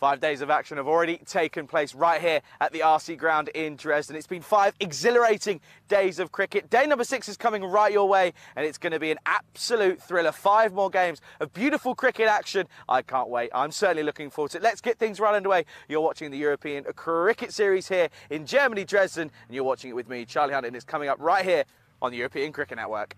5 days of action have already taken place right here at the RC ground in Dresden. It's been 5 exhilarating days of cricket. Day number 6 is coming right your way, and it's going to be an absolute thriller. 5 more games of beautiful cricket action. I can't wait. I'm certainly looking forward to it. Let's get things right underway. You're watching the European Cricket Series here in Germany, Dresden, and you're watching it with me, Charlie Hunt, and it's coming up right here on the European Cricket Network.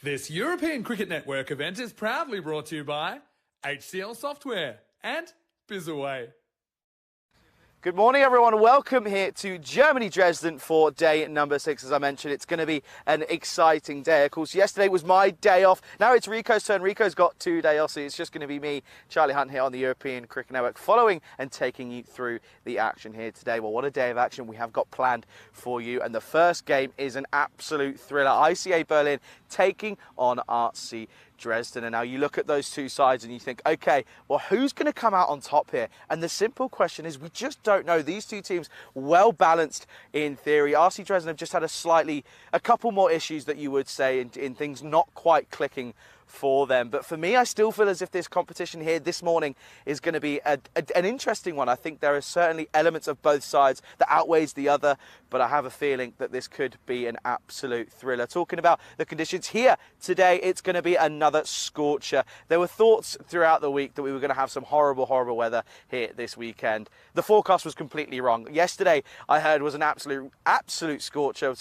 This European Cricket Network event is proudly brought to you by HCL Software and Bizaway. Good morning, everyone. Welcome here to Germany, Dresden for day number 6. As I mentioned, it's going to be an exciting day. Of course, yesterday was my day off. Now it's Rico's turn. Rico's got 2 days off, so it's just going to be me, Charlie Hunt, here on the European Cricket Network, following and taking you through the action here today. Well, what a day of action we have got planned for you. And the first game is an absolute thriller. ICA Berlin taking on RC Dresden. And now you look at those two sides and you think, okay, well, who's going to come out on top here? And the simple question is, we just don't know. These two teams, well balanced in theory. RC Dresden have just had a couple more issues that you would say in things not quite clicking for them. But for me, I still feel as if this competition here this morning is going to be an interesting one. I think there are certainly elements of both sides that outweighs the other, but I have a feeling that this could be an absolute thriller. Talking about the conditions here today, it's going to be another scorcher. There were thoughts throughout the week that we were going to have some horrible, horrible weather here this weekend. The forecast was completely wrong. Yesterday, I heard, was an absolute scorcher,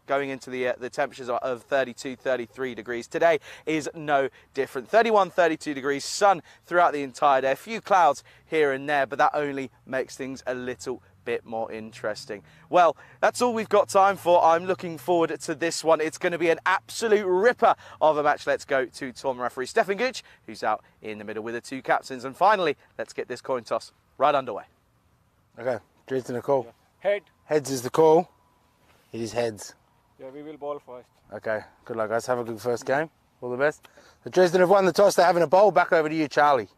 going into the temperatures of 32, 33 degrees. Today is no no different. 31, 32 degrees, sun throughout the entire day. A few clouds here and there, but that only makes things a little bit more interesting. Well, that's all we've got time for. I'm looking forward to this one. It's going to be an absolute ripper of a match. Let's go to tournament referee Stefan Gooch, who's out in the middle with the two captains. And finally, let's get this coin toss right underway. Okay, Dresden a call. Head. Heads is the call. It is heads. Yeah, we will ball first. Okay, good luck, guys. Have a good first game. All the best. The Dresden have won the toss. They're having a bowl. Back over to you, Charlie.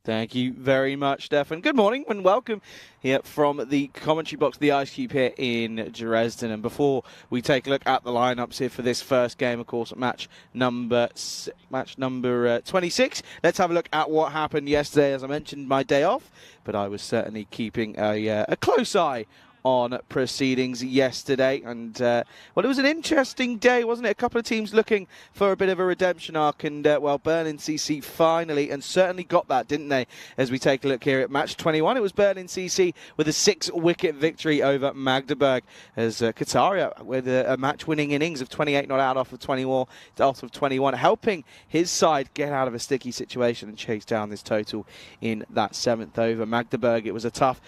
Thank you very much, Stefan. Good morning and welcome here from the commentary box, the Ice Cube here in Dresden. And before we take a look at the lineups here for this first game, of course, match number 26, let's have a look at what happened yesterday. As I mentioned, my day off, but I was certainly keeping a close eye on proceedings yesterday, and well, it was an interesting day, wasn't it? A couple of teams looking for a bit of a redemption arc, and well, Berlin CC finally and certainly got that, didn't they? As we take a look here at match 21, it was Berlin CC with a 6-wicket victory over Magdeburg, as Kataria with a match-winning innings of 28 not out off of 21, helping his side get out of a sticky situation and chase down this total in that 7th over. Magdeburg, it was a tough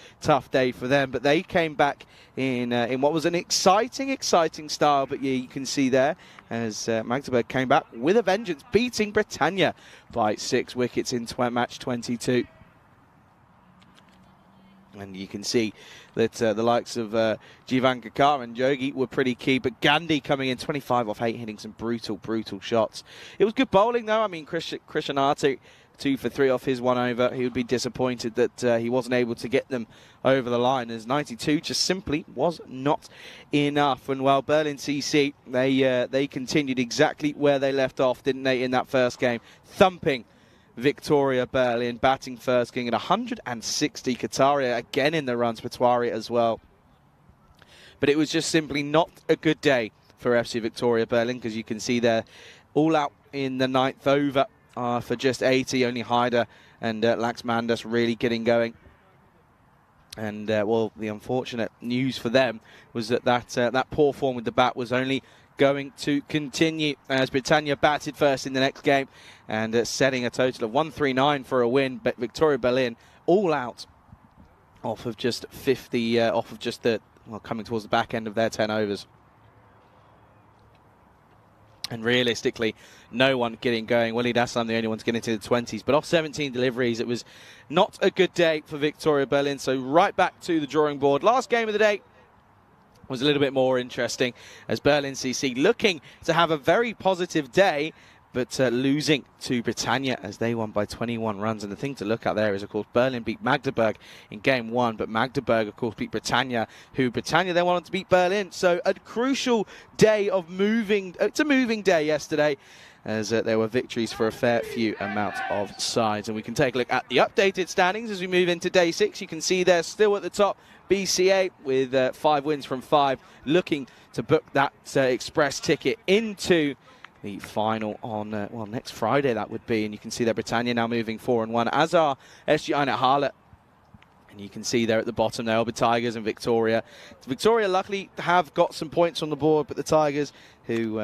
day for them, but they came back in what was an exciting style. But yeah, you can see there as Magdeburg came back with a vengeance, beating Britannia by 6 wickets in match 22. And you can see that the likes of Jivan Kakar and Jogi were pretty key, but Gandhi coming in 25 off 8, hitting some brutal shots. It was good bowling though. I mean, Krishnati 2 for 3 off his 1 over. He would be disappointed that he wasn't able to get them over the line, as 92 just simply was not enough. And while Berlin CC, they continued exactly where they left off, didn't they, in that first game, thumping Victoria Berlin, batting first, getting at 160. Kataria again in the runs, Patwari as well. But it was just simply not a good day for FC Victoria Berlin, because you can see they're all out in the 9th over for just 80. Only Haider and Lax Mandas really getting going. And well, the unfortunate news for them was that poor form with the bat was only going to continue, as Britannia batted first in the next game and setting a total of 139 for a win. But Victoria Berlin all out off of just 50, coming towards the back end of their 10 overs. And realistically, no one getting going. Walid Aslam, the only one's getting to the 20s. But off 17 deliveries, it was not a good day for Victoria Berlin. So right back to the drawing board. Last game of the day was a little bit more interesting, as Berlin CC looking to have a very positive day, but losing to Britannia as they won by 21 runs. And the thing to look at there is, of course, Berlin beat Magdeburg in game 1, but Magdeburg, of course, beat Britannia, who Britannia then wanted to beat Berlin. So a crucial day of moving, it's a moving day yesterday, as there were victories for a fair few amount of sides. And we can take a look at the updated standings as we move into day 6. You can see they're still at the top, BCA with 5 wins from 5, looking to book that express ticket into the final on, well, next Friday that would be. And you can see that Britannia now moving 4-1, as are SG Einar Halle. And you can see there at the bottom there, Alba Tigers and Victoria. Victoria luckily have got some points on the board, but the Tigers, who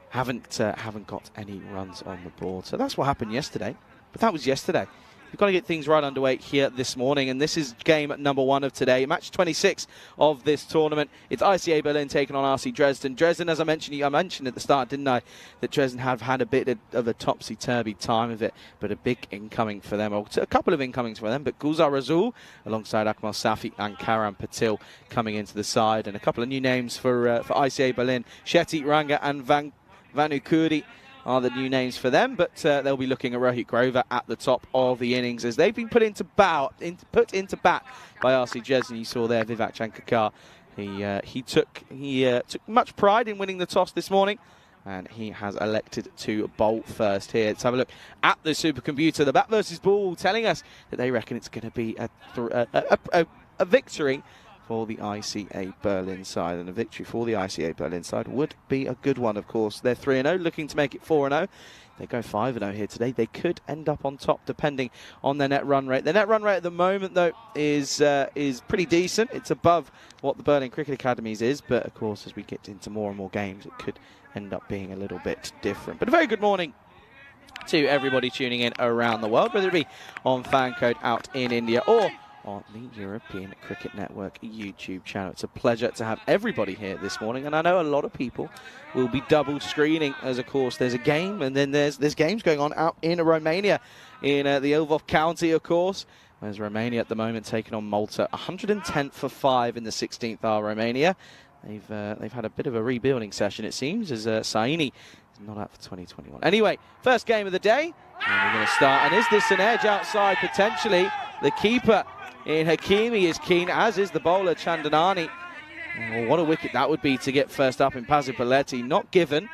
haven't got any runs on the board. So that's what happened yesterday. But that was yesterday. We've got to get things right underway here this morning, and this is game number 1 of today, match 26 of this tournament. It's ICA Berlin taking on RC Dresden. Dresden, as I mentioned at the start, didn't I, that Dresden have had a bit of a topsy-turvy time of it, but a big incoming for them, or a couple of incomings for them, but Gulzar Razul alongside Akmal Safi and Karan Patil coming into the side, and a couple of new names for ICA Berlin. Shetty Ranga and Vanu Kuri are the new names for them, but they'll be looking at Rohit Grover at the top of the innings, as they've been put into bat by RC Dresden. You saw there Vivek Chankakar. He took much pride in winning the toss this morning, and he has elected to bowl first here. Let's have a look at the supercomputer. The bat versus ball telling us that they reckon it's going to be a victory for the ICA Berlin side, and a victory for the ICA Berlin side would be a good one, of course. They're 3-0, looking to make it 4-0. they go 5-0 here today, they could end up on top depending on their net run rate. Their net run rate at the moment, though, is pretty decent. It's above what the Berlin Cricket Academies is, but of course, as we get into more and more games, it could end up being a little bit different. But a very good morning to everybody tuning in around the world, whether it be on Fancode out in India or on the European Cricket Network YouTube channel. It's a pleasure to have everybody here this morning, and I know a lot of people will be double screening, as of course there's a game, and then there's games going on out in Romania, in the Lvov County, of course. There's Romania at the moment taking on Malta, 110 for 5 in the 16th hour. Romania, they've had a bit of a rebuilding session, it seems, as Saini is not out for 2021. Anyway, first game of the day, and we're going to start. And is this an edge outside potentially? The keeper in Hakimi is keen, as is the bowler Chandanani. Oh, what a wicket that would be to get first up in Pasupaletti. Not given.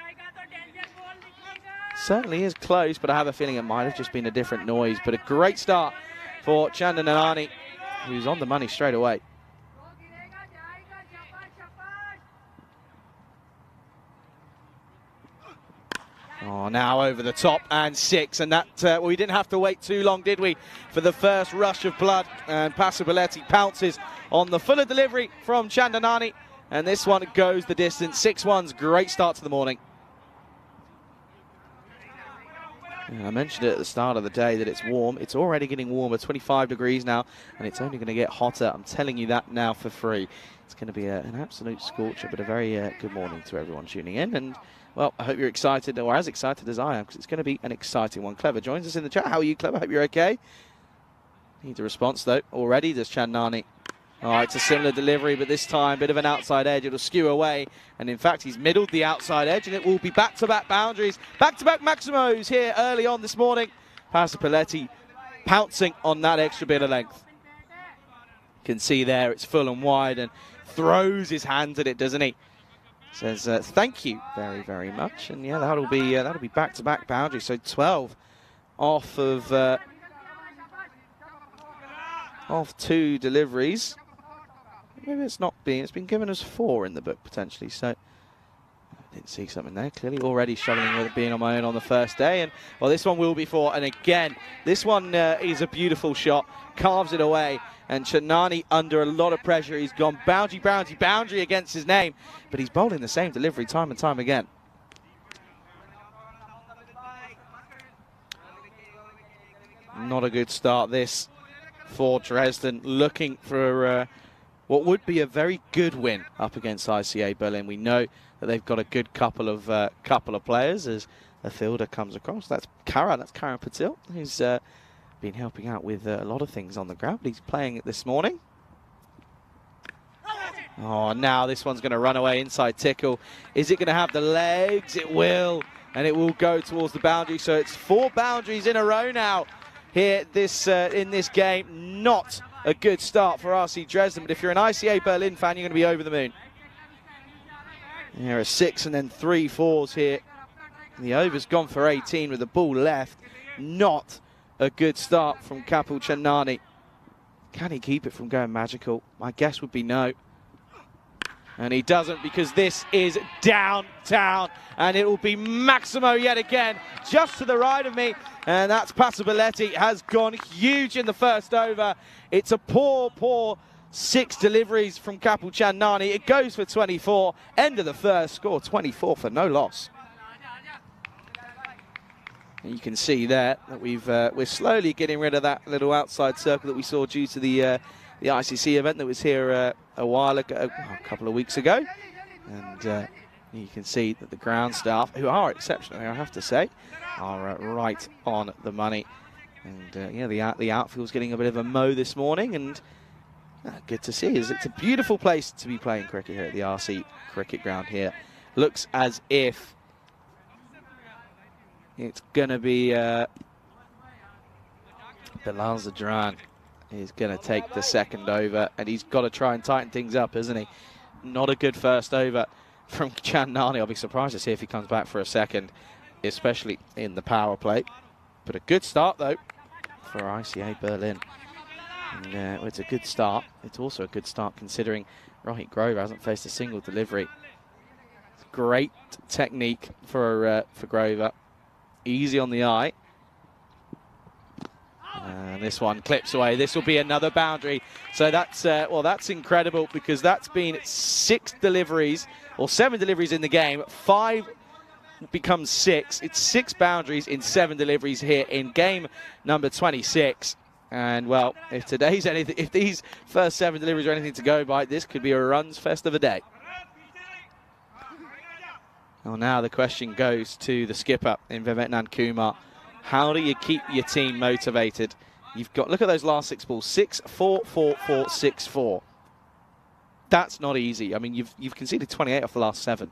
Certainly is close, but I have a feeling it might have just been a different noise. But a great start for Chandanani, who's on the money straight away. Oh, now over the top and 6, and that well, we didn't have to wait too long, did we, for the first rush of blood, and Pasupaletti pounces on the fuller delivery from Chandanani, and this one goes the distance. 6-1's great start to the morning. I mentioned it at the start of the day that it's warm. It's already getting warmer, 25 degrees now, and it's only going to get hotter. I'm telling you that now for free. It's going to be an absolute scorcher, but a very good morning to everyone tuning in. And, well, I hope you're excited, or as excited as I am, because it's going to be an exciting one. Clever joins us in the chat. How are you, Clever? Hope you're okay. Needs a response, though, already. Does Chandani. Oh, it's a similar delivery, but this time, bit of an outside edge. It'll skew away. And, in fact, he's middled the outside edge, and it will be back-to-back boundaries. Back-to-back Maximos here early on this morning. Pasupaletti pouncing on that extra bit of length. You can see there it's full and wide, and throws his hands at it, doesn't he? Says thank you very, very much, and yeah, that'll be back-to-back boundaries. So 12 off of 2 deliveries. Maybe it's been given as 4 in the book potentially. So I didn't see something there. Clearly already struggling with it being on my own on the first day, and well, this one will be 4. And again, this one is a beautiful shot, carves it away. And Chanani under a lot of pressure. He's gone boundary against his name. But he's bowling the same delivery time and time again. Not a good start this for Dresden. Looking for what would be a very good win up against ICA Berlin. We know that they've got a good couple of players as a fielder comes across. That's Karen Patil, who's been helping out with a lot of things on the ground, but he's playing it this morning. Oh, now this one's going to run away inside Tickle. Is it going to have the legs? It will, and it will go towards the boundary. So it's 4 boundaries in a row now here in this game. Not a good start for RC Dresden, but if you're an ICA Berlin fan, you're going to be over the moon. There are 6 and then 3 4s here. The over's gone for 18 with the ball left. Not a good start from Kapil Chandani. Can he keep it from going magical? My guess would be no. And he doesn't, because this is downtown. And it will be Maximo yet again, just to the right of me. And that's Pasupaletti, has gone huge in the first over. It's a poor 6 deliveries from Kapil Chandani. It goes for 24. End of the first, score 24 for no loss. And you can see there that we're slowly getting rid of that little outside circle that we saw due to the ICC event that was here a while ago, a couple of weeks ago. And you can see that the ground staff, who are exceptional, I have to say, are right on the money. And yeah, the outfield's getting a bit of a mow this morning, and good to see. It's a beautiful place to be playing cricket here at the RC Cricket Ground here. Looks as if it's going to be Bilal Zadran is going to take the second over, and he's got to try and tighten things up, isn't he? Not a good first over from Chandani. I'll be surprised to see if he comes back for a second, especially in the power play. But a good start, though, for ICA Berlin. And, it's a good start. It's also a good start considering Rohit Grover hasn't faced a single delivery. Great technique for Grover. easy on the eye. And this one clips away. This will be another boundary. So that's, well, that's incredible because that's been 6 deliveries or 7 deliveries in the game. 5 becomes 6. It's 6 boundaries in 7 deliveries here in game number 26. And, well, if today's anything, if these first 7 deliveries are anything to go by, this could be a runs fest of a day. Well, now the question goes to the skipper in Vivetnan Kumar. How do you keep your team motivated? You've got, look at those last 6 balls, 6, 4, 4, 4, 6, 4. That's not easy. I mean, you've conceded 28 off the last 7.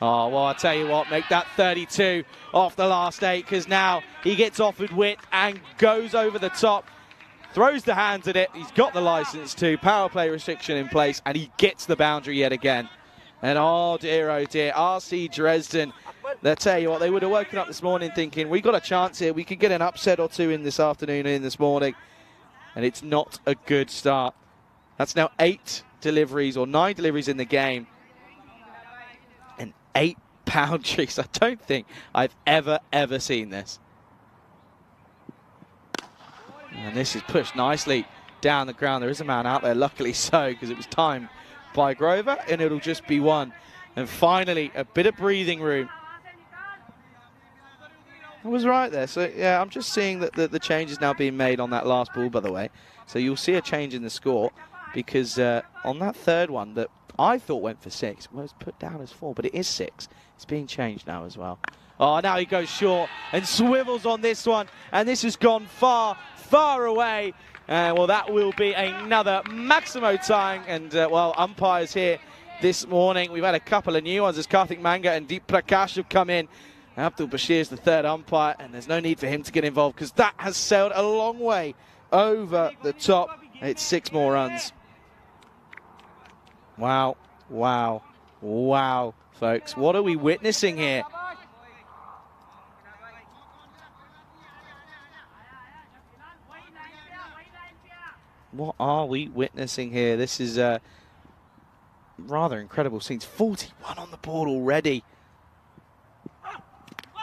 Oh, well, I tell you what, make that 32 off the last 8, because now he gets offered width and goes over the top, throws the hands at it. He's got the license to, power play restriction in place, and he gets the boundary yet again. And oh dear, RC Dresden, I tell you what, they would have woken up this morning thinking, we got a chance here, we could get an upset or 2 in this afternoon, in this morning. And it's not a good start. That's now 8 deliveries or 9 deliveries in the game. And 8 boundaries. I don't think I've ever seen this. And this is pushed nicely down the ground. There is a man out there, luckily so, because it was timed by Grover, and it'll just be 1. And finally, a bit of breathing room. I was right there. So, yeah, I'm just seeing that the change is now being made on that last ball, by the way. So you'll see a change in the score, because on that third one that I thought went for 6, was put down as 4, but it is 6. It's being changed now as well. Oh, now he goes short and swivels on this one, and this has gone far, far away. Well, that will be another Maximo tying, and well, umpires here this morning. We've had a couple of new ones as Karthik Manga and Deep Prakash have come in. Abdul Bashir is the 3rd umpire, and there's no need for him to get involved because that has sailed a long way over the top. It's 6 more runs. Wow, wow, wow, folks. What are we witnessing here? What are we witnessing here? This is rather incredible scenes. 41 on the board already.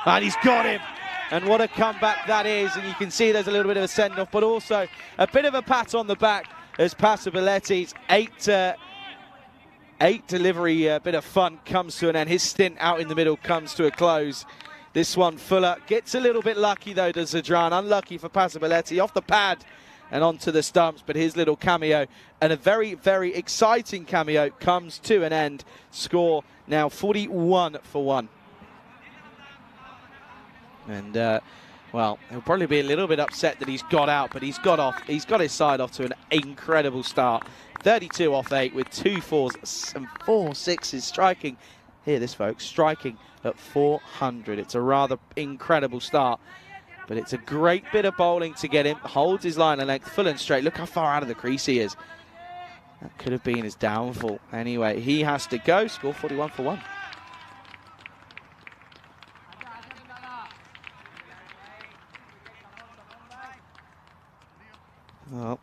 And he's got him. And what a comeback that is. And you can see there's a little bit of a send-off, but also a bit of a pat on the back as Passability's 8 delivery bit of fun comes to an end. His stint out in the middle comes to a close. This one, Fuller gets a little bit lucky though, does Zadran. Unlucky for Passability. Off the pad and onto the stumps, but his little cameo, and a very, very exciting cameo, comes to an end. Score now 41 for 1. And, well, he'll probably be a little bit upset that he's got out, but he's got his side off to an incredible start. 32 off 8 with 2 4s and 4 6s, striking, hear this folks, striking at 400. It's a rather incredible start. But it's a great bit of bowling to get him. Holds his line of length full and straight. Look how far out of the crease he is. That could have been his downfall. Anyway, he has to go. Score 41 for 1. Well,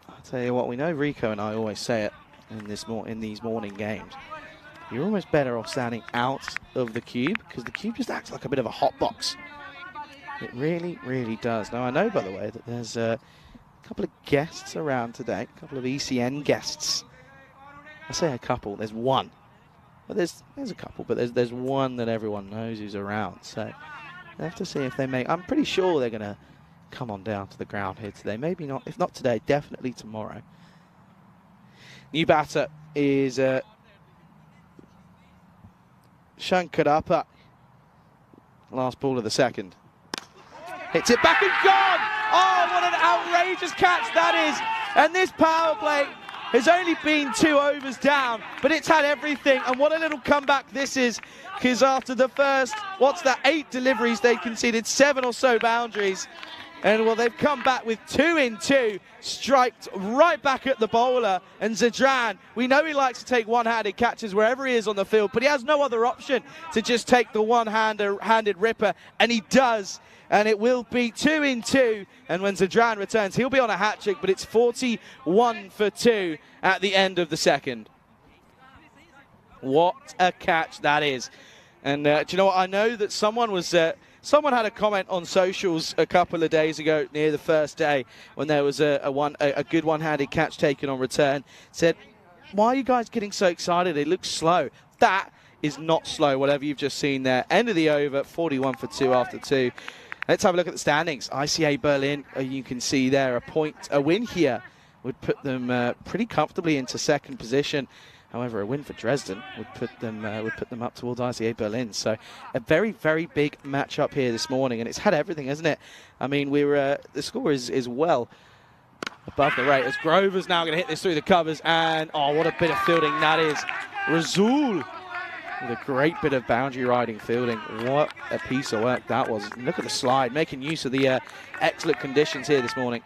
I'll tell you what, we know Rico and I always say it in these morning games. You're almost better off standing out of the cube, because the cube just acts like a bit of a hot box. It really, really does. Now, I know, by the way, that there's a couple of guests around today, a couple of ECN guests. I say a couple, there's one. Well, there's a couple, but there's one that everyone knows who's around. So we'll have to see if they make... I'm pretty sure they're going to come on down to the ground here today. Maybe not. If not today, definitely tomorrow. New batter is Shankarappa. Last ball of the 2nd. Hits it back and gone! Oh, what an outrageous catch that is! And this power play has only been 2 overs down, but it's had everything. And what a little comeback this is, because after the first, 8 deliveries, they conceded 7 or so boundaries. And well, they've come back with 2 in 2, striked right back at the bowler. And Zadran, we know he likes to take one-handed catches wherever he is on the field, but he has no other option to just take the one-handed ripper, and he does. And it will be 2 in 2. And when Zadran returns, he'll be on a hat-trick, but it's 41 for 2 at the end of the 2nd. What a catch that is. And do you know what? I know that someone was Someone had a comment on socials a couple of days ago near the first day when there was a good one-handed catch taken on return. Said, why are you guys getting so excited? It looks slow. That is not slow, whatever you've just seen there. End of the over, 41 for 2 after 2. Let's have a look at the standings. ICA Berlin, you can see there a win here would put them pretty comfortably into second position. However, a win for Dresden would put them up towards ICA Berlin. So a very, very big matchup here this morning, and it's had everything, hasn't it? I mean, the score is well above the rate. As Grover's now going to hit this through the covers, and oh, what a bit of fielding that is. Razul with a great bit of boundary riding fielding. What a piece of work that was. Look at the slide, making use of the excellent conditions here this morning.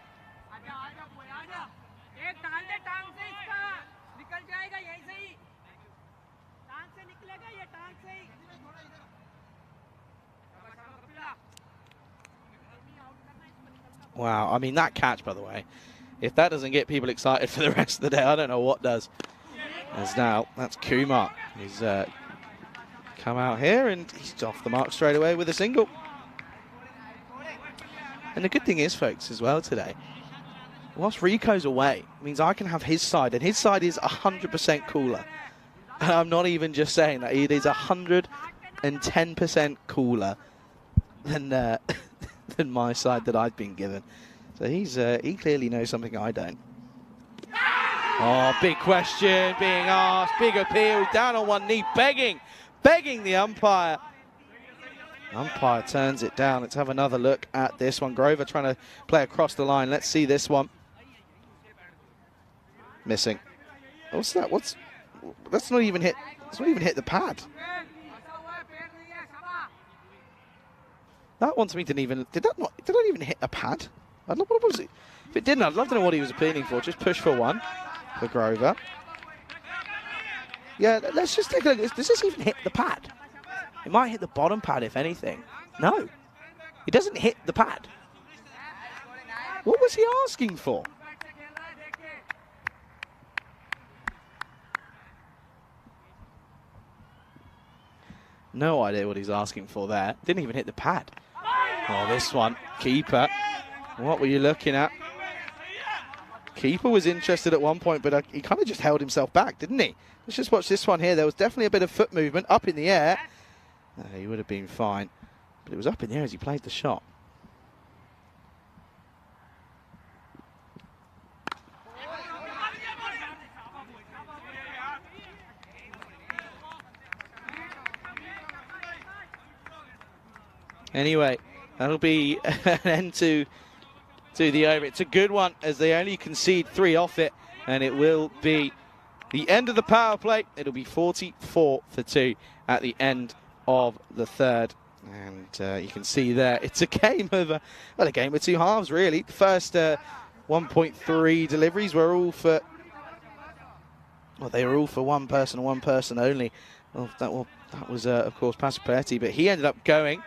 Wow, I mean, that catch, by the way, if that doesn't get people excited for the rest of the day, I don't know what does. As now, that's Kumar. He's come out here and he's off the mark straight away with a single. And the good thing is, folks, as well today, whilst Rico's away, it means I can have his side, and his side is 100% cooler. And I'm not even just saying that, it is 110% cooler than than my side that I've been given. So he clearly knows something I don't. Oh, big question being asked, big appeal, down on one knee, begging the umpire. Umpire turns it down. Let's have another look at this one. Grover trying to play across the line. Let's see this one. Missing. What's that? That's not even hit. It's not even hit the pad. That one to me didn't even. Did that not even hit a pad? I don't know what was it. If it didn't, I'd love to know what he was appealing for. Just push for one for Grover. Yeah, let's just take a look. Does this even hit the pad? It might hit the bottom pad, if anything. No, it doesn't hit the pad. What was he asking for? No idea what he's asking for there. Didn't even hit the pad. Oh, this one. Keeper. What were you looking at? Keeper was interested at one point, but he kind of just held himself back, didn't he? Let's just watch this one here. There was definitely a bit of foot movement up in the air. He would have been fine, but it was up in the air as he played the shot. Anyway, that'll be an end to the over. It's a good one as they only concede 3 off it, and it will be the end of the power play. It'll be 44 for 2 at the end of the third. And you can see there, it's a game of, a game of 2 halves, really. The first 1.3 deliveries were all for, well, they were all for one person and one person only. Well, that was, of course, Pasupaletti, but he ended up going.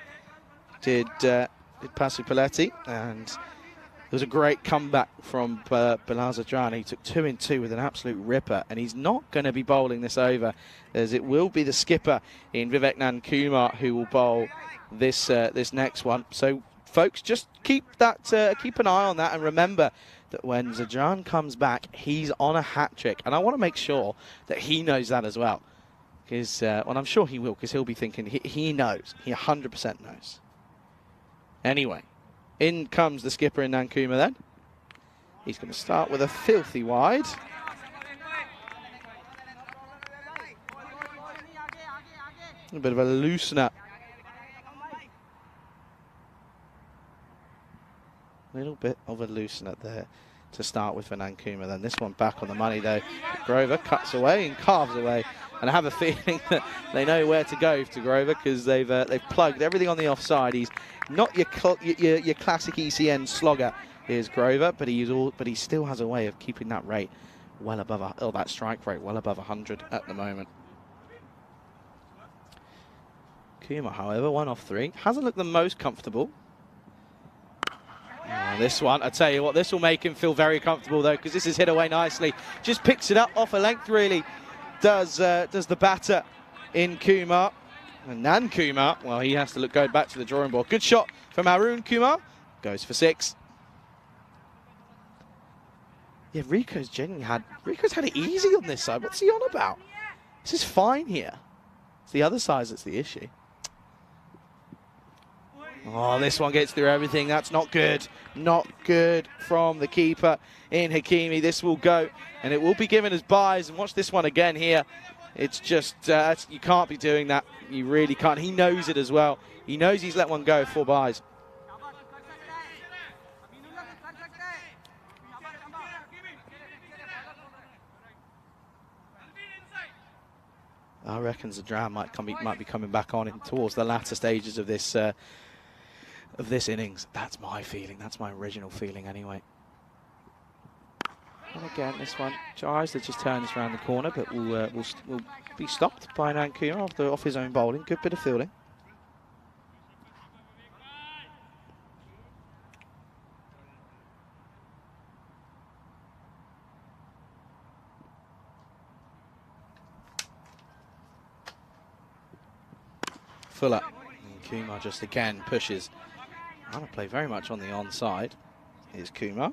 Did Pasupaletti, and there was a great comeback from Belazadran. He took 2 in 2 with an absolute ripper, and he's not going to be bowling this over, as it will be the skipper in Vivek Kumar who will bowl this this next one. So, folks, just keep an eye on that, and remember that when Zadran comes back, he's on a hat trick, and I want to make sure that he knows that as well, because well, I'm sure he will, because he'll be thinking he knows, he 100% knows. Anyway, in comes the skipper in Nankuma then. He's going to start with a filthy wide. A bit of a loosener. Little bit of a loosener there to start with for Nankuma. Then this one back on the money though. Grover cuts away and carves away. And I have a feeling that they know where to go to Grover, because they've plugged everything on the offside. He's not your classic ECN slogger, is Grover, but he still has a way of keeping that rate well above that strike rate well above 100 at the moment. Kuma, however, 1 off 3, hasn't looked the most comfortable. This one, I tell you what, this will make him feel very comfortable though, because this is hit away nicely. Just picks it up off a length, really. Does the batter in Kumar. And Nan Kumar, well, he has to go back to the drawing board. Good shot from Arun Kumar. Goes for 6. Yeah, Rico's had it easy on this side. What's he on about? This is fine here. It's the other side that's the issue. Oh, this one gets through everything. That's not good. Not good from the keeper in Hakimi. This will go, and it will be given as buys. And watch this one again here. It's just, you can't be doing that. You really can't. He knows it as well. He knows he's let one go, 4 buys. I reckon Zadran might be coming back on towards the latter stages of this innings. That's my feeling. That's my original feeling anyway. And again, this one tries to just turn this around the corner, but will be stopped by Nankuma off his own bowling. Good bit of fielding. Fuller. And Kumar just again pushes. I want to play very much on the onside. Here's Kumar.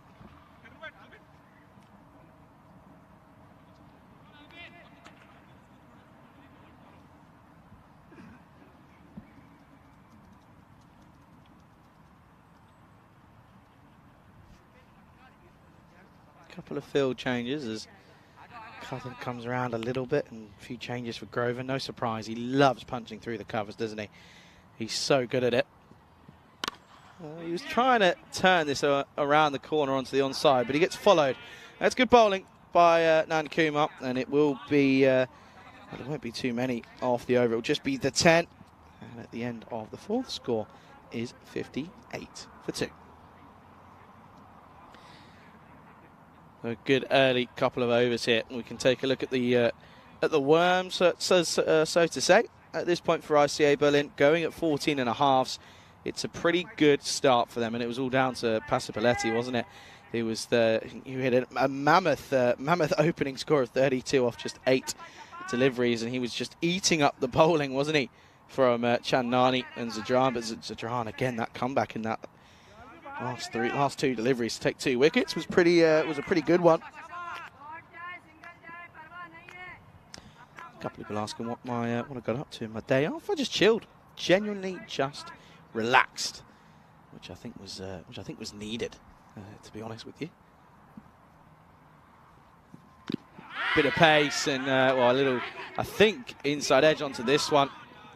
Couple of field changes as Cutting comes around a little bit, and a few changes for Grover. No surprise, he loves punching through the covers, doesn't he? He's so good at it. He was trying to turn this around the corner onto the onside, but he gets followed. That's good bowling by Nan Kumar, and it will be, well, there won't be too many off the over. It will just be the 10. And at the end of the 4th, score is 58 for 2. A good early couple of overs here. We can take a look at the worms, so to say. At this point for ICA Berlin, going at 14 and a halves. It's a pretty good start for them, and it was all down to Pasapaletti, wasn't it? He had a mammoth opening score of 32 off just 8 deliveries, and he was just eating up the bowling, wasn't he, from Chandnani and Zadran. But Zadran again, that comeback in that last 2 deliveries to take 2 wickets was a pretty good one. A couple of people asking what I got up to in my day off. I just chilled, genuinely just relaxed, which I think was needed, to be honest with you. Bit of pace and well, a little, I think, inside edge onto this one.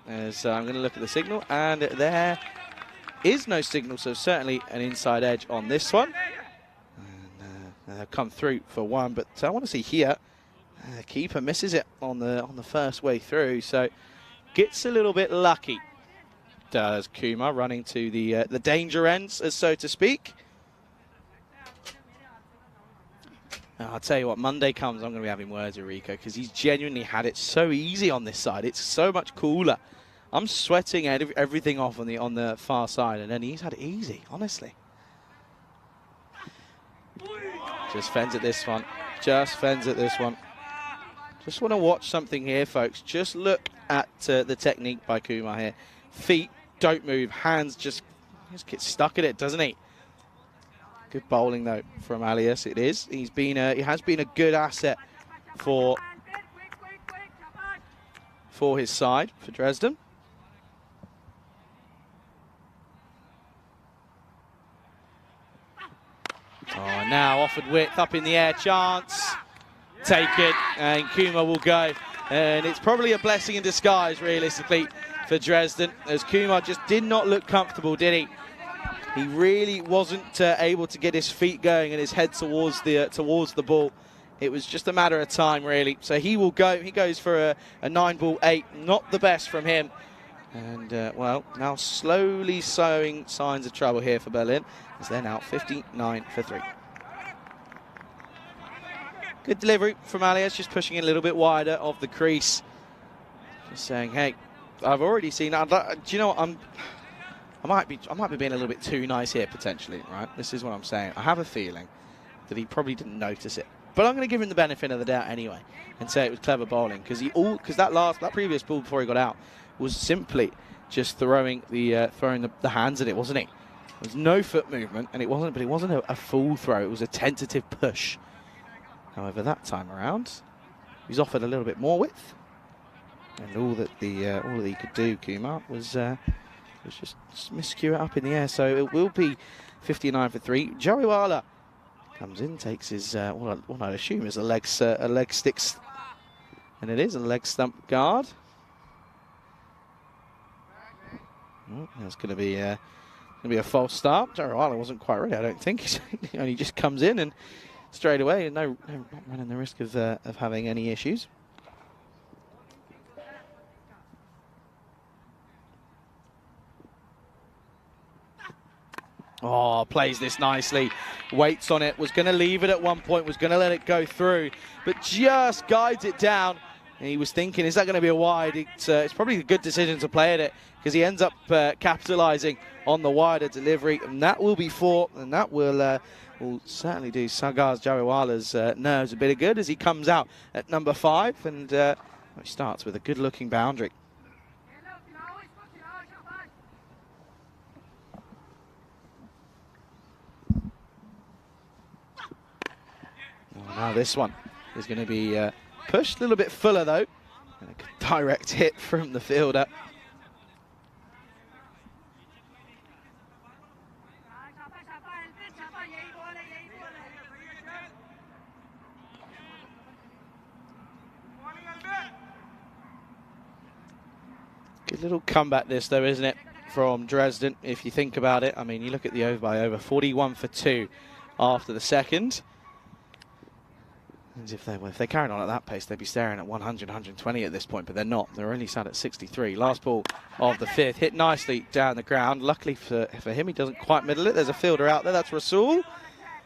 As I'm going to look at the signal, and there is no signal, so certainly an inside edge on this one. And come through for 1, but I want to see here. Keeper misses it on the first way through, so gets a little bit lucky. Does Kumar, running to the danger ends, as so to speak. I'll tell you what, Monday comes, I'm going to be having words with Rico, because he's genuinely had it so easy on this side. It's so much cooler. I'm sweating everything off on the far side, and then he's had it easy, honestly. Just fends at this one. Just fends at this one. Just want to watch something here, folks. Just look at the technique by Kumar here. Feet don't move. Hands just get stuck in it, doesn't he? Good bowling, though, from Alias. It is. He has been a good asset for his side, for Dresden. Oh, now offered width, up in the air, chance. Take it, and Kumar will go. And it's probably a blessing in disguise, realistically, for Dresden, as Kumar just did not look comfortable, did he? He really wasn't able to get his feet going and his head towards the ball. It was just a matter of time, really. So he will go. He goes for a 9-ball 8. Not the best from him. And, well, now slowly showing signs of trouble here for Berlin, as they're now 59 for 3. Good delivery from Alias, just pushing it a little bit wider of the crease. Just saying, hey, I've already seen that. Do you know what? I might be being a little bit too nice here, potentially, right? This is what I'm saying. I have a feeling that he probably didn't notice it. But I'm going to give him the benefit of the doubt anyway and say it was clever bowling, because that previous ball before he got out was simply just throwing the hands at it, wasn't he? There was no foot movement, and it wasn't a full throw. It was a tentative push. However, that time around, he's offered a little bit more width, and all that he could do, Kumar, was just miscue it up in the air. So it will be 59 for 3. Jariwala comes in, takes his what I assume is a leg sticks, and it is a leg stump guard. There's going to be a false start. Jariwala wasn't quite ready, I don't think. He only just comes in and straight away, and not running the risk of having any issues. Oh, plays this nicely, waits on it, was going to leave it at one point, was going to let it go through, but just guides it down. And he was thinking, is that going to be a wide? It's probably a good decision to play at it, because he ends up capitalising on the wider delivery, and that will be 4, and that will certainly do Sagar Jariwala's nerves a bit of good as he comes out at number 5, and he starts with a good-looking boundary. Now this one is going to be pushed a little bit fuller though. And a direct hit from the fielder. Good little comeback this though, isn't it, from Dresden, if you think about it. I mean, you look at the over by over, 41 for 2 after the second. And if they carried on at that pace, they'd be staring at 100, 120 at this point, but they're not. They're only sat at 63. Last ball of the 5th, hit nicely down the ground. Luckily for him, he doesn't quite middle it. There's a fielder out there, that's Rasul.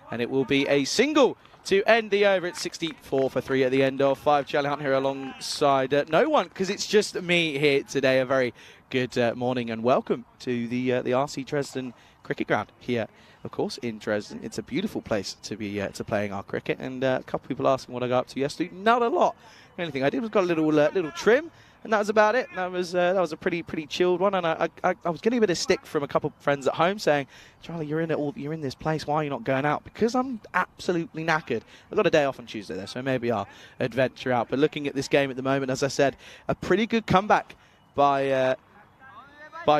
And it will be a single to end the over at 64 for 3 at the end of 5. Charlie Hunt here alongside no one, because it's just me here today. A very good morning and welcome to the RC Dresden cricket ground here, of course, in Dresden. It's a beautiful place to be playing our cricket, and a couple of people asking what I got up to yesterday. Not a lot. The only thing I did was got a little trim, and that was about it. That was a pretty chilled one, and I was getting a bit of stick from a couple of friends at home saying, Charlie, you're in this place. Why are you not going out? Because I'm absolutely knackered. I've got a day off on Tuesday there, so maybe I'll adventure out. But looking at this game at the moment, as I said, a pretty good comeback by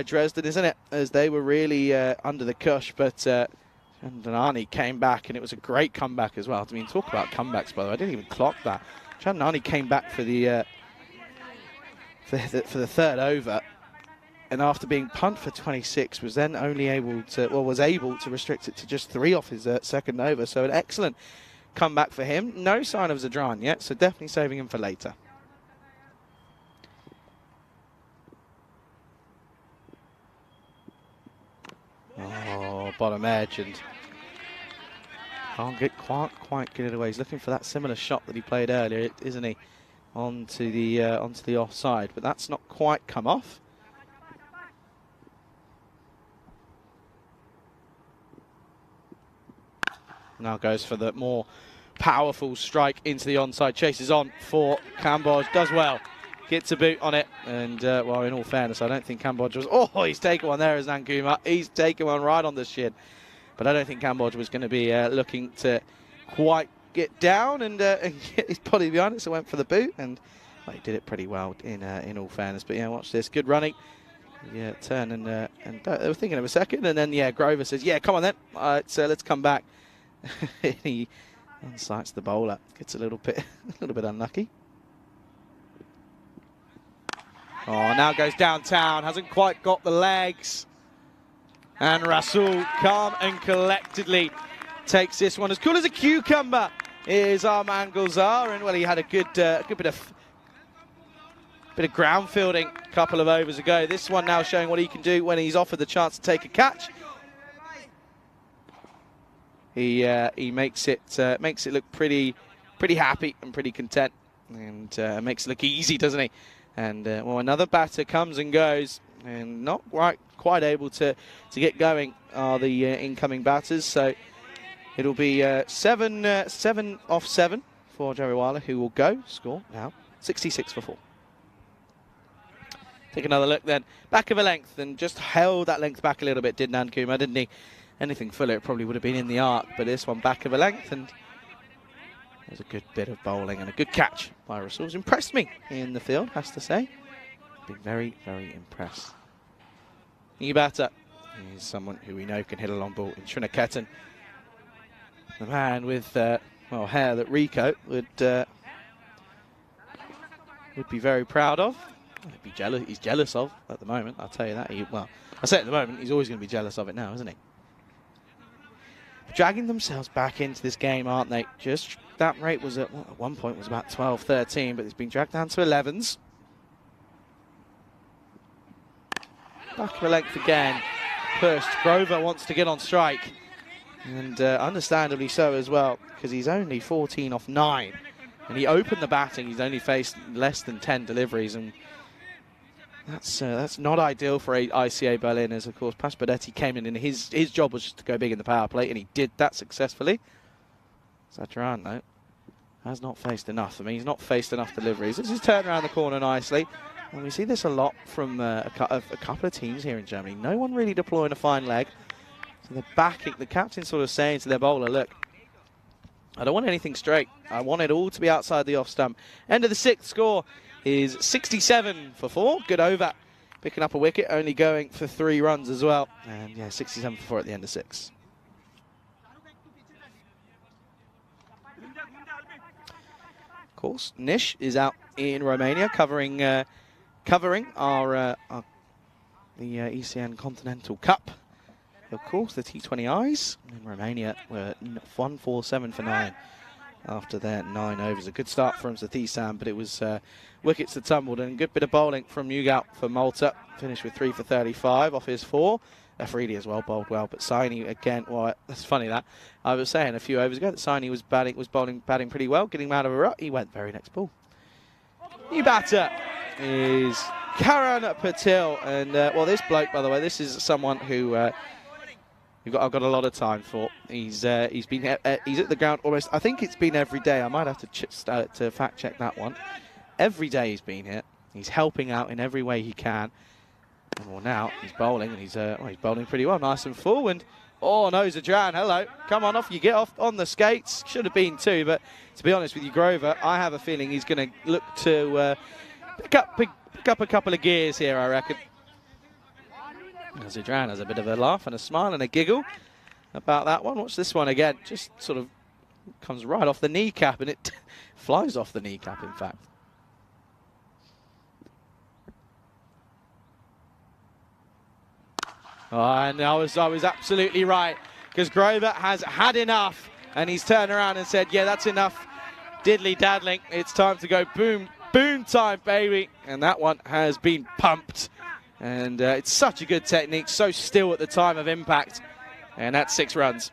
Dresden, isn't it? As they were really under the cush, but Chandnani came back, and it was a great comeback as well. I mean, talk about comebacks, by the way. I didn't even clock that. Chandnani came back for the third over, and after being punt for 26, was then able to restrict it to just 3 off his second over. So an excellent comeback for him. No sign of Zadran yet, so definitely saving him for later. Oh, bottom edge, and can't quite get it away. He's looking for that similar shot that he played earlier, isn't he? Onto the offside, but that's not quite come off. Now goes for the more powerful strike into the onside. Chases on for Cambodge. Does well. Gets a boot on it, and well, in all fairness, I don't think Cambodge was... Oh, he's taken one there as Nankuma. He's taken one right on the shin. But I don't think Cambodge was going to be looking to quite get down and get his body behind it, so went for the boot, and well, he did it pretty well in all fairness. But yeah, watch this. Good running. Yeah, turn and they were thinking of a second, and then yeah, Grover says, yeah, come on then. So let's come back. He unsights the bowler. Gets a little bit unlucky. Oh, now goes downtown, hasn't quite got the legs. And Rasul, calm and collectedly, takes this one. As cool as a cucumber is our man Gulzar, and well, he had a good bit of ground fielding a couple of overs ago. This one now showing what he can do when he's offered the chance to take a catch. He makes it look pretty happy and pretty content, and makes it look easy, doesn't he? And well, another batter comes and goes, and not quite able to get going are the incoming batters. So it'll be 7 off 7 for Jariwala, who will go. Score now 66 for 4. Take another look then. Back of a length, and just held that length back a little bit, did Nankuma, didn't he? Anything fuller, it probably would have been in the arc, but this one back of a length, and there's a good bit of bowling and a good catch by Rasul's. Impressed me in the field, has to say. Been very, very impressed. New batter is someone who we know can hit a long ball in Sriniketan. The man with well, hair that Rico would be very proud of. He'd be jealous. He's jealous of at the moment. I'll tell you that. Well, I say at the moment, he's always going to be jealous of it now, isn't he? Dragging themselves back into this game, aren't they? Just that rate was at one point was about 12, 13, but it's been dragged down to 11s. Back of a length again. Pushed. Grover wants to get on strike. And understandably so as well, because he's only 14 off 9. And he opened the batting. He's only faced less than 10 deliveries. And that's not ideal for ICA Berlin, as of course Paspadetti came in and his job was just to go big in the power play, and he did that successfully. Satran, though, has not faced enough. I mean, he's not faced enough deliveries. This is turned around the corner nicely. And we see this a lot from a couple of teams here in Germany. No one really deploying a fine leg. So they're backing, the captain sort of saying to their bowler, look, I don't want anything straight. I want it all to be outside the off stump. End of the 6th, score is 67 for 4. Good over. Picking up a wicket, only going for 3 runs as well. And yeah, 67 for 4 at the end of 6. Of course, Nish is out in Romania covering our the ECN Continental Cup. Of course, the T20Is in Romania were 147 for 9 after their 9 overs. A good start from Sathis, but it was wickets that tumbled, and a good bit of bowling from Mughal for Malta. Finished with 3 for 35 off his 4. Afridi as well bowled well, but Saini again. Well, that's funny that I was saying a few overs ago that Saini was batting pretty well, getting him out of a rut. He went very next ball. New batter is Karan Patil, and well, this bloke, by the way, this is someone who I've got a lot of time for. He's been he's at the ground almost. I think it's been every day. I might have to fact check that one. Every day he's been here. He's helping out in every way he can. And well, now he's bowling, and he's bowling pretty well, nice and full. And oh no, Zadran, hello, come on off, you get off on the skates. Should have been 2, but to be honest with you, Grover, I have a feeling he's going to look to pick up a couple of gears here, I reckon. Zadran has a bit of a laugh and a smile and a giggle about that one. Watch this one again. Just sort of comes right off the kneecap, and it flies off the kneecap, in fact. Oh, and I was absolutely right, because Grover has had enough, and he's turned around and said, yeah, that's enough diddly-daddling. It's time to go boom, boom time, baby. And that one has been pumped. And it's such a good technique, so still at the time of impact. And that's 6 runs.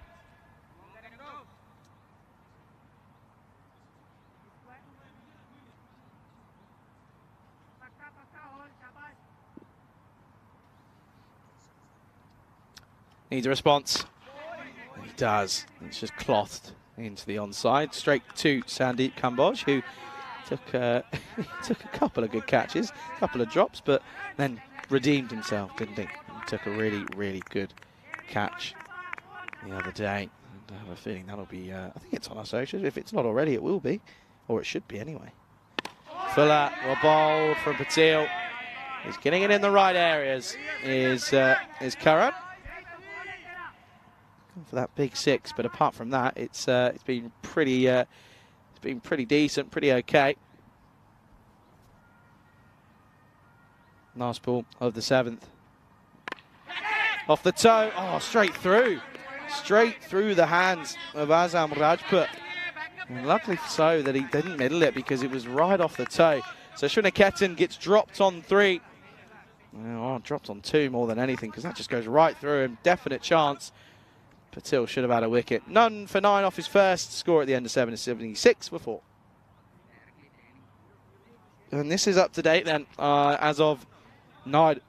Needs a response. And he does. It's just clothed into the onside. Straight to Sandeep Kamboj, who took a couple of good catches, a couple of drops, but then redeemed himself, didn't he? He took a really, really good catch the other day. And I have a feeling that'll be, I think it's on our socials. If it's not already, it will be. Or it should be anyway. Fuller, well bowled from Patil. He's getting it in the right areas, is Karan. For that big 6, but apart from that, it's been pretty decent, pretty okay. Last ball of the 7th. Off the toe, oh, straight through the hands of Azam Rajput. And luckily so that he didn't middle it, because it was right off the toe. So Sriniketan gets dropped on 3. Oh, dropped on 2 more than anything, because that just goes right through him. Definite chance. Patil should have had a wicket. None for 9 off his first. Score at the end of 7 is 76 for 4. And this is up to date then, as of 9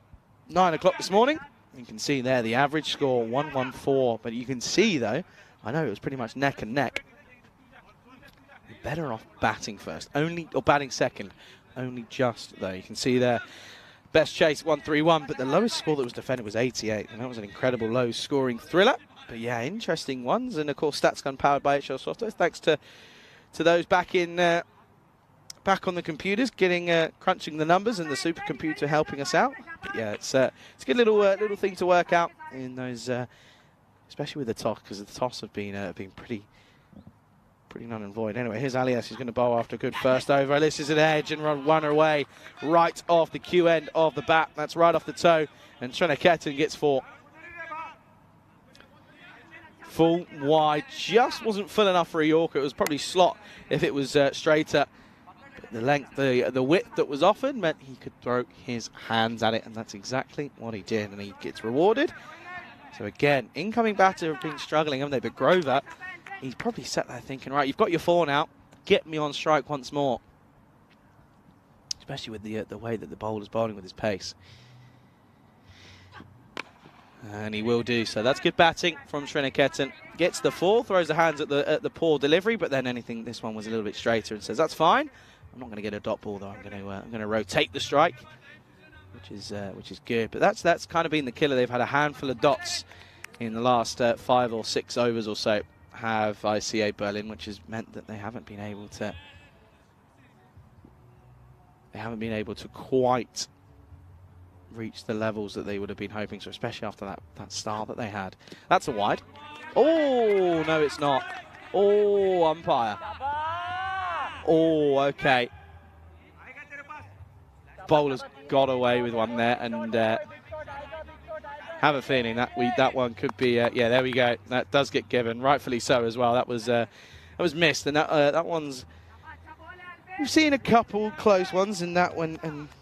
o'clock this morning. You can see there the average score, 114. But you can see, though, I know it was pretty much neck and neck. You're better off batting first, or batting second. Only just, though. You can see there Best chase 131, but the lowest score that was defended was 88, and that was an incredible low-scoring thriller. But yeah, interesting ones, and of course, StatsGun powered by HL Software. Thanks to those back in back on the computers, getting crunching the numbers, and the supercomputer helping us out. But yeah, it's a good little thing to work out in those, especially with the toss, because the toss have been pretty null and void. Anyway, here's Alias, who's going to bowl after a good first over. This is an edge and run one away right off the Q end of the bat. That's right off the toe, and Srinaketan gets 4. Full wide, just wasn't full enough for a Yorker. It was probably slot if it was straighter. But the length, the width that was offered meant he could throw his hands at it, and that's exactly what he did, and he gets rewarded. So again, incoming batter have been struggling, haven't they? But Grover, he's probably sat there thinking, right, you've got your 4 now, get me on strike once more. Especially with the way that the bowler's bowling with his pace. And he will do so. That's good batting from Srinaketan. Gets the 4, throws the hands at the poor delivery, but then this one was a little bit straighter and says, that's fine. I'm not going to get a dot ball though. I'm going to rotate the strike, which is good. But that's kind of been the killer. They've had a handful of dots in the last 5 or 6 overs or so. Have ICA Berlin, which has meant that they haven't been able to quite reach the levels that they would have been hoping to, especially after that start that they had. That's a wide. Oh, no, it's not. Oh, umpire. Oh, okay. Bowler's got away with one there, and have a feeling that one could be. Yeah, there we go. That does get given, rightfully so as well. That was missed, and that one's. We've seen a couple close ones, and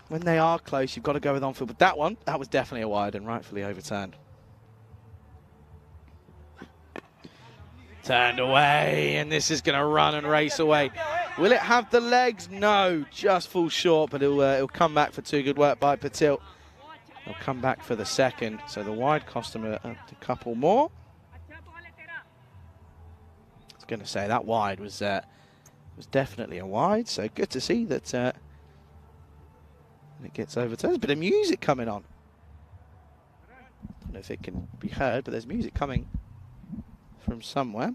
when they are close, you've got to go with on-field. But that was definitely a wide and rightfully overturned. Turned away, and this is going to run and race away. Will it have the legs? No, just falls short, but it'll come back for 2. Good work by Patil. He'll come back for the 2nd, so the wide cost him a couple more. I was going to say that wide was definitely a wide, so good to see that it gets overturned. There's a bit of music coming on. I don't know if it can be heard, but there's music coming from somewhere.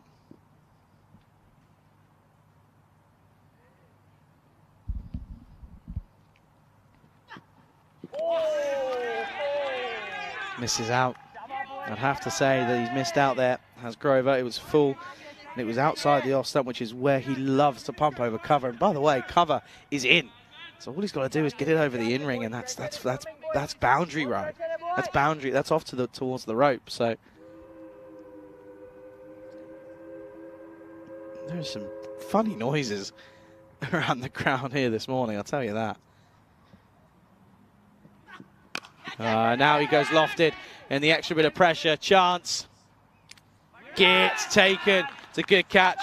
Misses out. I'd have to say that he's missed out there. Has Grover. It was full, and it was outside the off stump, which is where he loves to pump over cover. And by the way, cover is in. So all he's got to do is get it over the in-ring, and that's boundary road. That's boundary. That's off towards the rope. So there's some funny noises around the ground here this morning, I'll tell you that. Now he goes lofted, and the extra bit of pressure. Chance gets taken. It's a good catch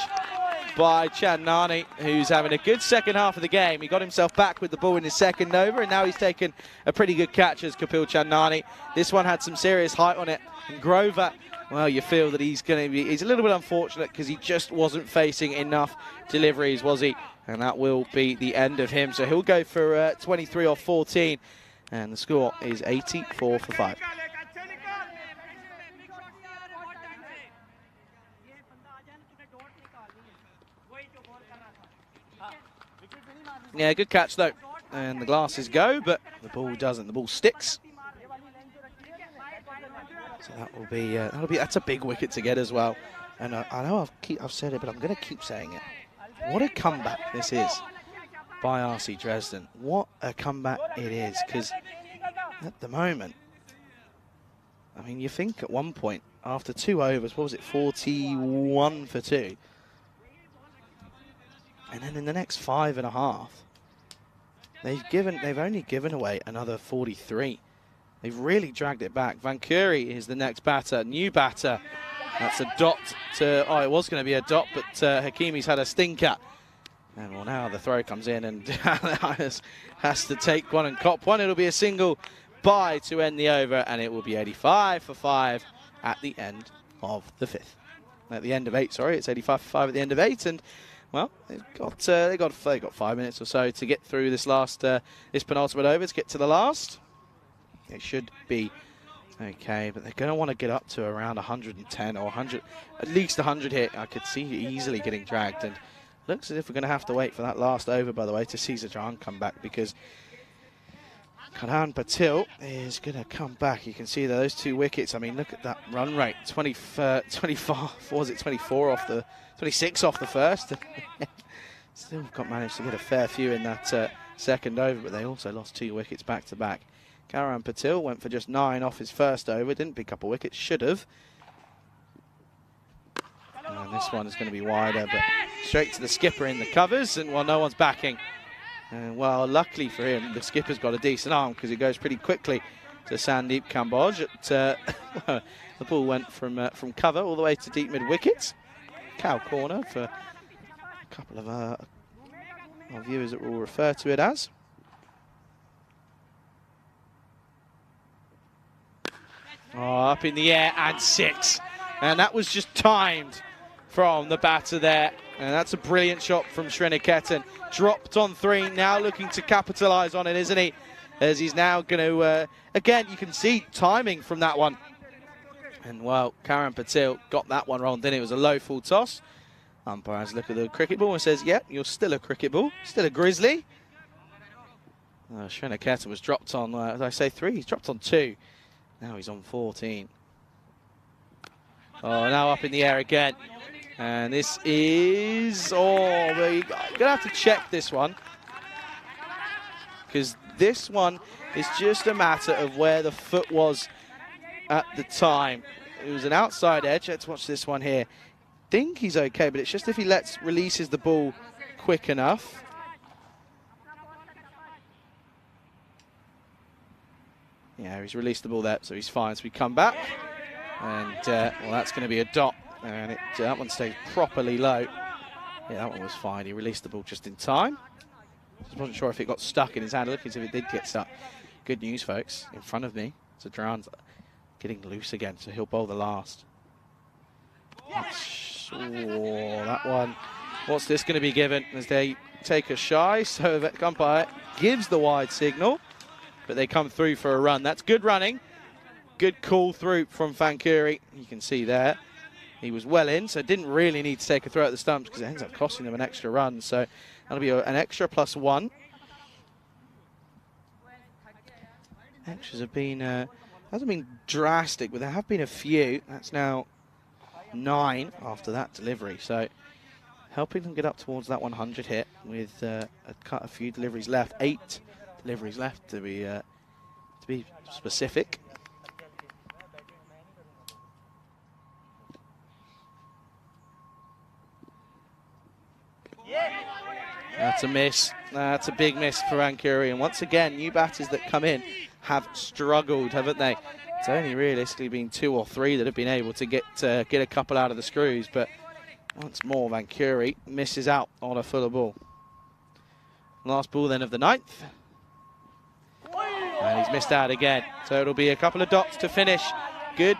by Chandnani, who's having a good second half of the game. He got himself back with the ball in his 2nd over, and now he's taken a pretty good catch as Kapil Chandnani. This one had some serious height on it. And Grover, well, you feel that he's a little bit unfortunate because he just wasn't facing enough deliveries, was he? And that will be the end of him. So he'll go for 23 or 14. And the score is 84 for 5. Yeah, good catch though. And the glasses go, but the ball doesn't. The ball sticks. So that will be that's a big wicket to get as well. And I know I've said it, but I'm going to keep saying it. What a comeback this is by RC Dresden. What a comeback it is, because at the moment, I mean, you think at one point, after 2 overs, what was it, 41 for 2? And then in the next 5.5, they've only given away another 43. They've really dragged it back. Vankuri is the next batter, new batter. That's a dot to, it was going to be a dot, but Hakimi's had a stinker. And well, now the throw comes in, and has to take one and cop one. It'll be a single by to end the over, and it will be 85 for 5 at the end of the 5th. At the end of 8, sorry, it's 85 for 5 at the end of 8, and well, they've got 5 minutes or so to get through this penultimate over, to get to the last. they should be okay, but they're going to want to get up to around 110 or 100, at least 100 hit. I could see easily getting dragged, and looks as if we're going to have to wait for that last over, by the way, to see Zadran come back, because Karan Patil is going to come back. You can see that those 2 wickets. I mean, look at that run rate. 24 was it 24 off the 26 off the first. Still managed to get a fair few in that second over, but they also lost 2 wickets back to back. Karan Patil went for just 9 off his first over. Didn't pick up a wicket. Should have. And this one is going to be wider, but straight to the skipper in the covers, and well, no one's backing. And well, luckily for him, the skipper's got a decent arm because it goes pretty quickly to Sandeep Kamboj. The ball went from cover all the way to deep mid wickets. Cow corner for a couple of our viewers that will refer to it as. Oh, up in the air and 6. And that was just timed from the batter there. And that's a brilliant shot from Sriniketan. Dropped on 3, now looking to capitalise on it, isn't he? As he's now going to, again, you can see timing from that one. And, well, Karan Patil got that one wrong, didn't it? It was a low full toss. Umpire has a look at the cricket ball and says, yep, you're still a cricket ball, still a grizzly. Sriniketan was dropped on, as I say, 3. He's dropped on 2. Now he's on 14. Oh, now up in the air again. And this is... Oh, you're going to have to check this one. Because this one is just a matter of where the foot was at the time. It was an outside edge. Let's watch this one here. Think he's okay, but it's just if he releases the ball quick enough. Yeah, he's released the ball there, so he's fine. So we come back, and well, that's going to be a dot, and that one stays properly low. Yeah, that one was fine. He released the ball just in time. Just wasn't sure if it got stuck in his hand. Look as if it did get stuck. Good news, folks. In front of me, Zadran's getting loose again, so he'll bowl the last. Oh, that one. What's this going to be given as they take a shy? So the umpire gives the wide signal, but they come through for a run. That's good running. Good call through from Fankuri. You can see there. He was well in, so didn't really need to take a throw at the stumps because it ends up costing them an extra run. So that'll be an extra +1. Extras have been, hasn't been drastic, but there have been a few. That's now 9 after that delivery. So helping them get up towards that 100 hit with a few deliveries left. 8 deliveries left to be specific. That's a miss. That's a big miss for Fankuri. And once again, new batters that come in have struggled, haven't they? It's only realistically been 2 or 3 that have been able to get a couple out of the screws. But once more, Fankuri misses out on a fuller ball. Last ball then of the 9th. And he's missed out again. So it'll be a couple of dots to finish. Good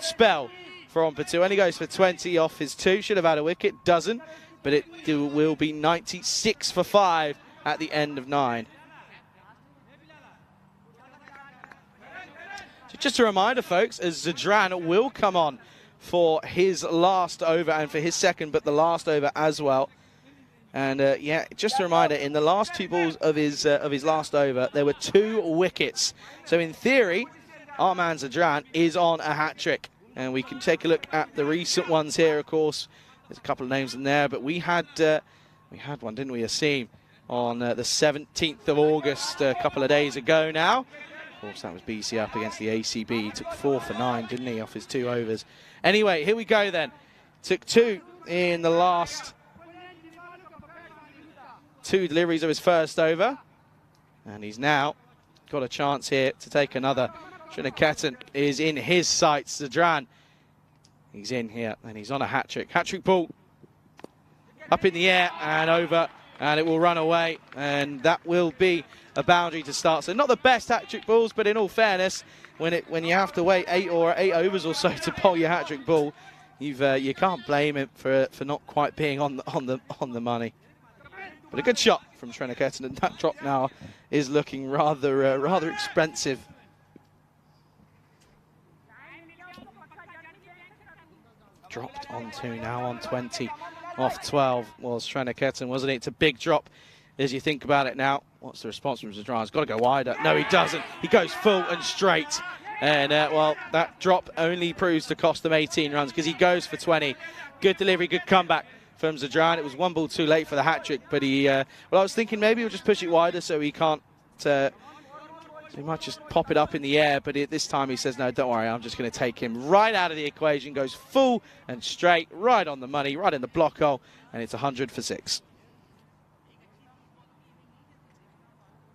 spell from Patil. Only goes for 20 off his 2. Should have had a wicket. Doesn't. But it will be 96 for 5 at the end of 9. So just a reminder, folks, as Zadran will come on for his last over and for his second, but the last over as well. And yeah, just a reminder, in the last 2 balls of his last over, there were 2 wickets. So in theory, our man Zadran is on a hat-trick. And we can take a look at the recent ones here, of course. There's a couple of names in there, but we had one, didn't we, Asim, on the 17th of August, a couple of days ago now. Of course, that was BC up against the ACB. He took 4 for 9, didn't he, off his 2 overs. Anyway, here we go then. Took 2 in the last 2 deliveries of his first over. And he's now got a chance here to take another. Sriniketan is in his sights. Zadran, he's in here, and he's on a hat-trick. Hat-trick ball up in the air and over, and it will run away, and that will be a boundary to start. So not the best hat-trick balls, but in all fairness, when you have to wait 8 overs or so to bowl your hat-trick ball, you can't blame him for not quite being on the money. But a good shot from Sriniketan, and that drop now is looking rather expensive. dropped on 2, now on 20. Off 12 was Srenaketan, wasn't it? It's a big drop as you think about it now. What's the response from Zadran? He's got to go wider. No, he doesn't. He goes full and straight. And, well, that drop only proves to cost them 18 runs because he goes for 20. Good delivery, good comeback from Zadran. It was one ball too late for the hat-trick, but he... well, I was thinking maybe he'll just push it wider so he can't... so he might just pop it up in the air, but this time he says, no, don't worry, I'm just going to take him right out of the equation. Goes full and straight, right on the money, right in the block hole, and it's 100 for 6.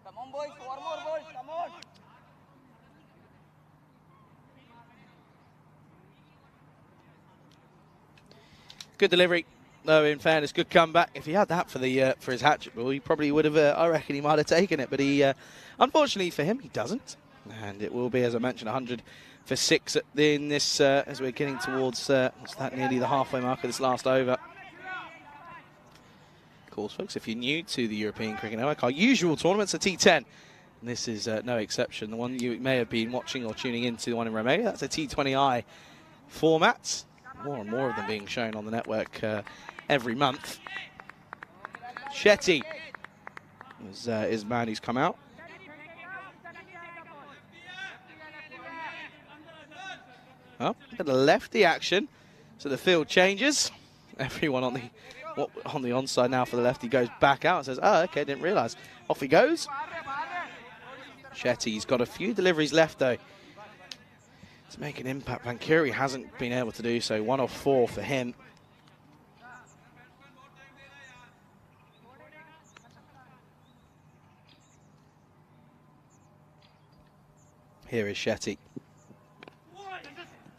Come on, boys, 4 more balls, come on. Good delivery, though, in fairness, good comeback. If he had that for his hat-trick ball, he probably would have, I reckon he might have taken it, but he... unfortunately for him, he doesn't. And it will be, as I mentioned, 100 for 6 in this, as we're getting towards, what's that, nearly the halfway mark of this last over. Of course, folks, if you're new to the European Cricket Network, our usual tournament's a T10. And this is no exception. The one you may have been watching or tuning into, the one in Romania, that's a T20I format. More and more of them being shown on the network every month. Shetty is man who's come out. Oh, a bit of lefty action, so the field changes. Everyone on the onside now for the lefty goes back out and says, oh, okay, didn't realise. Off he goes. Shetty's got a few deliveries left, though, to make an impact. Vancoury hasn't been able to do so. 1 of 4 for him. Here is Shetty.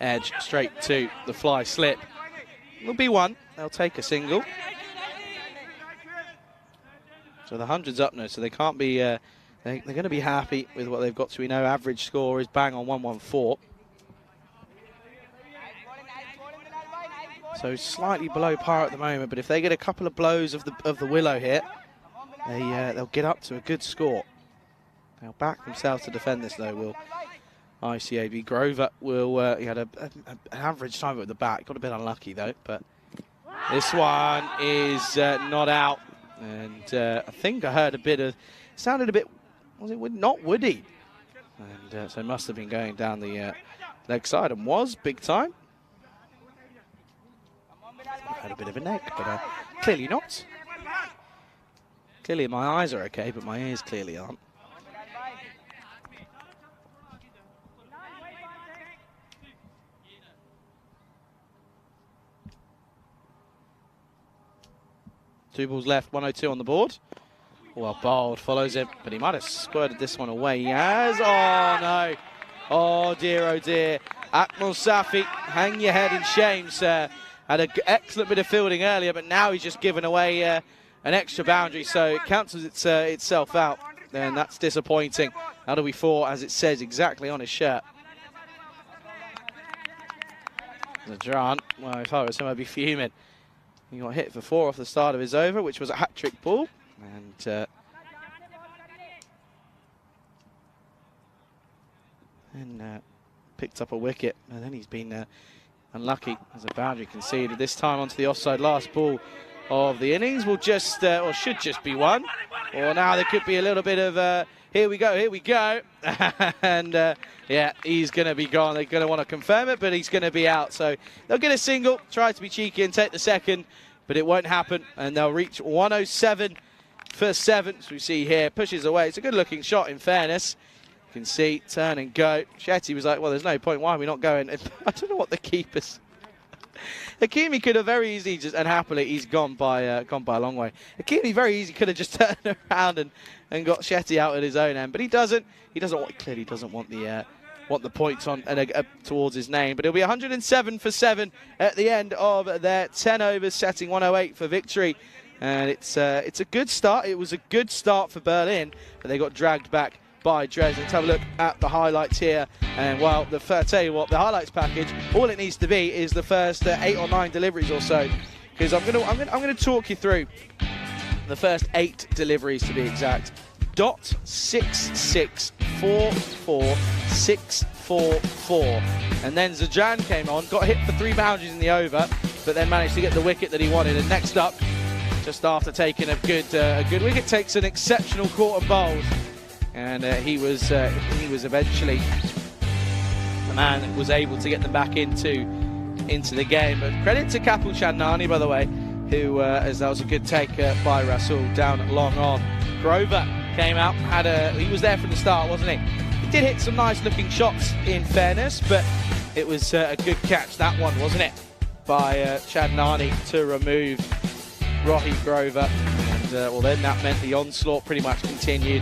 Edge straight to the fly slip. Will be 1. They'll take a single. So the 100's up now, so they can't be... they're going to be happy with what they've got to. We know average score is bang on 114. So slightly below par at the moment, but if they get a couple of blows of the willow here, they'll get up to a good score. They'll back themselves to defend this, though. Will ICAB Grover will he had an average time with the bat. Got a bit unlucky though, but this one is not out. And I think I heard a bit of, sounded a bit, was it not woody? And so it must have been going down the leg side and was big time. I had a bit of a neck, but clearly not. Clearly my eyes are okay, but my ears clearly aren't. Two balls left, 102 on the board. Well, Bold follows it, but he might have squirted this one away. He has. Oh, no. Oh, dear, oh, dear. Akmal Safi, hang your head in shame, sir. Had an excellent bit of fielding earlier, but now he's just given away an extra boundary, so it cancels itself out. And that's disappointing. That'll be 4, as it says exactly on his shirt. Zadran, well, if I was him, I'd be fuming. He got hit for 4 off the start of his over, which was a hat-trick ball. And picked up a wicket. And then he's been unlucky as a boundary conceded. This time onto the offside last ball of the innings. Will just, or should just be 1. Or now there could be a little bit of, here we go, here we go. And yeah, he's going to be gone. They're going to want to confirm it, but he's going to be out. So they'll get a single, try to be cheeky and take the second, but it won't happen. And they'll reach 107 for 7. So we see here, pushes away. It's a good looking shot in fairness. You can see, turn and go. Shetty was like, well, there's no point. Why are we not going? I don't know what the keepers... Hakimi could have very easily just, and happily, he's gone by a long way. Hakimi very easily could have just turned around and got Shetty out at his own end, but he doesn't. He clearly doesn't want the points on and towards his name. But it'll be 107 for 7 at the end of their 10 overs, setting 108 for victory. And it's a good start. It was a good start for Berlin, but they got dragged back by Dresden. Let's have a look at the highlights here. And well, tell you what, the highlights package, all it needs to be is the first 8 or 9 deliveries or so, because I'm gonna talk you through the first 8 deliveries to be exact. .664464 4-4. And then Zajan came on, got hit for 3 boundaries in the over, but then managed to get the wicket that he wanted. And next up, just after taking a good wicket, takes an exceptional quarter bowled, and he was eventually the man that was able to get them back into the game. But credit to Kapil Chandnani, by the way, who as that was a good take by Rasul down long on. Grover came out, he was there from the start, wasn't he? He did hit some nice looking shots, in fairness, but it was a good catch, that one, wasn't it, by Chandnani to remove Rohit Grover. And well, then that meant the onslaught pretty much continued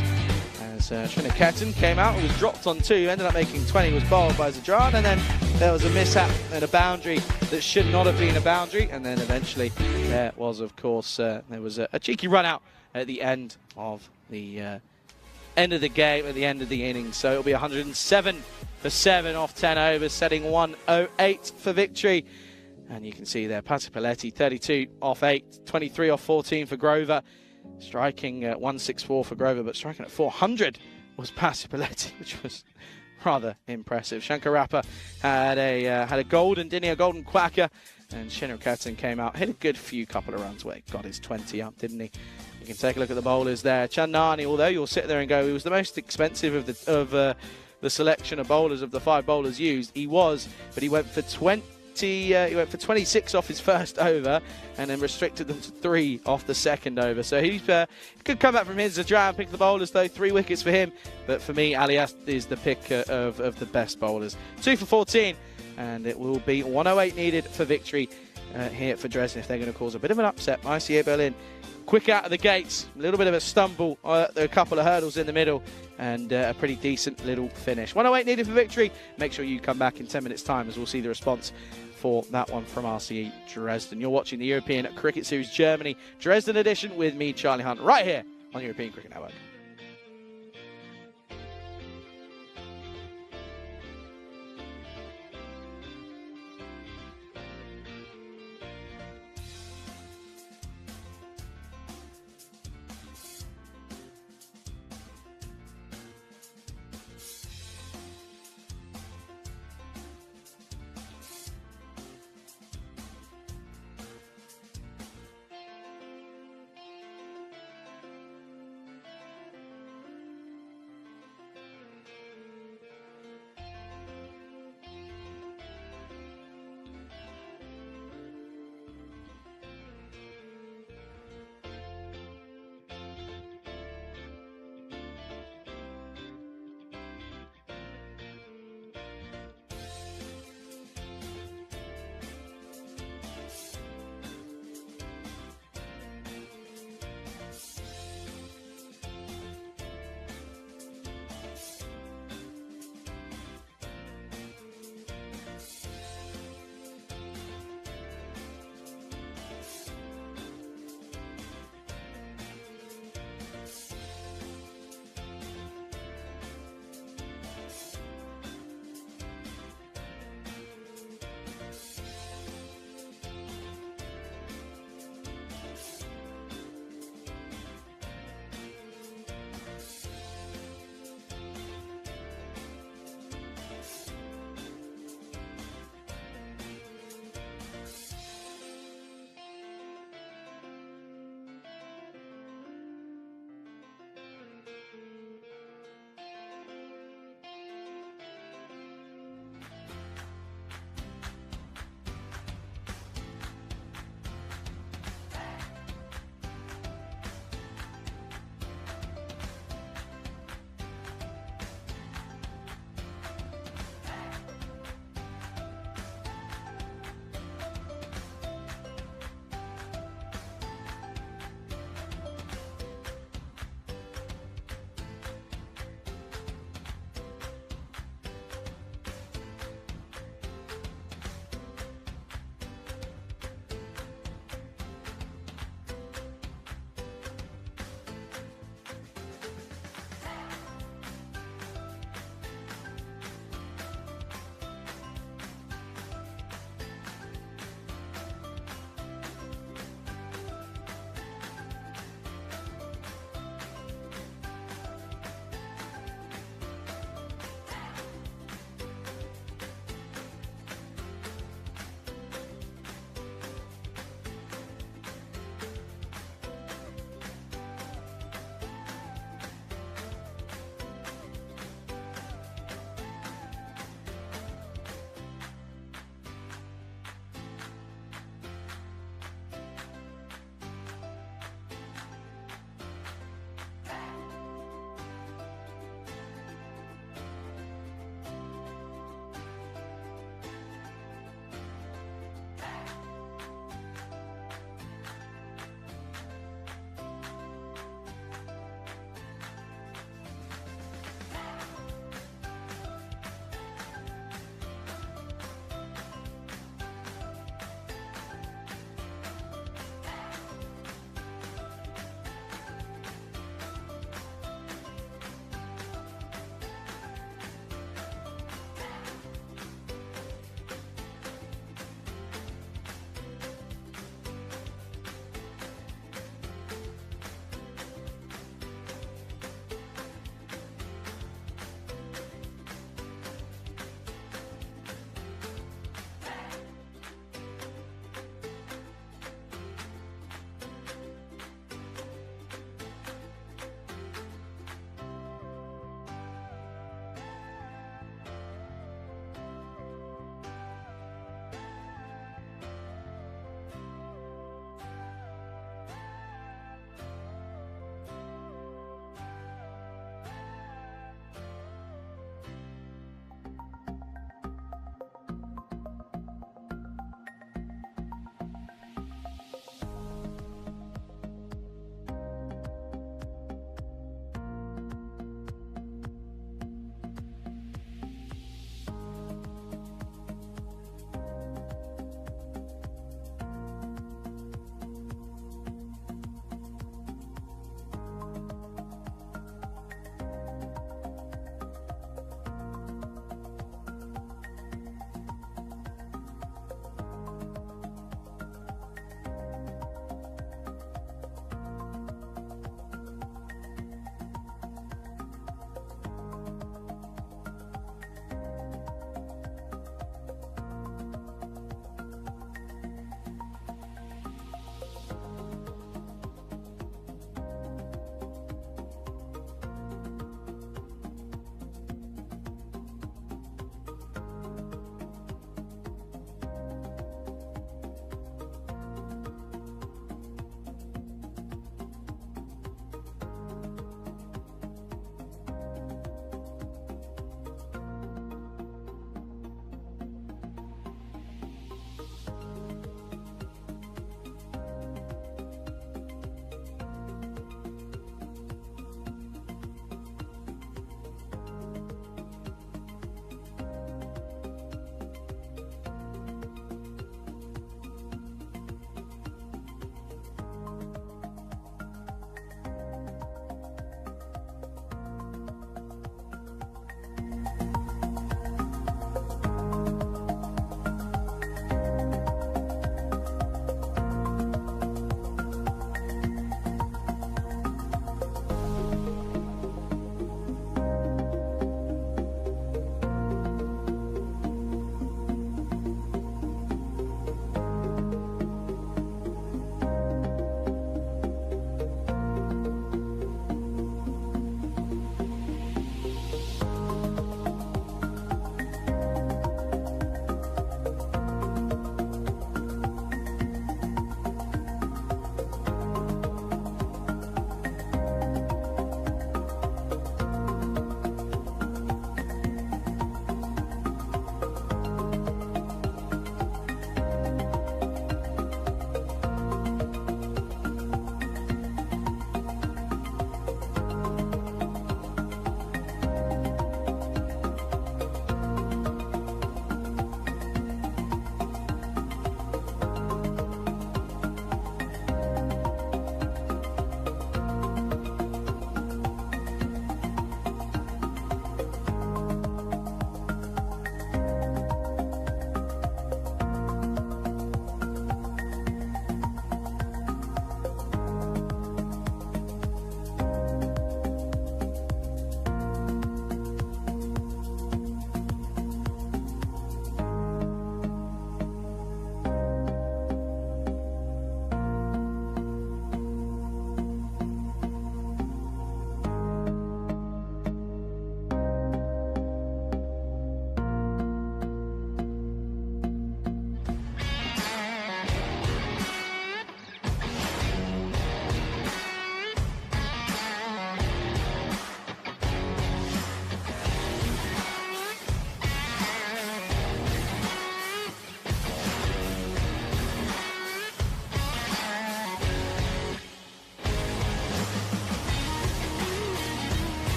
as Sriniketan came out and was dropped on 2, ended up making 20, was bowled by Zajan, and then there was a mishap and a boundary that should not have been a boundary, and then eventually there was, of course, there was a cheeky run out at the end of the game, at the end of the innings. So it'll be 107 for 7 off 10 overs, setting 108 for victory. And you can see there, Patti Paletti, 32 off 8, 23 off 14 for Grover. Striking 164 for Grover, but striking at 400 was Patti Paletti, which was rather impressive. Shankarappa had a golden, didn't he? A golden quacker. And Sriniketan came out, hit a good few couple of runs where he got his 20 up, didn't he? You can take a look at the bowlers there. Chandnani, although you'll sit there and go, he was the most expensive of the selection of bowlers, of the 5 bowlers used. He was, but he went for 26 off his first over and then restricted them to 3 off the second over. So he could come back from his Zajan, pick the bowlers though, 3 wickets for him. But for me, Alias is the pick of the best bowlers. 2 for 14, and it will be 108 needed for victory here for Dresden if they're going to cause a bit of an upset. ICA Berlin quick out of the gates, a little bit of a stumble, a couple of hurdles in the middle, and a pretty decent little finish. 108 needed for victory. Make sure you come back in 10 minutes time as we'll see the response for that one from RCE Dresden. You're watching the European Cricket Series Germany Dresden edition with me, Charlie Hunt, right here on European Cricket Network.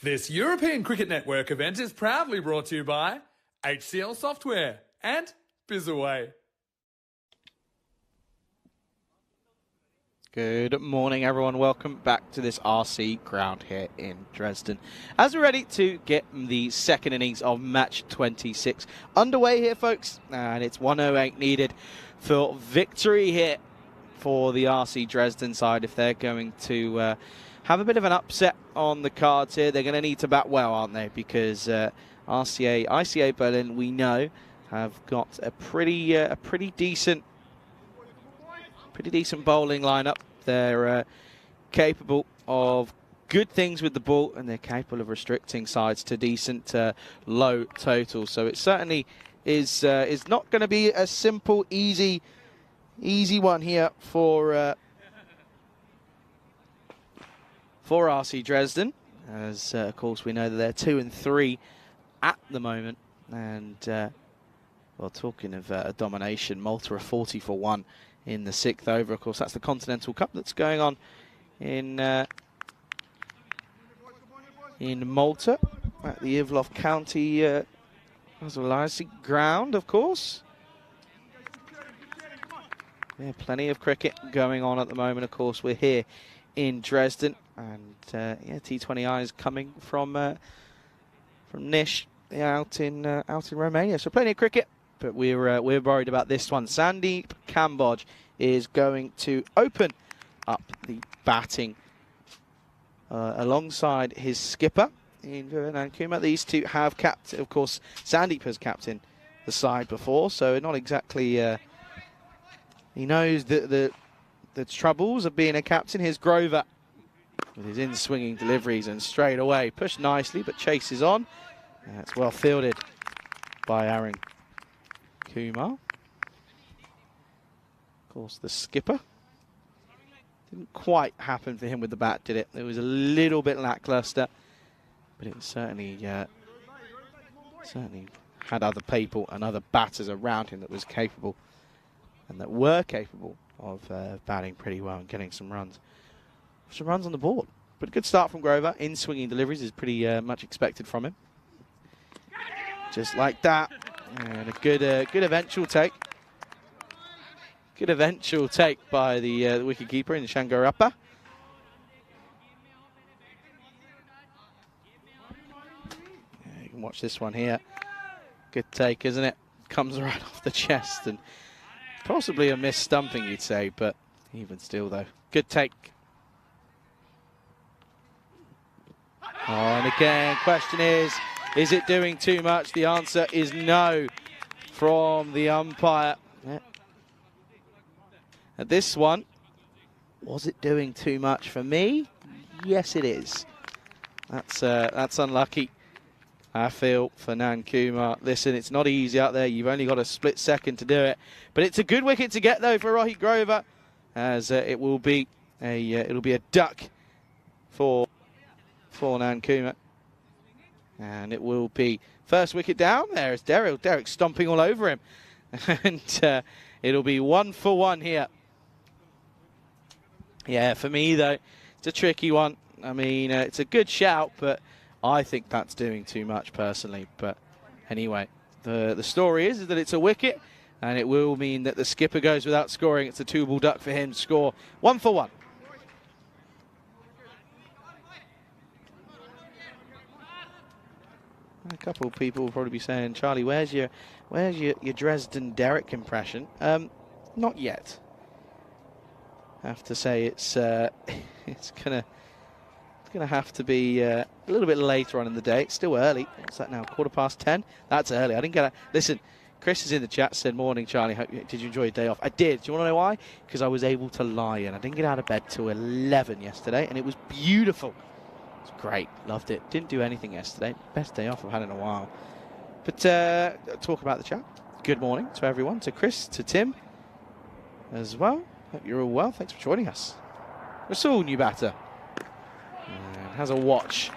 This European Cricket Network event is proudly brought to you by HCL Software and Bizaway. Good morning, everyone. Welcome back to this RC ground here in Dresden. As we're ready to get the second innings of match 26 underway here, folks, and it's 108 needed for victory here for the RC Dresden side. If they're going to have a bit of an upset on the cards here, they're going to need to bat well, aren't they? Because ICA Berlin, we know, have got a pretty decent bowling lineup. They're capable of good things with the ball, and they're capable of restricting sides to decent low totals. So it certainly is not going to be a simple, easy one here for RC Dresden, as of course we know that they're 2 and 3 at the moment. And well, talking of domination, Malta are 40 for 1 in the 6th over. Of course, that's the Continental Cup that's going on in Malta at the Ivlof County ground, of course. Yeah, plenty of cricket going on at the moment. Of course, we're here in Dresden, and yeah, T20I is coming from Nish out in Romania. So plenty of cricket. But we're worried about this one. Sandeep Kamboj is going to open up the batting alongside his skipper in Nankuma. These two have captain. Of course, Sandeep has captained the side before, so not exactly. He knows the troubles of being a captain. Here's Grover with his in-swinging deliveries, and straight away pushed nicely, but chases on. That's well fielded by Aaron Kumar. Of course, the skipper. Didn't quite happen for him with the bat, did it? It was a little bit lackluster, but it was certainly had other people and other batters around him that was capable and that were capable of batting pretty well and getting some runs. Some runs on the board. But a good start from Grover. In swinging deliveries is pretty much expected from him. Just like that. And a good eventual take. Good eventual take by the wicketkeeper in Shangarappa. Yeah, you can watch this one here. Good take, isn't it? Comes right off the chest, and possibly a missed stumping, you'd say, but even still, though. Good take. Oh, and again, question is it doing too much? The answer is no from the umpire. Yeah. At this one, was it doing too much for me? Yes, it is. That's unlucky, I feel, for Nankuma. Listen, it's not easy out there. You've only got a split second to do it. But it's a good wicket to get, though, for Rohit Grover, as it will be it'll be a duck for Nankuma. And it will be first wicket down. There is Derek stomping all over him. And it'll be 1 for 1 here. Yeah, for me, though, it's a tricky one. I mean, it's a good shout, but I think that's doing too much personally. But anyway, the story is that it's a wicket, and it will mean that the skipper goes without scoring. It's a 2-ball duck for him to score 1 for 1. A couple of people will probably be saying, Charlie, where's your Dresden Derek impression? Not yet. I have to say it's gonna have to be a little bit later on in the day. It's still early. What's that now? 10:15. That's early. I didn't get. Listen, Chris is in the chat. Said, "Morning, Charlie. Did you enjoy your day off?" I did. Do you want to know why? Because I was able to lie in. I didn't get out of bed till 11 yesterday, and it was beautiful. It's great. Loved it. Didn't do anything yesterday. Best day off I've had in a while. But talk about the chat. Good morning to everyone. To Chris, to Tim as well. Hope you're all well. Thanks for joining us. Rasul, new batter. And has a watch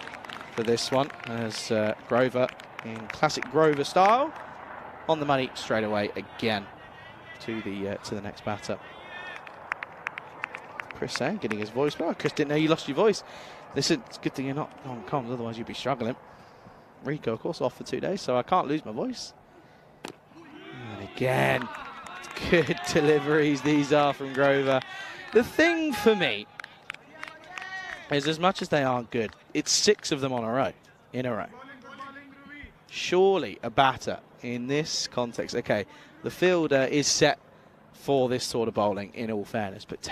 for this one as Grover, in classic Grover style, on the money straight away again to the next batter. Chris saying, getting his voice. Oh, Chris didn't know you lost your voice. Listen, it's a good thing you're not on comms, otherwise you'd be struggling. Rico, of course, off for 2 days, so I can't lose my voice. And again, good deliveries these are from Grover. The thing for me is, as much as they aren't good, it's 6 of them in a row. Surely a batter in this context. Okay, the fielder is set for this sort of bowling, in all fairness, but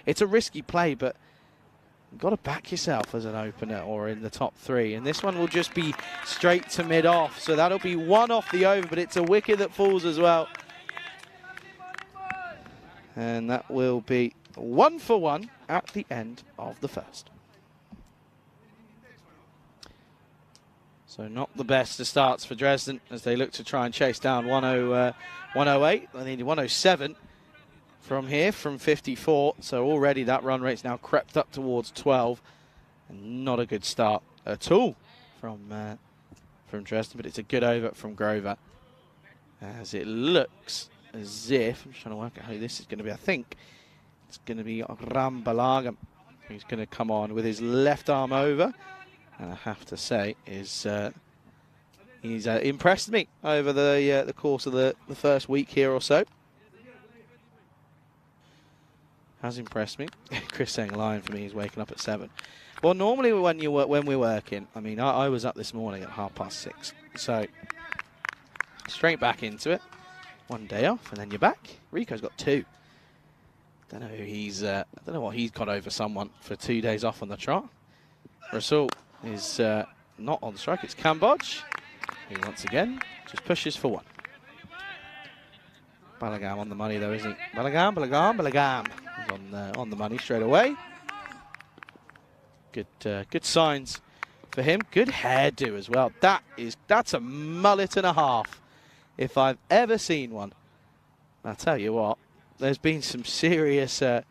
it's a risky play, but you've got to back yourself as an opener or in the top 3, and this one will just be straight to mid-off, so that'll be 1 off the over, but it's a wicket that falls as well. And that will be 1 for 1 at the end of the first. So not the best of starts for Dresden as they look to try and chase down 108. They need 107 from here, from 54. So already that run rate's now crept up towards 12. And not a good start at all from Dresden, but it's a good over from Grover. As it looks as if, I'm just trying to work out who this is going to be. I think it's going to be Rambalagam, who's going to come on with his left arm over. And I have to say, he's impressed me over the course of the first week here or so. Has impressed me. Chris saying Lion for me is waking up at 7. Well, normally when we're working, I mean, I was up this morning at 6:30, so straight back into it. 1 day off, and then you're back. Rico's got 2. Don't know who I don't know what he's got over someone for 2 days off on the trot. Rasul is not on strike. It's Cambodge, who once again just pushes for 1. Balagam on the money though, isn't he? Balagam. He's on the money straight away. Good signs for him. Good hairdo as well. That's a mullet and a half, if I've ever seen one. I'll tell you what, there's been some serious hairdos.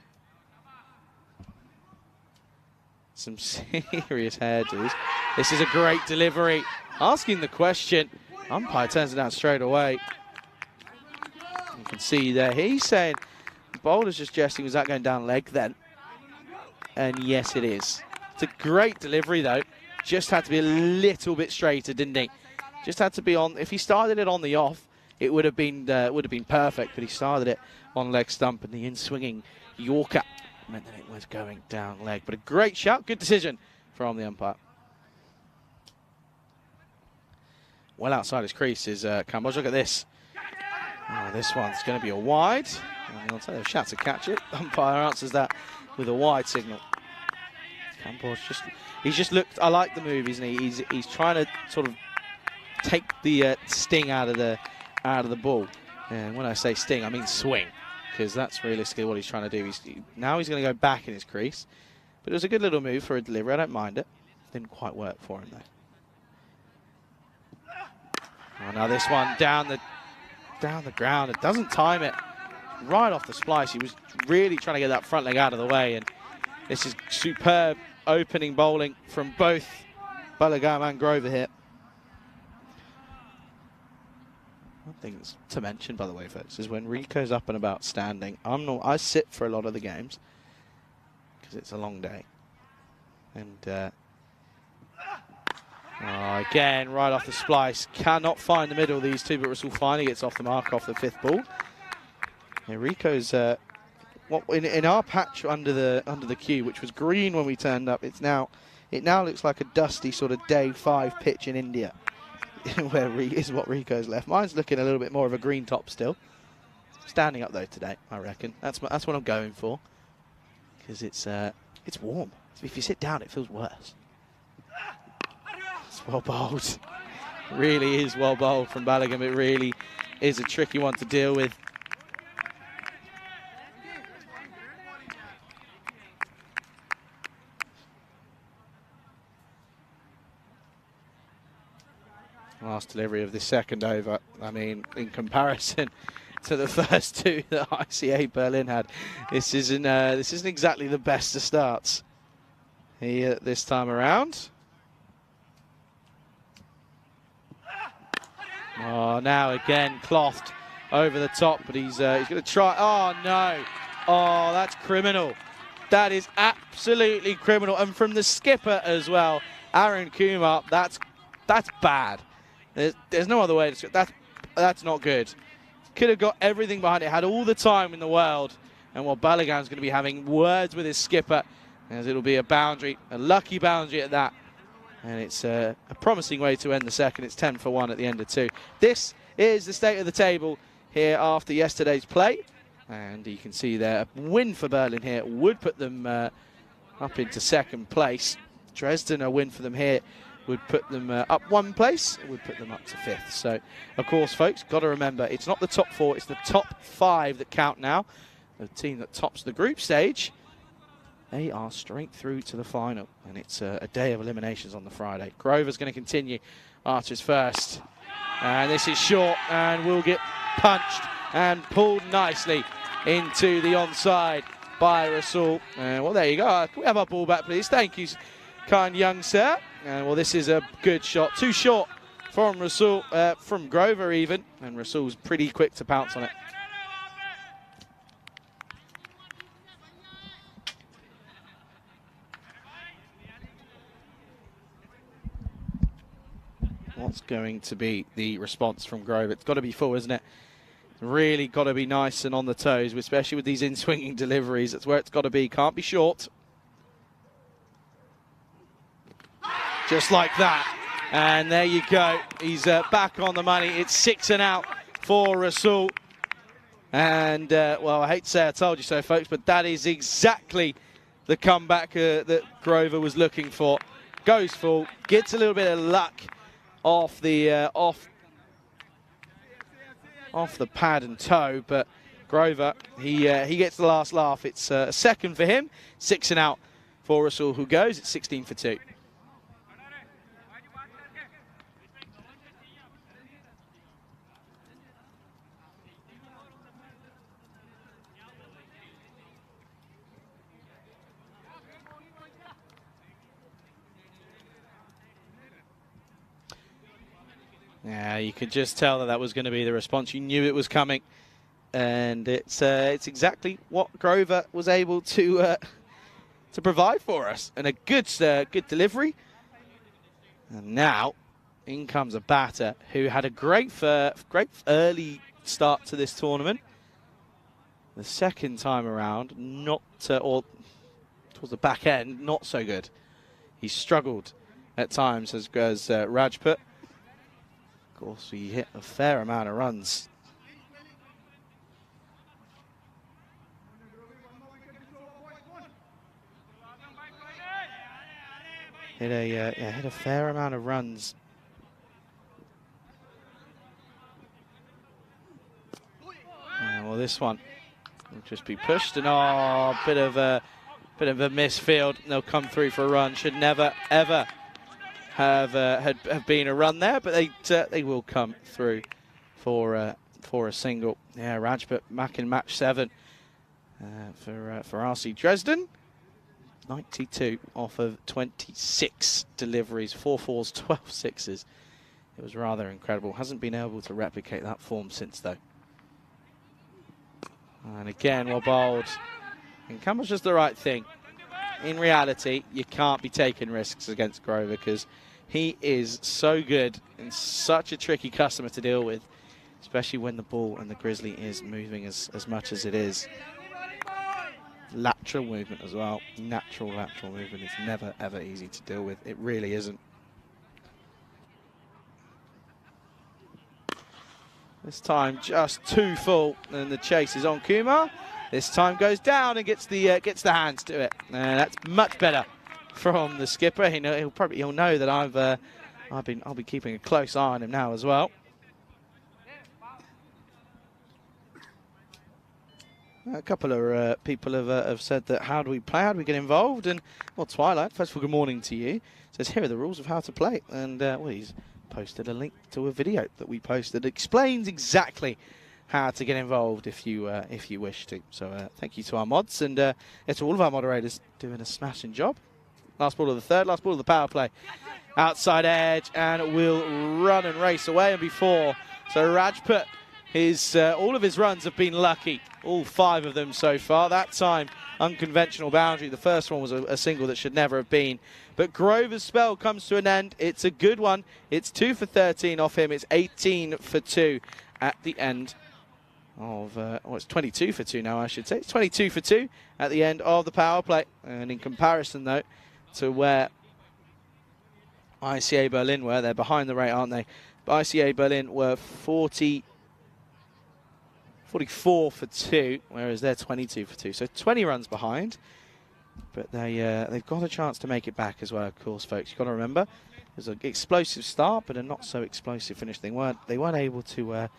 This is a great delivery. Asking the question. Umpire turns it down straight away. You can see there, he's saying, the bowler's just jesting, was that going down leg then? And yes, it is. It's a great delivery though. Just had to be a little bit straighter, didn't he? Just had to be on. If he started it on the off, it would have been perfect. But he started it on leg stump, and the in-swinging Yorker meant that it was going down leg. But a great shout, good decision from the umpire. Well outside his crease is Cambodge. Look at this. Oh, this one's going to be a wide. And I'll tell you, shout to catch it. Umpire answers that with a wide signal. Cambodge he's just looked. I like the move, isn't he? He's trying to sort of take the sting out of the ball. And when I say sting, I mean swing, because that's realistically what he's trying to do. Now he's going to go back in his crease, but it was a good little move for a delivery. I don't mind it. Didn't quite work for him though. Oh, now this one down the ground. It doesn't time it. Right off the splice. He was really trying to get that front leg out of the way, and this is superb opening bowling from both Balagam and Grover here. One thing to mention, by the way, folks, is when Rico's up and about standing, I sit for a lot of the games because it's a long day. And again, right off the splice, cannot find the middle, these two, but Russell finally gets off the mark off the 5th ball. Yeah, Rico's in our patch under the queue, which was green when we turned up. It now looks like a dusty sort of day 5 pitch in India, where is what Rico's left. Mine's looking a little bit more of a green top still. Standing up though today, I reckon. That's what I'm going for, because it's warm. If you sit down, it feels worse. It's well bowled. Really is well bowled from Balagam. It really is a tricky one to deal with. Last delivery of the second over. I mean, in comparison to the first 2 that ICA Berlin had, this isn't exactly the best of starts here this time around. Oh, now again clothed over the top, but he's going to try. Oh no! Oh, that's criminal. That is absolutely criminal. And from the skipper as well, Aaron Kumar, that's bad. There's no other way to that's not good. Could have got everything behind it, had all the time in the world. And while Balogun's going to be having words with his skipper, as it'll be a boundary, a lucky boundary at that. And it's a promising way to end the second. It's 10 for 1 at the end of 2. This is the state of the table here after yesterday's play. And you can see there, a win for Berlin here would put them up into second place. Dresden, a win for them here would put them up 1 place. It would put them up to 5th. So, of course, folks, got to remember, it's not the top 4, it's the top 5 that count now. The team that tops the group stage, they are straight through to the final. And it's a day of eliminations on the Friday. Grover's going to continue after his first. And this is short and will get punched and pulled nicely into the onside by Rasul. Well, there you go. Can we have our ball back, please? Thank you, kind young sir. Well, this is a good shot. Too short from Rasul, from Grover even. And Rasul's pretty quick to pounce on it. What's going to be the response from Grover? It's got to be full, isn't it? Really got to be nice and on the toes, especially with these in-swinging deliveries. That's where it's got to be. Can't be short. Just like that. And there you go. He's back on the money. It's 6 and out for Rasul. And, well, I hate to say I told you so, folks, but that is exactly the comeback that Grover was looking for. Goes full, gets a little bit of luck off the off the pad and toe, but Grover, he gets the last laugh. It's a second for him, 6 and out for Rasul, who goes. It's 16 for 2. Yeah, you could just tell that was going to be the response. You knew it was coming, and it's exactly what Grover was able to provide for us, and a good delivery. And now, in comes a batter who had a great early start to this tournament. The second time around, or towards the back end, not so good. He struggled at times as Rajput. Of course, he hit a fair amount of runs. Hit a fair amount of runs. Well, this one will just be pushed, and a bit of a misfield. They'll come through for a run. Should never ever have been a run there, but they will come through for a single. Yeah, Rajput back in match 7 for RC Dresden. 92 off of 26 deliveries, 4 fours, 12 sixes. It was rather incredible. Hasn't been able to replicate that form since though. And again, well bowled. And Campbell's just the right thing. In reality, you can't be taking risks against Grover because he is so good and such a tricky customer to deal with, especially when the ball and the Grizzly is moving as much as it is. Lateral movement as well. Natural lateral movement is never, ever easy to deal with. It really isn't. This time just too full, and the chase is on Kumar. This time goes down and gets the hands to it. That's much better from the skipper. He'll know that I'll be keeping a close eye on him now as well. A couple of people have said that how do we play, how do we get involved? And well, Twilight, first of all, good morning to you. Says here are the rules of how to play, and well, he's posted a link to a video that we posted that explains exactly how to get involved if you wish to. So thank you to our mods, and to all of our moderators doing a smashing job. Last ball of the third, last ball of the power play. Outside edge, and will run and race away, and before. So Rajput, all of his runs have been lucky. All 5 of them so far. That time unconventional boundary. The first one was a single that should never have been. But Grover's spell comes to an end. It's a good one. It's 2 for 13 off him. It's 18 for 2 at the end of, it's 22 for 2 now, I should say. It's 22 for 2 at the end of the power play. And in comparison, though, to where ICA Berlin were, they're behind the rate, aren't they? But ICA Berlin were 44 for 2, whereas they're 22 for 2. So 20 runs behind. But they've got a chance to make it back as well, of course, folks. You've got to remember, it was an explosive start, but a not so explosive finish. They weren't able to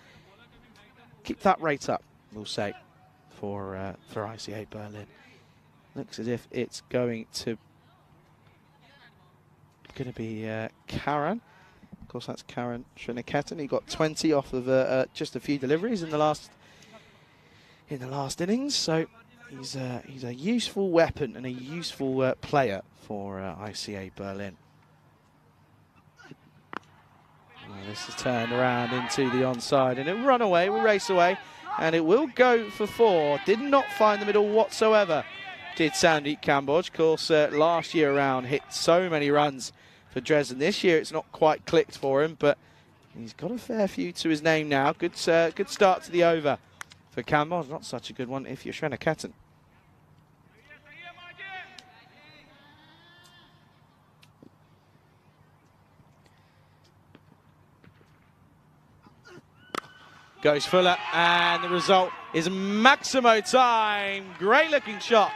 keep that rate up, we'll say, for ICA Berlin. Looks as if it's going to be Karen. Of course, that's Karen Sriniketan. He got 20 off of just a few deliveries in the last innings. So he's a useful weapon and a useful player for ICA Berlin. This is turned around into the onside, and it will race away, and it will go for 4. Did not find the middle whatsoever, did Sandeep Kamboj. Of course, last year around hit so many runs for Dresden. This year it's not quite clicked for him, but he's got a fair few to his name now. Good start to the over for Kamboj. Not such a good one if you're Sriniketan. Goes Fuller, and the result is Maximo time. Great looking shot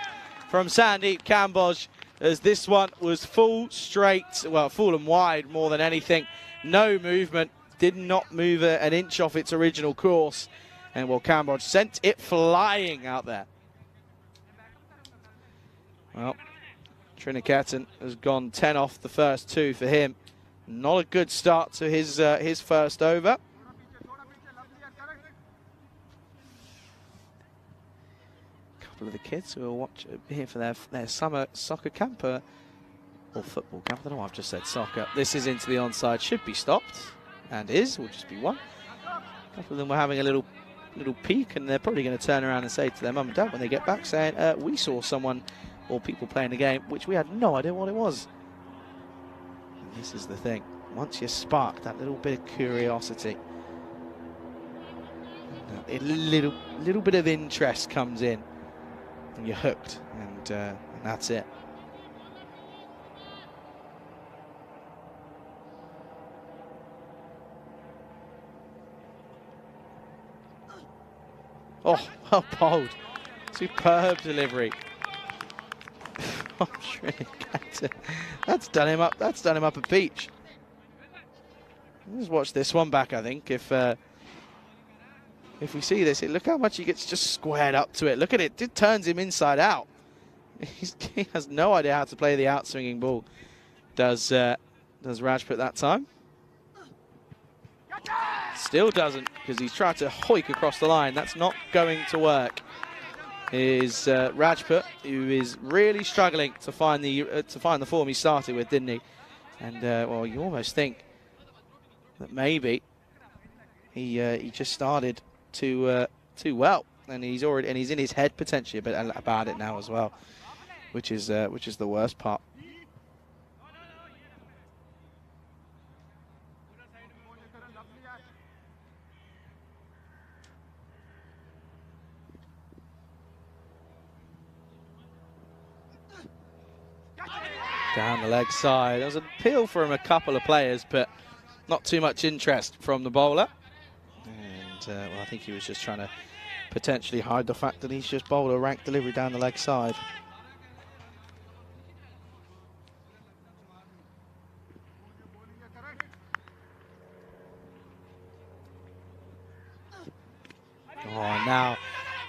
from Sandeep Kamboj, as this one was full and wide more than anything. No movement, did not move an inch off its original course. And well, Kamboj sent it flying out there. Well, Sriniketan has gone 10 off the first 2 for him. Not a good start to his first over. Of the kids who are here for their summer soccer camp or football camp. I don't know why I've just said soccer. This is into the onside, should be stopped, and will just be 1. A couple of them were having a little peek, and they're probably going to turn around and say to their mum and dad when they get back, saying, we saw someone or people playing the game which we had no idea what it was. And this is the thing. Once you spark that little bit of curiosity, a little bit of interest comes in, and you're hooked, and that's it. Oh, well bowled. Superb delivery. That's done him up. That's done him up a peach. Let's watch this one back, I think. If we see this, look how much he gets just squared up to it. Look at it. It turns him inside out. He has no idea how to play the outswinging ball. Does Rajput that time? Still doesn't, because he's tried to hoik across the line. That's not going to work. Is Rajput, who is really struggling to find the form he started with, didn't he? And well, you almost think that maybe he just started too well, and he's in his head potentially a bit about it now as well, which is the worst part. Down the leg side. There was an appeal from a couple of players, but not too much interest from the bowler. And well, I think he was just trying to potentially hide the fact that he's just bowled a rank delivery down the leg side. Oh, now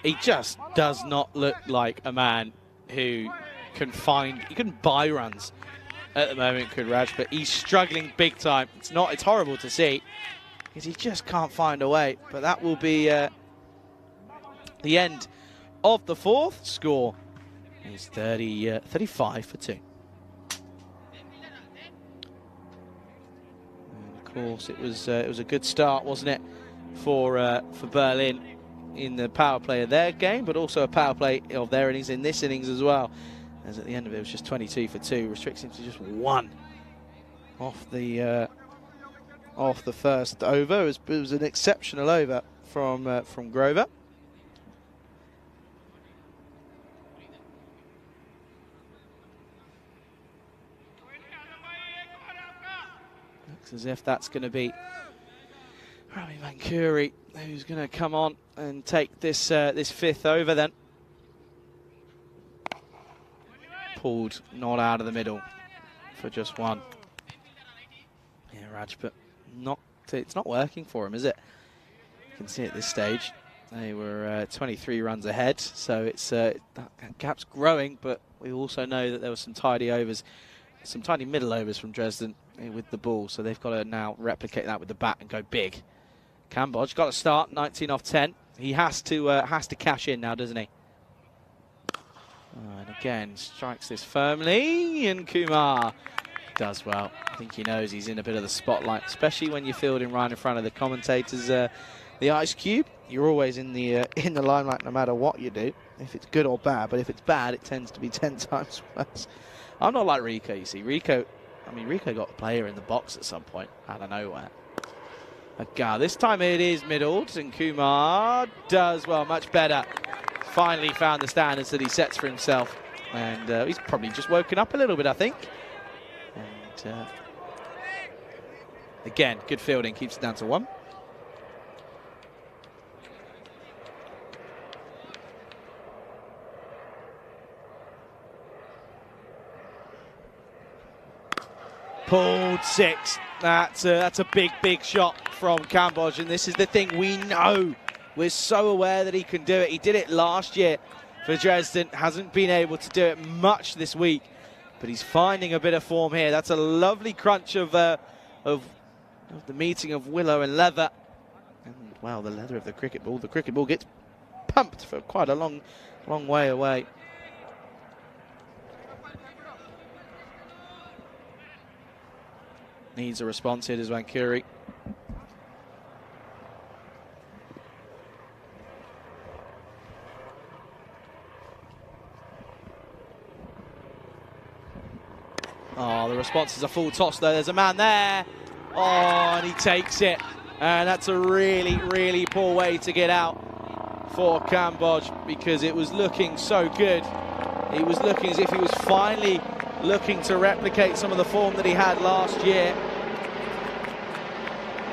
he just does not look like a man who he couldn't buy runs at the moment, could Raj, but he's struggling big time. It's horrible to see, because he just can't find a way. But that will be the end of the fourth. Score is 35 for 2. And of course, it was a good start, wasn't it, for Berlin? in the power play of their game, but also a power play of their innings in this innings as well. As at the end of it, it was just 22 for 2, restricts him to just 1 off the first over. It was an exceptional over from Grover. Looks as if that's going to be Ravi Vankuri who's going to come on and take this this 5th over then. Pulled not out of the middle for just 1. Yeah, Raj, but it's not working for him, is it? You can see at this stage they were 23 runs ahead, so it's that gap's growing, but we also know that there were some tidy overs, some tidy middle overs from Dresden with the ball, so they've got to now replicate that with the bat and go big. Cambodge got to start 19 off 10. He has to cash in now, doesn't he? And again, strikes this firmly, and Kumar does well. I think he knows he's in a bit of the spotlight, especially when you're fielding right in front of the commentators. The Ice Cube, you're always in the limelight no matter what you do, if it's good or bad. But if it's bad, it tends to be 10 times worse. I'm not like Rico, you see. Rico got a player in the box at some point out of nowhere. Again, this time it is middled, and Kumar does well, much better. Finally found the standards that he sets for himself, and he's probably just woken up a little bit, I think. And again, good fielding, keeps it down to 1. Pulled 6. That's a big shot from Cambodge, and this is the thing we know. We're so aware that he can do it. He did it last year for Dresden. Hasn't been able to do it much this week, but he's finding a bit of form here. That's a lovely crunch of the meeting of willow and leather. And wow, the leather of the cricket ball. The cricket ball gets pumped for quite a long way away. Needs a response here, does Vankuri. Oh, the response is a full toss though. There's a man there. Oh, and he takes it. And that's a really poor way to get out for Cambodge, because it was looking so good. It was looking as if he was finally looking to replicate some of the form that he had last year.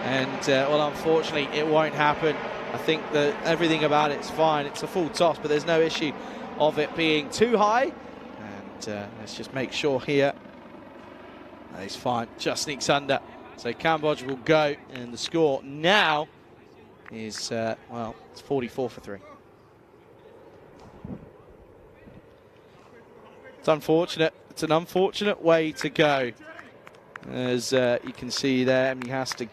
And, well, unfortunately, it won't happen. I think that everything about it's fine. It's a full toss, but there's no issue of it being too high. And let's just make sure here. He's fine, just sneaks under. So Cambodge will go, and the score now is, well, it's 44 for 3. It's unfortunate. It's an unfortunate way to go, as you can see there. I mean, he has to.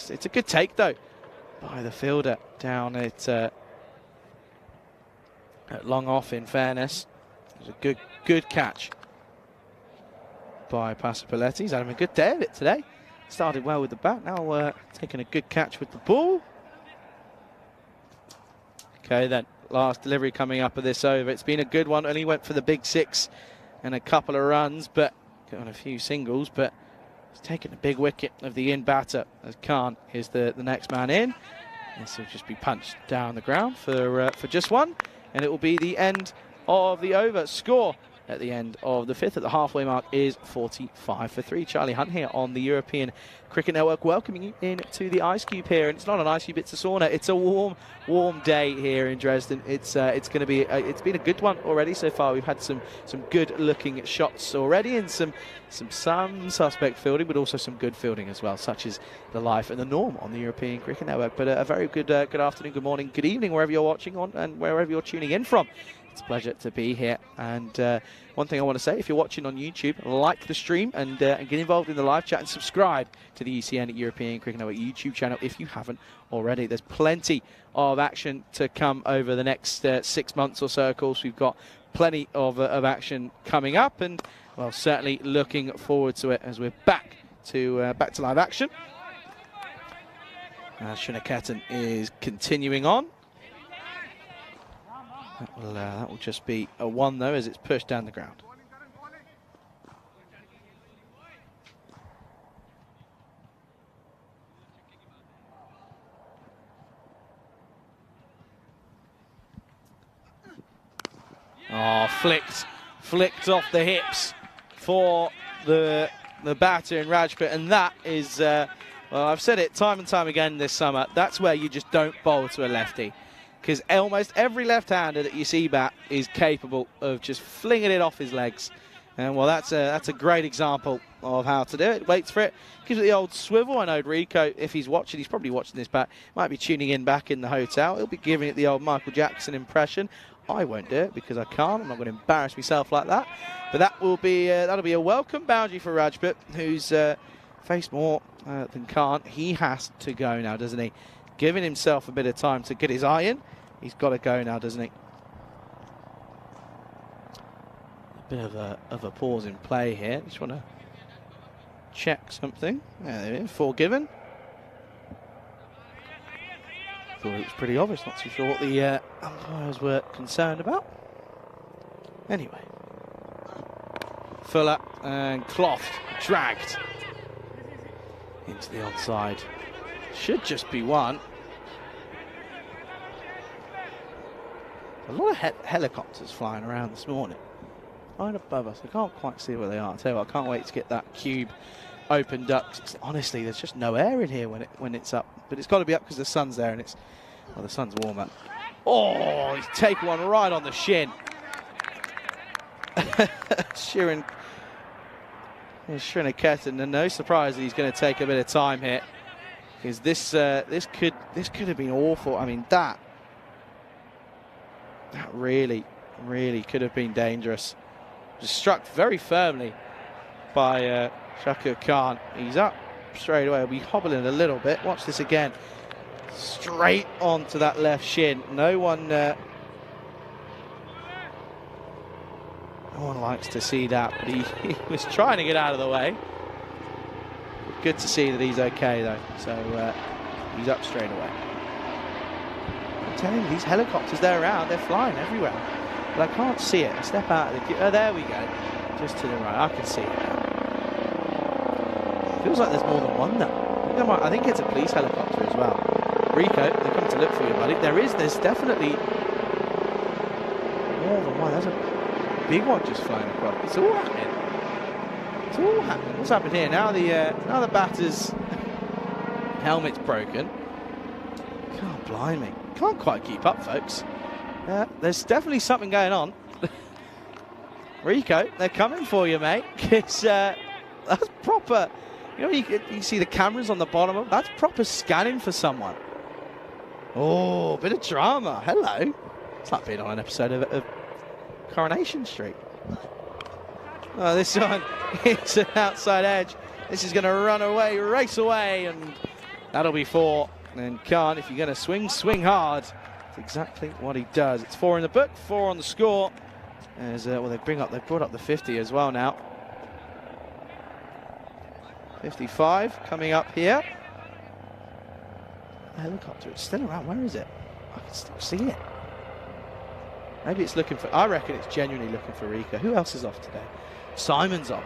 It's a good take though by the fielder down at long off. In fairness, it was a good catch by Pasapaletti. He's having a good day of it today. Started well with the bat. Now taking a good catch with the ball. Okay, then last delivery coming up of this over. It's been a good one. Only went for the big 6 and a couple of runs, but got a few singles, but he's taken a big wicket of the in batter as Khan is the next man in. This will just be punched down the ground for just 1, and it will be the end of the over. Score at the end of the 5th at the halfway mark is 45 for 3. Charlie Hunt here on the European Cricket Network, welcoming you into the Ice Cube here. And it's not an ice cube, it's a sauna. It's a warm day here in Dresden. It's going to be it's been a good one already so far. We've had some good looking shots already, and some suspect fielding, but also some good fielding as well, such as the life and the norm on the European Cricket Network. But a very good afternoon, good morning, good evening, wherever you're watching on and wherever you're tuning in from. It's a pleasure to be here. And one thing I want to say, if you're watching on YouTube, like the stream and get involved in the live chat and subscribe to the ECN European Cricket Network YouTube channel if you haven't already. There's plenty of action to come over the next 6 months or so. Of course, we've got plenty of action coming up, and well, certainly looking forward to it as we're back to live action. Srinaketan is continuing on. That will just be a 1 though, as it's pushed down the ground. Oh, flicked off the hips for the batter in Rajput, and that is, well, I've said it time and time again this summer, that's where you just don't bowl to a lefty, because almost every left-hander that you see bat is capable of just flinging it off his legs, and well, that's a great example of how to do it. Waits for it, gives it the old swivel. I know Rico, if he's watching, he's probably watching this back, might be tuning in back in the hotel, he'll be giving it the old Michael Jackson impression. I won't do it because I can't. I'm not going to embarrass myself like that. But that will be that'll be a welcome boundary for Rajput, who's faced more than can't. He has to go now, doesn't he? Giving himself a bit of time to get his eye in. He's got to go now, doesn't he? A bit of a pause in play here. Just want to check something. There it is. Forgiven. Thought it was pretty obvious, not too sure what the umpires were concerned about. Anyway, Fuller and Cloth dragged into the onside. Should just be 1. A lot of helicopters flying around this morning, right above us. I can't quite see where they are. I tell you what, I can't wait to get that cube opened up. Honestly, there's just no air in here when it's up, but it's got to be up because the sun's there, and the sun's warmer. Oh, he's taken one right on the shin. Shrinaketan, and no surprise that he's going to take a bit of time here, because this could have been awful. I mean, that really could have been dangerous. Just struck very firmly by Shakur Khan. He's up straight away. He'll be hobbling a little bit. Watch this again. Straight onto that left shin. No one likes to see that, but he was trying to get out of the way. Good to see that he's okay though. So he's up straight away. I'm telling you, these helicopters, they're around, they're flying everywhere. But I can't see it. I step out of the... Oh, there we go. Just to the right. I can see it now. Feels like there's more than one though. I think it's a police helicopter as well. Rico, they're coming to look for you, buddy. There's definitely more than one. There's a big one just flying across. It's all happening. It's all happening. What's happened here? Now the batter's helmet's broken. God, blimey. Can't quite keep up, folks. There's definitely something going on. Rico, they're coming for you, mate. It's that's proper. You know, you see the cameras on the bottom of that's proper scanning for someone. Oh, bit of drama. Hello. It's like being on an episode of Coronation Street. Oh, this one, it's an outside edge. This is going to run away, race away, and that'll be 4. And Khan, if you're going to swing hard. That's exactly what he does. It's 4 in the book, 4 on the score. As well, they've brought up the 50 as well now. 55 coming up here. The helicopter, it's still around. Where is it? I can still see it. Maybe it's looking for... I reckon it's genuinely looking for Rico. Who else is off today? Simon's off.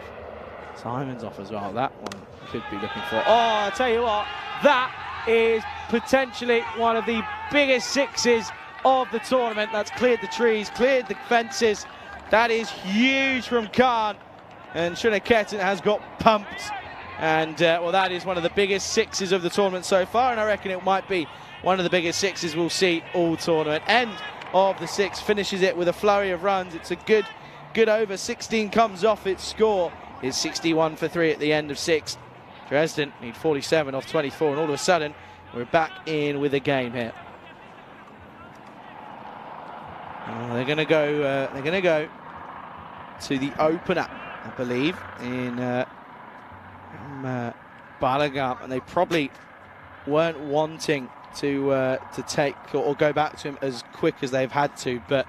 Simon's off as well. That one could be looking for... Oh, I tell you what, that is potentially one of the biggest sixes of the tournament. That's cleared the trees, cleared the fences. That is huge from Khan. And Shrinaketan has got pumped. And, well, that is one of the biggest sixes of the tournament so far, and I reckon it might be one of the biggest sixes we'll see all tournament. End of the 6, finishes it with a flurry of runs. It's a good over. 16 comes off its score. It's 61 for 3 at the end of 6. Dresden need 47 off 24, and all of a sudden, we're back in with a game here. They're going to go to the opener, I believe, in... Balagam, and they probably weren't wanting to take or go back to him as quick as they've had to, but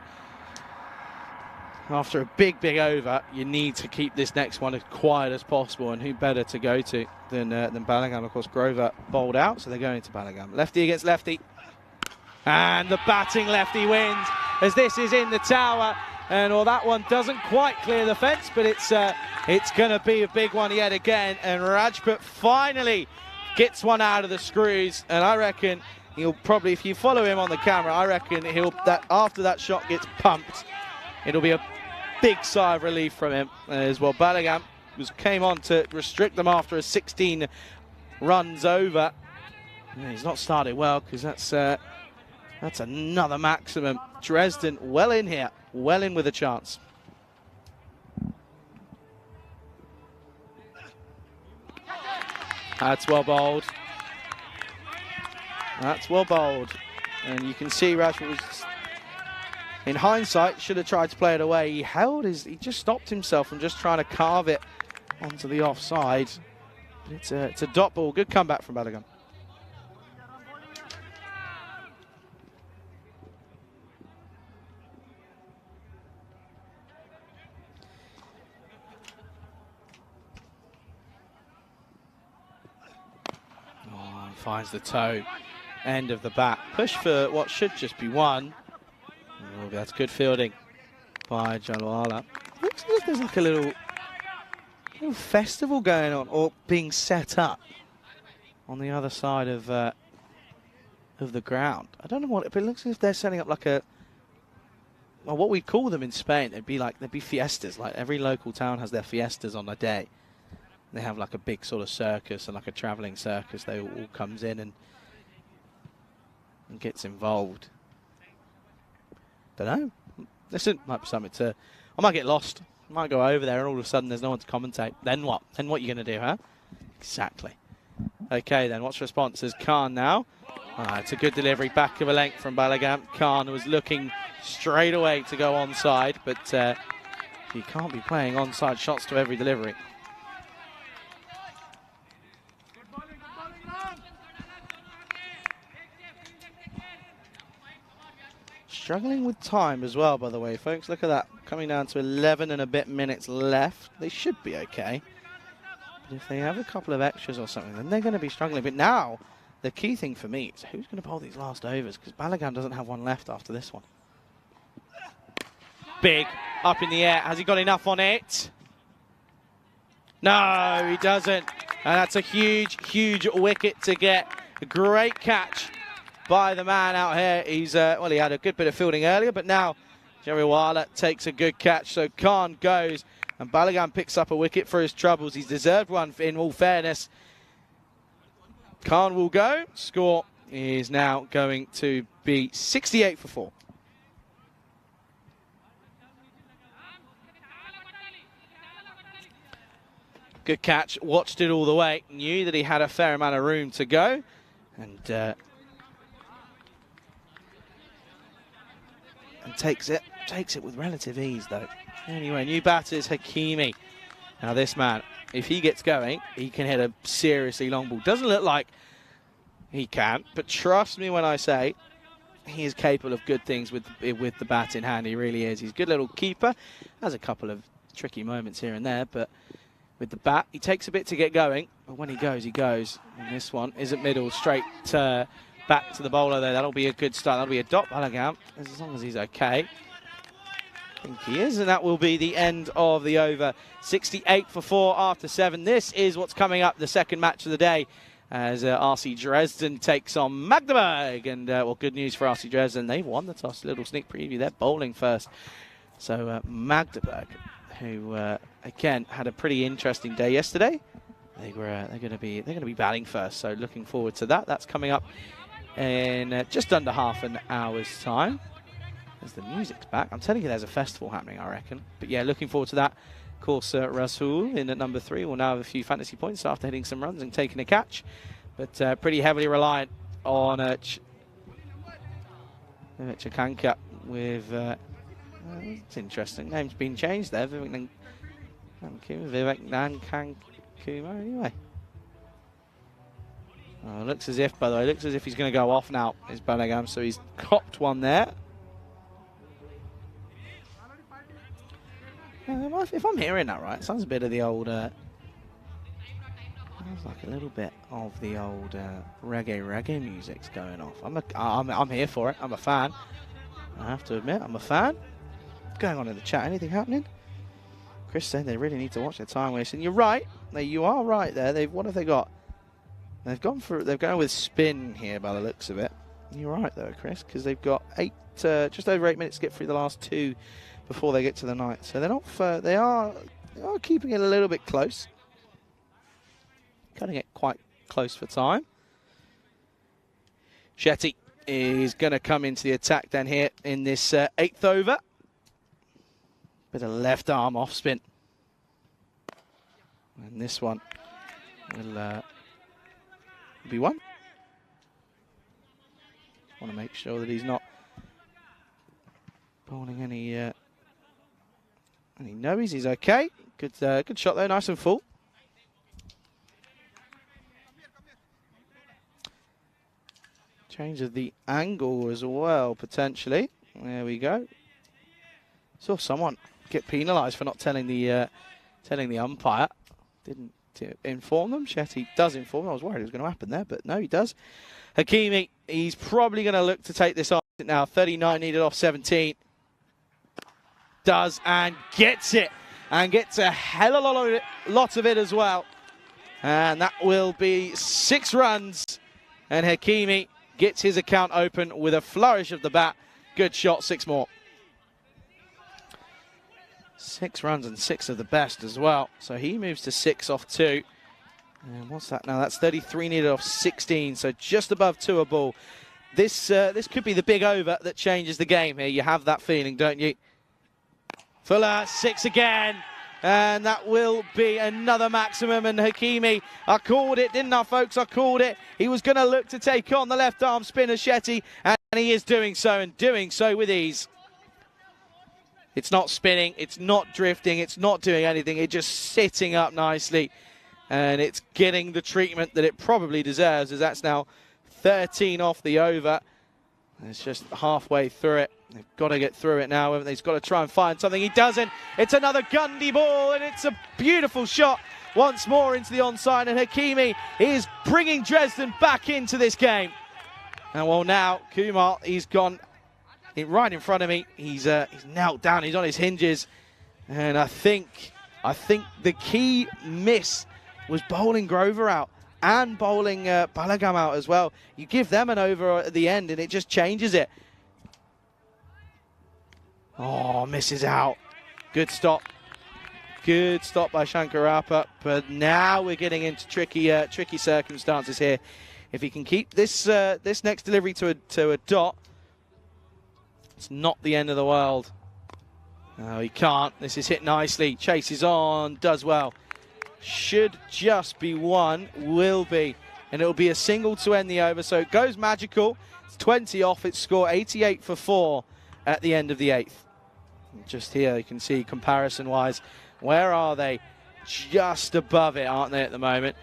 after a big over, you need to keep this next one as quiet as possible, and who better to go to than Balagam? Of course, Grover bowled out, so they're going to Balagam. Lefty against lefty, and the batting lefty wins. as this is in the tower. And well, that one doesn't quite clear the fence, but it's going to be a big one yet again. And Rajput finally gets one out of the screws. And I reckon he'll probably, if you follow him on the camera, I reckon after that shot gets pumped, it'll be a big sigh of relief from him as well. Balogun came on to restrict them after a 16 runs over. Yeah, he's not started well, because that's another maximum. Dresden well in here, well in with a chance. That's well bowled. That's well bowled. And you can see Rashford was, in hindsight, should have tried to play it away. He just stopped himself from just trying to carve it onto the offside. It's a dot ball. Good comeback from Balogun. Finds the toe, end of the bat. Push for what should just be one. Oh, that's good fielding by Jalwala. Looks like there's like a little festival going on, or being set up on the other side of the ground. I don't know what, but it looks as if they're setting up like well, what we call them in Spain. They'd be fiestas. Like every local town has their fiestas on a day. They have like a big sort of circus and like a travelling circus. They all comes in and gets involved. Don't know. Listen, might be something to. I might get lost. I might go over there and all of a sudden there's no one to commentate. Then what? Then what are you going to do, huh? Exactly. Okay, then what's response is Khan now. It's a good delivery, back of a length from Balogun. Khan was looking straight away to go onside, but you can't be playing onside shots to every delivery. Struggling with time as well, by the way, folks. Look at that. Coming down to 11 and a bit minutes left. They should be okay. But if they have a couple of extras or something, then they're going to be struggling. But now, the key thing for me is who's going to bowl these last overs? Because Balogun doesn't have one left after this one. Big. Up in the air. Has he got enough on it? No, he doesn't. And that's a huge, huge wicket to get. A great catch by the man out here. He's well, he had a good bit of fielding earlier, but now Jariwala takes a good catch. So Khan goes, and Balogun picks up a wicket for his troubles. He's deserved one in all fairness. Khan will go. Score is now going to be 68 for 4. Good catch. Watched it all the way. Knew that he had a fair amount of room to go, and takes it with relative ease, though. Anyway, new batter is Hakimi. Now this man, if he gets going, he can hit a seriously long ball. Doesn't look like he can, but trust me when I say he is capable of good things with the bat in hand. He really is. He's a good little keeper. Has a couple of tricky moments here and there, but with the bat, he takes a bit to get going. But when he goes, he goes. And this one isn't middle, straight back to the bowler there. That'll be a good start. That'll be a dot Balogun, as long as he's okay. I think he is, and that will be the end of the over. 68 for 4 after 7. This is what's coming up, the second match of the day, as RC Dresden takes on Magdeburg. And, well, good news for RC Dresden. They've won the toss. A little sneak preview. They're bowling first. So Magdeburg, who, again, had a pretty interesting day yesterday. They're going to be batting first. So looking forward to that. That's coming up in just under half an hour's time. As the music's back. I'm telling you, there's a festival happening, I reckon. But yeah, looking forward to that. Of course, Rasul in at number 3 will now have a few fantasy points after hitting some runs and taking a catch. But pretty heavily reliant on Chakanka with... it's interesting. Name's been changed there. Vivek Nankuma, anyway. Oh, looks as if, by the way, looks as if he's going to go off now, is Balogun, so he's copped one there. If I'm hearing that right, it sounds a bit of the old, sounds like a little bit of the old reggae music's going off. I'm here for it. I'm a fan. I have to admit, I'm a fan. What's going on in the chat? Anything happening? Chris said they really need to watch their time wasting. You're right. You are right there. What have they got? They're going with spin here by the looks of it. You're right though, Chris, because they've got just over 8 minutes to get through the last 2 before they get to the 9th. So they're not. They are keeping it a little bit close. Cutting it quite close for time. Shetty is going to come into the attack then here in this 8th over. Bit of left arm off spin. And this one will be one. Want to make sure that he's not bowling any noes. He's okay. Good shot though, nice and full. Change of the angle as well, potentially. There we go. Saw someone get penalised for not telling the umpire. Didn't inform them. Shetty does inform them. I was worried it was going to happen there, but no, he does. Hakimi, he's probably going to look to take this off now. 39 needed off 17. Does and gets it. And gets a hell of a lot of it as well. And that will be 6 runs. And Hakimi gets his account open with a flourish of the bat. Good shot, 6 more. 6 runs and 6 of the best as well. So he moves to 6 off 2. And what's that now? That's 33 needed off 16, so just above 2 a ball. This could be the big over that changes the game here. You have that feeling, don't you? Fuller, 6 again. And that will be another maximum. And Hakimi, I called it, didn't I, folks? I called it. He was going to look to take on the left arm spinner, Shetty, and he is doing so, and doing so with ease. It's not spinning, it's not drifting, it's not doing anything. It's just sitting up nicely. And it's getting the treatment that it probably deserves, as that's now 13 off the over. It's just halfway through it. They've got to get through it now, haven't they? He's got to try and find something. He doesn't. It's another Gundy ball, and it's a beautiful shot once more into the onside. And Hakimi is bringing Dresden back into this game. And well, now Kumar, he's gone right in front of me. He's knelt down. He's on his hinges, and I think the key miss was bowling Grover out and bowling Balagam out as well. You give them an over at the end, and it just changes it. Oh, misses out. Good stop. Good stop by Shankarappa. But now we're getting into tricky circumstances here. If he can keep this this next delivery to a dot, it's not the end of the world. No, he can't. This is hit nicely. Chases on. Does well. Should just be one. Will be. And it'll be a single to end the over. So it goes magical. It's 20 off. It's score 88 for 4 at the end of the 8th. Just here you can see comparison-wise. Where are they? Just above it, aren't they, at the moment?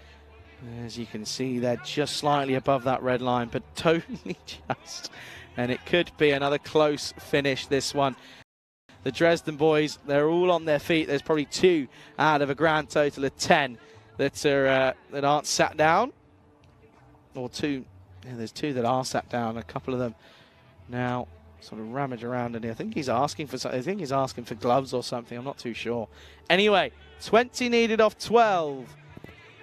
As you can see, they're just slightly above that red line, but totally just. And it could be another close finish, this one. The Dresden boys, they're all on their feet. There's probably 2 out of a grand total of 10 that aren't sat down. Or 2. Yeah, there's 2 that are sat down. A couple of them now sort of rummage around in here. I think he's asking for gloves or something. I'm not too sure. Anyway, 20 needed off 12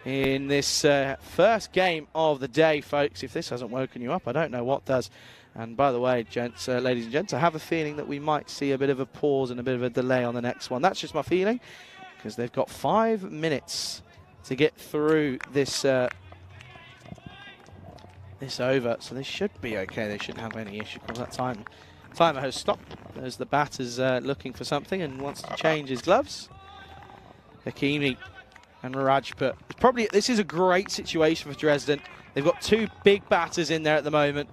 in this first game of the day, folks. If this hasn't woken you up, I don't know what does. And by the way, gents, ladies and gents, I have a feeling that we might see a bit of a pause and a bit of a delay on the next one. That's just my feeling, because they've got 5 minutes to get through this this over, so they should be okay. They shouldn't have any issue, because that timer has stopped as the batter's looking for something and wants to change his gloves. Hakimi and Rajput. This is a great situation for Dresden. They've got 2 big batters in there at the moment.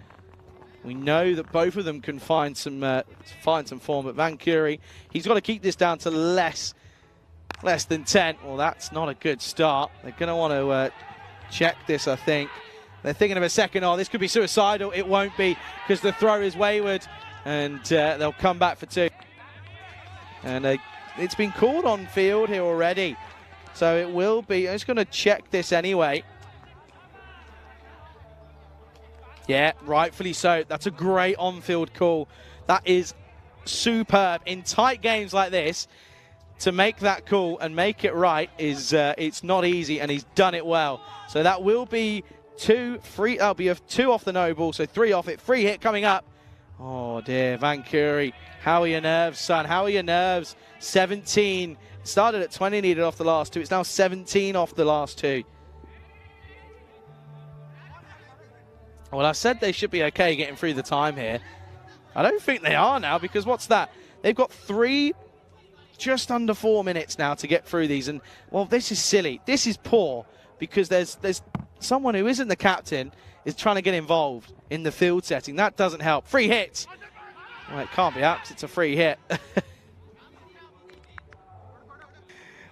We know that both of them can find some form, but Van Curie, he's got to keep this down to less than 10. Well, that's not a good start. They're going to want to check this, I think. They're thinking of a second. Oh, this could be suicidal. It won't be, because the throw is wayward, and they'll come back for 2. And it's been called on field here already, so it will be. I'm just going to check this anyway. Yeah, rightfully so. That's a great on-field call That is superb. In tight games like this, to make that call and make it right is it's not easy, and he's done it well. So that will be 2 free. That'll be a 2 off the no ball, so 3 off it. Free hit coming up. Oh dear, Van Curie. How are your nerves, son? How are your nerves? 17. Started at 20 needed off the last 2. It's now 17 off the last 2. Well, I said they should be okay getting through the time here. I don't think they are now, because what's that? They've got 3, just under 4 minutes now to get through these. And, well, this is silly. This is poor, because there's someone who isn't the captain is trying to get involved in the field setting. That doesn't help. Free hit. Well, it can't be out because it's a free hit.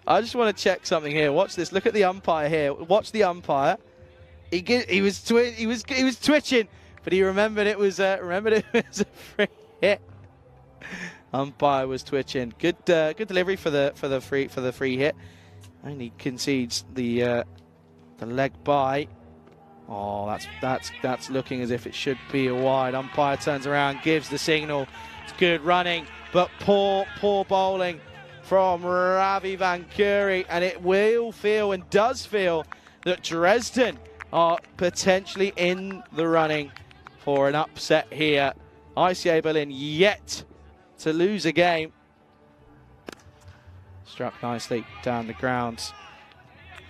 I just want to check something here. Watch this. Look at the umpire here. Watch the umpire. He was twitching, but he remembered it was a free hit. Umpire was twitching. Good delivery for the free hit. Only concedes the leg by. Oh, that's looking as if it should be a wide. Umpire turns around, gives the signal. It's good running, but poor bowling from Ravi Van Curie, and it will feel and does feel that Dresden are potentially in the running for an upset here. ICA Berlin yet to lose a game. Struck nicely down the grounds.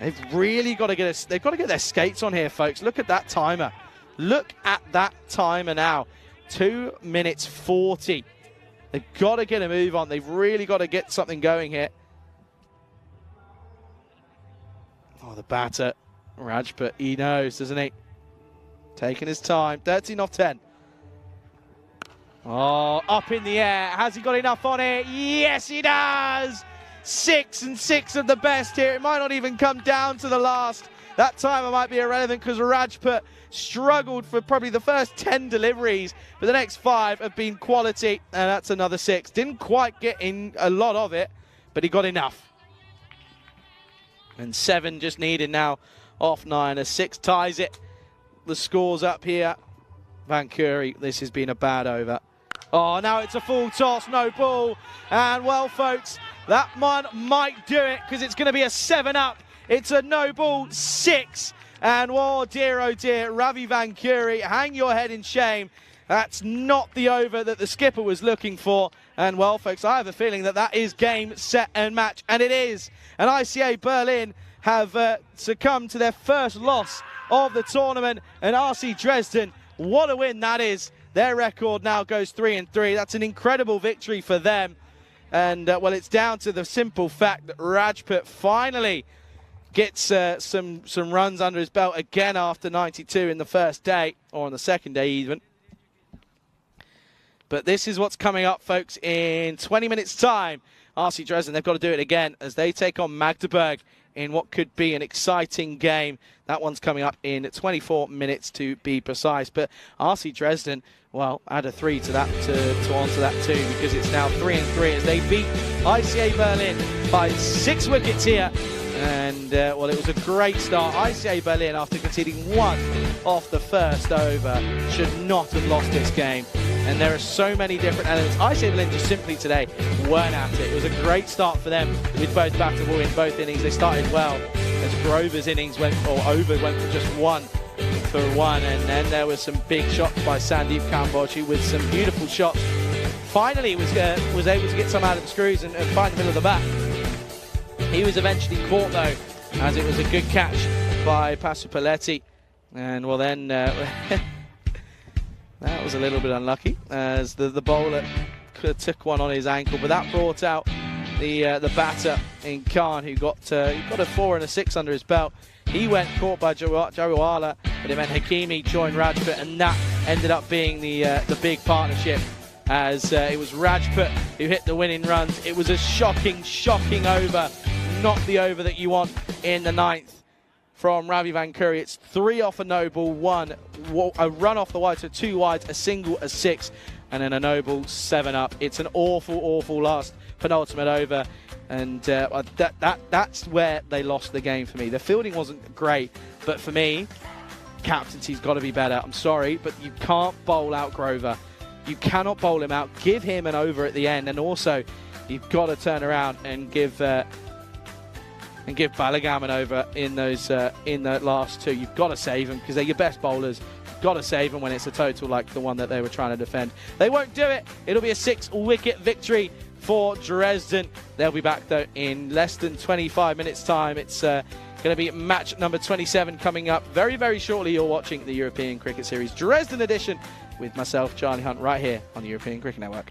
They've really got to get they've got to get their skates on here, folks. Look at that timer. Look at that timer now. 2 minutes 40. They've got to get a move on. They've really got to get something going here. Oh, the batter. Rajput, he knows, doesn't he? Taking his time. 13 off 10. Oh, up in the air. Has he got enough on it? Yes, he does. 6 and 6 of the best here. It might not even come down to the last. That timer might be irrelevant because Rajput struggled for probably the first 10 deliveries, but the next 5 have been quality, and that's another 6. Didn't quite get in a lot of it, but he got enough. And 7 just needed now off 9. A 6 ties it. The score's up here. Van Curie, this has been a bad over. Oh, now it's a full toss, no ball. And, well, folks, that one might do it because it's going to be a 7-up. It's a no ball 6. And, oh dear, Ravi Van Curie, hang your head in shame. That's not the over that the skipper was looking for. And, well, folks, I have a feeling that that is game, set, and match. And it is. And ICA Berlin have succumbed to their first loss of the tournament. And RC Dresden, what a win that is. Their record now goes 3-3. That's an incredible victory for them. And, well, it's down to the simple fact that Rajput finally gets some runs under his belt again after 92 in the first day, or on the second day even. But this is what's coming up, folks, in 20 minutes' time. RC Dresden, they've got to do it again as they take on Magdeburg in what could be an exciting game. That one's coming up in 24 minutes to be precise. But RC Dresden, well, add a 3 to that to onto that too, because it's now 3-3 as they beat ICA Berlin by 6 wickets here. And, well, it was a great start. ICA Berlin, after conceding 1 off the first over, should not have lost this game. And there are so many different elements. ICA Berlin just simply today weren't at it. It was a great start for them with both bat and ball in both innings. They started well as Grover's innings over went for just 1 for 1. And then there was some big shots by Sandeep Kambochi with some beautiful shots. Finally was able to get some out of the screws and find the middle of the bat. He was eventually caught, though, as it was a good catch by Pasupaletti. And, well, then that was a little bit unlucky as the bowler took one on his ankle. But that brought out the batter in Khan, who got a 4 and a 6 under his belt. He went caught by Jariwala, but it meant Hakimi joined Rajput, and that ended up being the big partnership. As it was Rajput who hit the winning runs. It was a shocking over. Not the over that you want in the 9th from Ravi Van Curie. It's 3 off a no ball, 1, a run off the wide, so 2 wides, a single, a 6, and then a no ball 7 up. It's an awful last penultimate over, and that's where they lost the game for me. The fielding wasn't great, but for me, captaincy's got to be better. I'm sorry, but you can't bowl out Grover. You cannot bowl him out. Give him an over at the end, and also you've got to turn around and give Balagam an over in those in the last two. You've got to save them because they're your best bowlers. You've got to save them when it's a total like the one that they were trying to defend. They won't do it. It'll be a 6-wicket victory for Dresden. They'll be back though in less than 25 minutes time. It's going to be match number 27 coming up very, very shortly. You're watching the European Cricket Series Dresden edition with myself, Charlie Hunt, right here on the European Cricket Network.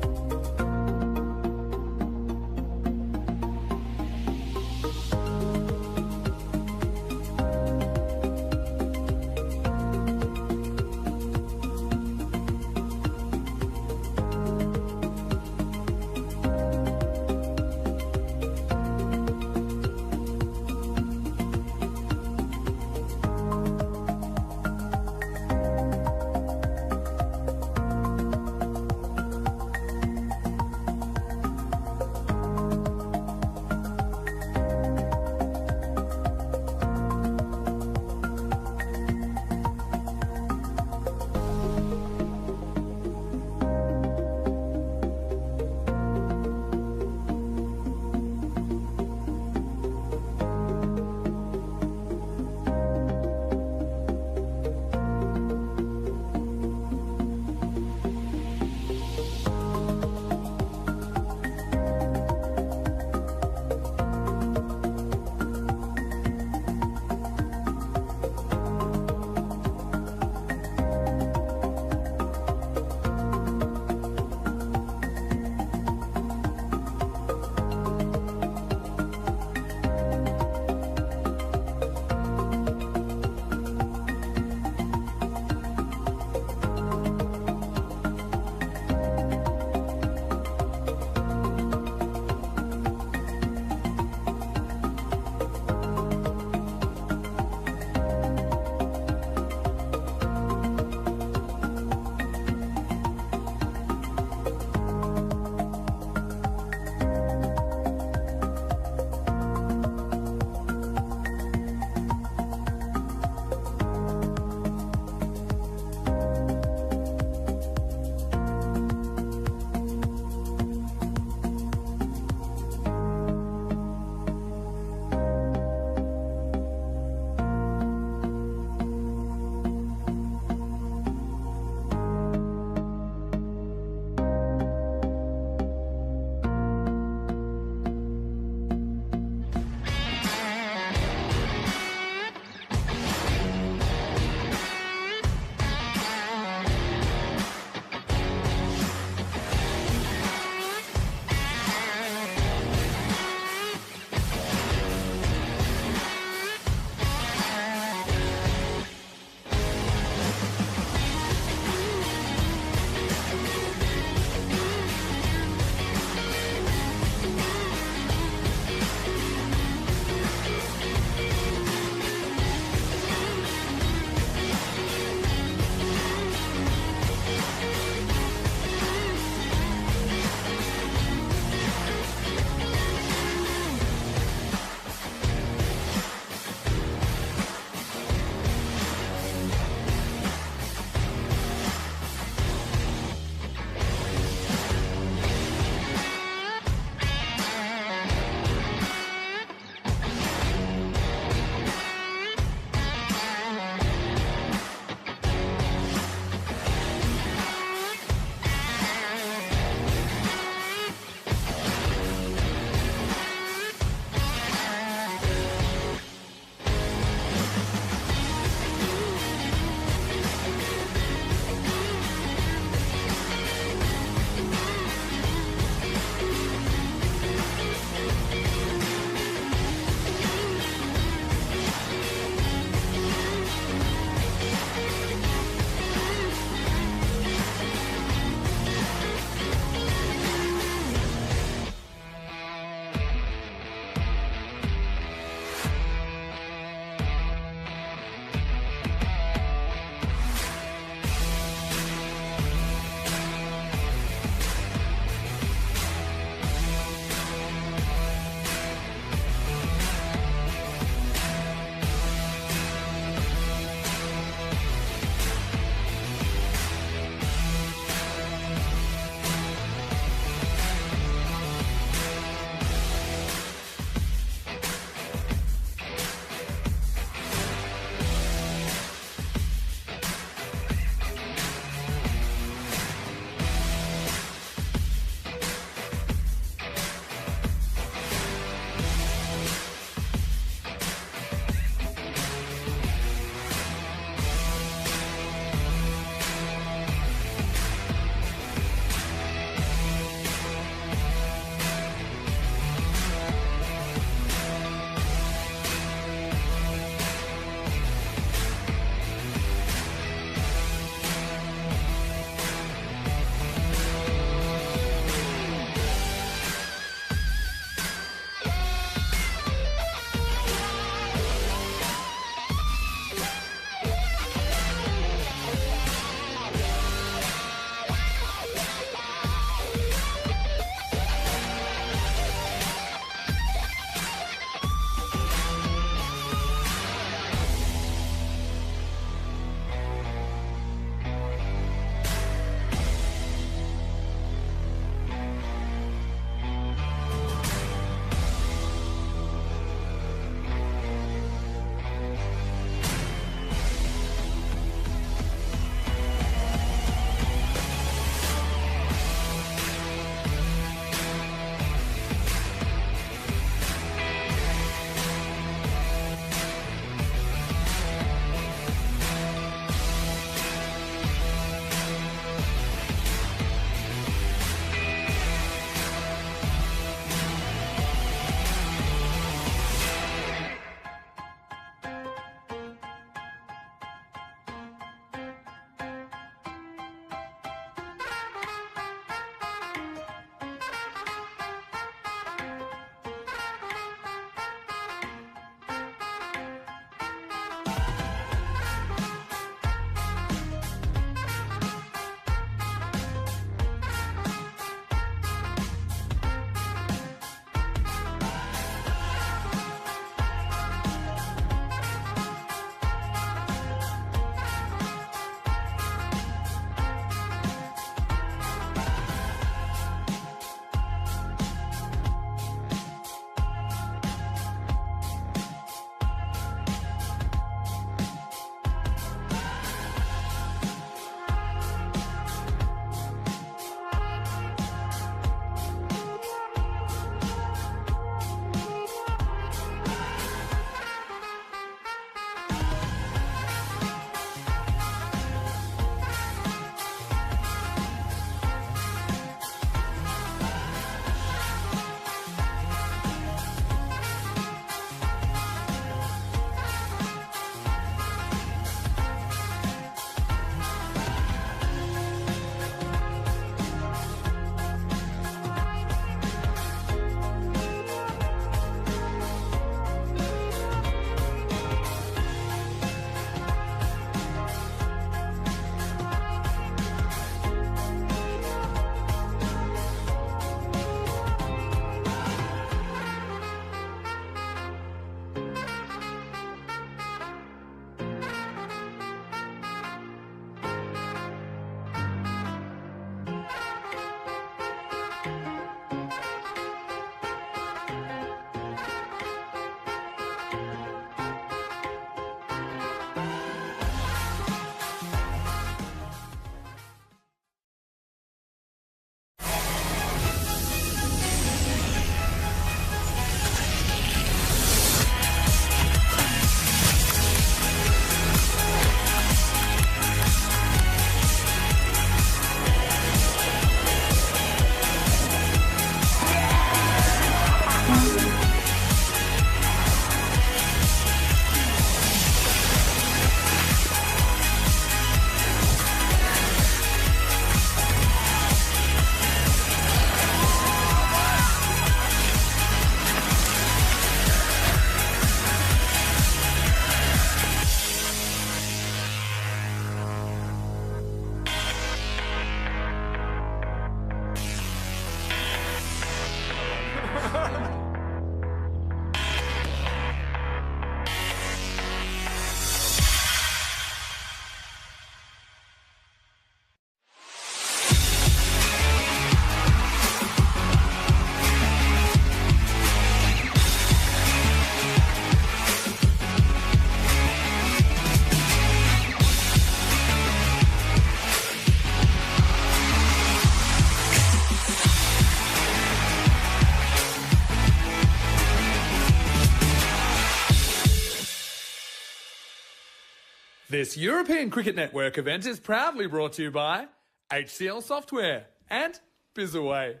This European Cricket Network event is proudly brought to you by HCL Software and Bizaway.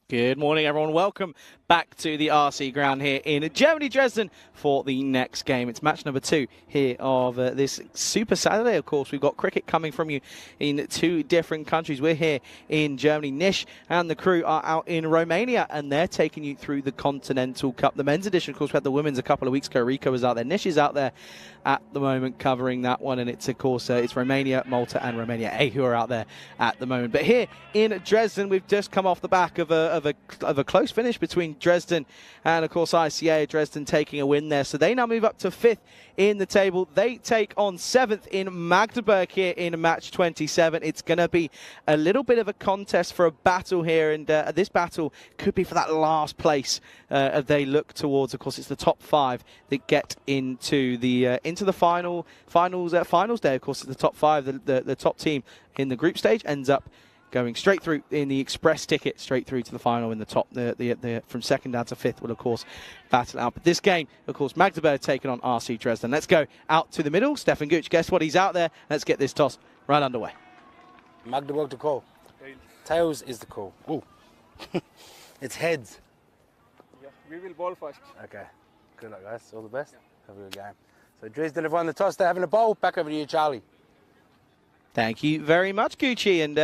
Good morning, everyone. Welcome back to the RC ground here in Germany, Dresden, for the next game. It's match number 2 here of this Super Saturday, of course. We've got cricket coming from you in 2 different countries. We're here in Germany. Nish and the crew are out in Romania, and they're taking you through the Continental Cup. The men's edition, of course, we had the women's a couple of weeks ago. Rico was out there. Nish is out there at the moment covering that one, and it's, of course, it's Romania, Malta, and Romania A who are out there at the moment. But here in Dresden, we've just come off the back of a close finish between Dresden and, of course, ICA. Dresden taking a win there, so they now move up to 5th in the table. They take on 7th in Magdeburg here in match 27. It's going to be a little bit of a contest for a battle here, and this battle could be for that last place they look towards. Of course, it's the top 5 that get into the finals day. Of course, it's the top 5. The top team in the group stage ends up going straight through in the express ticket, straight through to the final in the top. The from 2nd down to 5th will, of course, battle out. But this game, of course, Magdeburg taking on RC Dresden. Let's go out to the middle. Stefan Gooch, guess what? He's out there. Let's get this toss right underway. Magdeburg to call. Tails is the call. Ooh. It's heads. Yeah, we will ball first. Okay. Good luck, guys. All the best. Have a good game. So Dresden have won the toss. They're having a bowl. Back over to you, Charlie. Thank you very much, Gucci. And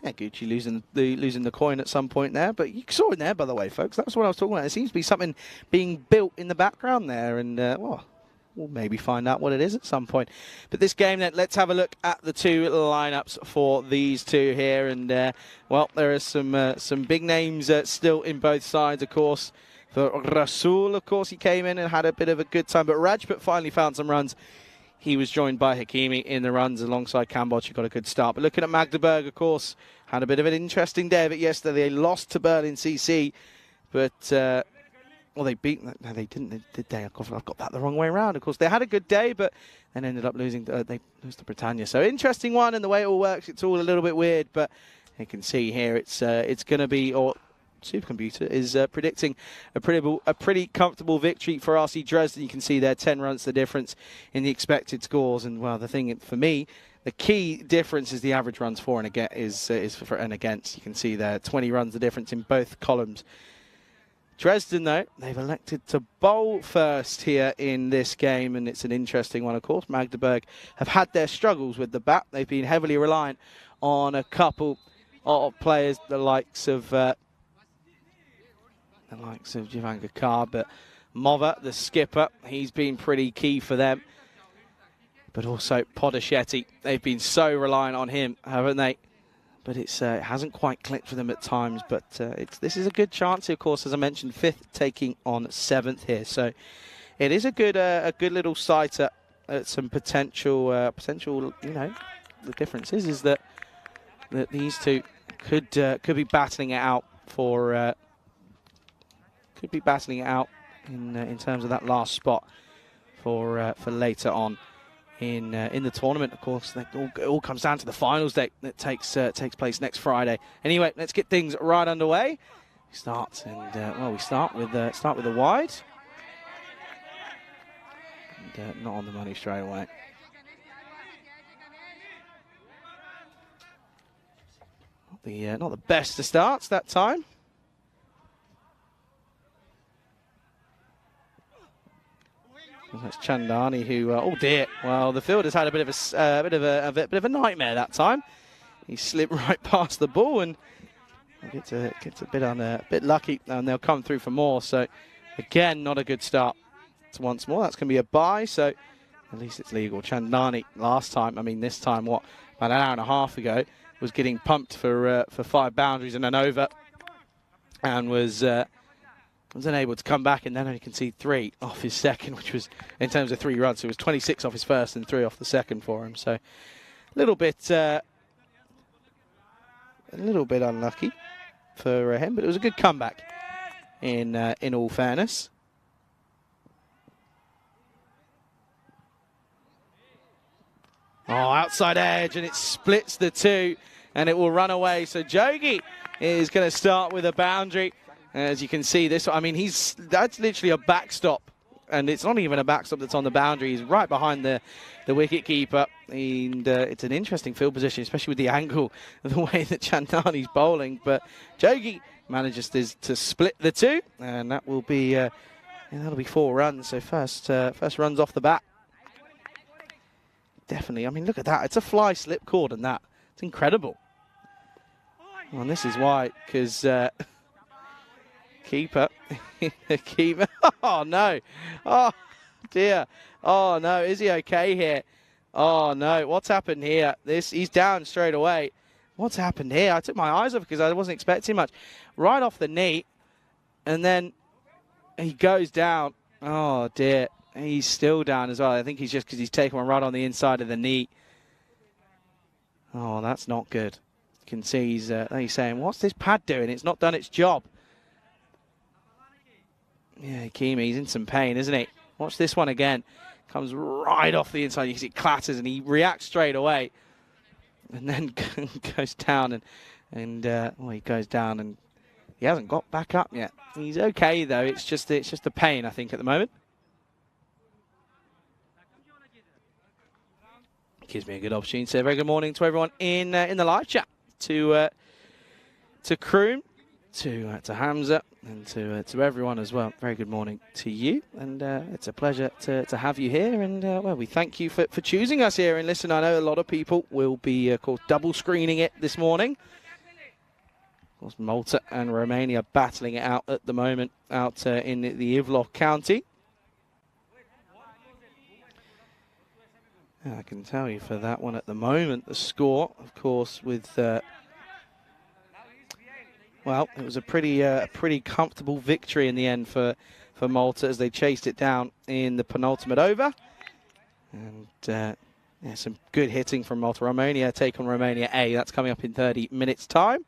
Gucci losing the coin at some point there. But you saw it there, by the way, folks. That's what I was talking about. There seems to be something being built in the background there. And, well, we'll maybe find out what it is at some point. But this game, then, let's have a look at the 2 lineups for these 2 here. And, well, there are some big names still in both sides, of course. For Rasul, of course, he came in and had a bit of a good time. But Rajput finally found some runs. He was joined by Hakimi in the runs alongside Kamboch. He got a good start. But looking at Magdeburg, of course, had a bit of an interesting day of it yesterday. They lost to Berlin CC, but, well, they beat... No, they didn't, did they? Of course, I've got that the wrong way around. Of course, they had a good day, but then ended up losing. They lose to Britannia. So, interesting one, and the way it all works, it's all a little bit weird, but you can see here it's going to be... or Supercomputer is predicting a pretty comfortable victory for RC Dresden. You can see there 10 runs the difference in the expected scores, and well, the thing for me, the key difference is the average runs for and against. For and against. You can see there 20 runs the difference in both columns. Dresden, though, they've elected to bowl first here in this game, and it's an interesting one, of course. Magdeburg have had their struggles with the bat. They've been heavily reliant on a couple of players, the likes of Jivan Gakar, but Mova, the skipper, he's been pretty key for them. But also Podachetti, they've been so reliant on him, haven't they? But it hasn't quite clicked for them at times. But this is a good chance here, of course, as I mentioned, 5th taking on 7th here. So it is a good little sight at some potential. You know, the difference is that these 2 could be battling it out for. Could be battling it out in terms of that last spot for later on in the tournament. Of course, it all comes down to the finals date that takes place next Friday. Anyway, let's get things right underway. We start with the wide. And, not on the money straight away. Not the best of starts that time. That's Chandani who, oh dear, well, the fielder's had a bit of a nightmare that time. He slipped right past the ball and gets a bit lucky, and they'll come through for more. So again, not a good start. So once more, that's going to be a bye. So at least it's legal. Chandani last time, I mean this time, about an hour and a half ago, was getting pumped for 5 boundaries and an over, and was unable to come back, and then only concede 3 off his second, which was, in terms of 3 runs, so it was 26 off his first and 3 off the second for him. So a little bit unlucky for him, but it was a good comeback in all fairness. Oh, outside edge, and it splits the 2, and it will run away. So Jogi is going to start with a boundary. As you can see, I mean, that's literally a backstop and it's not even a backstop that's on the boundary. He's right behind the wicket keeper, and it's an interesting field position, especially with the angle of the way that Chandani's bowling. But Jogi manages to split the two, and that will be that'll be 4 runs. So first runs off the bat. Definitely. I mean, look at that. It's a fly slip cord, and that it's incredible. Well, and this is why, because keeper. Oh, no. Oh, dear. Oh, no. Is he okay here? Oh, no. What's happened here? He's down straight away. What's happened here? I took my eyes off because I wasn't expecting much. Right off the knee. And then he goes down. Oh, dear. He's still down as well. I think he's just because he's taken one right on the inside of the knee. Oh, that's not good. You can see he's saying, what's this pad doing? It's not done its job. Yeah, Kimi, he's in some pain, isn't he? Watch this one again. Comes right off the inside. You can see it clatters, and he reacts straight away. And then goes down, and he goes down, and he hasn't got back up yet. He's okay, though. It's just the pain, I think, at the moment. Gives me a good opportunity to say a very good morning to everyone in the live chat. To Kroon, to Hamza, and to everyone as well. Very good morning to you, and it's a pleasure to have you here. And well, we thank you for choosing us here. And listen, I know a lot of people will be, of course, double screening it this morning. Of course, Malta and Romania battling it out at the moment out in the Ivlov County. I can tell you for that one at the moment, the score, of course, with well, it was a pretty comfortable victory in the end for Malta as they chased it down in the penultimate over. And yeah, some good hitting from Malta. Romania take on Romania A. That's coming up in 30 minutes' time.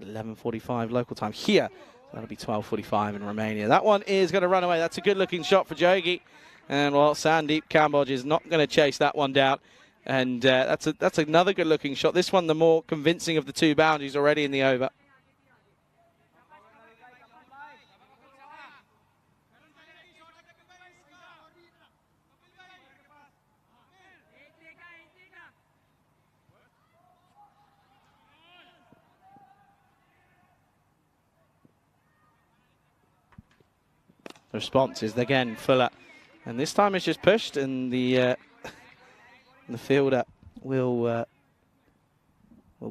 11:45 local time here. That'll be 12:45 in Romania. That one is going to run away. That's a good-looking shot for Jogi. And, well, Sandeep Kamboj is not going to chase that one down. And that's another good-looking shot. This one, the more convincing of the two boundaries already in the over. The response is, again, Fuller. And this time it's just pushed, and the fielder will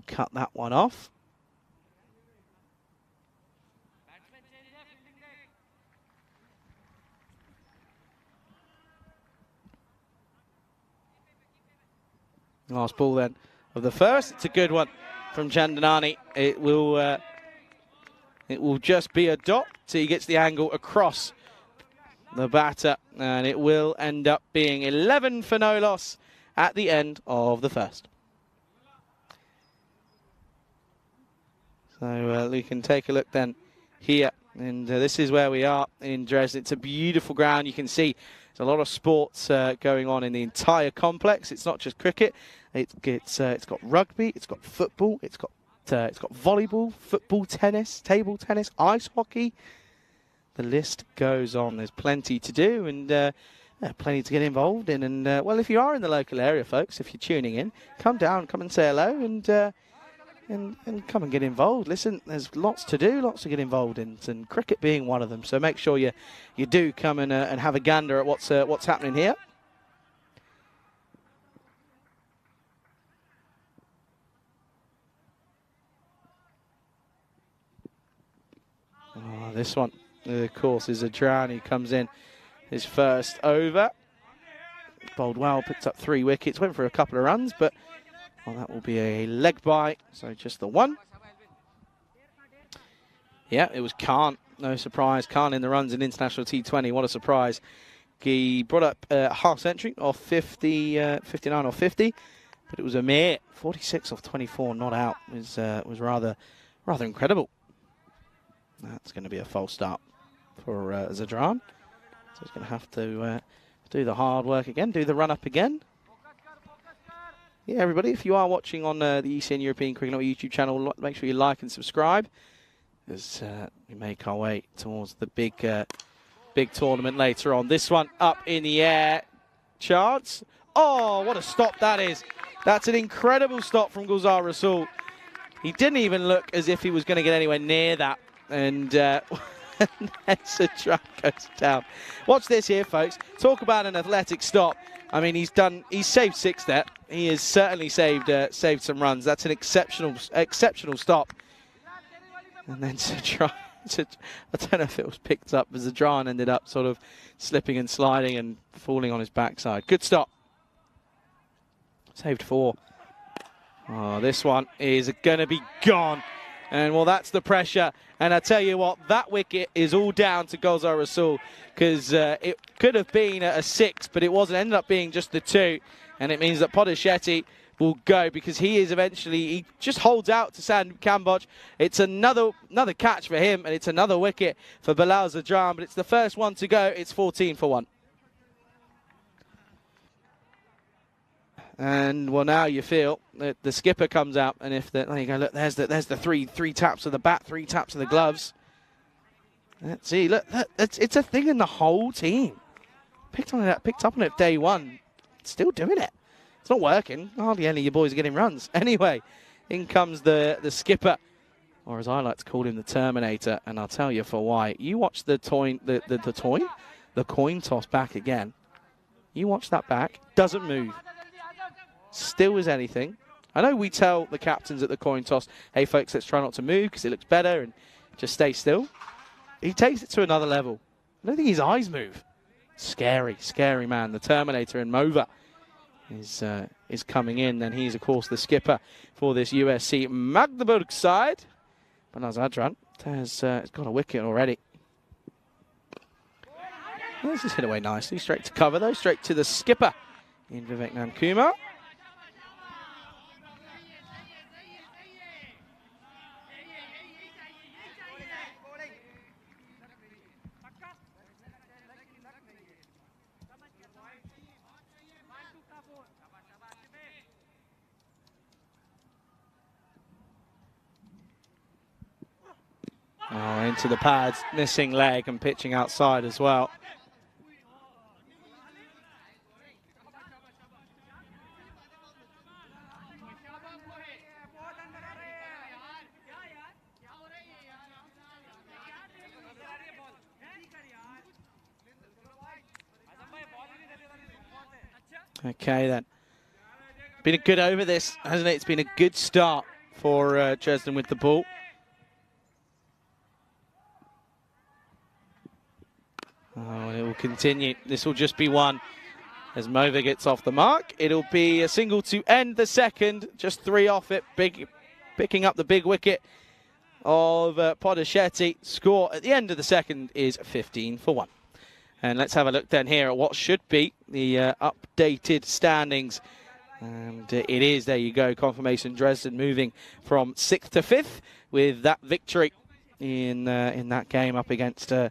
cut that one off. Last ball then of the first. It's a good one from Chandani. It will just be a dot till he gets the angle across the batter, and it will end up being 11 for no loss at the end of the first. So we can take a look then here, and this is where we are in Dresden. It's a beautiful ground. You can see there's a lot of sports going on in the entire complex. It's not just cricket. It's got rugby. It's got football. It's got volleyball, football, tennis, table tennis, ice hockey. The list goes on. There's plenty to do, and plenty to get involved in. And well, if you are in the local area, folks, if you're tuning in, come down, come and say hello, and come and get involved. Listen, there's lots to do, lots to get involved in, and cricket being one of them. So make sure you do come and have a gander at what's happening here. Oh, this one, of course, is Adrian. He comes in his first over. Bowled well, picked up 3 wickets, went for a couple of runs, but well, that will be a leg bye, so just the one. Yeah, it was Khan, no surprise. Khan in the runs in international T20, what a surprise. He brought up a half century off 59 or 50, but it was a mere 46 off 24 not out. It was rather incredible. That's going to be a false start for Zadran. So he's going to have to do the hard work again, do the run-up again. Yeah, everybody, if you are watching on the ECN European Cricket Network YouTube channel, make sure you like and subscribe, as we make our way towards the big big tournament later on. This one up in the air. Chance. Oh, what a stop that is. That's an incredible stop from Gulzar Rasul. He didn't even look as if he was going to get anywhere near that. And Sadran goes down. Watch this here, folks. Talk about an athletic stop. I mean, he's saved 6 there. He has certainly saved some runs. That's an exceptional stop. And then Sadran, I don't know if it was picked up, but Zadran ended up sort of slipping and sliding and falling on his backside. Good stop. Saved 4. Oh, this one is going to be gone. And, well, that's the pressure. And I tell you what, that wicket is all down to Gulzar Rasul, because it could have been a 6, but it wasn't. It ended up being just the 2. And it means that Podeshetti will go, because he just holds out to Sam Kamboj. It's another catch for him, and it's another wicket for Bilal Zadran, but it's the first one to go. It's 14 for 1. And, well, now you feel that the skipper comes out, and there you go, look, there's the three taps of the bat, 3 taps of the gloves. Let's see, look, it's a thing in the whole team. Picked up on it day 1, still doing it. It's not working. Hardly any of you boys are getting runs. Anyway, in comes the skipper, or as I like to call him, the Terminator, and I'll tell you for why. You watch the coin toss back again. You watch that back, doesn't move. Still as anything. I know we tell the captains at the coin toss, hey folks, let's try not to move because it looks better and just stay still. He takes it to another level. I don't think his eyes move. Scary, scary man. The Terminator in Mova is coming in, and he's of course the skipper for this USC Magdeburg side. But Zadran has got a wicket already. Let's just hit away nicely, straight to cover though, straight to the skipper in Vivek Namkumar. Oh, into the pads, missing leg and pitching outside as well. Okay then. Been a good over this, hasn't it? It's been a good start for Dresden with the ball. Oh, and it will continue. This will just be 1 as Mova gets off the mark. It'll be a single to end the second. Just 3 off it. Picking up the big wicket of Podeshetti. Score at the end of the second is 15 for 1. And let's have a look then here at what should be the updated standings. And it is, there you go, confirmation. Dresden moving from 6th to 5th with that victory in that game up against a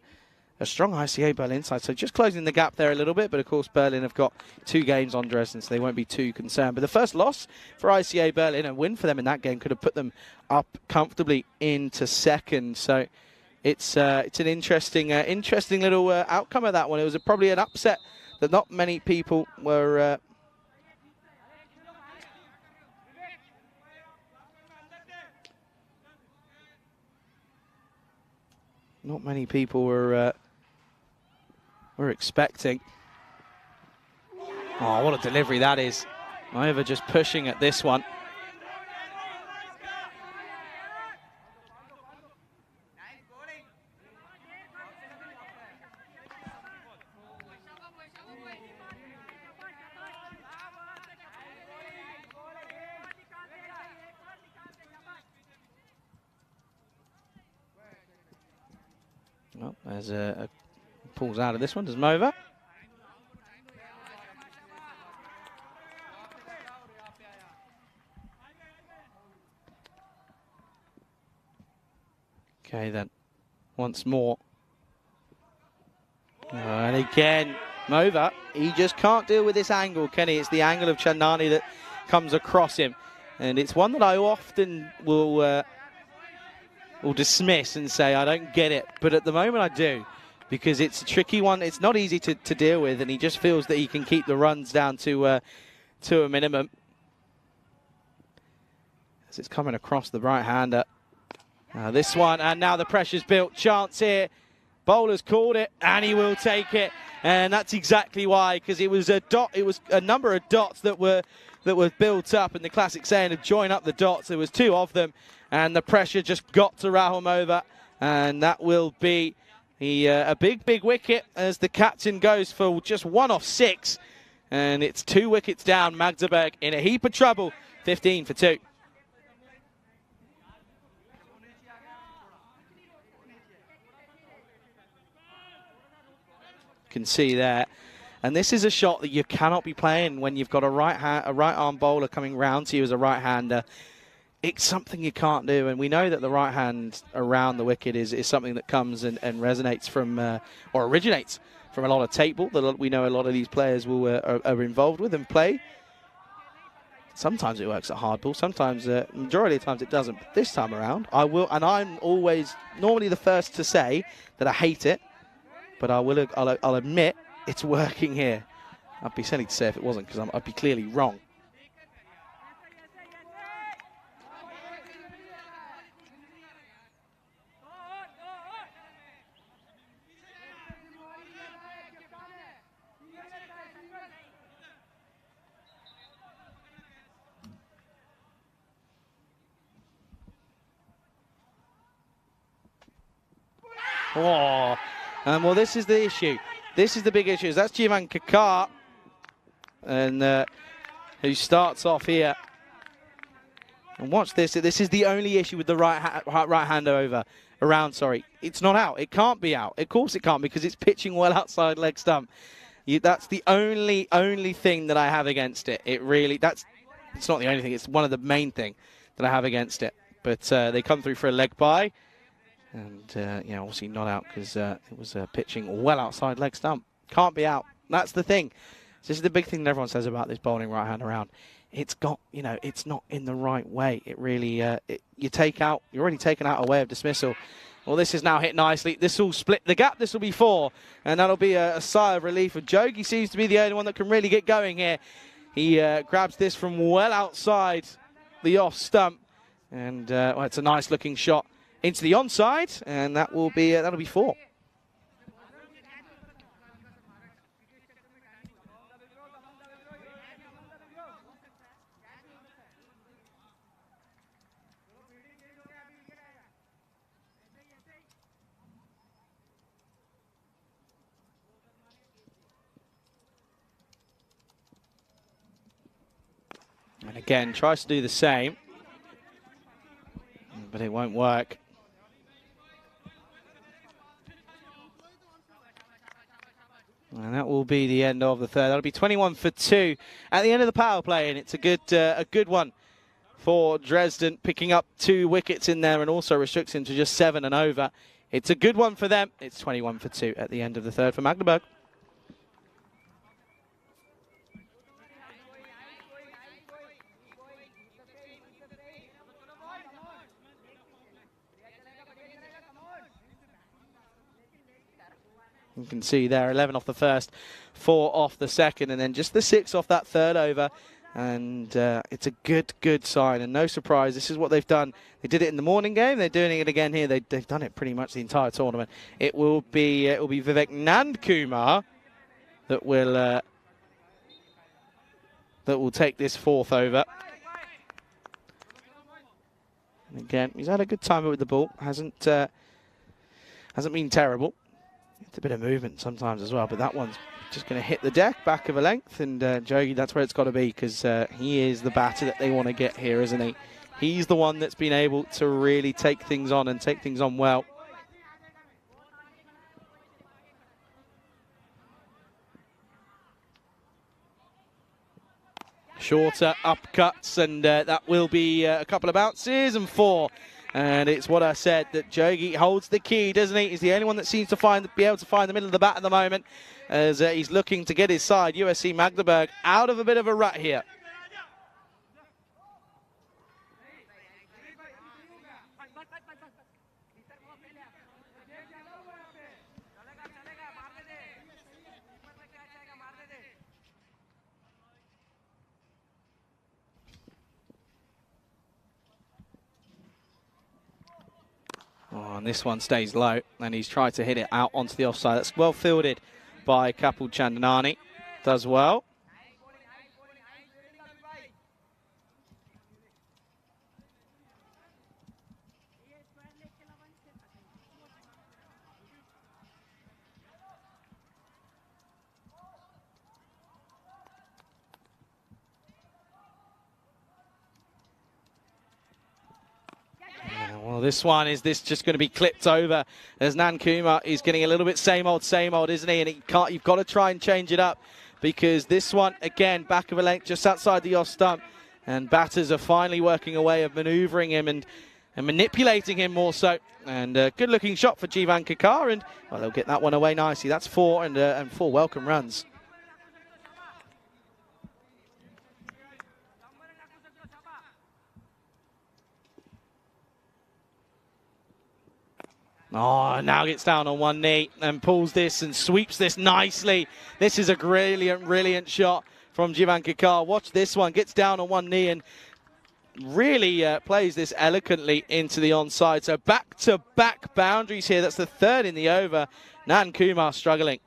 strong ICA Berlin side. So just closing the gap there a little bit, but of course Berlin have got 2 games on Dresden, so they won't be too concerned. But the first loss for ICA Berlin, a win for them in that game, could have put them up comfortably into 2nd. So it's an interesting little outcome of that one. It was probably an upset that not many people were were expecting. Oh, what a delivery that is. Mova just pushing at this one. Well, there's a pulls out of this one, does Mova. Okay then, once more. And again, Mova, he just can't deal with this angle, can he? It's the angle of Chandani that comes across him. And it's one that I often will dismiss and say, I don't get it. But at the moment I do. because it's a tricky one. It's not easy to deal with, and he just feels that he can keep the runs down to a minimum. As it's coming across the right-hander. This one, and now the pressure's built. Chance here. Bowler's called it, and he will take it. And that's exactly why, because it was a dot. It was a number of dots that were built up, and the classic saying to join up the dots. There was 2 of them, and the pressure just got to Rahul over, and that will be a big wicket as the captain goes for just 1 off 6, and it's 2 wickets down. Magdeburg in a heap of trouble, 15 for 2. Can see there, and this is a shot that you cannot be playing when you've got a right arm bowler coming round to you as a right-hander. It's something you can't do, and we know that the right hand around the wicket is something that comes and resonates from or originates from a lot of tape ball that we know a lot of these players are involved with and play. Sometimes it works at hard ball, sometimes majority of the times it doesn't, but this time around I will, and I'm always normally the first to say that I hate it, but I'll admit it's working here. I'd be silly to say if it wasn't, because I'd be clearly wrong. Oh, well, this is the issue. This is the big issue. That's Jivan Kakar, and who starts off here. And watch this. This is the only issue with the right-hander around. Sorry, it's not out. It can't be out. Of course it can't, because it's pitching well outside leg stump. That's the only thing that I have against it. It's not the only thing. It's one of the main thing that I have against it. But they come through for a leg bye. And, yeah, obviously not out because it was pitching well outside leg stump. Can't be out. That's the thing. This is the big thing that everyone says about this bowling right hand around. It's got, it's not in the right way. It really, you're already taken out a way of dismissal. Well, this is now hit nicely. This will split the gap. This will be 4. And that'll be a sigh of relief for Jogi. Seems to be the only one that can really get going here. He grabs this from well outside the off stump. And well, it's a nice looking shot into the onside, and that will be that'll be 4. And again, tries to do the same, but it won't work. And that will be the end of the third. That'll be 21 for 2 at the end of the power play, and it's a good one for Dresden, picking up 2 wickets in there and also restricts him to just 7 and over. It's a good one for them. It's 21 for 2 at the end of the third for Magdeburg. You can see there, 11 off the first, 4 off the second, and then just the 6 off that third over. And it's a good sign, and no surprise. This is what they've done. They did it in the morning game. They're doing it again here. They've done it pretty much the entire tournament. It will be Vivek Nandkumar that will take this 4th over. And again, he's had a good time with the ball. Hasn't been terrible. It's a bit of movement sometimes as well, but that one's just going to hit the deck, back of a length, and Jogi, that's where it's got to be, because he is the batter that they want to get here, isn't he? He's the one that's been able to really take things on and take things on well. Shorter upcuts, and that will be a couple of bounces and 4. And it's what I said, that Jogi holds the key, doesn't he? He's the only one that seems to be able to find the middle of the bat at the moment, as he's looking to get his side, USC Magdeburg, out of a bit of a rut here. and this one stays low, and he's tried to hit it out onto the offside. That's well fielded by Kapil Chandnani. Does well. Well, this one, is this just going to be clipped over as Nankuma is getting a little bit same old, isn't he? And you've got to try and change it up, because this one, again, back of a length, just outside the off stump. And batters are finally working a way of manoeuvring him and manipulating him more so. And a good-looking shot for Jivan Kakar, and well, they'll get that one away nicely. That's 4 and 4 welcome runs. Oh, now gets down on one knee and pulls this and sweeps this nicely. This is a brilliant shot from Jivan Kakar. Watch this one. Gets down on one knee and really plays this elegantly into the onside. So back-to-back boundaries here. That's the third in the over. Nan Kumar struggling.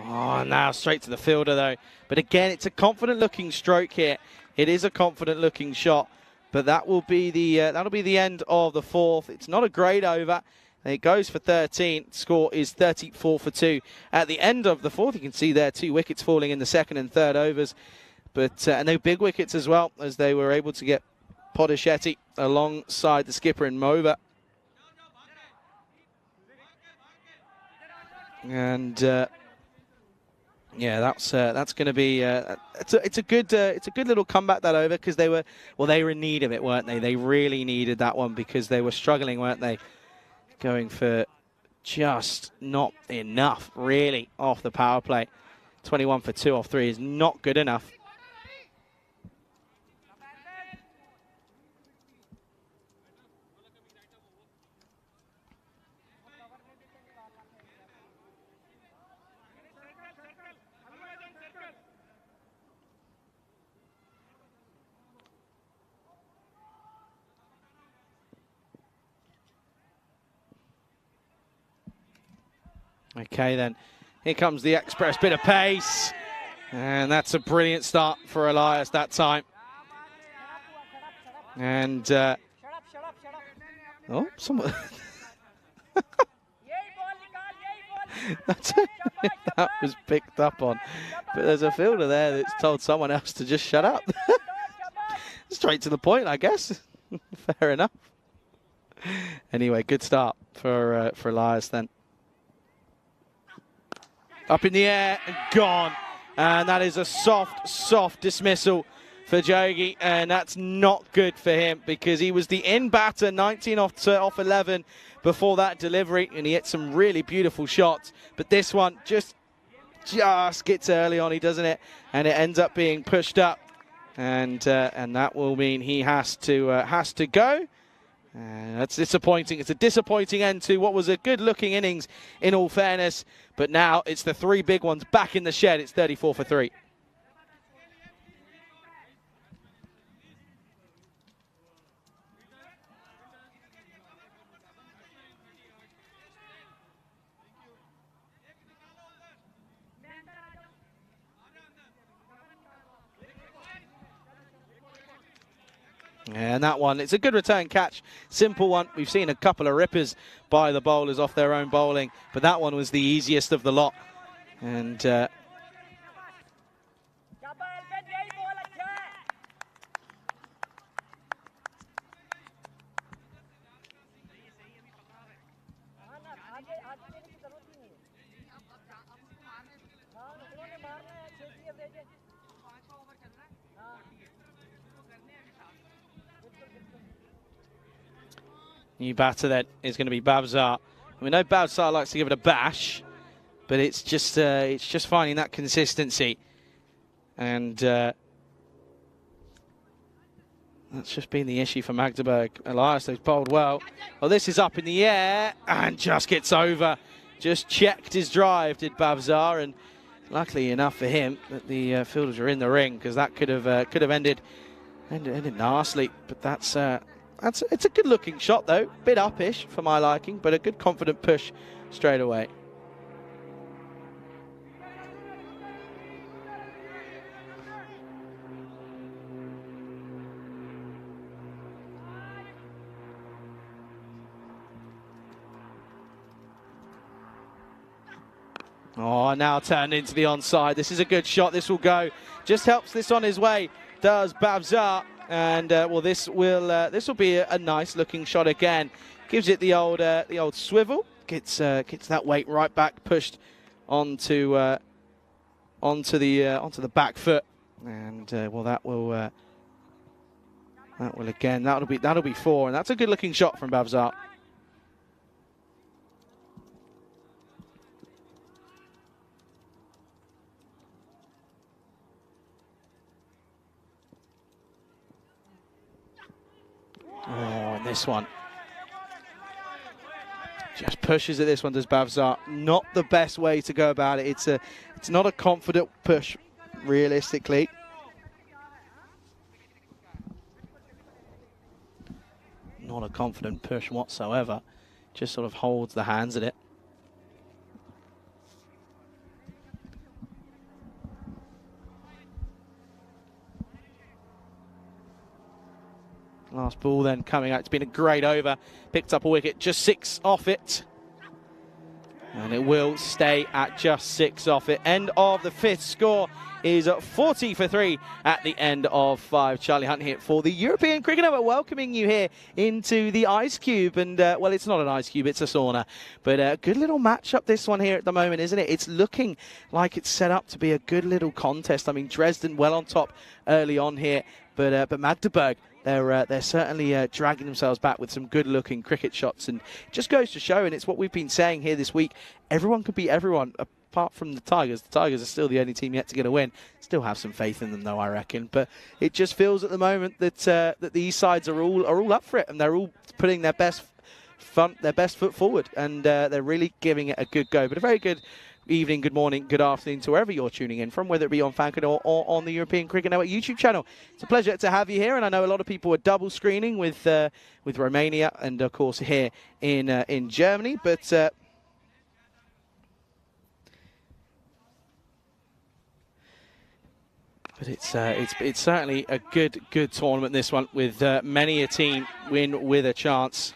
Oh, now straight to the fielder though. But again, it's a confident-looking stroke here. It is a confident-looking shot, but that will be the that'll be the end of the fourth. It's not a great over. It goes for 13. Score is 34 for 2. At the end of the fourth, you can see there 2 wickets falling in the second and third overs, but and they're big wickets as well, as they were able to get Podeshetty alongside the skipper in Mova. And yeah, that's going to be it's a good little comeback, that over, because they were in need of it, weren't they? They really needed that one because they were struggling, weren't they? Going for just not enough really off the power play. 21 for 2 off 3 is not good enough. Okay, then here comes the express bit of pace, and that's a brilliant start for Elias that time. And oh, someone that was picked up on, but there's a fielder there that's told someone else to just shut up. Straight to the point, I guess. Fair enough. Anyway, good start for Elias then. Up in the air and gone. And that is a soft dismissal for Jogi. And that's not good for him, because he was the in batter, 19 off 11 before that delivery. And he hit some really beautiful shots. But this one just gets early on, doesn't it? And it ends up being pushed up. And that will mean he has to go. That's disappointing. It's a disappointing end to what was a good-looking innings, in all fairness. But now it's the 3 big ones back in the shed. It's 34 for 3. And that one, it's a good return catch. Simple one. We've seen a couple of rippers by the bowlers off their own bowling, but that one was the easiest of the lot. And new batter then is going to be Babsar. We know Babsar likes to give it a bash, but it's just finding that consistency. And That's just been the issue for Magdeburg. Elias has bowled well. Well, this is up in the air and just gets over. Just checked his drive, did Babzar, and luckily enough for him that the fielders are in the ring, because that could have ended nicely. But it's a good looking shot though, bit uppish for my liking, but a good confident push straight away. Oh, now turned into the onside. This is a good shot. This will go. Just helps this on his way. Does Babzar, and well, this will be a nice looking shot again. Gives it the old swivel. Gets that weight right back, pushed onto the back foot, and well, that'll be 4, and that's a good looking shot from Babzar. Oh, and this one. Just pushes at this one, does Babzar. Not the best way to go about it. It's not a confident push, realistically. Not a confident push whatsoever. Just sort of holds the hands at it. Last ball then coming out. It's been a great over. Picked up a wicket, just 6 off it. And it will stay at just 6 off it. End of the 5th. Score is 40 for 3 at the end of 5. Charlie Hunt here for the European Cricket Network, welcoming you here into the Ice Cube. And, well, it's not an ice cube, it's a sauna. But a good little matchup, this one here at the moment, isn't it? It's looking like it's set up to be a good little contest. I mean, Dresden well on top early on here. But Magdeburg, they're certainly dragging themselves back with some good-looking cricket shots, and it just goes to show, and it's what we've been saying here this week, everyone can beat everyone apart from the Tigers. The Tigers are still the only team yet to get a win. Still have some faith in them, though, I reckon. But it just feels at the moment that that these sides are all up for it, and they're all putting their best foot forward, and they're really giving it a good go. But a very good evening, good morning, good afternoon to wherever you're tuning in from, whether it be on Fancon or on the European Cricket Network YouTube channel. It's a pleasure to have you here, and I know a lot of people are double screening with Romania and of course here in Germany, but it's certainly a good tournament, this one, with many a team win with a chance.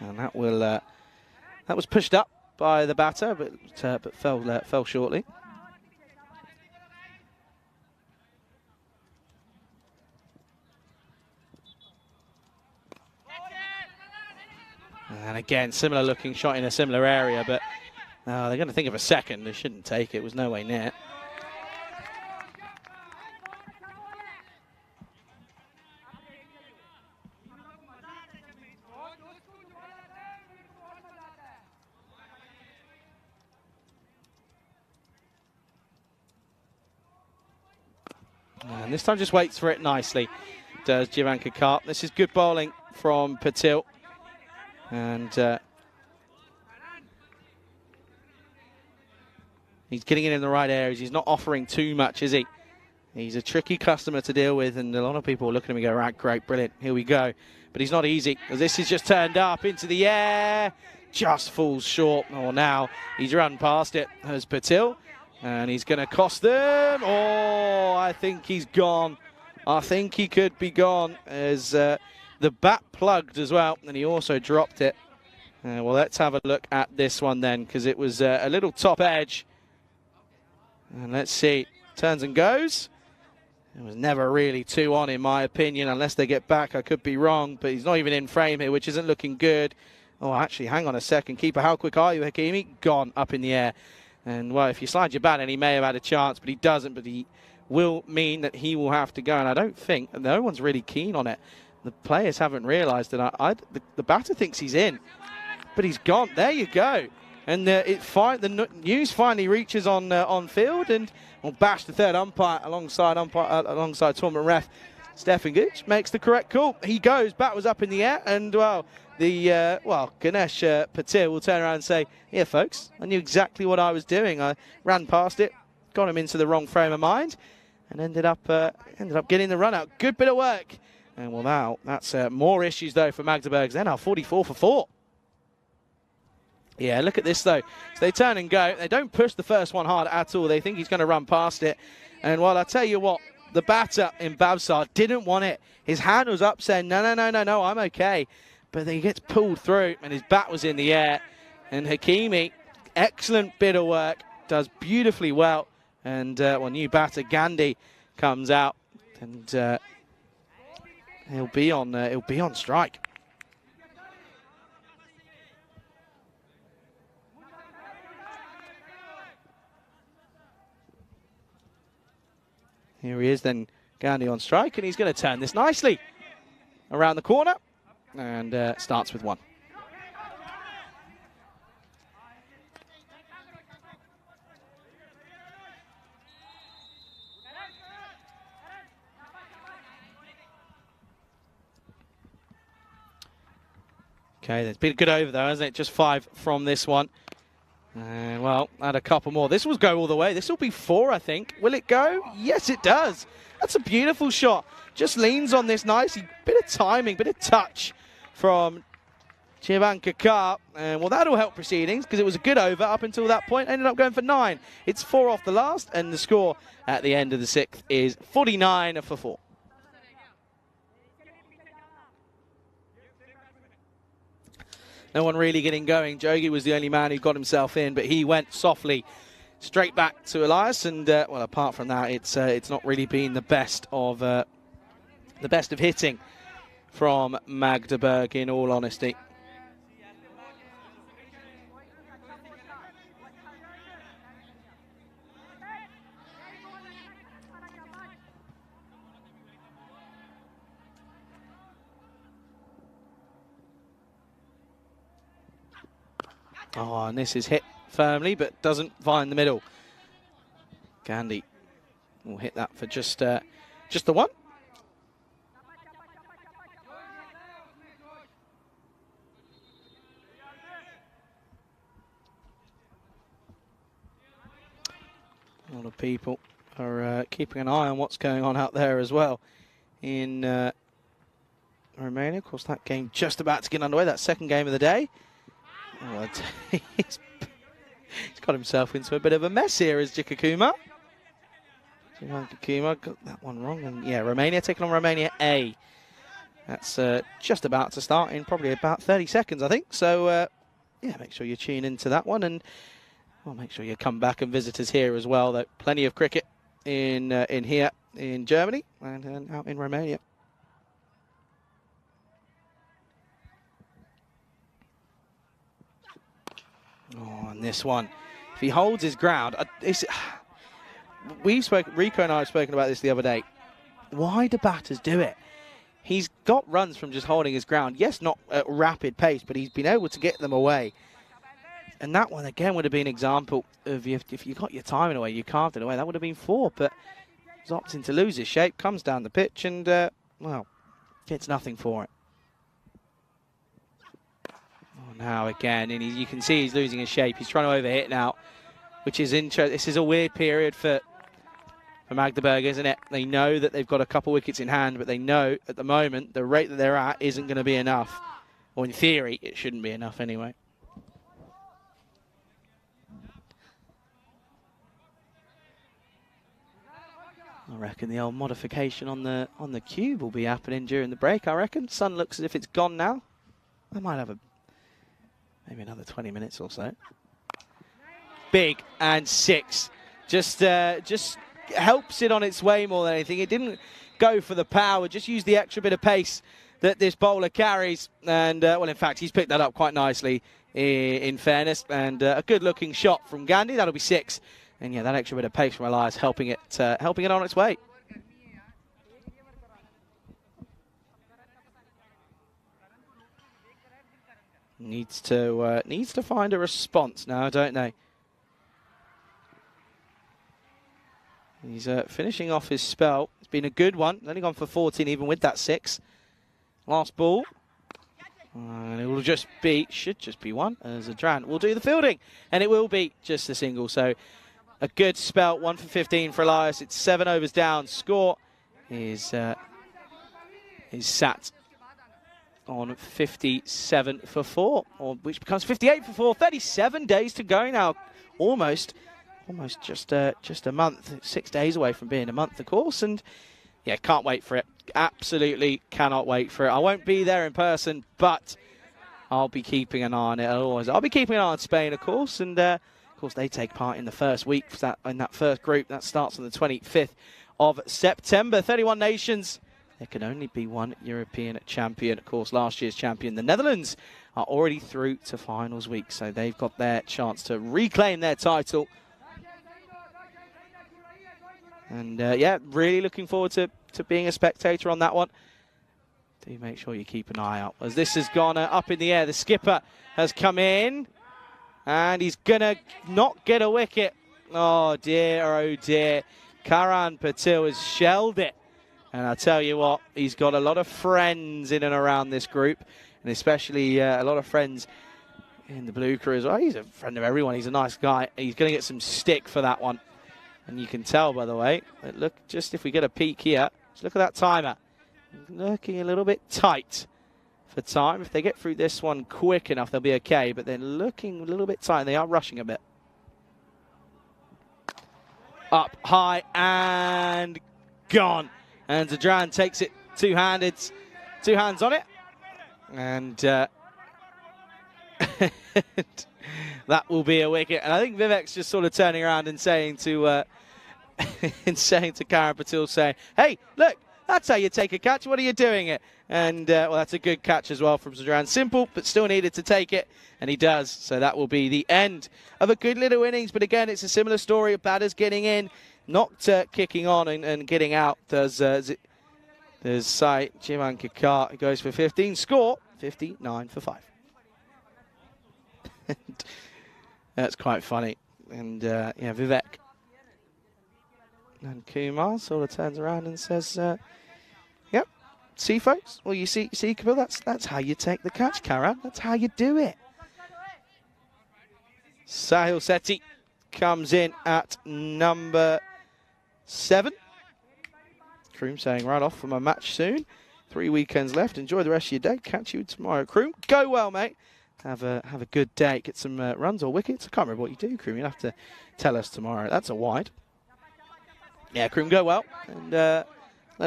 And that was pushed up by the batter, but fell shortly. And again, similar looking shot in a similar area, but they're going to think of a second. They shouldn't take it. It was no way near. And this time just waits for it nicely, does Jivanka Karp. This is good bowling from Patil. And he's getting it in the right areas. He's not offering too much, is he? He's a tricky customer to deal with, and a lot of people look at him and go, right, great, brilliant, here we go. But he's not easy, as this is just turned up into the air. Just falls short. Oh, now he's run past it as Patil. And he's going to cost them. Oh, I think he's gone. I think he could be gone, as the bat plugged as well, and he also dropped it. Well, let's have a look at this one then, because it was a little top edge. And let's see. Turns and goes. It was never really 2 on, in my opinion, unless they get back. I could be wrong, but he's not even in frame here, which isn't looking good. Oh, actually, hang on a second. Keeper, how quick are you, Hakimi? Gone, up in the air. And, well, if you slide your bat in, he may have had a chance, but he doesn't. But he will mean that he will have to go. And I don't think, no one's really keen on it. The players haven't realised that the batter thinks he's in. But he's gone. There you go. And the news finally reaches on field, and Bash, the third umpire, alongside tournament ref Stefan Gooch, makes the correct call. He goes, bat was up in the air, and Ganesh Patil will turn around and say, "Here, folks, I knew exactly what I was doing. I ran past it, got him into the wrong frame of mind, and ended up getting the run out. Good bit of work." And well, now that's more issues though for Magdeburg. They're now 44 for 4. Yeah, look at this though. So they turn and go. They don't push the first one hard at all. They think he's going to run past it. And well, I tell you what, the batter in Babsar didn't want it. His hand was up saying, no, I'm okay. But then he gets pulled through and his bat was in the air. And Hakimi, excellent bit of work, does beautifully well. And new batter Gandhi comes out, and he'll be on strike. Here he is then, Gandhi on strike, and he's going to turn this nicely around the corner, and starts with 1. Okay, it's been a good over though, hasn't it? Just 5 from this one. And well, add a couple more. This will go all the way. This will be 4, I think. Will it go? Yes, it does. That's a beautiful shot. Just leans on this nicely. Bit of timing, bit of touch from Chivan Kakar. And well, that'll help proceedings because it was a good over up until that point. Ended up going for 9. It's 4 off the last, and the score at the end of the 6th is 49 for 4. No one really getting going. Jogi was the only man who got himself in, but he went softly straight back to Elias. And well, apart from that, it's not really been the best of hitting from Magdeburg, in all honesty. Oh, and this is hit firmly, but doesn't find the middle. Gandhi will hit that for just the 1. A lot of people are keeping an eye on what's going on out there as well in Romania. Of course, that game just about to get underway. That second game of the day. Oh, he's got himself into a bit of a mess here as Jikakuma. Jikakuma got that one wrong. And yeah, Romania taking on Romania A. That's just about to start in probably about 30 seconds, I think. So, yeah, make sure you tune into that one. And well, make sure you come back and visit us here as well. Though plenty of cricket in here in Germany and out in Romania. Oh, and this one, if he holds his ground, Rico and I have spoken about this the other day. Why do batters do it? He's got runs from just holding his ground. Yes, not at rapid pace, but he's been able to get them away. And that one, again, would have been an example of if you got your timing away, you carved it away, that would have been 4. But he's opting to lose his shape, comes down the pitch, and, well, gets nothing for it. Now again, and you can see he's losing his shape. He's trying to overhit now, which is interesting. This is a weird period for Magdeburg, isn't it? They know that they've got a couple wickets in hand, but they know at the moment the rate that they're at isn't going to be enough. Or in theory, it shouldn't be enough anyway. I reckon the old modification on the cube will be happening during the break. I reckon. Sun looks as if it's gone now. I might have maybe another 20 minutes or so. Big and 6. Just helps it on its way more than anything. It didn't go for the power, just used the extra bit of pace that this bowler carries. And, well, in fact, he's picked that up quite nicely in fairness. And a good-looking shot from Gandhi. That'll be 6. And, yeah, that extra bit of pace from Elias helping it on its way. needs to find a response now, don't they? He's finishing off his spell. It's been a good one. Only gone for 14 even with that 6. Last ball. And it will should just be one, as Adran will do the fielding. And it will be just a single. So a good spell, 1 for 15 for Elias. It's 7 overs down. Score is sat on 57 for 4, which becomes 58 for 4. 37 days to go now. Almost just a month, 6 days away from being a month, of course. And yeah, can't wait for it. Absolutely cannot wait for it. I won't be there in person, but I'll be keeping an eye on it. I'll be keeping an eye on Spain, of course. And of course, they take part in the first week in that first group. That starts on the 25th of September. 31 nations. There can only be one European champion. Of course, last year's champion, the Netherlands, are already through to finals week. So they've got their chance to reclaim their title. And yeah, really looking forward to being a spectator on that one. Do make sure you keep an eye out, as this has gone up in the air. The skipper has come in, and he's going to not get a wicket. Oh dear. Karan Patil has shelled it. And I tell you what, he's got a lot of friends in and around this group, and especially a lot of friends in the blue crew as well. He's a friend of everyone. He's a nice guy. He's going to get some stick for that one. And you can tell, by the way, that look, just if we get a peek here, just look at that timer. Looking a little bit tight for time. If they get through this one quick enough, they'll be okay. But they're looking a little bit tight, and they are rushing a bit. Up high and gone. And Zadran takes it two-handed, 2 hands on it. And that will be a wicket. And I think Vivek's just sort of turning around and saying to Karan Patil, saying, hey, look, that's how you take a catch. What are you doing it? And, well, that's a good catch as well from Zadran. Simple, but still needed to take it. And he does. So that will be the end of a good little innings. But again, it's a similar story of batters getting in, not kicking on and getting out. There's Sai Chiman Kakar, who goes for 15. Score, 59 for 5. That's quite funny. And, yeah, Vivek and Kumar sort of turns around and says, yep, see, folks? Well, you see, Kapil, that's how you take the catch, Karan. That's how you do it. Sahil Sethi comes in at number 7. Kroom saying right off from a match soon. 3 weekends left. Enjoy the rest of your day. Catch you tomorrow, Kroom. Go well, mate. Have a good day. Get some runs or wickets. I can't remember what you do, Kroom. You'll have to tell us tomorrow. That's a wide. Yeah, Kroom, go well. And let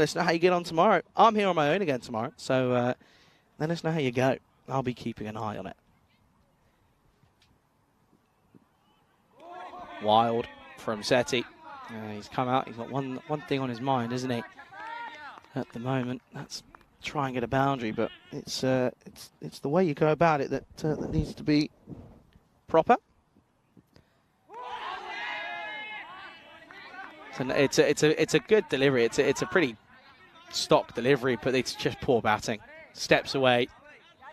us know how you get on tomorrow. I'm here on my own again tomorrow. So let us know how you go. I'll be keeping an eye on it. Wild from Sethi. He's come out. He's got one thing on his mind, isn't he? At the moment, that's try and get a boundary, but it's the way you go about it that needs to be proper. So it's a good delivery. It's a pretty stock delivery, but it's just poor batting. Steps away,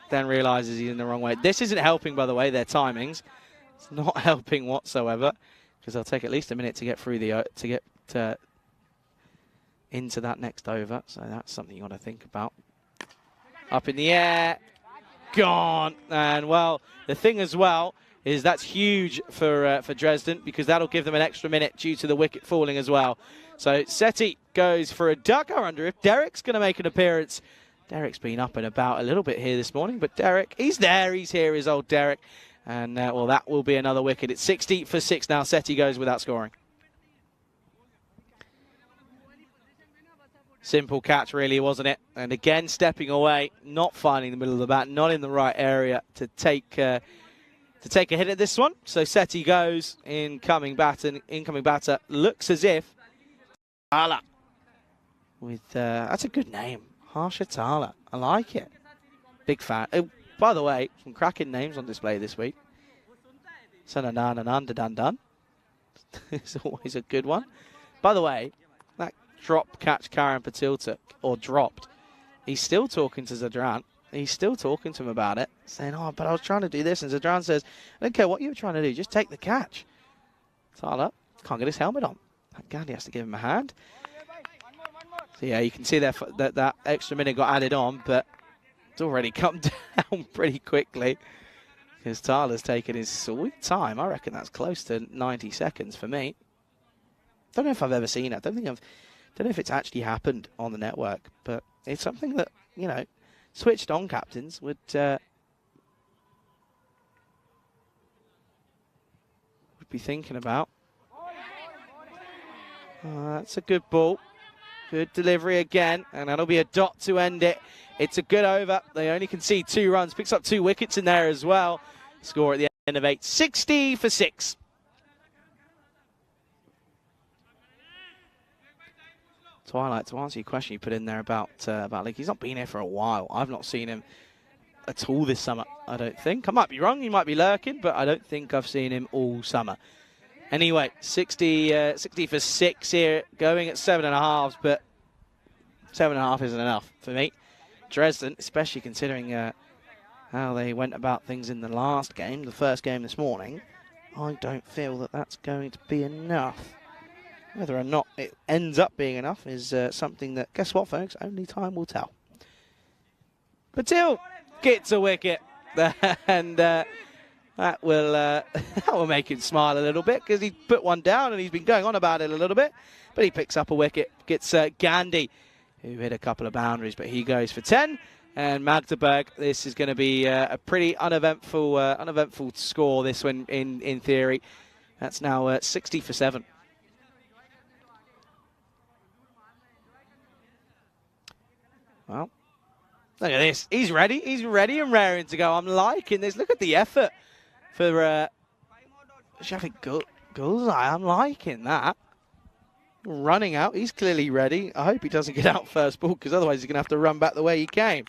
then realises he's in the wrong way. This isn't helping, by the way. Their timings. It's not helping whatsoever, because they'll take at least a minute to get through into that next over. So that's something you want to think about. Up in the air, gone. And well, the thing as well is that's huge for Dresden, because that'll give them an extra minute due to the wicket falling as well. So Sethi goes for a duck. I wonder if Derek's going to make an appearance. Derek's been up and about a little bit here this morning, but Derek, he's there. He's here, is old Derek. And, well, that will be another wicket. It's 60 for 6 now. Sethi goes without scoring. Simple catch, really, wasn't it? And again, stepping away, not finding the middle of the bat, not in the right area to take a hit at this one. So Sethi goes, incoming batter looks as if Tala with that's a good name, Harsha Tala. I like it. Big fan. By the way, some cracking names on display this week. Sanananandandan. It's always a good one. By the way, that drop catch Karan Patil took, or dropped, he's still talking to Zadran. he's still talking to him about it, saying, oh, but I was trying to do this. And Zadran says, I don't care what you were trying to do, just take the catch. Tyler can't get his helmet on. Gandhi has to give him a hand. So yeah, you can see there that extra minute got added on, but it's already come down pretty quickly because Tyler's taken his sweet time. I reckon that's close to 90 seconds for me. Don't know if I've ever seen it. Don't know if it's actually happened on the network, but it's something that, you know, switched on captains would be thinking about. That's a good ball. Good delivery again, and that'll be a dot to end it. It's a good over. They only concede 2 runs. Picks up 2 wickets in there as well. Score at the end of 8. 60 for 6. Twilight, to answer your question you put in there about Link, he's not been here for a while. I've not seen him at all this summer, I don't think. I might be wrong, he might be lurking, but I don't think I've seen him all summer. Anyway, 60 for 6 here, going at 7.5, but 7.5 isn't enough for me. Dresden, especially considering how they went about things in the last game, the first game this morning, I don't feel that that's going to be enough. Whether or not it ends up being enough is something that, guess what, folks, only time will tell. Patil gets a wicket, and that will make him smile a little bit because he put one down and he's been going on about it a little bit. But he picks up a wicket, gets Gandhi, who hit a couple of boundaries, but he goes for 10. And Magdeburg, this is going to be a pretty uneventful score, this one, in theory. That's now 60 for 7. Well, look at this. He's ready. He's ready and raring to go. I'm liking this. Look at the effort for Shafiq Gulzai. I'm liking that. Running out. He's clearly ready. I hope he doesn't get out first ball because otherwise he's going to have to run back the way he came.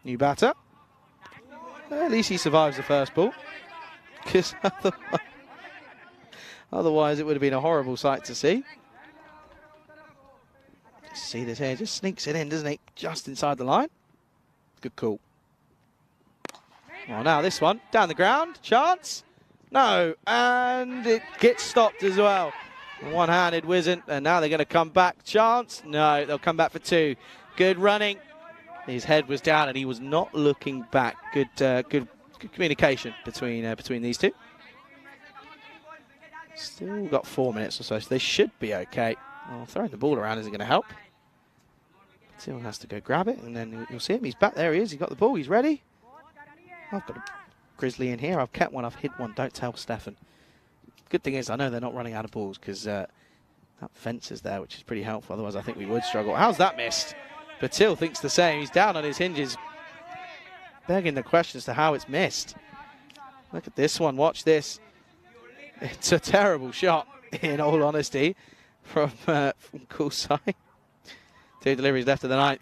New batter. At least he survives the first ball. Because otherwise it would have been a horrible sight to see. See this here, just sneaks it in, doesn't he? Just inside the line. Good call. Well, now this one, down the ground, chance. No, and it gets stopped as well. One-handed Wizen, and now they're going to come back. Chance, no, they'll come back for 2. Good running. His head was down and he was not looking back. Good communication between these two. Still got 4 minutes or so they should be okay. Well, throwing the ball around isn't going to help. Still has to go grab it, and then you'll see him. He's back there. He is. He's got the ball. He's ready. I've got a grizzly in here. I've kept one. I've hid one. Don't tell Stefan. Good thing is I know they're not running out of balls because that fence is there, which is pretty helpful. Otherwise, I think we would struggle. How's that missed? Patil thinks the same. He's down on his hinges, begging the question as to how it's missed. Look at this one. Watch this. It's a terrible shot, in all honesty, from Kulsai. 2 deliveries left of the 9th.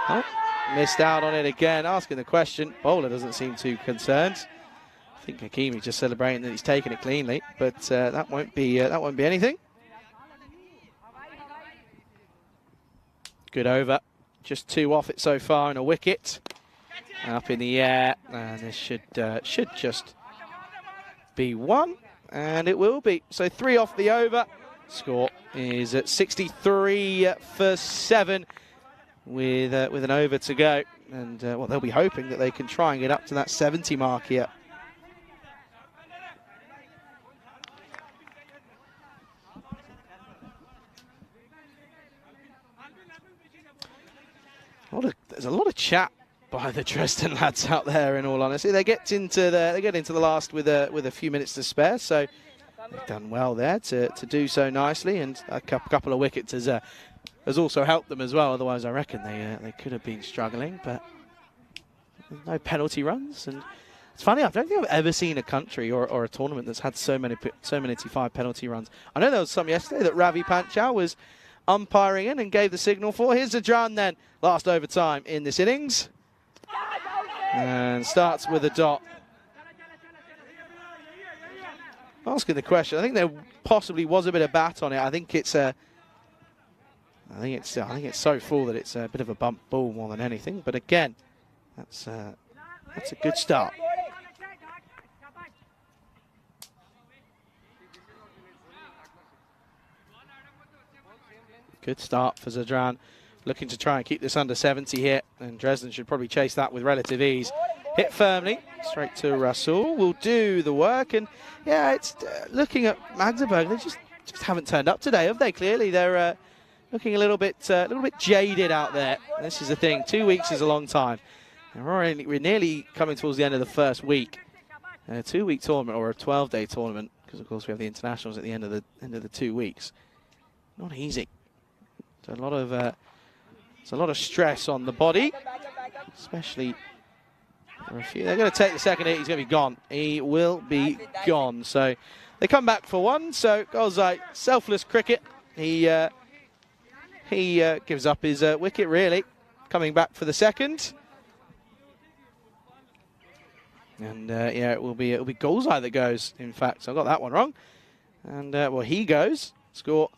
Oh, missed out on it again. Asking the question. Bowler doesn't seem too concerned. I think Hakimi's just celebrating that he's taken it cleanly, but that won't be anything. Good over. Just 2 off it so far and a wicket. Up in the air. And this should just be 1. And it will be. So 3 off the over. Score is at 63 for 7 with an over to go. And well, they'll be hoping that they can try and get up to that 70 mark here. There's a lot of chat by the Dresden lads out there, in all honesty. They get into the last with a few minutes to spare, so they've done well there to do so nicely, and a couple of wickets has also helped them as well. Otherwise, I reckon they could have been struggling, but no penalty runs. And it's funny, I don't think I've ever seen a country or a tournament that's had so many T5 penalty runs. I know there was some yesterday that Ravi Panchal was umpiring in and gave the signal for. Here's Zadran then, last overtime in this innings. And starts with a dot. Asking the question, I think there possibly was a bit of bat on it. I think it's so full that it's a bit of a bump ball more than anything. But again, that's a good start. Good start for Zadran. Looking to try and keep this under 70 here. And Dresden should probably chase that with relative ease. Hit firmly. Straight to Rasul. Will do the work. And yeah, it's looking at Magdeburg. They just haven't turned up today, have they? Clearly, they're looking a little bit jaded out there. This is the thing. 2 weeks is a long time. And we're nearly coming towards the end of the first week. A 2-week tournament or a 12-day tournament, because of course we have the internationals at the end of the 2 weeks. Not easy. So it's a lot of stress on the body, especially for a few. They're going to take the second hit. He's going to be gone. He will be gone. So they come back for one. So Golzai, selfless cricket. He gives up his wicket, really. Coming back for the second. And yeah, it'll be Golzai that goes. In fact, so I got that one wrong. And well, he goes. Score.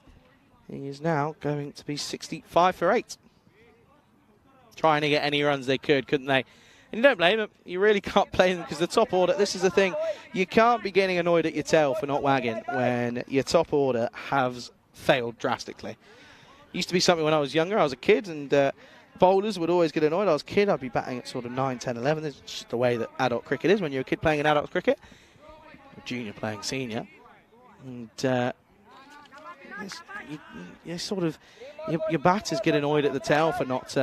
He is now going to be 65 for 8. Trying to get any runs they could, couldn't they? And you don't blame them. You really can't blame them, because the top order, this is the thing. You can't be getting annoyed at your tail for not wagging when your top order has failed drastically. Used to be something when I was younger. I was a kid, and bowlers would always get annoyed. I was a kid. I'd be batting at sort of 9, 10, 11. It's just the way that adult cricket is when you're a kid playing in adult cricket. Or junior playing senior. And your batters get annoyed at the tail for not...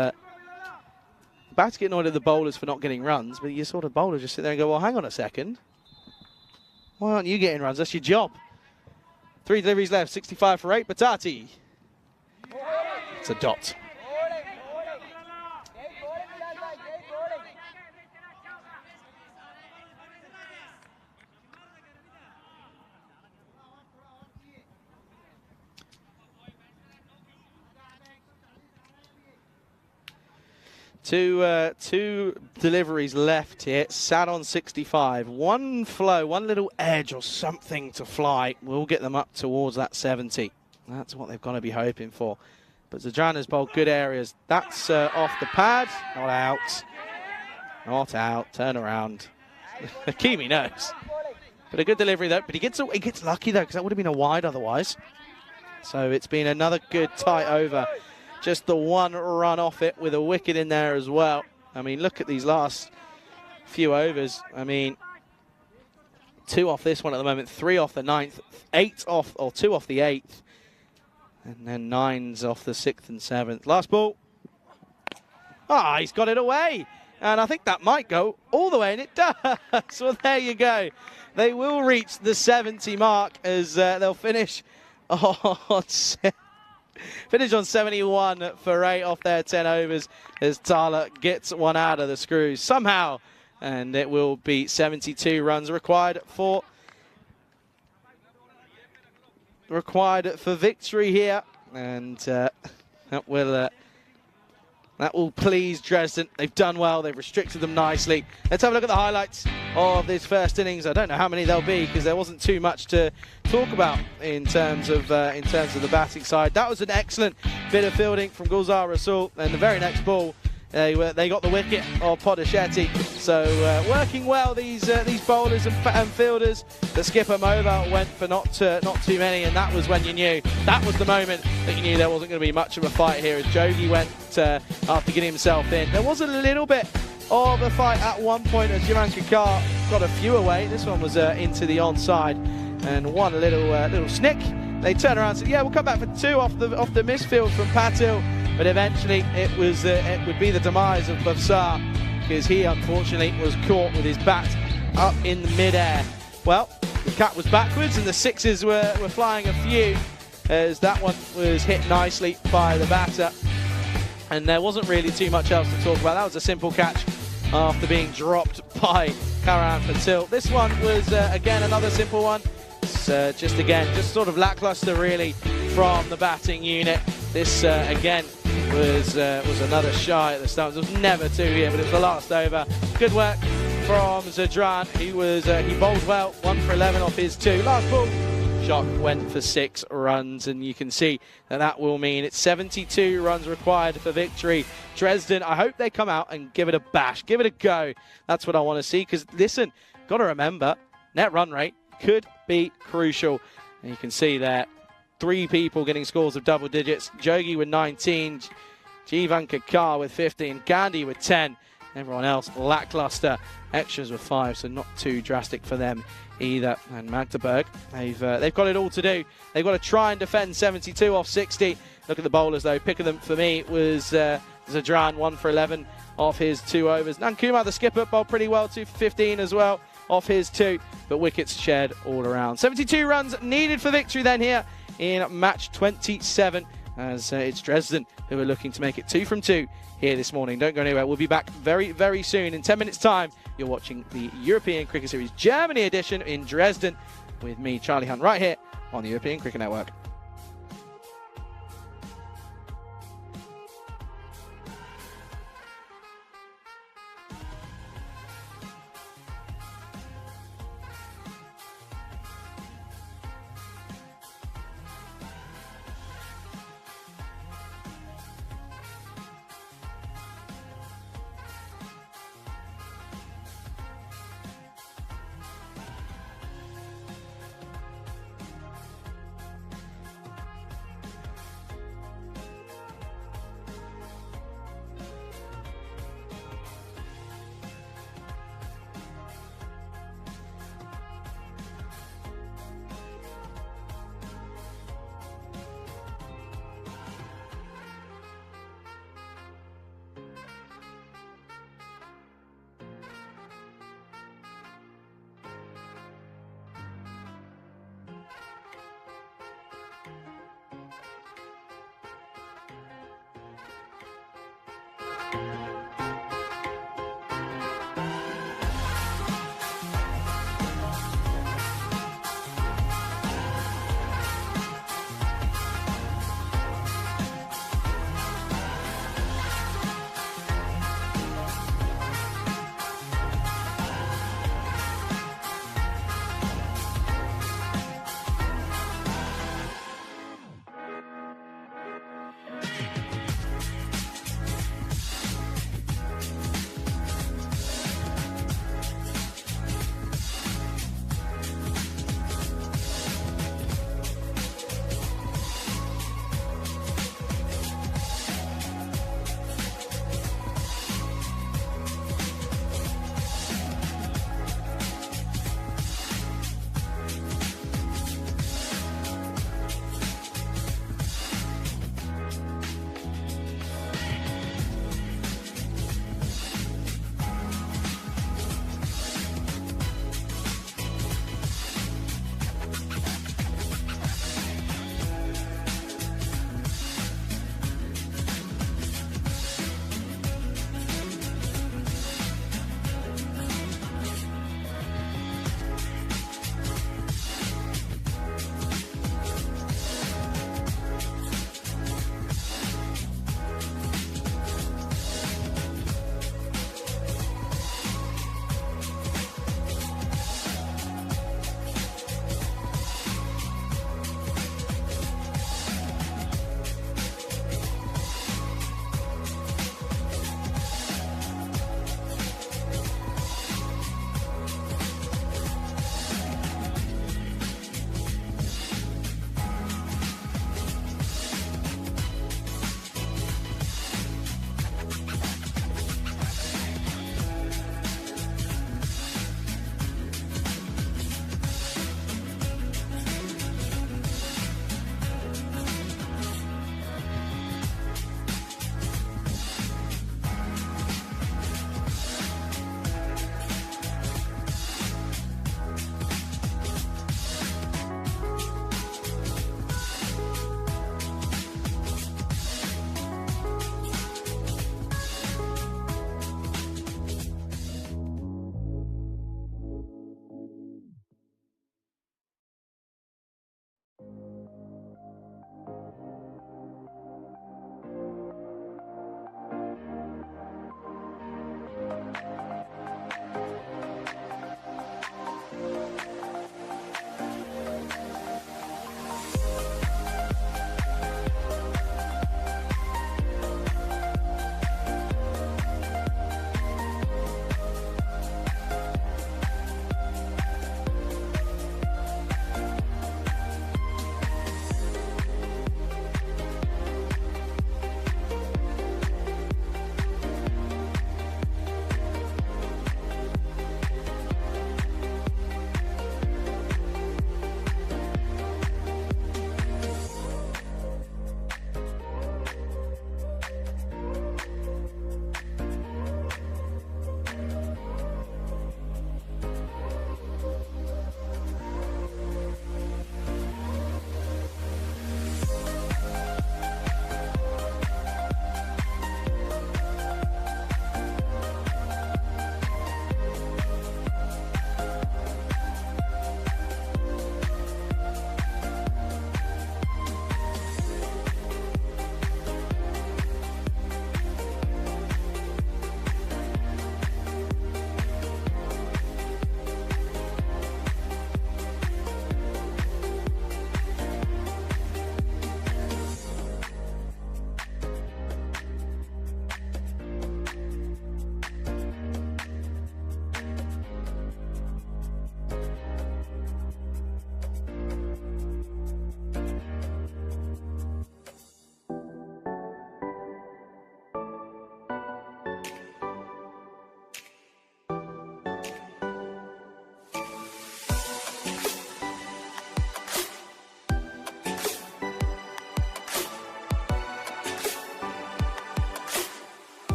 batters get annoyed at the bowlers for not getting runs, but your sort of bowlers just sit there and go, well, hang on a second. Why aren't you getting runs? That's your job. 3 deliveries left, 65 for 8. Batati. It's a dot. 2 deliveries left here. Sat on 65. One flow, one little edge or something to fly will get them up towards that 70. That's what they've got to be hoping for. But Zadran has bowled good areas. That's off the pad. Not out. Not out. Turn around. Hakimi knows. But a good delivery though. But he gets lucky though, because that would have been a wide otherwise. So it's been another good tight over. Just the one run off it with a wicket in there as well. I mean, look at these last few overs. I mean, 2 off this one at the moment, 3 off the 9th, 8 off, or 2 off the 8th, and then 9s off the 6th and 7th. Last ball. Ah, he's got it away. And I think that might go all the way, and it does. Well, there you go. They will reach the 70 mark as they'll finish on 71 for 8 off their 10 overs as Thala gets one out of the screws somehow. And it will be 72 runs required for victory here. And that will please Dresden. They've done well. They've restricted them nicely. Let's have a look at the highlights of this first innings. I don't know how many there'll be, because there wasn't too much to talk about in terms of the batting side. That was an excellent bit of fielding from Gulzar Rasul, and the very next ball they got the wicket of Podachetti. So working well, these bowlers and fielders. The skipper Mova went for not too many, and that was when you knew, that was the moment that you knew there wasn't going to be much of a fight here as Jogi went after getting himself in. There was a little bit of a fight at one point as Jivan Kakar got a few away. This one was into the onside, and one little snick. They turned around and said, yeah, we'll come back for 2 off the misfield from Patil. But eventually it would be the demise of Bafsar, because he unfortunately was caught with his bat up in the mid-air. Well, the cat was backwards and the 6s were flying a few, as that one was hit nicely by the batter. And there wasn't really too much else to talk about. That was a simple catch after being dropped by Karan Patil. This one was, again, another simple one. It's just sort of lackluster, really, from the batting unit. This, again, was another shy at the start. There was never 2 here, but it was the last over. Good work from Zadran. He bowled well, 1 for 11 off his 2. Last ball, shot went for 6 runs, and you can see that will mean it's 72 runs required for victory. Dresden, I hope they come out and give it a bash, give it a go. That's what I want to see, because listen, got to remember, net run rate could be crucial. And you can see there, 3 people getting scores of double digits. Jogi with 19, Jivan Kakar with 15, Gandhi with 10. Everyone else lackluster. Extras with 5, so not too drastic for them either. And Magdeburg, they've got it all to do. They've got to try and defend 72 off 60. Look at the bowlers though. Pick of them for me was Zadran, 1 for 11 off his 2 overs. Nankumar, the skipper, bowled pretty well, 2 for 15 as well off his 2. But wickets shared all around. 72 runs needed for victory then here in match 27, as it's Dresden who are looking to make it 2 from 2 here this morning. Don't go anywhere. We'll be back very, very soon. In 10 minutes' time, you're watching the European Cricket Series Germany edition in Dresden with me, Charlie Hunt, right here on the European Cricket Network.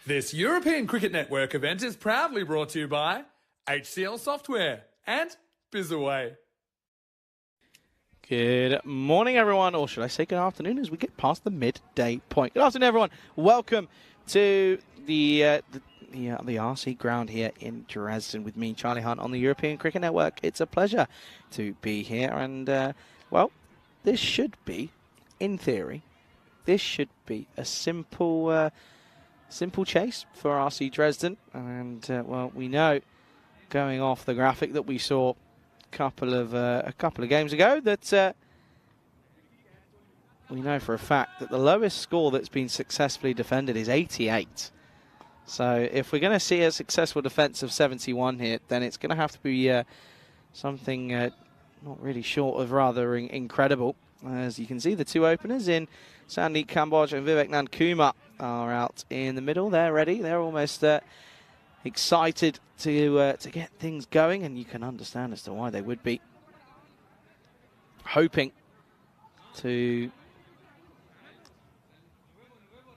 This European Cricket Network event is proudly brought to you by HCL Software and Bizaway. Good morning, everyone, or should I say good afternoon as we get past the midday point. Good afternoon, everyone. Welcome to the RC ground here in Dresden with me, Charlie Hunt, on the European Cricket Network. It's a pleasure to be here, and well, this should be, in theory, this should be a simple chase for RC Dresden, and well, we know, going off the graphic that we saw a couple of games ago, that we know for a fact that the lowest score that's been successfully defended is 88. So if we're going to see a successful defence of 71 here, then it's going to have to be something not really short of rather incredible. As you can see, the two openers in Sandeep Kamboj and Vivek Nandkumar are out in the middle. They're ready. They're almost excited to get things going, and you can understand as to why they would be hoping to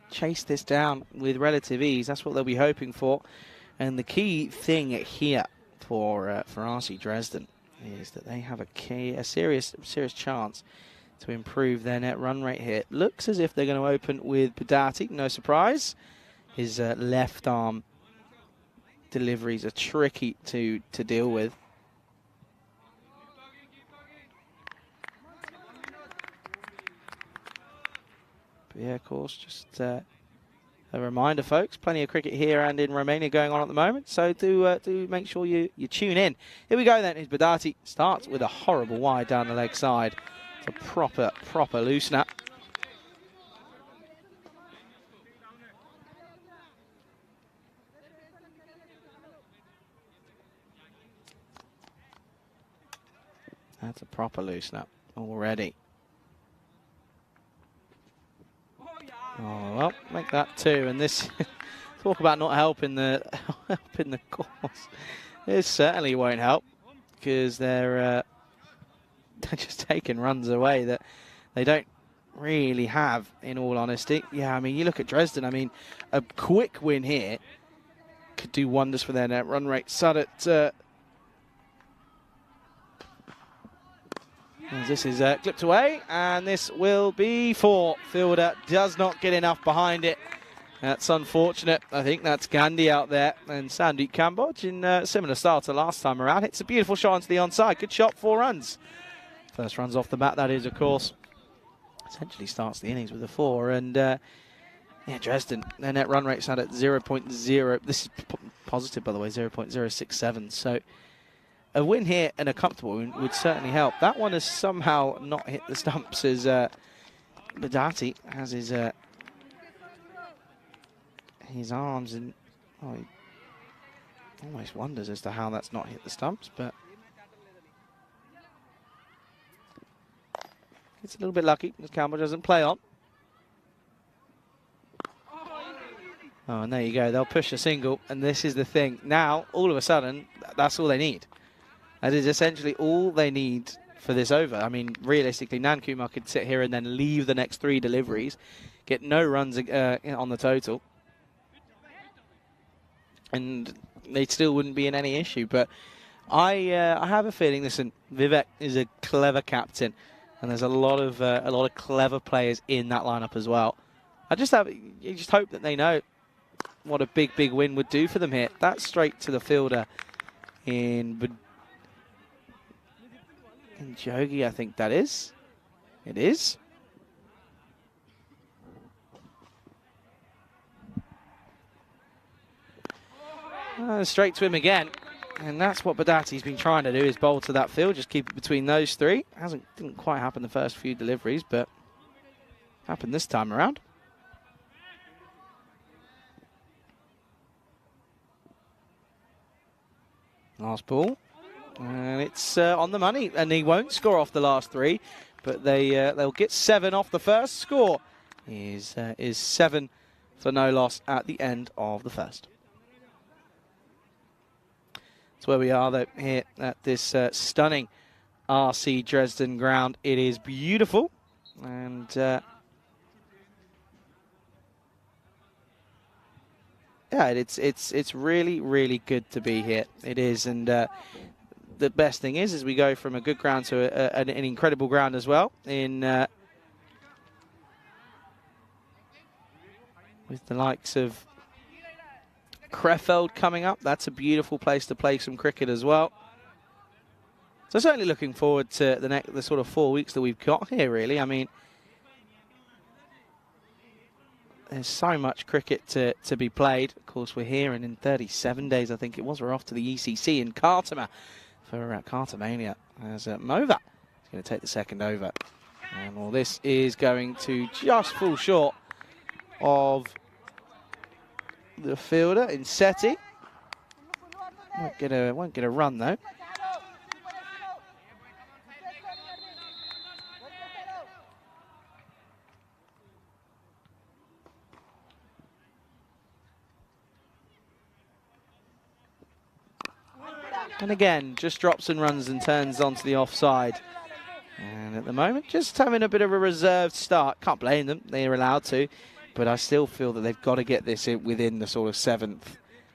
chase this down with relative ease. That's what they'll be hoping for. And the key thing here for RC Dresden is that they have a serious chance to improve their net run rate here. It looks as if they're going to open with Badati, no surprise. His left arm deliveries are tricky to deal with. But yeah, of course, just a reminder, folks, plenty of cricket here and in Romania going on at the moment, so do make sure you tune in. Here we go then. Is Badati starts with a horrible wide down the leg side. It's a proper loosener. That's a proper loosener already. Oh, well, make that two. And this, talk about not helping the course. This certainly won't help, because they're just taking runs away that they don't really have, in all honesty. Yeah, I mean, you look at Dresden, I mean, a quick win here could do wonders for their net run rate. Sudet, this is clipped away, and this will be 4. Fielder does not get enough behind it. That's unfortunate. I think that's Gandhi out there, and Sandeep Kamboj in a similar style to last time around. It's a beautiful shot onto the onside. Good shot, 4 runs. First runs off the bat, that is, of course. Essentially starts the innings with a 4, and yeah, Dresden, their net run rate's out at 0.0. This is positive, by the way, 0.067. So a win here and a comfortable win would certainly help. That one has somehow not hit the stumps, as Badati has his arms, and oh, he almost wonders as to how that's not hit the stumps, but it's a little bit lucky as Campbell doesn't play on. Oh, and there you go. They'll push a single, and this is the thing. Now, all of a sudden, that's all they need. That is essentially all they need for this over. I mean, realistically, Nankuma could sit here and then leave the next 3 deliveries, get no runs on the total, and they still wouldn't be in any issue. But I have a feeling, listen, Vivek is a clever captain, and there's a lot of clever players in that lineup as well. You just hope that they know what a big win would do for them here. That's straight to the fielder in Jogi, I think that is. It is. Straight to him again. And that's what Badati's been trying to do, is bowl to that field, just keep it between those 3. Didn't quite happen the first few deliveries, but happened this time around. Last ball, and it's on the money, and he won't score off the last 3, but they'll get 7 off the first. Score is 7 for no loss at the end of the first. That's where we are, though, here at this stunning RC Dresden ground. It is beautiful, and yeah, it's really good to be here. It is, and the best thing is we go from a good ground to an incredible ground as well. With the likes of Krefeld coming up, that's a beautiful place to play some cricket as well. So certainly looking forward to the sort of 4 weeks that we've got here. Really, I mean, there's so much cricket to be played. Of course, we're here, and in 37 days, I think it was, we're off to the ECC in Khartoum for Khartoumania, as Mova is going to take the second over. And well, this is going to just fall short of the fielder in Seti. Won't get a run though. And again, just drops and runs and turns onto the offside. And at the moment, just having a bit of a reserved start. Can't blame them, they're allowed to. But I still feel that they've got to get this in within the sort of 7th.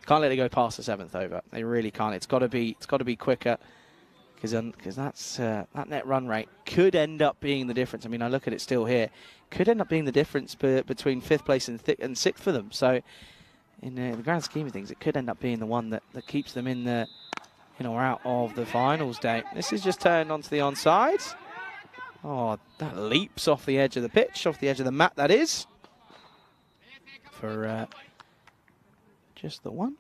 Can't let it go past the 7th over. They really can't. It's got to be quicker, because that's that net run rate could end up being the difference. I mean, I look at it still here. Could end up being the difference between 5th place and 6th for them. So, in the grand scheme of things, it could end up being the one that keeps them in or out of the finals day. This is just turned onto the onside. Oh, that leaps off the edge of the pitch, off the edge of the mat, that is. For just the one.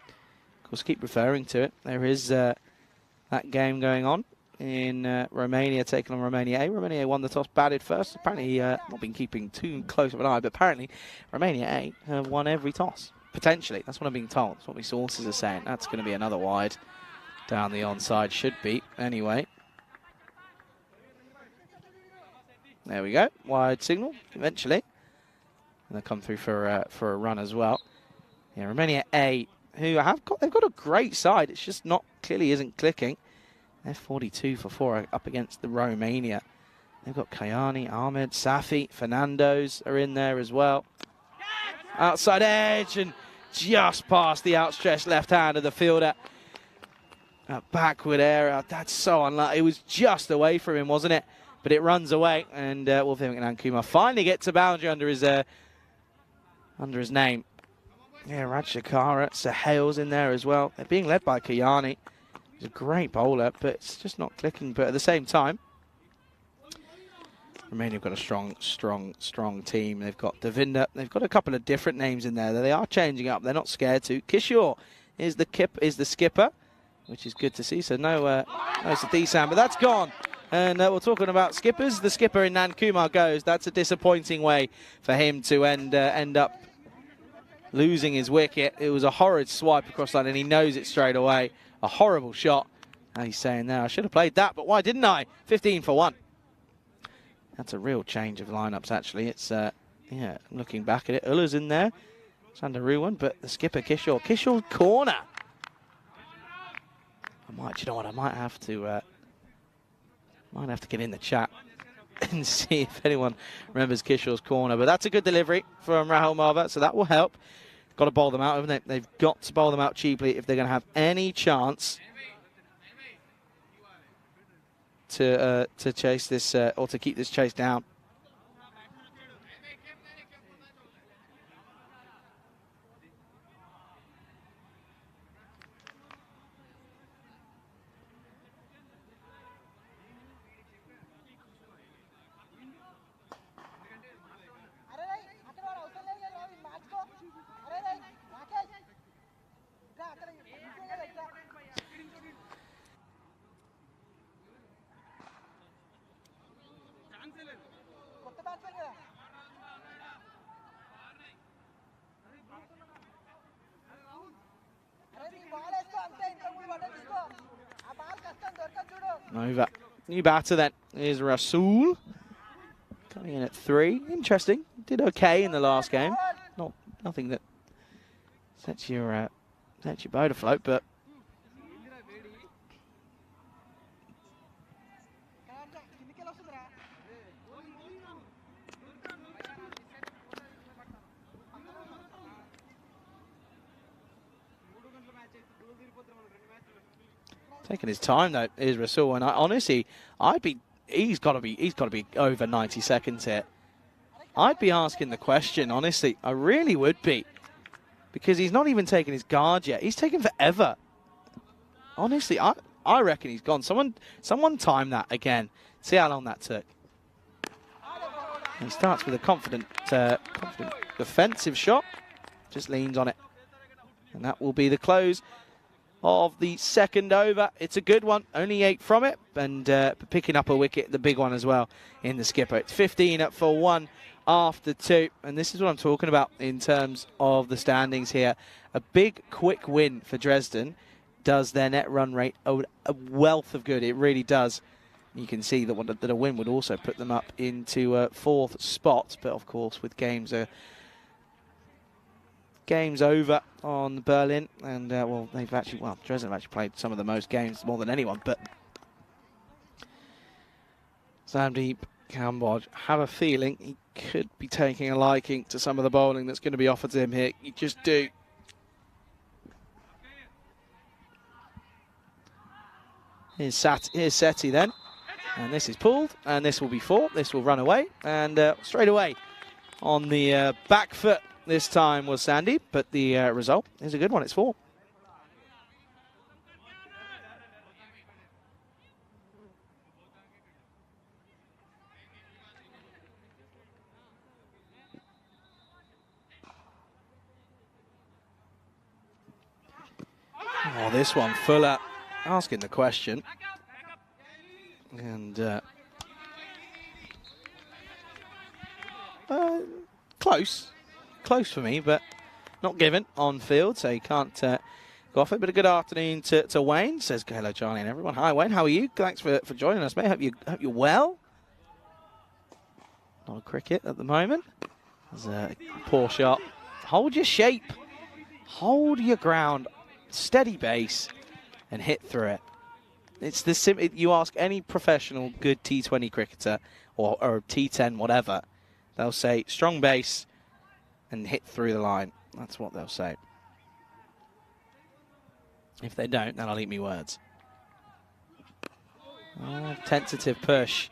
Of course, keep referring to it. There is that game going on in Romania, taking on Romania A. Romania A won the toss, batted first. Apparently, not been keeping too close of an eye, but apparently Romania A have won every toss. Potentially, that's what I'm being told. That's what my sources are saying. That's going to be another wide down the onside, should be. Anyway. There we go. Wide signal, eventually. And they'll come through for a run as well. Yeah, Romania A, who they've got a great side. It's just clearly isn't clicking. They're 42 for 4 up against the Romania. They've got Kayani, Ahmed, Safi, Fernando's are in there as well. Outside edge, and just past the outstretched left hand of the fielder. A backward error. That's so unlucky. It was just away from him, wasn't it? But it runs away, and Wolfgang Nankuma finally gets a boundary under his name. Yeah, Rajshakara, Sahale's in there as well. They're being led by Kayani. He's a great bowler, but it's just not clicking. But at the same time, Romania have got a strong team. They've got Devinder. They've got a couple of different names in there that they are changing up. They're not scared to. Kishore is the skipper, which is good to see. So no Satisan, but that's gone. And we're talking about skippers. The skipper in Nankuma goes. That's a disappointing way for him to end up losing his wicket. It was a horrid swipe across line, and he knows it straight away. A horrible shot. And he's saying, "Now I should have played that, but why didn't I?" 15 for 1. That's a real change of lineups, actually. It's, yeah, looking back at it, Ulla's in there. Sander Ruwan, but the skipper, Kishore corner. Do you know what, I might have to get in the chat and see if anyone remembers Kishore's corner. But that's a good delivery from Rahul Marva, so that will help. Got to bowl them out, haven't they? They've got to bowl them out cheaply if they're going to have any chance to chase this or to keep this chase down. Over. New batter then is Rasool. Coming in at 3. Interesting. Did okay in the last game. Nothing that sets your boat afloat, but taking his time though is Rasool, and honestly, he's got to be over 90 seconds here. I'd be asking the question, honestly, I really would be, because he's not even taken his guard yet. He's taken forever. Honestly, I reckon he's gone. Someone time that again. See how long that took. And he starts with a confident defensive shot. Just leans on it, and that will be the close of the second over. It's a good one, only 8 from it, and picking up a wicket, the big one as well in the skipper. It's 15 for 1 after 2, and this is what I'm talking about in terms of the standings here. A big, quick win for Dresden does their net run rate a wealth of good. It really does. You can see that a win would also put them up into 4th spot, but of course with games over on Berlin, and Dresden have actually played some of the most games, more than anyone, but Sandeep Kambodge, have a feeling he could be taking a liking to some of the bowling that's going to be offered to him here. You just do. Here's Seti then, and this is pulled, and this will be 4. This will run away, and straight away on the back foot this time was Sandeep, but the result is a good one. It's 4. Oh, this one, Fuller asking the question. And close for me, but not given on field, so you can't go off it. But a good afternoon to Wayne. Says hello, Charlie, and everyone. Hi, Wayne. How are you? Thanks for joining us, mate. Hope you're well. Not a cricket at the moment. There's a poor shot. Hold your shape. Hold your ground. Steady base and hit through it. It's the you ask any professional good T20 cricketer or T10 whatever, they'll say strong base and hit through the line. That's what they'll say. If they don't, then I'll eat me words. Oh, tentative push.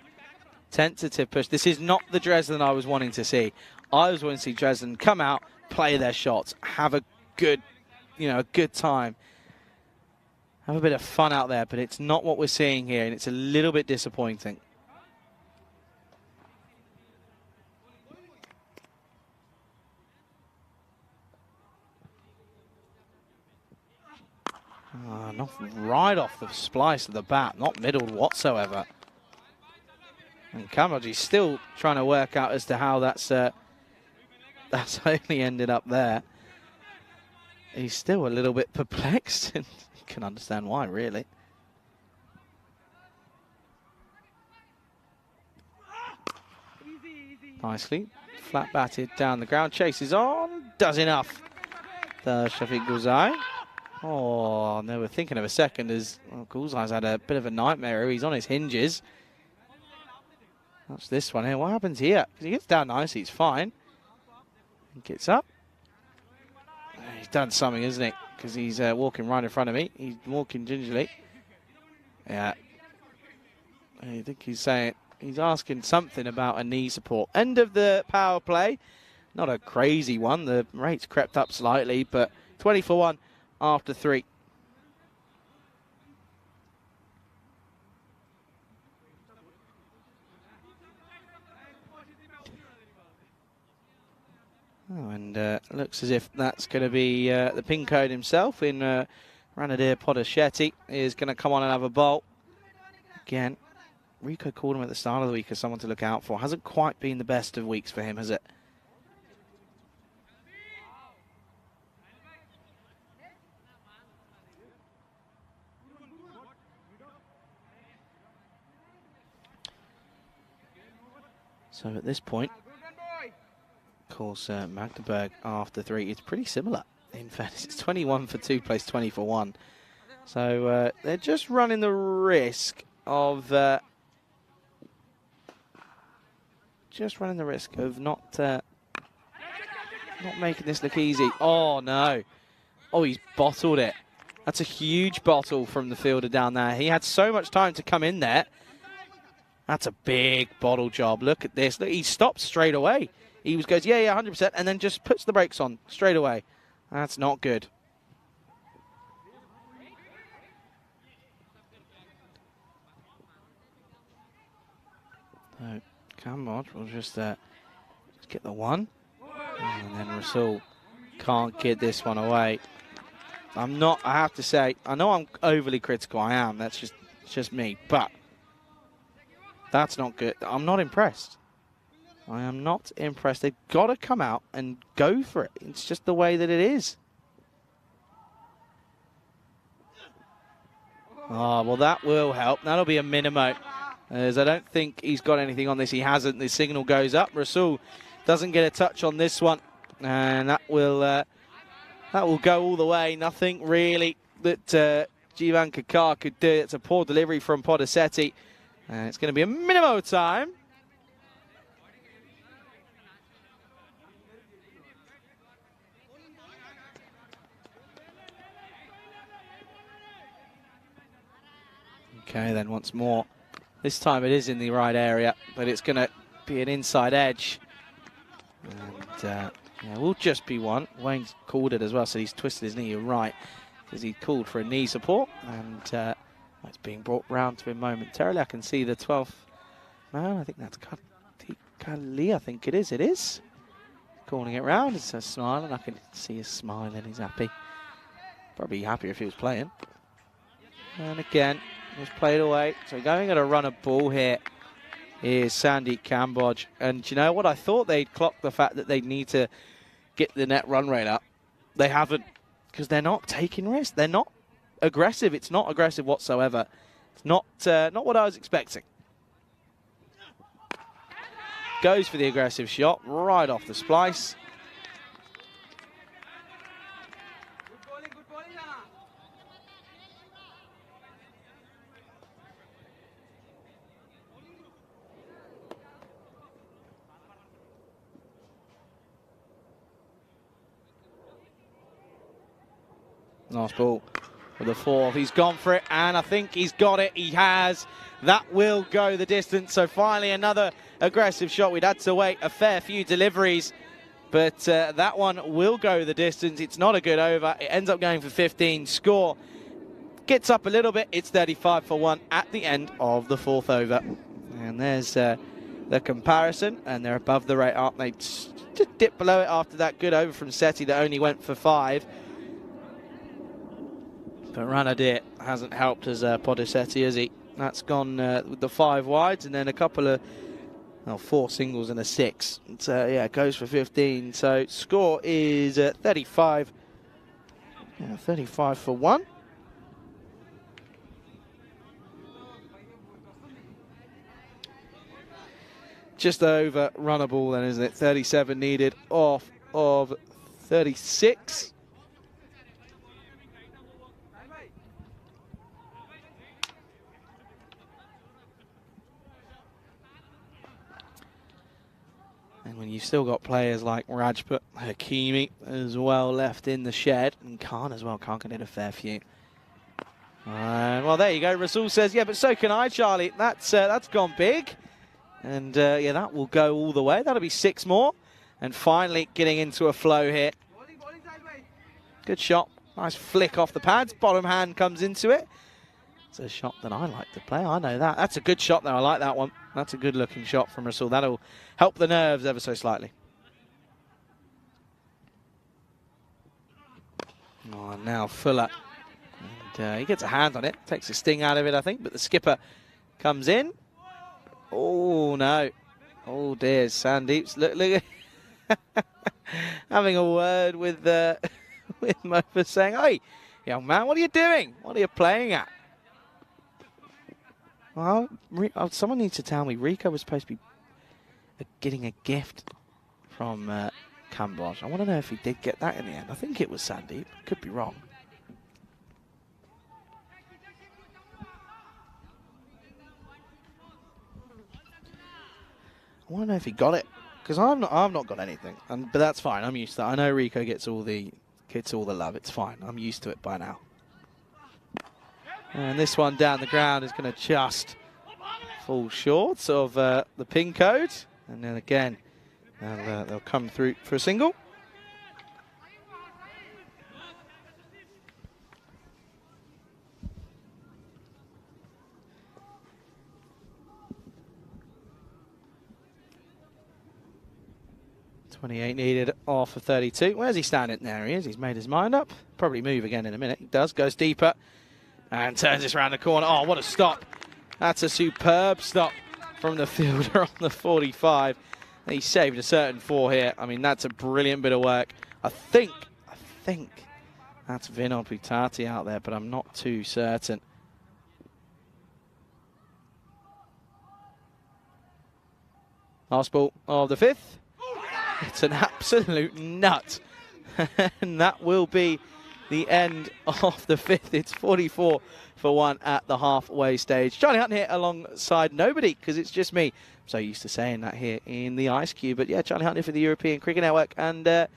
Tentative push. This is not the Dresden I was wanting to see. I was wanting to see Dresden come out, play their shots, have a good, a good time. Have a bit of fun out there, but it's not what we're seeing here, and it's a little bit disappointing. Not right off the splice of the bat, not middled whatsoever. And Kamaji's still trying to work out as to how that's only ended up there. He's still a little bit perplexed, and you can understand why, really. nicely. Flat batted down the ground. Chases on. Does enough. The Shafiq Guzai. Oh, they were thinking of a second as well, Guzai's had a bit of a nightmare. He's on his hinges. Watch this one here. What happens here? Because he gets down nicely. He's fine. He gets up. He's done something, isn't he? Because he's walking right in front of me. He's walking gingerly. Yeah. I think he's saying, he's asking something about a knee support. End of the power play. Not a crazy one. The rate's crept up slightly, but 20-for-1 after 3. Oh, and looks as if that's going to be the pin code himself in Ranadir Podachetti is going to come on and have a bowl. Again, Rico called him at the start of the week as someone to look out for. Hasn't quite been the best of weeks for him, has it? So at this point, of course, Magdeburg after 3 is pretty similar. In fact, it's 21 for 2 plays 20 for 1. So they're just running the risk of not making this look easy. Oh no! Oh, he's bottled it. That's a huge bottle from the fielder down there. He had so much time to come in there. That's a big bottle job. Look at this. Look, he stops straight away. He goes, yeah, 100%, and then just puts the brakes on straight away. That's not good. So, Cambodge will just get the one. And then Rasul can't get this one away. I have to say, I know I'm overly critical. I am. That's just me. But that's not good. I'm not impressed. I am not impressed. They've got to come out and go for it. It's just the way that it is. Oh, well, that will help. That'll be a minimo, as I don't think he's got anything on this. He hasn't. The signal goes up. Rasul doesn't get a touch on this one, and that will go all the way. Nothing really that Jivan Kakar could do. It's a poor delivery from Podacetti. It's going to be a minimo time. Okay, then once more. This time it is in the right area, but it's going to be an inside edge. And yeah, will just be one. Wayne's called it as well, so he's twisted his knee. You're right, because he called for a knee support, and it's being brought round to him momentarily. I can see the 12th man. I think that's Kali. I think it is. It is. Calling it round. It's a smile, and I can see his smile, and he's happy. Probably happier if he was playing. And again, it was played away. So going at a run of ball here is Sandy Cambodge. And you know what? I thought they'd clock the fact that they need to get the net run rate up. They haven't, because they're not taking risks. They're not aggressive. It's not aggressive whatsoever. It's not what I was expecting. Goes for the aggressive shot right off the splice. Last ball for the 4th. He's gone for it, and I think he's got it. He has. That will go the distance. So finally another aggressive shot. We'd had to wait a fair few deliveries, but that one will go the distance. It's not a good over. It ends up going for 15. Score gets up a little bit. It's 35 for 1 at the end of the 4th over. And there's the comparison, and they're above the rate, aren't they? Just dip below it after that good over from Seti that only went for 5. But Ranadir hasn't helped as Podacetti, has he? That's gone with the 5 wides, and then a couple of 4 singles and a 6. So yeah, it goes for 15. So score is 35. Yeah, 35 for 1. just over runnable then, isn't it? 37 needed off of 36. And when you've still got players like Rajput, Hakimi as well left in the shed, and Khan as well, Khan can hit a fair few. Well, there you go. Rasul says, yeah, but so can I, Charlie. That's gone big. And, yeah, that will go all the way. That'll be 6 more. And finally getting into a flow here. Good shot. Nice flick off the pads. Bottom hand comes into it. It's a shot that I like to play. I know that. That's a good shot, though. I like that one. That's a good-looking shot from Rasul. That'll help the nerves ever so slightly. Oh, and now Fuller. And he gets a hand on it. Takes a sting out of it, I think. But the skipper comes in. Oh, no. Oh, dear. Sandeep's look having a word with Mofa saying, hey, young man, what are you doing? What are you playing at? Well, someone needs to tell me. Rico was supposed to be getting a gift from Cambodge. I want to know if he did get that in the end. I think it was Sandeep. Could be wrong. I want to know if he got it, because I've not got anything, but that's fine. I'm used to that. I know Rico gets all the love. It's fine. I'm used to it by now. And this one down the ground is going to just fall short of the pin code, and then again they'll come through for a single. .28 needed off of 32. Where's he standing? There he is. He's made his mind up. Probably move again in a minute. He does. Goes deeper and turns this around the corner. Oh, what a stop. That's a superb stop from the fielder on the 45. He saved a certain 4 here. I mean, that's a brilliant bit of work. I think that's Vinod Butati out there, but I'm not too certain. Last ball of the 5th. It's an absolute nut. And that will be the end of the 5th. It's 44 for 1 at the halfway stage. Charlie Hunt here alongside nobody, because it's just me. I'm so used to saying that here in the Ice Cube. But yeah, Charlie Hunt here for the European Cricket Network. And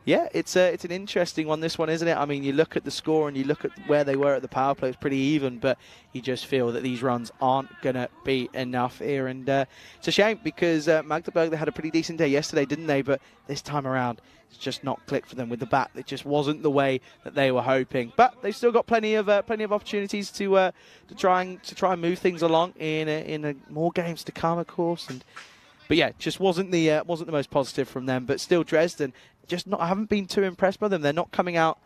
yeah, it's an interesting one, this one, isn't it? I mean, you look at the score and you look at where they were at the power play. It's pretty even, but you just feel that these runs aren't going to be enough here. And it's a shame, because Magdeburg, they had a pretty decent day yesterday, didn't they? But this time around, it's just not clicked for them with the bat. It just wasn't the way that they were hoping. But they've still got plenty of opportunities to try and move things along in more games to come, of course. But yeah, just wasn't the most positive from them. But still, Dresden, I haven't been too impressed by them. They're not coming out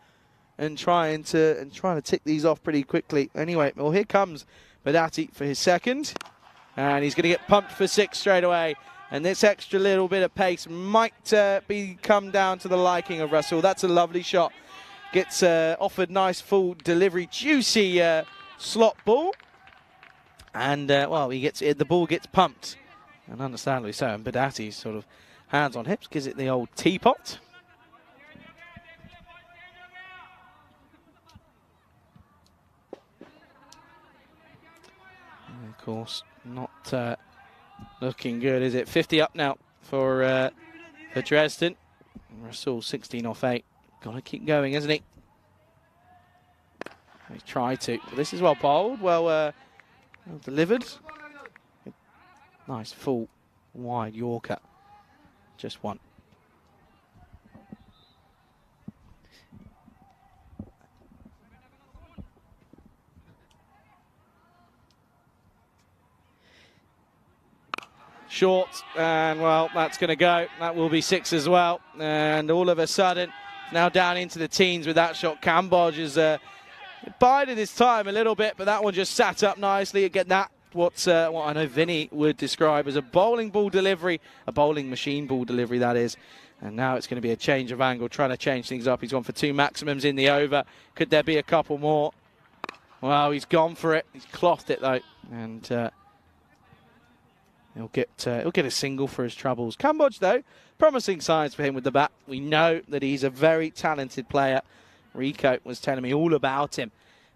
and trying to tick these off pretty quickly. Anyway, well, here comes Badati for his second, and he's going to get pumped for 6 straight away. And this extra little bit of pace might come down to the liking of Russell. That's a lovely shot. Gets offered nice full delivery, juicy slot ball, and well, the ball gets pumped, and understandably so. And Badati's sort of hands on hips gives it the old teapot. And of course, not looking good, is it? 50 up now for Dresden. Rasul 16 off 8. Got to keep going, isn't he? He's tried to. But this is well bowled, well delivered. Nice full wide Yorker. Just one. Short, and well, that's going to go. That will be 6 as well. And all of a sudden, now down into the teens with that shot. Cambodge is bided his time a little bit, but that one just sat up nicely. Again, that what I know Vinny would describe as a bowling ball delivery, a bowling machine ball delivery, that is. And now it's going to be a change of angle, trying to change things up. He's gone for 2 maximums in the over. Could there be a couple more? Well, he's gone for it. He's clothed it, though. And He'll get a single for his troubles. Cambodge, though, promising signs for him with the bat. We know that he's a very talented player. Rico was telling me all about him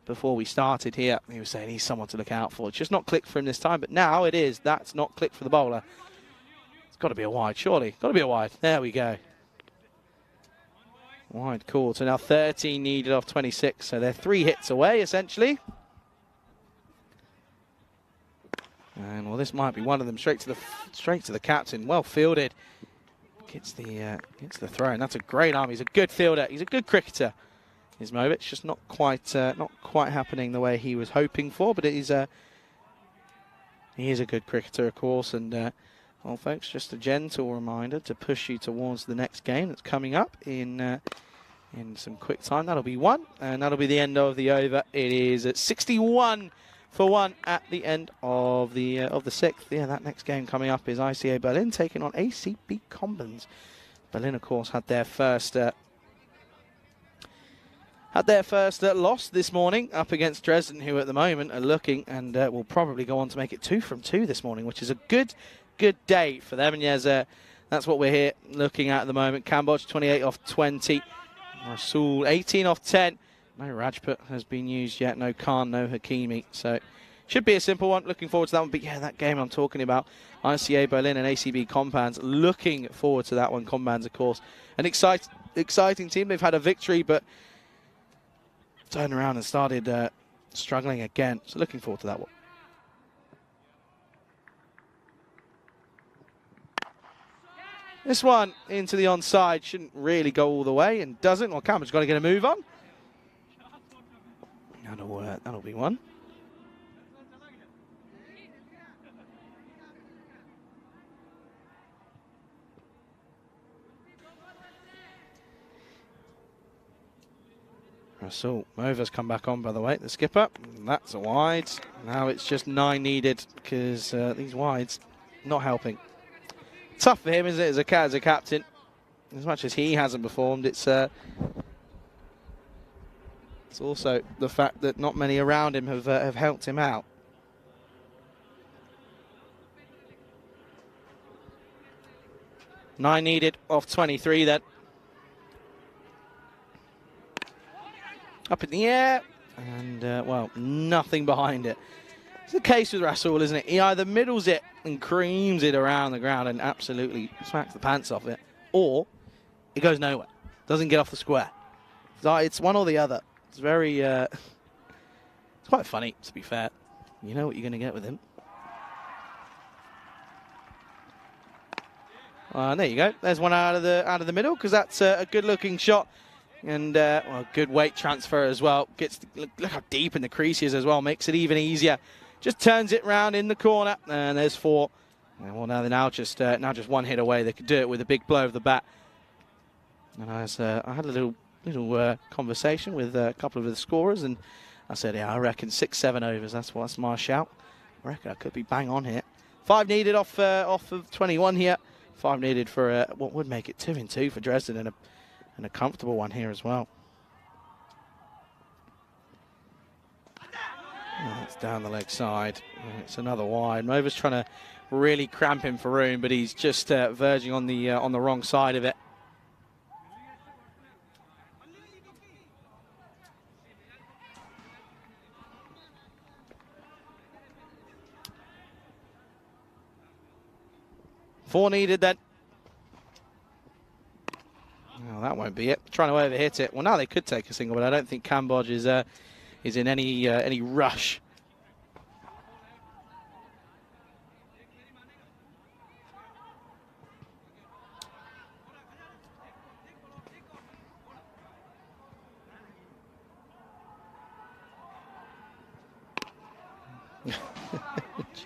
before we started here. He was saying he's someone to look out for. It's just not clicked for him this time, but now it is. That's not clicked for the bowler. It's got to be a wide, surely. Got to be a wide. There we go. Wide call. So now 13 needed off 26. So they're 3 hits away, essentially. And well, this might be one of them. Straight to the captain. Well fielded. Gets the throw. And that's a great arm. He's a good fielder. He's a good cricketer. Ismovic just not quite happening the way he was hoping for. But he is a good cricketer, of course. And well, folks, just a gentle reminder to push you towards the next game that's coming up in some quick time. That'll be 1, and that'll be the end of the over. It is at 61 for 1 at the end of the 6th. Yeah, that next game coming up is ICA Berlin taking on ACB Combans. Berlin, of course, had their first loss this morning up against Dresden, who at the moment are looking and will probably go on to make it 2 from 2 this morning, which is a good day for them. And yes, that's what we're here looking at the moment. Cambodge 28 off 20. Rasul 18 off 10. No Rajput has been used yet. No Khan, no Hakimi. So should be a simple one. Looking forward to that one. But yeah, that game I'm talking about, ICA Berlin and ACB Compans. Looking forward to that one. Compans, of course, an exciting team. They've had a victory, but turned around and started struggling again. So looking forward to that one. This one into the onside, shouldn't really go all the way and doesn't. Well, Cameron's got to get a move on. That'll be 1. Rasul Mova's come back on, by the way, the skipper. That's a wide. Now it's just 9 needed because these wides not helping. Tough for him, isn't it, as a captain? As much as he hasn't performed, it's also the fact that not many around him have helped him out. Nine needed off 23 then. Up in the air, and well, nothing behind it. It's the case with Rasul, isn't it? He either middles it and creams it around the ground and absolutely smacks the pants off it, or it goes nowhere. Doesn't get off the square. So it's one or the other. It's very, it's quite funny, to be fair. You know what you're going to get with him. And there you go. There's one out of the middle, because that's a good-looking shot. And well, good weight transfer as well. Look how deep in the crease he is as well. Makes it even easier. Just turns it round in the corner, and there's 4. And well, now just one hit away. They could do it with a big blow of the bat. And I had a little conversation with a couple of the scorers, and I said, yeah, I reckon 6-7 overs. That's my shout. I reckon I could be bang on here. 5 needed off of 21 here. 5 needed for what would make it 2 in 2 for Dresden, and a comfortable one here as well. Oh, it's down the leg side. It's another wide. Mova's trying to really cramp him for room, but he's just verging on the wrong side of it. Four needed then. Oh, that won't be it. Trying to overhit it. Well, now they could take a single, but I don't think Cambodge is in any rush.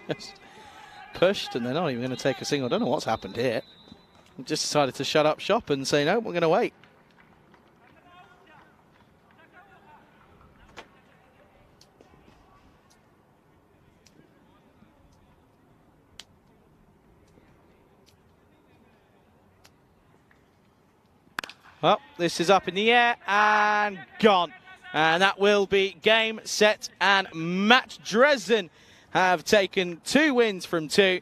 Just pushed, and they're not even going to take a single. I don't know what's happened here. Just decided to shut up shop and say, no, we're going to wait. Well, this is up in the air and gone. And that will be game, set, and match. Dresden have taken 2 wins from 2.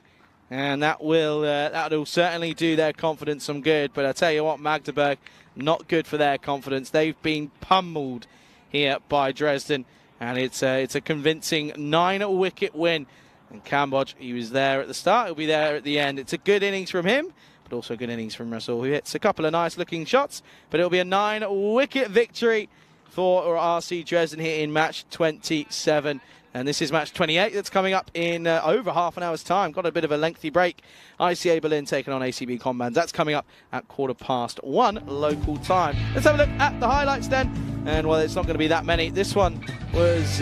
And that'll certainly do their confidence some good. But I tell you what, Magdeburg, not good for their confidence. They've been pummeled here by Dresden, and it's a convincing 9-wicket win. And Kambodge, he was there at the start, he'll be there at the end. It's a good innings from him, but also a good innings from Russell, who hits a couple of nice-looking shots. But it'll be a 9-wicket victory for RC Dresden here in match 27. And this is match 28 that's coming up in over half an hour's time. Got a bit of a lengthy break. ICA Berlin taking on ACB Combands. That's coming up at 1:15 local time. Let's have a look at the highlights then. And well, it's not going to be that many. This one was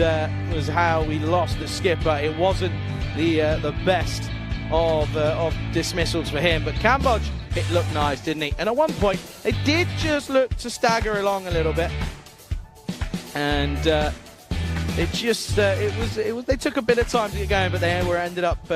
how we lost the skipper. It wasn't the best of dismissals for him. But Kambodge, it looked nice, didn't he? And at one point, they did just look to stagger along a little bit. And they took a bit of time to get going, but they ended up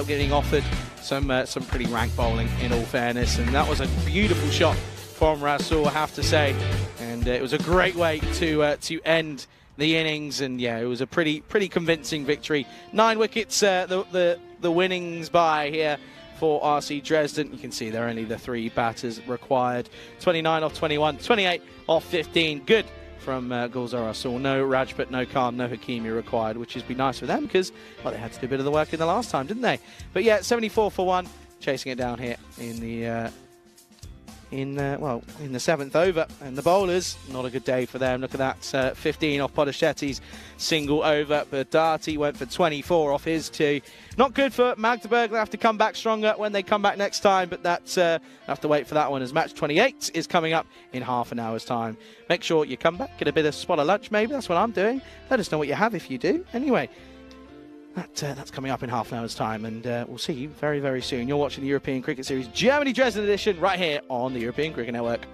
getting offered some pretty rank bowling, in all fairness. And that was a beautiful shot from Rasul, I have to say. And it was a great way to end the innings. And yeah, it was a pretty convincing victory. 9 wickets, the winnings by here for RC Dresden. You can see they're only the 3 batters required. 29 off 21, 28 off 15. Good from Gulzar Rasul. No Rajput, no Khan, no Hakimi required, which has been nice for them because, well, they had to do a bit of the work in the last time, didn't they? But yeah, 74 for 1, chasing it down here in the in the 7th over. And the bowlers, not a good day for them. Look at that, 15 off Podeshetti's single over. Burdati went for 24 off his 2. Not good for Magdeburg. They'll have to come back stronger when they come back next time, but that's have to wait for that one, as match 28 is coming up in half an hour's time. Make sure you come back, get a bit of spot of lunch maybe. That's what I'm doing. Let us know what you have if you do. Anyway, that's coming up in half an hour's time, and we'll see you very, very soon. You're watching the European Cricket Series Germany Dresden edition right here on the European Cricket Network.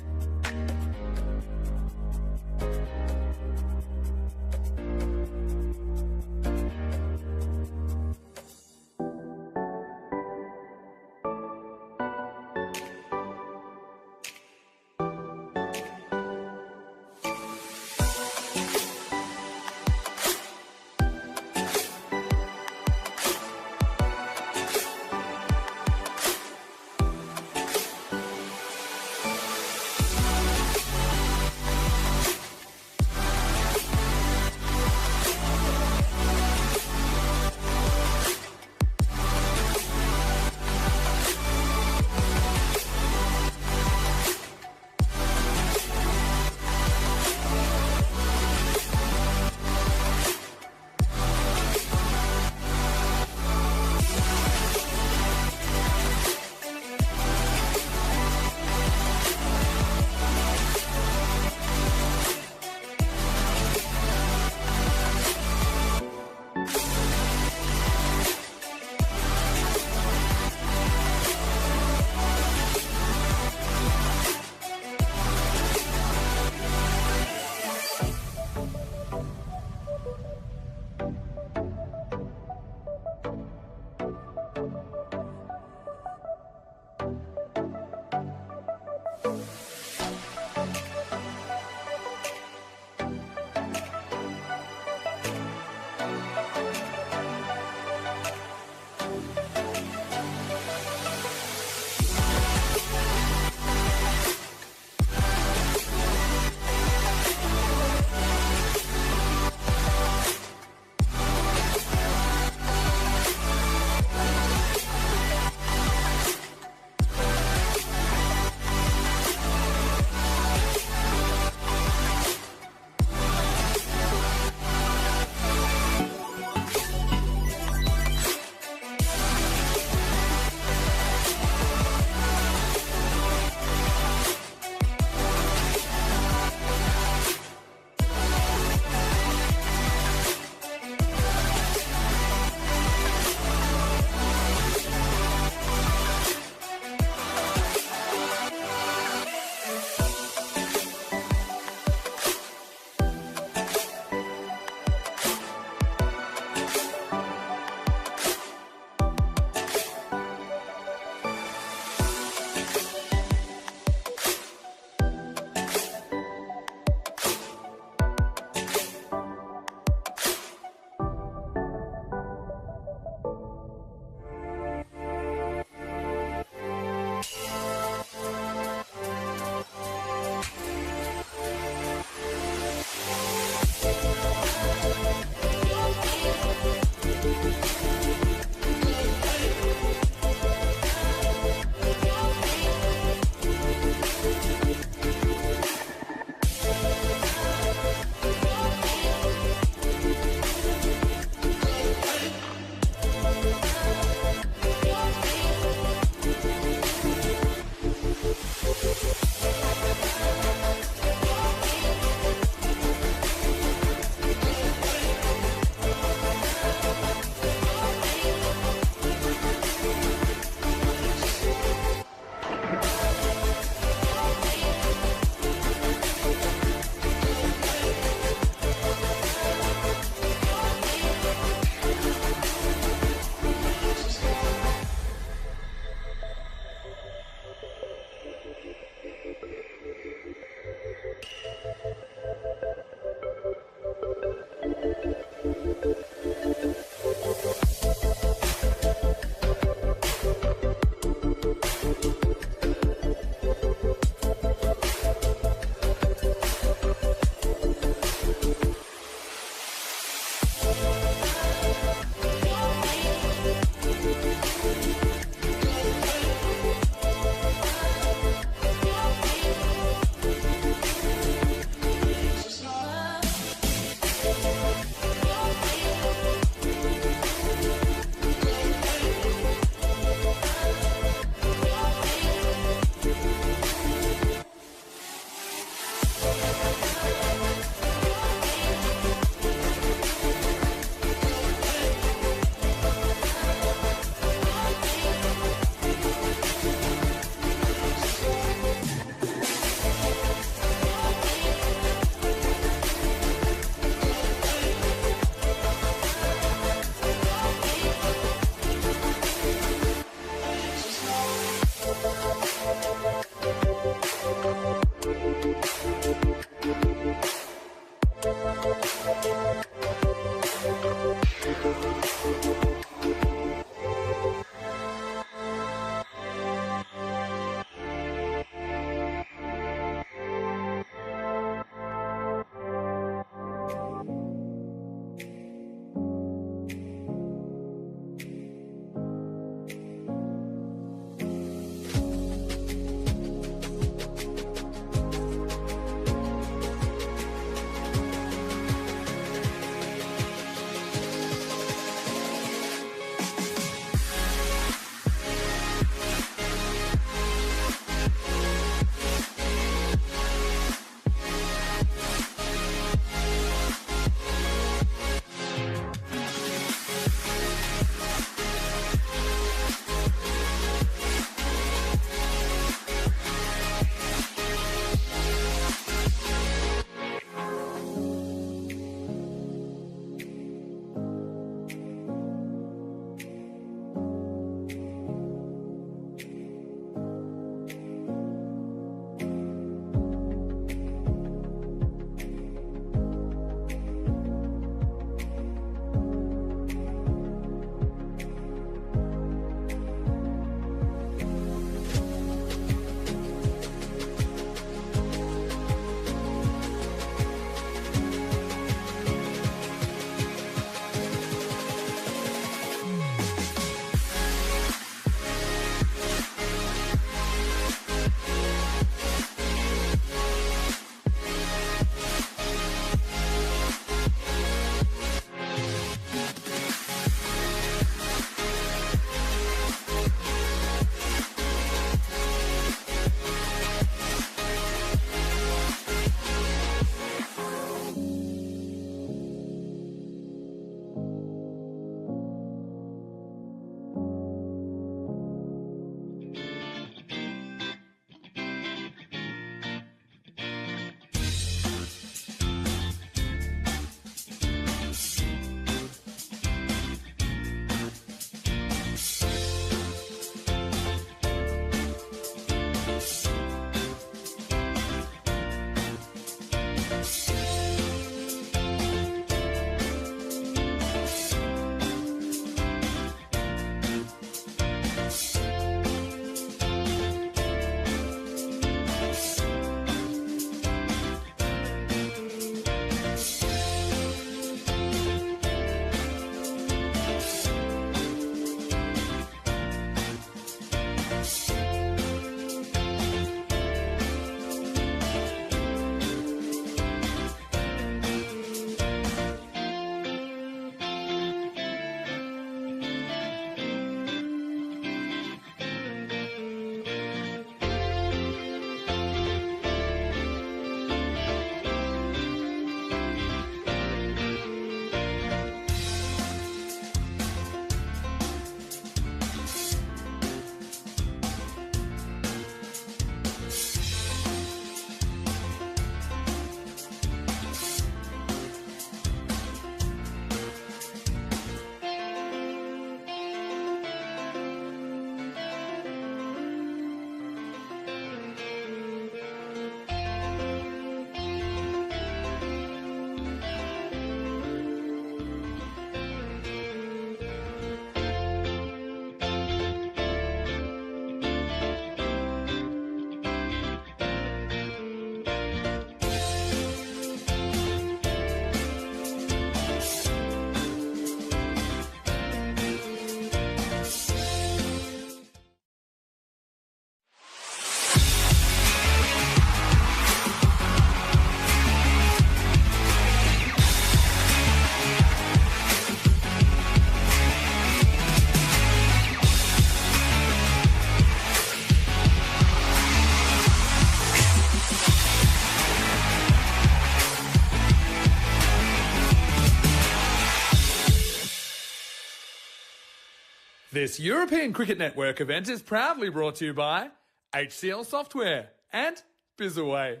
This European Cricket Network event is proudly brought to you by HCL Software and Bizaway.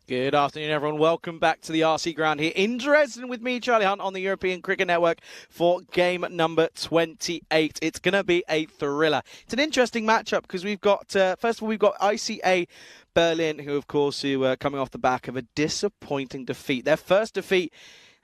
Good afternoon, everyone. Welcome back to the RC ground here in Dresden with me, Charlie Hunt, on the European Cricket Network for game number 28. It's going to be a thriller. It's an interesting matchup because we've got, first of all, we've got ICA Berlin, who, of course, are coming off the back of a disappointing defeat. Their first defeat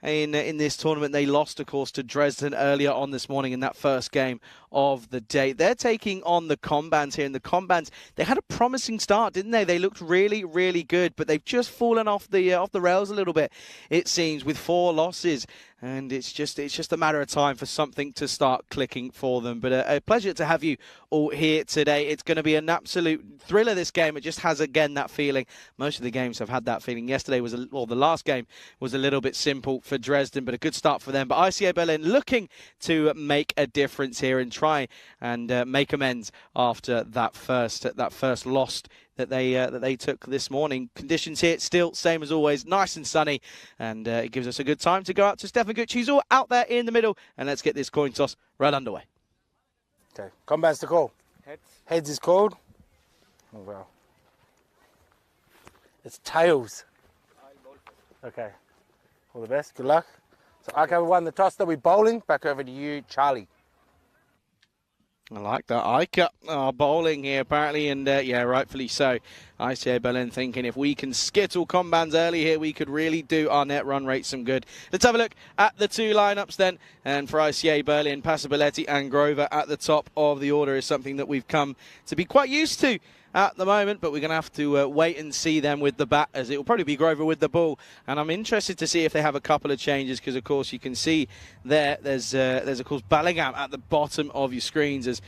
in this tournament. They lost, of course, to Dresden earlier on this morning in that first game of the day. They're taking on the Combans here, and the Combans, they had a promising start, didn't they? They looked really, really good, but they've just fallen off the rails a little bit, it seems, with 4 losses. And it's just a matter of time for something to start clicking for them. But a pleasure to have you all here today. It's going to be an absolute thriller, this game. It just has, again, that feeling. Most of the games have had that feeling. Yesterday was, the last game was a little bit simple for Dresden, but a good start for them. But ICA Berlin looking to make a difference here and try and make amends after that first loss that they took this morning. Conditions here still same as always, nice and sunny, and it gives us a good time to go out to Stefan Gucci, who's all out there in the middle, and let's get this coin toss right underway. Okay, Combats to call. Heads is called. Oh well. It's tails. Okay. All the best. Good luck. So Ika won the toss. They'll be bowling. Back over to you, Charlie. I like that. Ika bowling here, apparently, and yeah, rightfully so. ICA Berlin thinking if we can skittle Combans early here, we could really do our net run rate some good. Let's have a look at the 2 lineups then. And for ICA Berlin, Passabilletti and Grover at the top of the order is something that we've come to be quite used to at the moment, but we're going to have to wait and see them with the bat, as it will probably be Grover with the ball. And I'm interested to see if they have a couple of changes, because, of course, you can see there's of course, Bellingham at the bottom of your screens. As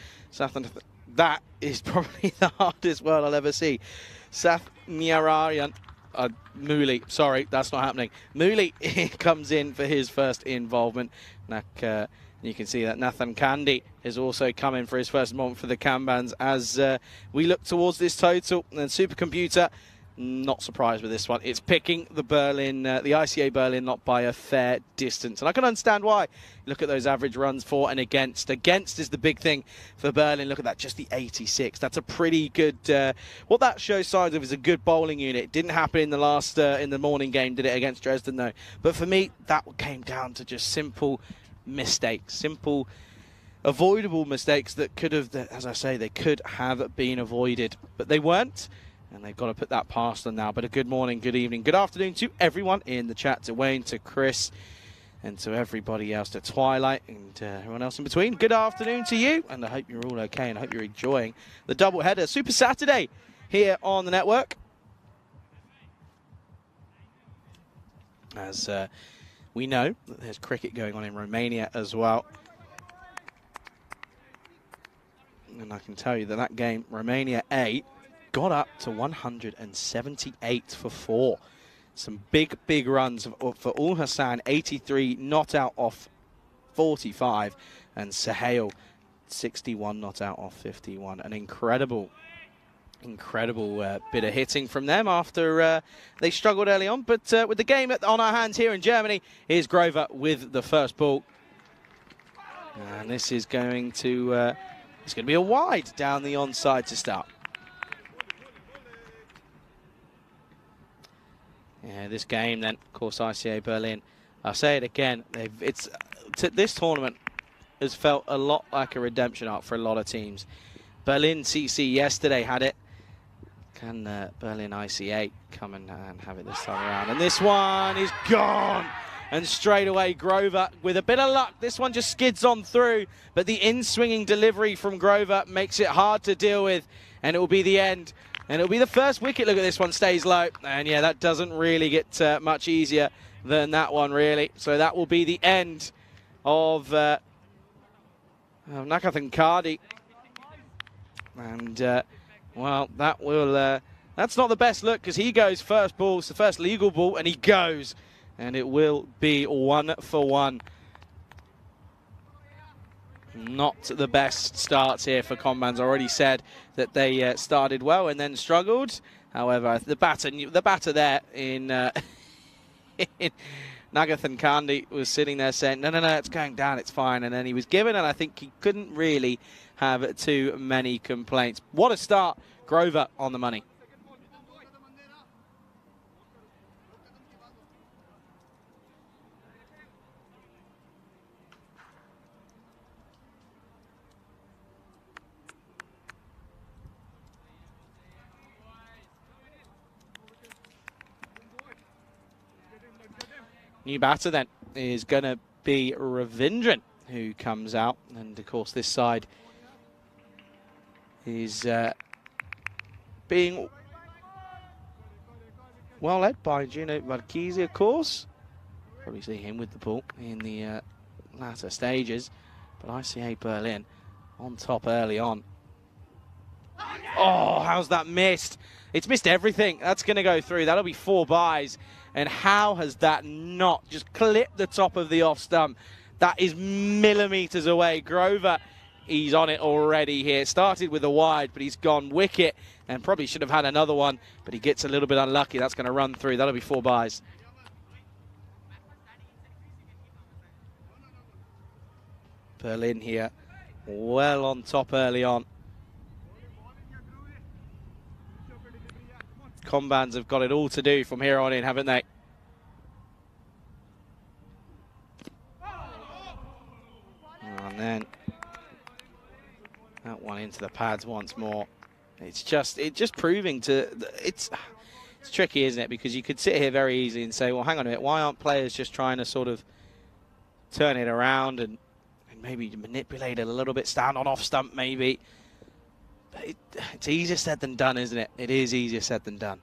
that is probably the hardest word I'll ever see. Safnyararian. Mooley, sorry, that's not happening. Mooley comes in for his first involvement. You can see that Nathan Candy is also coming for his first moment for the Combans as we look towards this total. And Supercomputer, not surprised with this one. It's picking the ICA Berlin lot by a fair distance. And I can understand why. Look at those average runs for and against. Against is the big thing for Berlin. Look at that, just the 86. That's a pretty good... what that shows signs of is a good bowling unit. It didn't happen in the morning game, did it, against Dresden, though? But for me, that came down to just simple mistakes, simple avoidable mistakes that could have, as I say, they could have been avoided, but they weren't. And they've got to put that past them now. But a good morning, good evening, good afternoon to everyone in the chat, to Wayne, to Chris, and to everybody else, to Twilight, and everyone else in between. Good afternoon to you, and I hope you're all okay, and I hope you're enjoying the doubleheader Super Saturday here on the network. As we know that there's cricket going on in Romania as well. And I can tell you that that game, Romania 8, got up to 178 for 4. Some big, big runs for Ul Hassan, 83 not out off 45, and Sahel, 61 not out off 51. An incredible bit of hitting from them after they struggled early on. But with the game on our hands here in Germany, here's Grover with the first ball. And this is going to be a wide down the onside to start. Yeah, this game then, of course, ICA Berlin. I'll say it again, this tournament has felt a lot like a redemption arc for a lot of teams. Berlin CC yesterday had it. Can Berlin ICA come and have it this time around? And this one is gone. And straight away, Grover, with a bit of luck, this one just skids on through. But the in-swinging delivery from Grover makes it hard to deal with. And it will be the end. And it'll be the first wicket. Look at this one, stays low. And yeah, that doesn't really get much easier than that one, really. So that will be the end of Nakathan Cardi. And, well, that will... that's not the best look, because he goes first ball. It's the first legal ball, and he goes. And it will be 1 for 1. Not the best starts here for Combans. I already said that they started well and then struggled. However, the batter there in Nagathan Kandi was sitting there saying, no, it's going down, it's fine. And then he was given, and I think he couldn't really have too many complaints. What a start. Grover on the money. New batter then is going to be Ravindran, who comes out. And, of course, this side is being well led by Gino Marchese, of course. Probably see him with the ball in the latter stages. But ICA Berlin on top early on. Oh, how's that missed? It's missed everything. That's going to go through. That'll be 4 byes. And how has that not just clipped the top of the off stump? That is millimetres away. Grover, he's on it already here. Started with a wide, but he's gone wicket and probably should have had another one, but he gets a little bit unlucky. That's going to run through. That'll be 4 byes. Berlin here, well on top early on. Combans have got it all to do from here on in, haven't they? And then that one into the pads once more. It's just proving to it's tricky, isn't it? Because you could sit here very easily and say, well, hang on a minute, why aren't players just trying to sort of turn it around and maybe manipulate it a little bit, stand on off stump maybe? It's easier said than done, isn't it? It is easier said than done.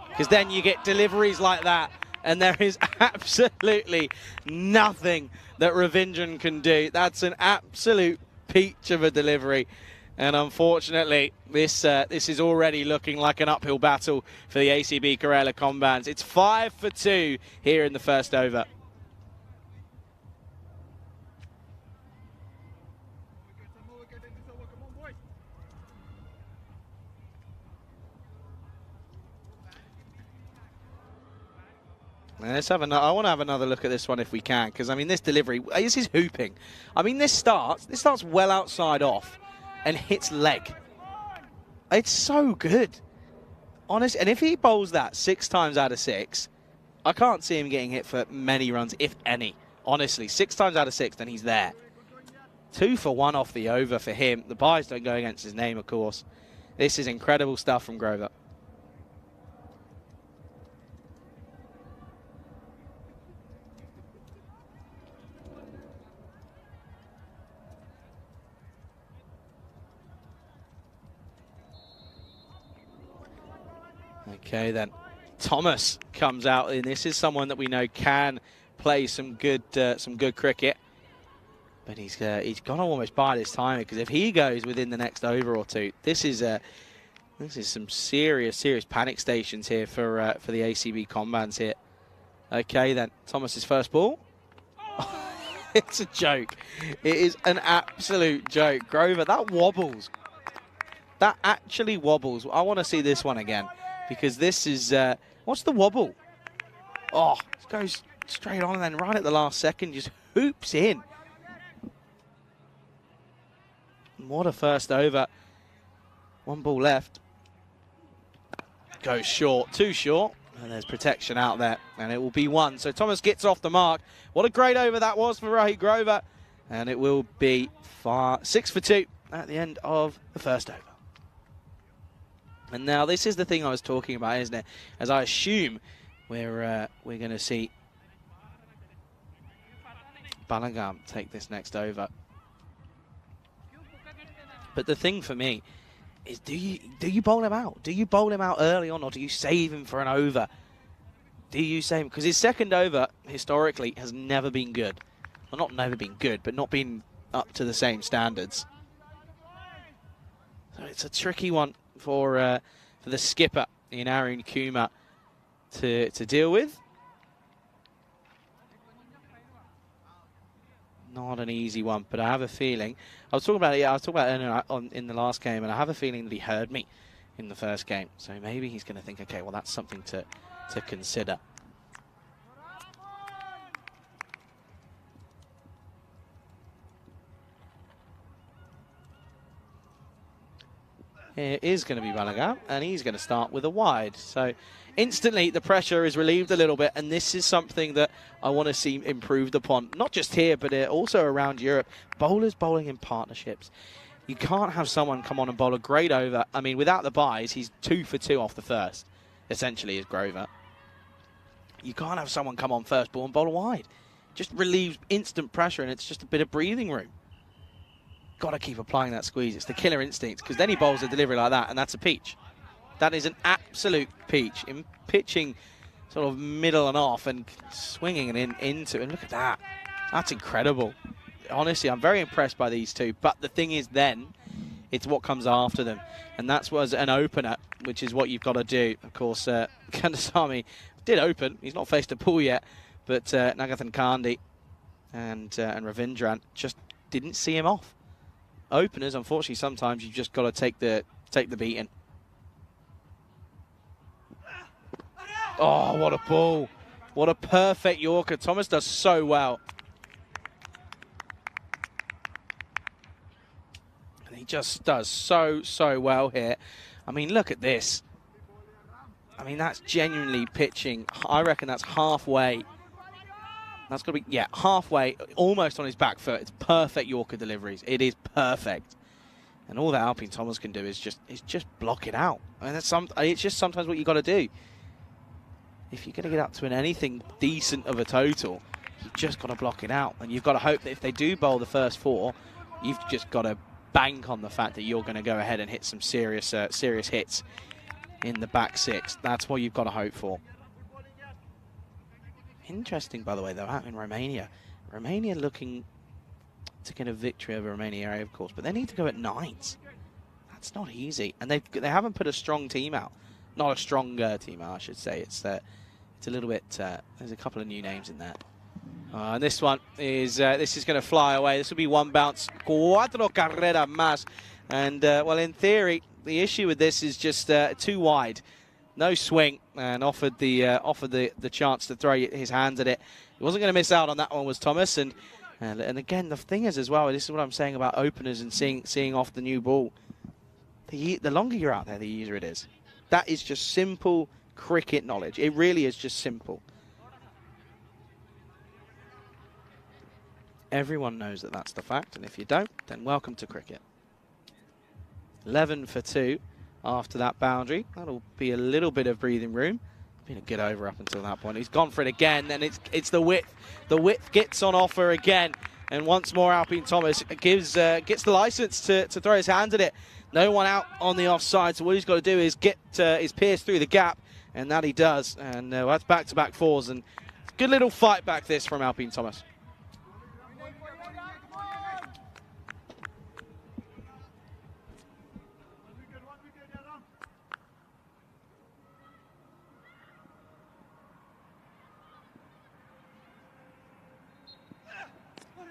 Because then you get deliveries like that, and there is absolutely nothing that Ravindran can do. That's an absolute peach of a delivery. And unfortunately, this is already looking like an uphill battle for the ACB Karela Combans. It's 5 for 2 here in the first over. Let's have another. I want to have another look at this one if we can, because I mean this delivery, this is hooping. I mean this starts well outside off, and hits leg. It's so good, honest. And if he bowls that 6 times out of 6, I can't see him getting hit for many runs, if any. Honestly, 6 times out of 6, then he's there. 2 for 1 off the over for him. The byes don't go against his name, of course. This is incredible stuff from Grover. Okay, then Thomas comes out, and this is someone that we know can play some good cricket. But he's got to almost bide his time, because if he goes within the next over or two, this is some serious panic stations here for the ACB Combans here. Okay, then Thomas's first ball. It's a joke. It is an absolute joke. Grover, that wobbles. That actually wobbles. I want to see this one again, because this is what's the wobble? Oh, it goes straight on, and then right at the last second just hoops in. What a first over. One ball left. Goes short, too short. And there's protection out there, and it will be one. So Thomas gets off the mark. What a great over that was for Rahi Grover. And it will be 6 for 2 at the end of the first over. And now this is the thing I was talking about, isn't it? As I assume we're going to see Balagam take this next over. But the thing for me is, do you bowl him out? Do you bowl him out early on, or do you save him for an over? Do you save him? Because his second over, historically, has never been good. Well, not never been good, but not been up to the same standards. So it's a tricky one for the skipper in Arun Kumar to deal with. Not an easy one, but I have a feeling. I was talking about it in the last game, and I have a feeling that he heard me in the first game. So maybe he's going to think, okay, well, that's something to consider. It is going to be Balagam, and he's going to start with a wide. So instantly the pressure is relieved a little bit, and this is something that I want to see improved upon, not just here, but also around Europe. Bowlers bowling in partnerships. You can't have someone come on and bowl a great over. I mean, without the buys, he's 2 for 2 off the first, essentially, is Grover. You can't have someone come on first ball and bowl a wide. Just relieves instant pressure, and it's just a bit of breathing room. Got to keep applying that squeeze. It's the killer instinct, because then he bowls a delivery like that, and that's a peach. That is an absolute peach. In pitching sort of middle and off and swinging it into it. And look at that. That's incredible. Honestly, I'm very impressed by these two. But the thing is then, it's what comes after them. And that's was an opener, which is what you've got to do. Of course, Kandasamy did open. He's not faced a pull yet. But Nagathan Kandi and Ravindran just didn't see him off. Openers, unfortunately, sometimes you've just got to take the beating. Oh, what a ball. What a perfect Yorker. Thomas does so well. And he just does so well here. I mean, look at this. I mean, that's genuinely pitching. I reckon that's halfway. That's got to be, yeah, halfway, almost on his back foot. It's perfect Yorker deliveries. It is perfect. And all that Alpine Thomas can do is just block it out. I mean, it's just sometimes what you got to do. If you're going to get up to anything decent of a total, you've just got to block it out. And you've got to hope that if they do bowl the first 4, you've just got to bank on the fact that you're going to go ahead and hit some serious hits in the back 6. That's what you've got to hope for. Interesting, by the way, though, out in Romania. Romania looking to get a victory over Romania, of course, but they need to go at 9s. That's not easy. And they haven't put a strong team out. Not a stronger team out, I should say. It's a little bit, there's a couple of new names in there. And this one is, this is going to fly away. This will be one bounce. Cuatro carreras más. And, well, in theory, the issue with this is just too wide. No swing, and offered the chance to throw his hands at it. He wasn't going to miss out on that one, was Thomas. And again, the thing is as well, this is what I'm saying about openers and seeing off the new ball. The longer you're out there, the easier it is. That is just simple cricket knowledge. It really is just simple. Everyone knows that that's the fact, and if you don't, then welcome to cricket. 11 for 2 after that boundary. That'll be a little bit of breathing room. Been a good over up until that point. He's gone for it again, and it's the width. The width gets on offer again, and once more Alpine Thomas gets the license to throw his hand at it. No one out on the offside, so what he's got to do is get his pierce through the gap, and that he does. And that's back-to-back fours, and it's a good little fight back this from Alpine Thomas.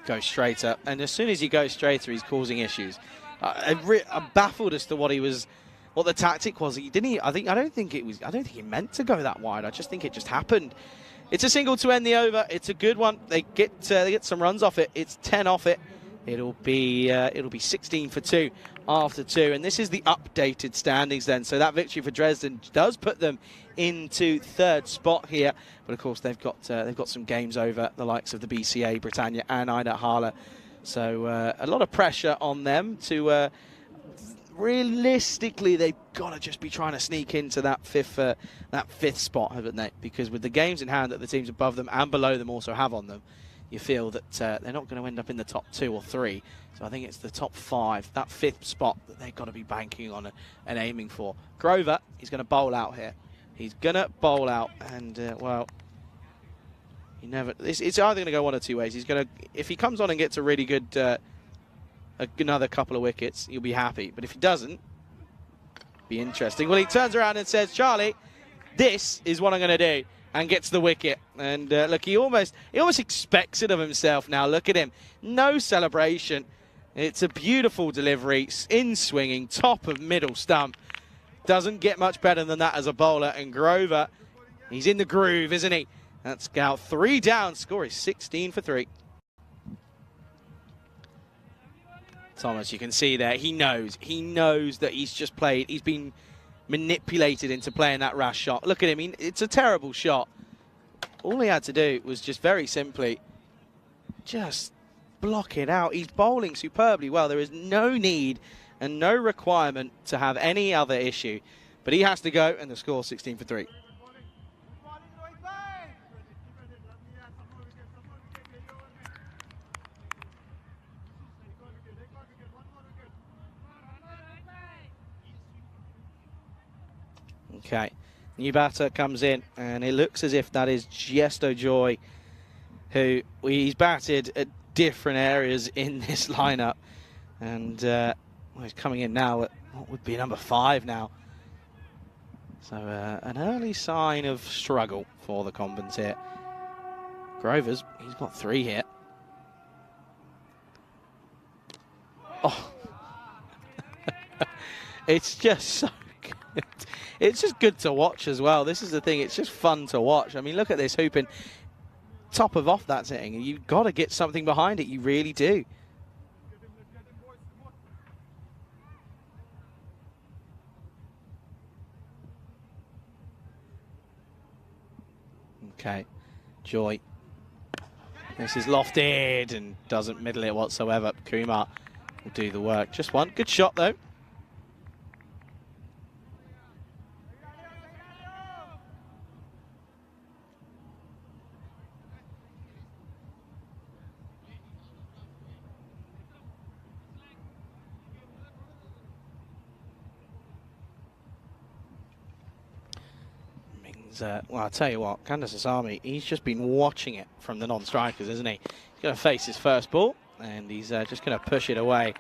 Goes straighter, and as soon as he goes straighter, he's causing issues. I'm baffled as to what the tactic was. I don't think he meant to go that wide. I just think it just happened. It's a single to end the over. It's a good one. They get some runs off it. It's 10 off it. It'll be 16 for 2 after 2, and this is the updated standings then. So that victory for Dresden does put them into 3rd spot here, but of course they've got some games over the likes of the BCA, Britannia, and Ida Hala. So a lot of pressure on them to realistically, they've got to just be trying to sneak into that fifth spot, haven't they? Because with the games in hand that the teams above them and below them also have on them, you feel that they're not going to end up in the top 2 or 3. So I think it's the top 5, that 5th spot that they've got to be banking on and aiming for. Grover, he's going to bowl out here. He's going to bowl out, and well, it's either going to go one or two ways. He's going to, if he comes on and gets a really good, another couple of wickets, you'll be happy. But if he doesn't, be interesting. Well, he turns around and says, "Charlie, this is what I'm going to do," and gets the wicket. And look, he almost expects it of himself now. Look at him, no celebration. It's a beautiful delivery, in swinging, top of middle stump. Doesn't get much better than that as a bowler. And Grover, he's in the groove, isn't he? That's out 3 down. Score is 16 for 3. Thomas, you can see there, he knows that he's just played. He's been manipulated into playing that rash shot. Look at him. It's a terrible shot. All he had to do was just very simply just block it out. He's bowling superbly well. There is no need and no requirement to have any other issue. But he has to go, and the score 16 for 3. Okay, new batter comes in, and it looks as if that is Gesto Joy, who he's batted at different areas in this lineup, and well, he's coming in now at what would be number 5 now. So an early sign of struggle for the Combans here. Grover's, he's got 3 here. Oh, it's just so good. It's just good to watch as well. This is the thing, it's just fun to watch. I mean, look at this hooping. Top of off that's hitting, and you've got to get something behind it. You really do. Okay, Joy. This is lofted and doesn't middle it whatsoever. Kumar will do the work. Just one. Good shot, though. Well, I'll tell you what, Candace Asami, he's just been watching it from the non-strikers, isn't he? He's going to face his first ball, and he's just going to push it away.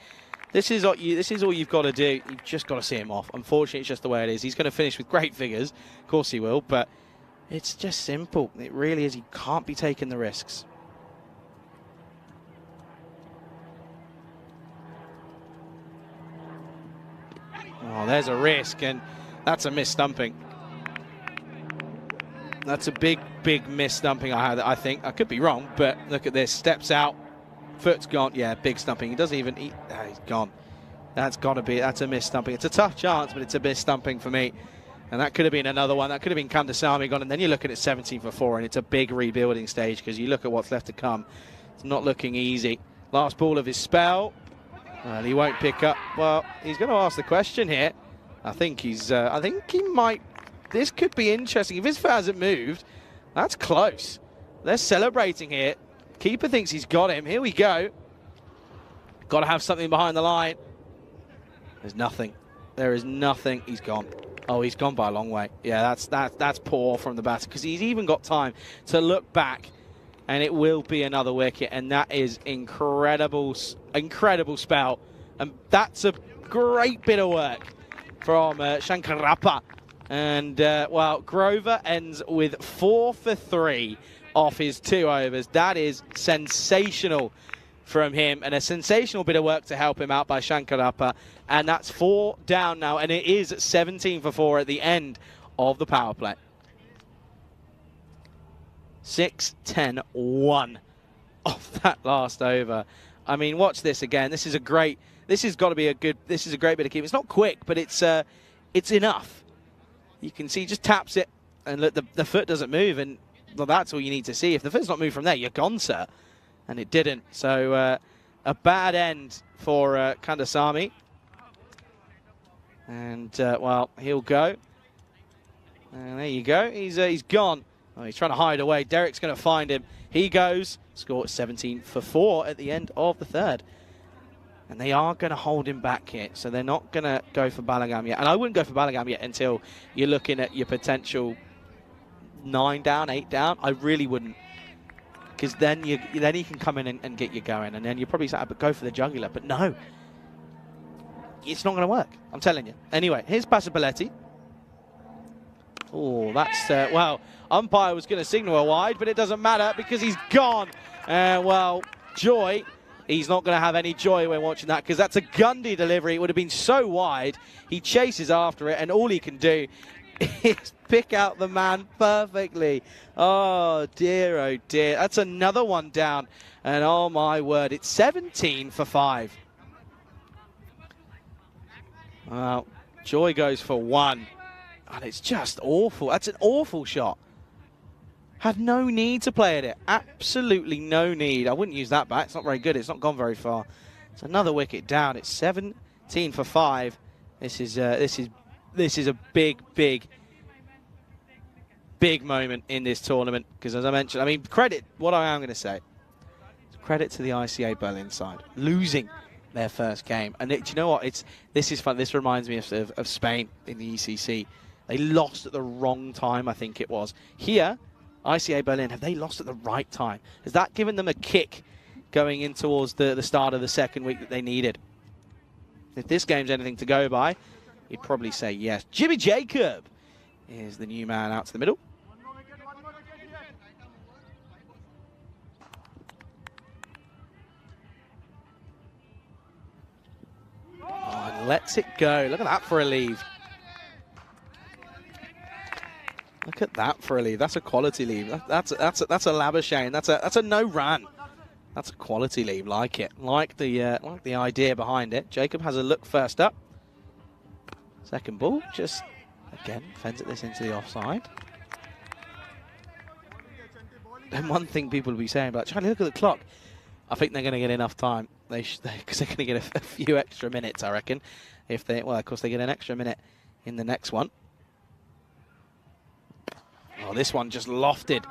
This is all you've got to do. You've just got to see him off. Unfortunately, it's just the way it is. He's going to finish with great figures. Of course he will, but it's just simple. It really is. He can't be taking the risks. Oh, there's a risk, and that's a miss stumping. That's a big, big miss stumping I think. I could be wrong, but look at this. Steps out. Foot's gone. Yeah, big stumping. He doesn't even eat. Oh, he's gone. That's got to be. That's a miss stumping. It's a tough chance, but it's a miss stumping for me. And that could have been another one. That could have been Kandasamy gone. And then you're looking at 17 for 4, and it's a big rebuilding stage because you look at what's left to come. It's not looking easy. Last ball of his spell. Well, he won't pick up. Well, he's going to ask the question here. I think he's. I think he might. This could be interesting. If his foot hasn't moved, that's close. They're celebrating here. Keeper thinks he's got him. Here we go. Got to have something behind the line. There's nothing. There is nothing. He's gone. Oh, he's gone by a long way. Yeah, that's poor from the batter because he's even got time to look back, and it will be another wicket, and that is incredible spell, and that's a great bit of work from Shankarappa. And, well, Grover ends with 4 for 3 off his 2 overs. That is sensational from him, and a sensational bit of work to help him out by Shankarappa. And that's 4 down now, and it is 17 for 4 at the end of the power play. 6-10-1 off that last over. I mean, watch this again. This is a great bit of keeping. It's not quick, but it's enough. You can see he just taps it, and look, the foot doesn't move, and well, that's all you need to see. If the foot's not moved from there, you're gone, sir. And it didn't. So a bad end for Kandasamy. And, well, he'll go. And there you go. He's gone. Oh, he's trying to hide away. Derek's going to find him. He goes. Score 17 for 4 at the end of the third. And they are going to hold him back here. So they're not going to go for Ballagam yet. And I wouldn't go for Ballagam yet until you're looking at your potential 9 down, 8 down. I really wouldn't. Because then he can come in and get you going. And then you probably say, but go for the jugular. But no. It's not going to work. I'm telling you. Anyway, here's Pasapaletti. Oh, that's, well, umpire was going to signal a wide, but it doesn't matter because he's gone. Well, Joy, he's not going to have any joy when watching that because that's a Gundy delivery. It would have been so wide. He chases after it, and all he can do is pick out the man perfectly. Oh, dear. That's another one down. And oh, my word, it's 17 for 5. Well, Joy goes for 1. And it's just awful. That's an awful shot. Had no need to play at it. Absolutely no need. I wouldn't use that bat. It's not very good. It's not gone very far. It's another wicket down. It's 17 for 5. This is a big moment in this tournament. Because as I mentioned, I mean, what I am going to say, credit to the ICA Berlin side. Losing their first game. And do you know what? This is fun. This reminds me of Spain in the ECC. They lost at the wrong time, I think it was. Here, ICA Berlin, have they lost at the right time? Has that given them a kick going in towards the start of the second week that they needed? If this game's anything to go by, you'd probably say yes. Jimmy Jacob is the new man out to the middle. Oh, and lets it go. Look at that for a leave. Look at that for a leave. That's a quality leave. That's a Labuschagne. That's a no run. That's a quality leave. Like it. Like the idea behind it. Jacob has a look first up. Second ball. Just again fends this into the offside. And one thing people will be saying about Charlie, look at the clock. I think they're going to get enough time. Because they're going to get a few extra minutes, I reckon. Well, of course, they get an extra minute in the next one. Oh, this one just lofted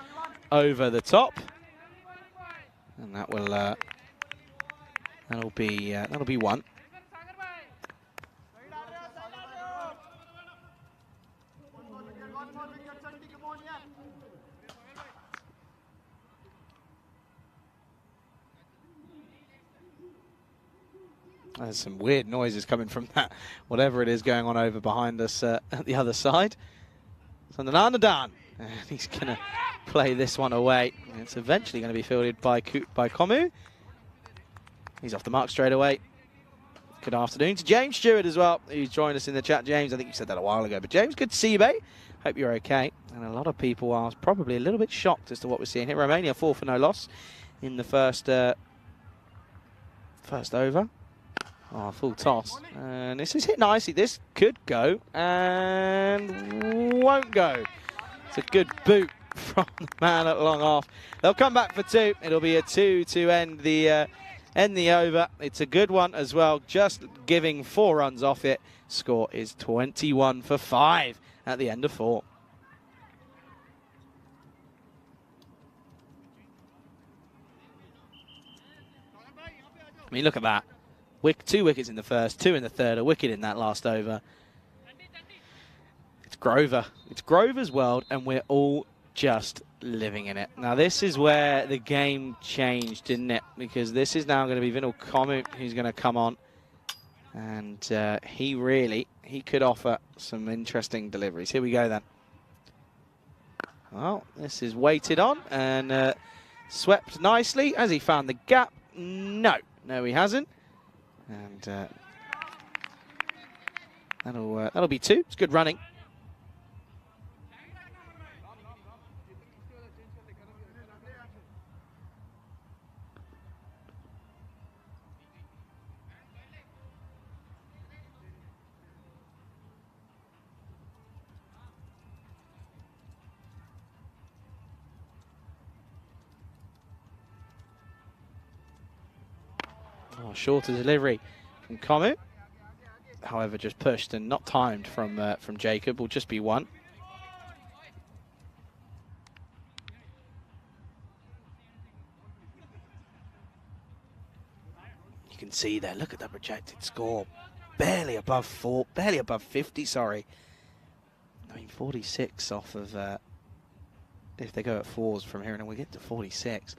over the top, and that will that'll be 1. There's some weird noises coming from that, whatever it is going on over behind us at the other side. So Nananadan, and he's going to play this one away. It's eventually going to be fielded by Komu. He's off the mark straight away. Good afternoon to James Stewart as well, who's joined us in the chat. James, I think you said that a while ago, but James, good to see you, mate. Hope you're okay. And a lot of people are probably a little bit shocked as to what we're seeing here. Romania 4 for no loss in the first over. Oh, full toss. And this is hit nicely. This could go and won't go. It's a good boot from the man at long off. They'll come back for 2. It'll be a 2 to end the end the over. It's a good one as well, just giving 4 runs off it. Score is 21 for 5 at the end of 4. I mean, look at that. 2 wickets in the first, 2 in the third, a wicket in that last over. It's Grover. It's Grover's world, and we're all just living in it. Now, this is where the game changed, didn't it? Because this is now going to be Vinal Komu who's going to come on. And he could offer some interesting deliveries. Here we go, then. Well, this is weighted on and swept nicely. Has he found the gap? No, he hasn't. And that'll be 2. It's good running. Oh, shorter delivery from Komu. However, just pushed and not timed from Jacob. Will just be 1. You can see there. Look at the projected score. Barely above 50. Sorry. I mean, 46 off of. If they go at 4s from here, and we get to 46.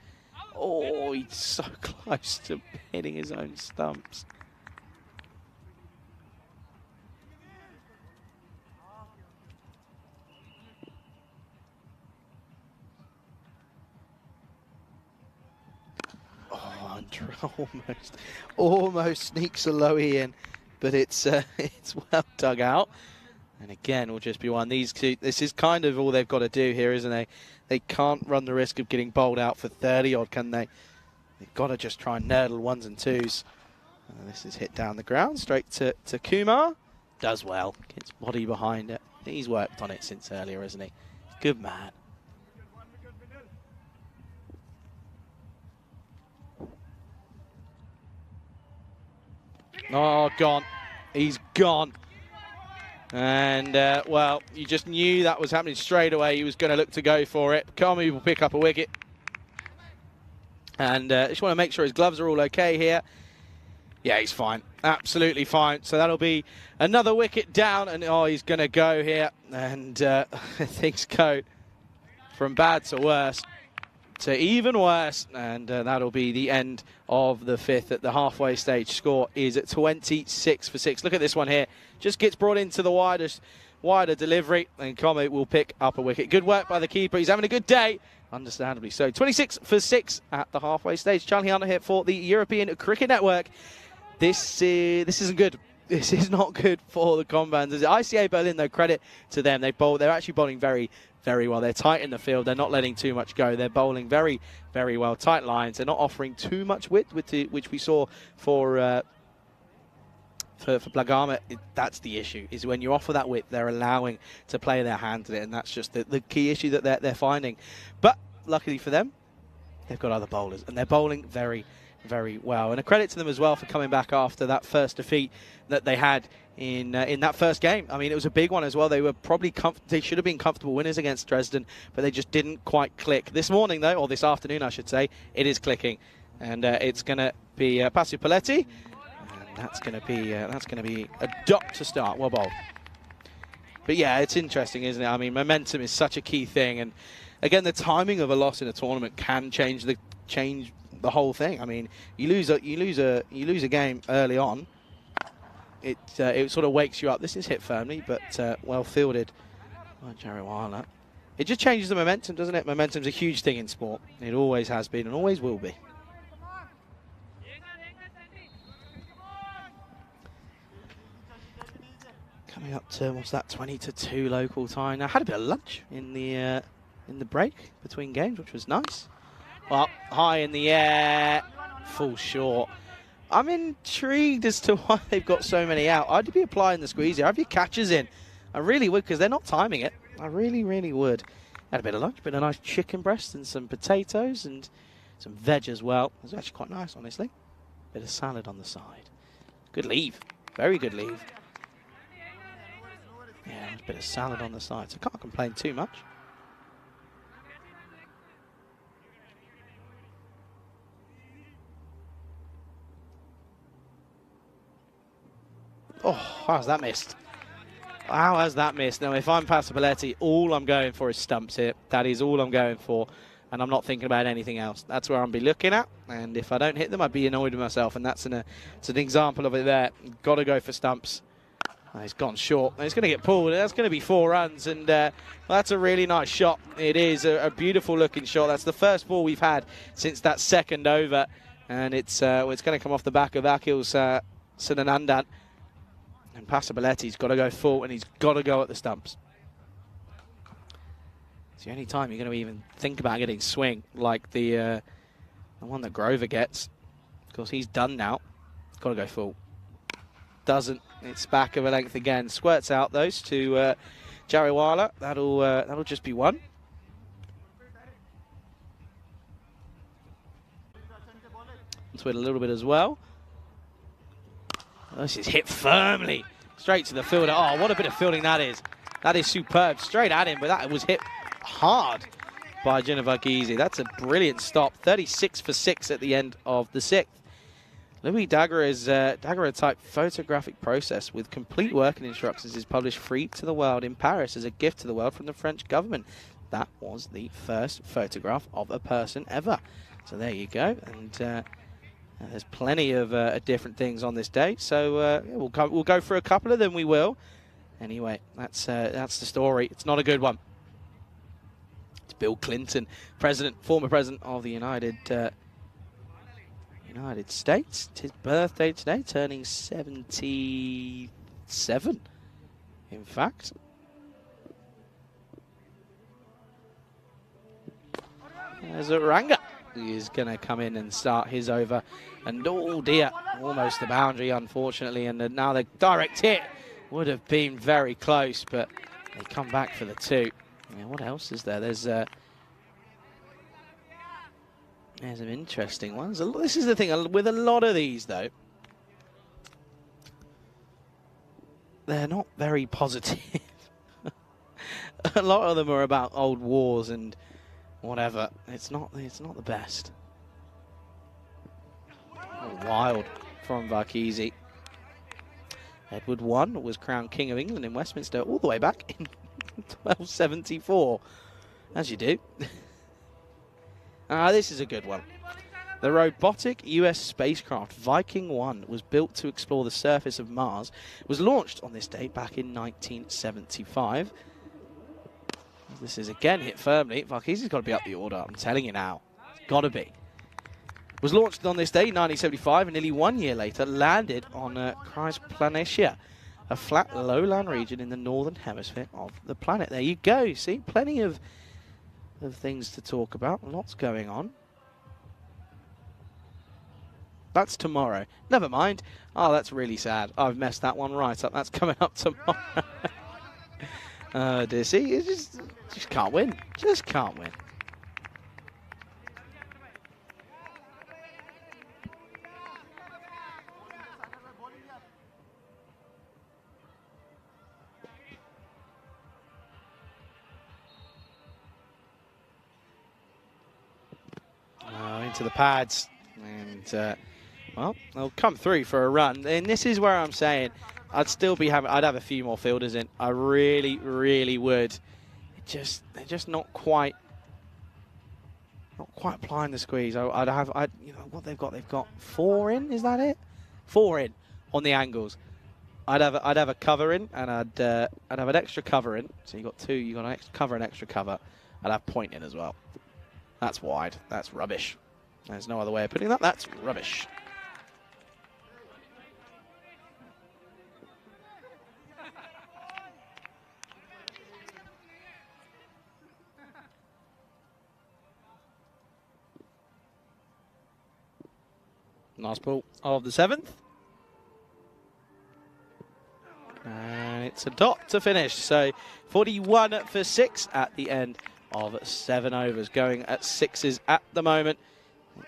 Oh, he's so close to hitting his own stumps. Oh, Andrew almost sneaks a lowie in, but it's well dug out. And again, will just be 1. These two, this is kind of all they've got to do here, isn't they? They can't run the risk of getting bowled out for 30 odd, can they? They've got to just try and nurdle 1s and 2s. This is hit down the ground, straight to Kumar. Does well, gets body behind it. He's worked on it since earlier, hasn't he? Good man. Oh, gone. He's gone. And, well, you just knew that was happening straight away. He was going to look to go for it. Komu will pick up a wicket. And just want to make sure his gloves are all okay here. Yeah, he's fine. Absolutely fine. So that'll be another wicket down. And, oh, he's going to go here. And things go from bad to worse to even worse. And that'll be the end of the 5th at the halfway stage. Score is at 26 for 6. Look at this one here. Just gets brought into the wider delivery, and Komu will pick up a wicket. Good work by the keeper. He's having a good day, understandably so. 26 for 6 at the halfway stage. Charlie Hunter here for the European Cricket Network. This isn't good. This is not good for the Combans. ICA Berlin, though, credit to them. They're actually bowling very, very well. They're tight in the field. They're not letting too much go. They're bowling very, very well. Tight lines. They're not offering too much width, which we saw for Blagama. That's the issue, is when you offer that width, they're allowing to play their hand at it, and that's just the key issue that they're finding. But luckily for them, they've got other bowlers, and they're bowling very, very well. And a credit to them as well for coming back after that first defeat that they had in that first game. I mean, it was a big one as well. They were probably they should have been comfortable winners against Dresden, but they just didn't quite click. This morning, though, or this afternoon, I should say, it is clicking, and it's going to be Pasu Paletti. That's going to be a dot to start. Well bowled. But yeah, it's interesting, isn't it? I mean, momentum is such a key thing, and again, the timing of a loss in a tournament can change the whole thing. I mean, you lose a game early on, it sort of wakes you up. This is hit firmly, but well fielded by Jariwala. It just changes the momentum, doesn't it? Momentum's a huge thing in sport. It always has been and always will be. Coming up to, what's that, 20-2 local time. Now, had a bit of lunch in the break between games, which was nice. Well, high in the air, full short. I'm intrigued as to why they've got so many out. I'd be applying the squeeze here. Have your catchers in. I really would, because they're not timing it. I really, really would. Had a bit of lunch, bit of nice chicken breast and some potatoes and some veg as well. It was actually quite nice, honestly. Bit of salad on the side. Good leave. Very good leave. Yeah, a bit of salad on the side, so can't complain too much. Oh, how's that missed? How has that missed? Now, if I'm Pasapaletti, all I'm going for is stumps here. That is all I'm going for, and I'm not thinking about anything else. That's where I'll be looking at, and if I don't hit them, I'd be annoyed with myself, and it's an example of it there. Got to go for stumps. Oh, he's gone short. He's going to get pulled. That's going to be 4 runs, and that's a really nice shot. It is a beautiful-looking shot. That's the first ball we've had since that second over, and it's going to come off the back of Akil's Sunanandan. And Pasapaletti's got to go full, and he's got to go at the stumps. It's the only time you're going to even think about getting swing, like the one that Grover gets. Of course, he's done now. Got to go full. Doesn't. It's back of a length again. Squirts out those to Jariwala. That'll just be 1. Let's wait a little bit as well. This is hit firmly. Straight to the fielder. Oh, what a bit of fielding that is. That is superb. Straight at him, but that was hit hard by Ginovakisi. That's a brilliant stop. 36 for 6 at the end of the 6th. Louis Daguerre-type photographic process with complete working instructions is published free to the world in Paris as a gift to the world from the French government. That was the first photograph of a person ever. So there you go. And there's plenty of different things on this day. So yeah, we'll go for a couple of them. We will. Anyway, that's the story. It's not a good one. It's Bill Clinton, former president of the United States. It's his birthday today, turning 77, in fact. There's Ranga. He is going to come in and start his over. And oh dear, almost the boundary, unfortunately. And now the direct hit would have been very close, but they come back for the 2. Yeah, what else is there? There's some interesting ones. This is the thing with a lot of these, though. They're not very positive. A lot of them are about old wars and whatever. It's not the best. Oh, wild from Varkisi. Edward I was crowned King of England in Westminster all the way back in 1274. As you do. This is a good one. The robotic US spacecraft Viking 1 was built to explore the surface of Mars. It was launched on this day back in 1975. This is again hit firmly. Varkisi's got to be up the order. I'm telling you now. It's got to be. It was launched on this day, 1975, and nearly 1 year later landed on Cryosplanetia, a flat lowland region in the northern hemisphere of the planet. There you go. See, plenty of things to talk about. Lots going on. That's tomorrow. Never mind. Oh, that's really sad. I've messed that one right up. That's coming up tomorrow. Dear, see, you just can't win. Just can't win. Into the pads, and well, they'll come through for a run. And this is where I'm saying I'd have a few more fielders in. I really, really would. They're just not quite applying the squeeze. You know what they've got 4 in. Is that it? 4 in on the angles. I'd have a cover in, and I'd have an extra cover in. So you got 2. You got an extra cover and extra cover. I'd have point in as well. That's wide. That's rubbish. There's no other way of putting that. That's rubbish. Last ball of the 7th. And it's a dot to finish. So 41 for 6 at the end of 7 overs. Going at 6s at the moment.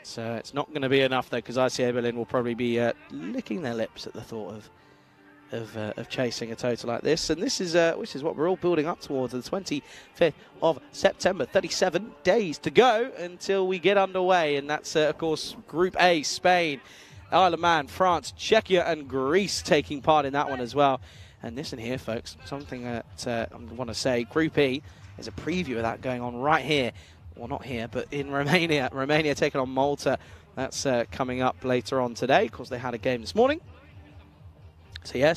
It's not going to be enough though, because ICA Berlin will probably be licking their lips at the thought of chasing a total like this. And this is which is what we're all building up towards, the 25th of September. 37 days to go until we get underway, and that's of course Group A: Spain, Isle of Man, France, Czechia and Greece taking part in that one as well. And listen here, folks, something that I want to say, Group E, there's a preview of that going on right here. Well, not here, but in Romania. Romania taking on Malta. That's coming up later on today. Of course, they had a game this morning. So, yeah,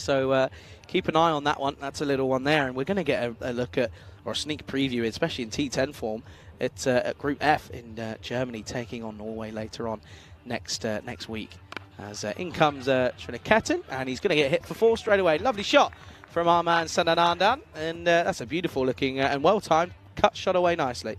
keep an eye on that one. That's a little one there. And we're going to get a look at, or a sneak preview, especially in T10 form, at Group F in Germany taking on Norway later on next week. As in comes Shrinaketan, and he's going to get hit for 4 straight away. Lovely shot from our man Sandanandan. And that's a beautiful looking and well-timed cut shot away nicely.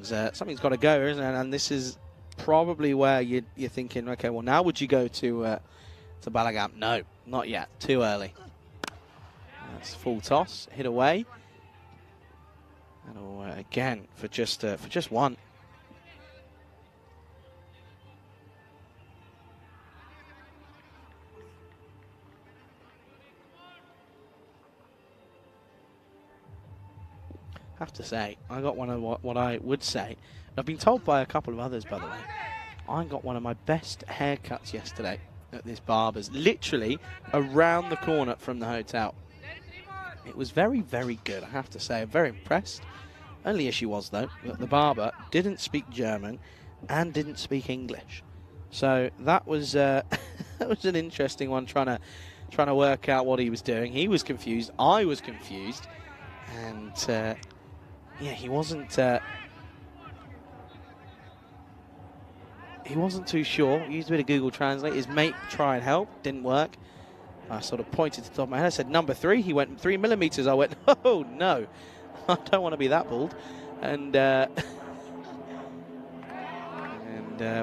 Something's got to go, isn't it? And this is probably where you're thinking, okay, well, now would you go to Balagan? No, not yet. Too early. That's full toss, hit away. And again for just one. I have to say, I got one of what I would say. I've been told by a couple of others, by the way, I got one of my best haircuts yesterday at this barber's, literally around the corner from the hotel. It was very, very good, I have to say. I'm very impressed. Only issue was, though, that the barber didn't speak German and didn't speak English. So that was that was an interesting one, trying to work out what he was doing. He was confused. I was confused. And yeah, he wasn't too sure. He used a bit of Google Translate. His mate tried and help, didn't work. I sort of pointed to the top of my head. I said, number 3. He went 3 millimeters. I went, oh no, I don't want to be that bald. And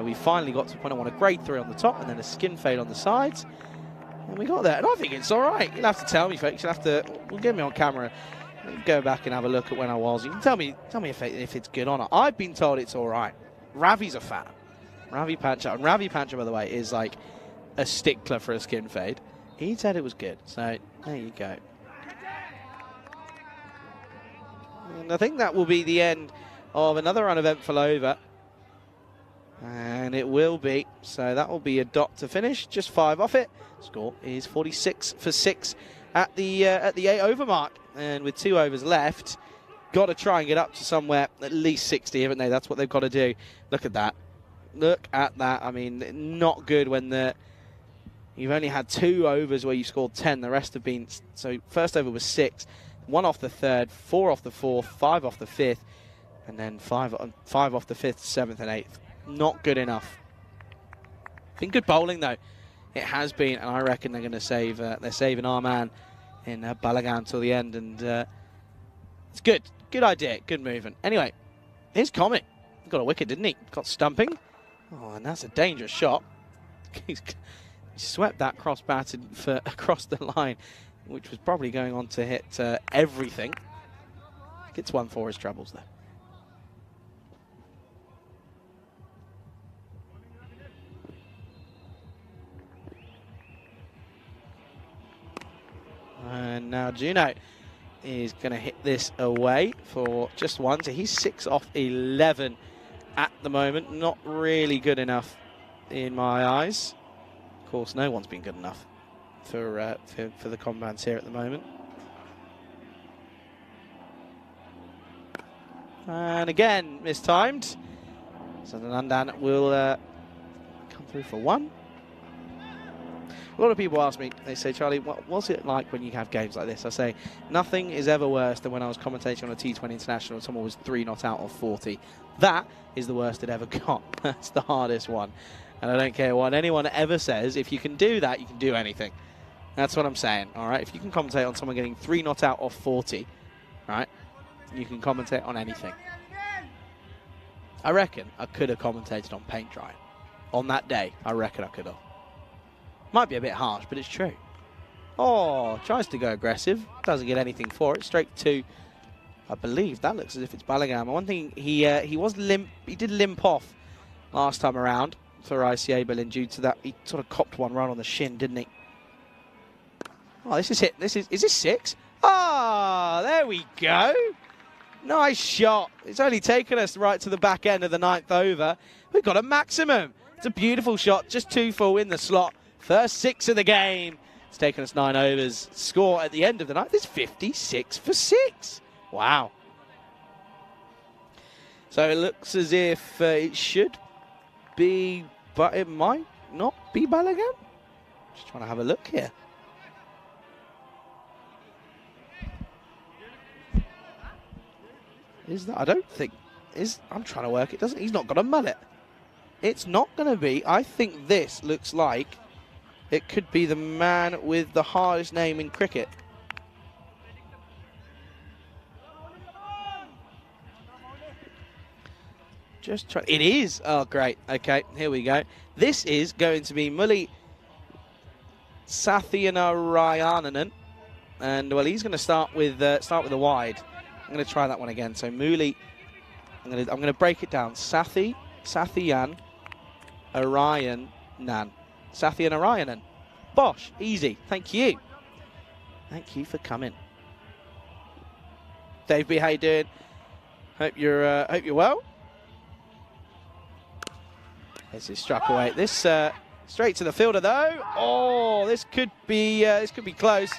we finally got to the point I want a grade 3 on the top and then a skin fade on the sides. And we got there. And I think it's all right. You'll have to tell me, folks. You'll have to, well, get me on camera. Go back and have a look at when I was. You can tell me if it's good or not. I've been told it's all right. Ravi's a fan. Ravi Pancha. And Ravi Pancha, by the way, is like a stickler for a skin fade. He said it was good. So there you go. And I think that will be the end of another uneventful over. And it will be. So that will be a dot to finish. Just 5 off it. Score is 46 for 6 at the 8 over mark. And with 2 overs left, got to try and get up to somewhere at least 60, haven't they? That's what they've got to do. Look at that. Look at that. I mean, not good when you've only had 2 overs where you scored 10. The rest have been, so first over was 6, 1 off the 3rd, 4 off the 4th, 5 off the 5th, and then 5 off the 5th, 7th and 8th. Not good enough. Been good bowling though. It has been, and I reckon they're going to save. They're saving our man in Balagan till the end, and it's good. Good idea. Good movement. Anyway, here's Comet. He got a wicket, didn't he? Got stumping. Oh, and that's a dangerous shot. He swept that cross-batted across the line, which was probably going on to hit everything. Gets 1 for his troubles, though. And now Juno is going to hit this away for just 1. So he's 6 off 11 at the moment. Not really good enough in my eyes. Of course, no one's been good enough for the combats here at the moment. And again, mistimed. So the Nandan will come through for 1. A lot of people ask me, they say, Charlie, what was it like when you have games like this? I say, nothing is ever worse than when I was commentating on a T20 International and someone was 3 not out of 40. That is the worst it ever got. That's the hardest one. And I don't care what anyone ever says. If you can do that, you can do anything. That's what I'm saying, all right? If you can commentate on someone getting 3 not out of 40, right, you can commentate on anything. I reckon I could have commentated on paint drying. On that day, I reckon I could have. Might be a bit harsh, but it's true. Oh, tries to go aggressive. Doesn't get anything for it. Straight to, I believe, that looks as if it's Ballaghan. One thing, he was limp. He did limp off last time around for ICA Berlin due to that. He sort of copped one run on the shin, didn't he? Oh, this is hit. Is this 6? Ah, there we go. Nice shot. It's only taken us right to the back end of the 9th over. We've got a maximum. It's a beautiful shot. Just 2 full in the slot. First 6 of the game. It's taken us 9 overs. Score at the end of the night is 56 for 6. Wow. So it looks as if it should be, but it might not be Ballaghan. Just trying to have a look here. Is that? I don't think. I'm trying to work it. Doesn't. He's not got a mullet. It's not going to be. I think this looks like it could be the man with the hardest name in cricket. Just try. It is. Oh, great. Okay, here we go. This is going to be Mulli Satyanarayanan, and well, he's going to start with a wide. I'm going to try that one again. So Muli, I'm going to break it down. Satyan Arayanan. Bosh, easy. Thank you. Thank you for coming. Dave B, how you doing? Hope you're well. This is struck away. This straight to the fielder though. Oh, this could be close.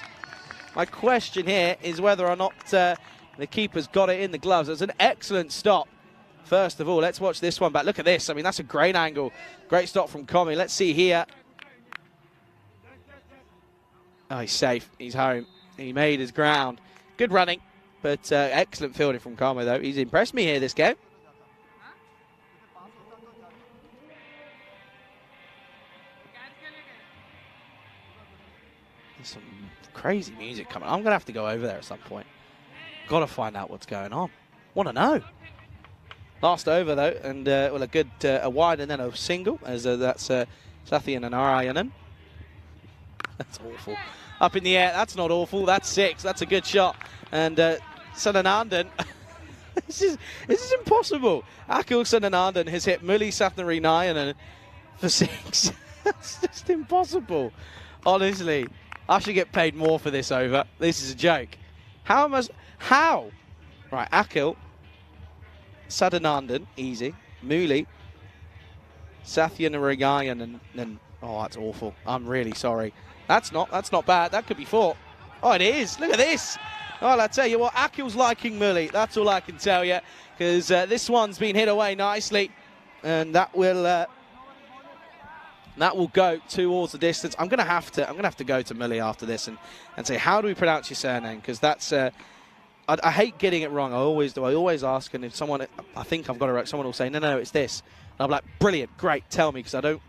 My question here is whether or not the keeper's got it in the gloves. It's an excellent stop. First of all, let's watch this one back. Look at this. I mean, that's a great angle. Great stop from Comi. Let's see here. Oh, he's safe. He's home. He made his ground. Good running, but excellent fielding from Comi, though. He's impressed me here this game. There's some crazy music coming. I'm going to have to go over there at some point. Got to find out what's going on. Want to know. Last over, though, and well, a good a wide and then a single, as that's Satyan and Arayanan. That's awful. Up in the air, that's not awful. That's 6. That's a good shot. And Sananandan, this is impossible. Akil Sananandan has hit Muli Satyanarayanan for 6. That's just impossible. Honestly, I should get paid more for this over. This is a joke. How? Right, Akil Sadanandan, easy. Muli Satyanarayanan, and oh, that's awful. I'm really sorry. That's not bad. That could be 4. Oh, it is. Look at this. Well, I tell you what, Akil's liking Muli. That's all I can tell you, because this one's been hit away nicely, and that will go towards the distance. I'm gonna have to go to Muli after this and say, how do we pronounce your surname? Because that's I hate getting it wrong. I always do. I always ask, and if someone, I think I've got it right, someone will say, no, it's this. And I'm like, brilliant, great, tell me, because I don't.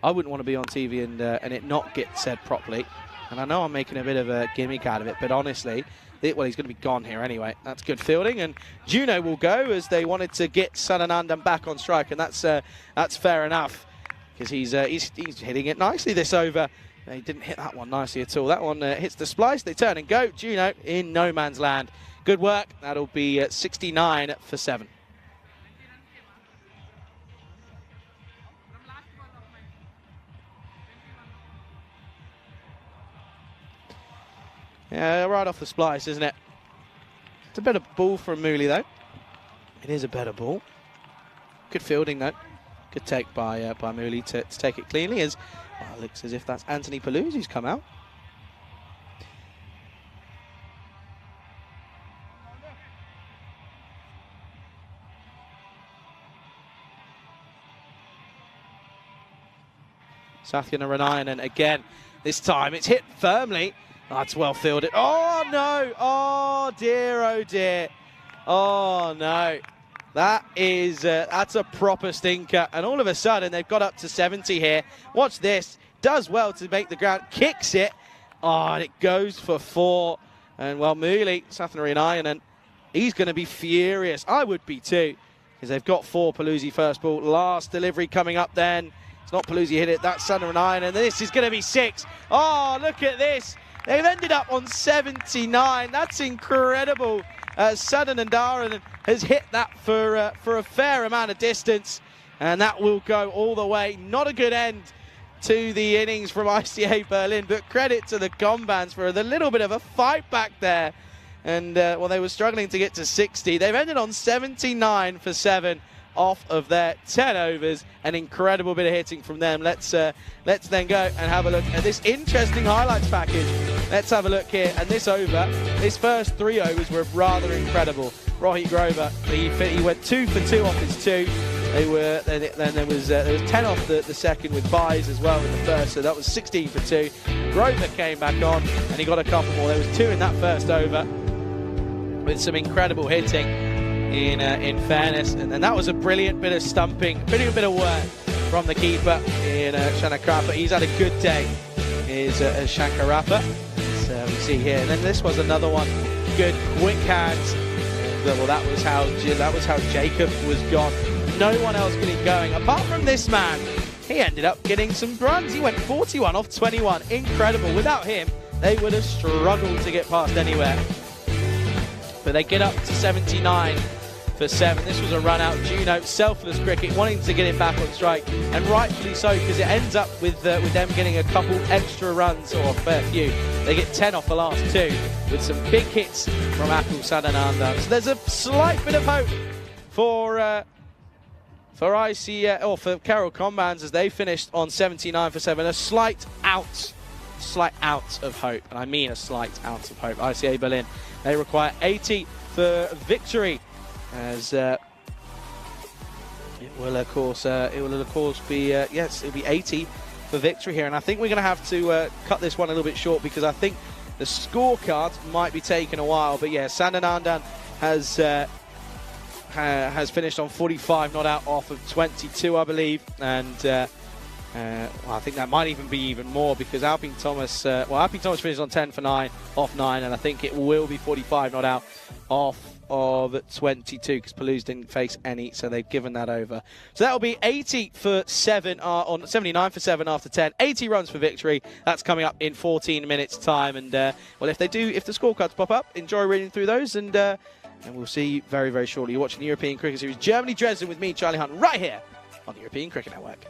I wouldn't want to be on TV and it not get said properly. And I know I'm making a bit of a gimmick out of it, but honestly, well, he's going to be gone here anyway. That's good fielding, and Juno will go as they wanted to get Sananandan back on strike, and that's fair enough, because he's hitting it nicely this over. He didn't hit that one nicely at all. That one hits the splice. They turn and go. Juno in no man's land. Good work. That'll be 69 for 7. Yeah, right off the splice, isn't it? It's a better ball from Muli, though. It is a better ball. Good fielding, though. Good take by Muli to take it cleanly. As well, it looks as if that's Anthony Paluzzi's come out. Satyanarayanan again. This time it's hit firmly. That's well fielded. Oh no! Oh dear! Oh dear! Oh no! That's a proper stinker. And all of a sudden they've got up to 70 here. Watch this. Does well to make the ground. Kicks it. Oh, and it goes for 4. And well, Muli Satyanarayanan, he's going to be furious. I would be too, because they've got 4. Paluzzi first ball. Last delivery coming up then. It's not Paluzzi hit it, that's Sudden and Iron, and this is going to be 6. Oh, look at this. They've ended up on 79. That's incredible. Sudden and Darren has hit that for a fair amount of distance, and that will go all the way. Not a good end to the innings from ICA Berlin, but credit to the Gombans for the little bit of a fight back there. And, well, they were struggling to get to 60. They've ended on 79 for 7 off of their 10 overs. An incredible bit of hitting from them. Let's then go and have a look at this interesting highlights package. Let's have a look here. And this over, his first 3 overs were rather incredible. Rohit Grover, he went 2 for 2 off his 2. Then there was 10 off the second with buys as well in the first, so that was 16 for 2. Grover came back on and he got a couple more. There was 2 in that first over with some incredible hitting in fairness, and then that was a brilliant bit of stumping, brilliant bit of work from the keeper in Shankarappa. He's had a good day, is Shankarappa. So we see here, and then this was another one, good quick hands. Well, that was how Jacob was gone. No one else getting going apart from this man. He ended up getting some runs. He went 41 off 21. Incredible. Without him, they would have struggled to get past anywhere. But they get up to 79 for 7. This was a run out. Juno, selfless cricket, wanting to get him back on strike, and rightfully so, because it ends up with them getting a couple extra runs, or a fair few. They get 10 off the last 2 with some big hits from Akul Sadananda. So there's a slight bit of hope for for Carroll Combans as they finished on 79 for 7. A slight out of hope, and I mean a slight out of hope. ICA Berlin, they require 80 for victory, as it will of course be yes, it'll be 80 for victory here, and I think we're going to have to cut this one a little bit short because I think the scorecard might be taking a while. But yeah, Sandanandan has finished on 45 not out off of 22, I believe, and well, I think that might even be even more because Alpine Thomas finished on 10 for 9 off 9, and I think it will be 45 not out off of 22 because Palouse didn't face any, so they've given that over. So that'll be 80 for 7 on 79 for 7 after 10. 80 runs for victory. That's coming up in 14 minutes time, and well, if the scorecards pop up, enjoy reading through those, and we'll see you very, very shortly. You're watching the European Cricket Series, Germany Dresden, with me, Charlie Hunt, right here on the European Cricket Network.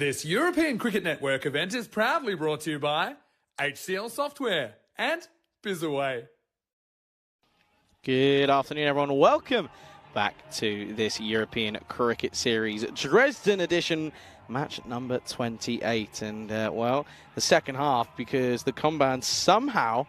This European Cricket Network event is proudly brought to you by HCL Software and Bizaway. Good afternoon, everyone. Welcome back to this European Cricket Series Dresden edition, match number 28. And, well, the second half, because the Combines somehow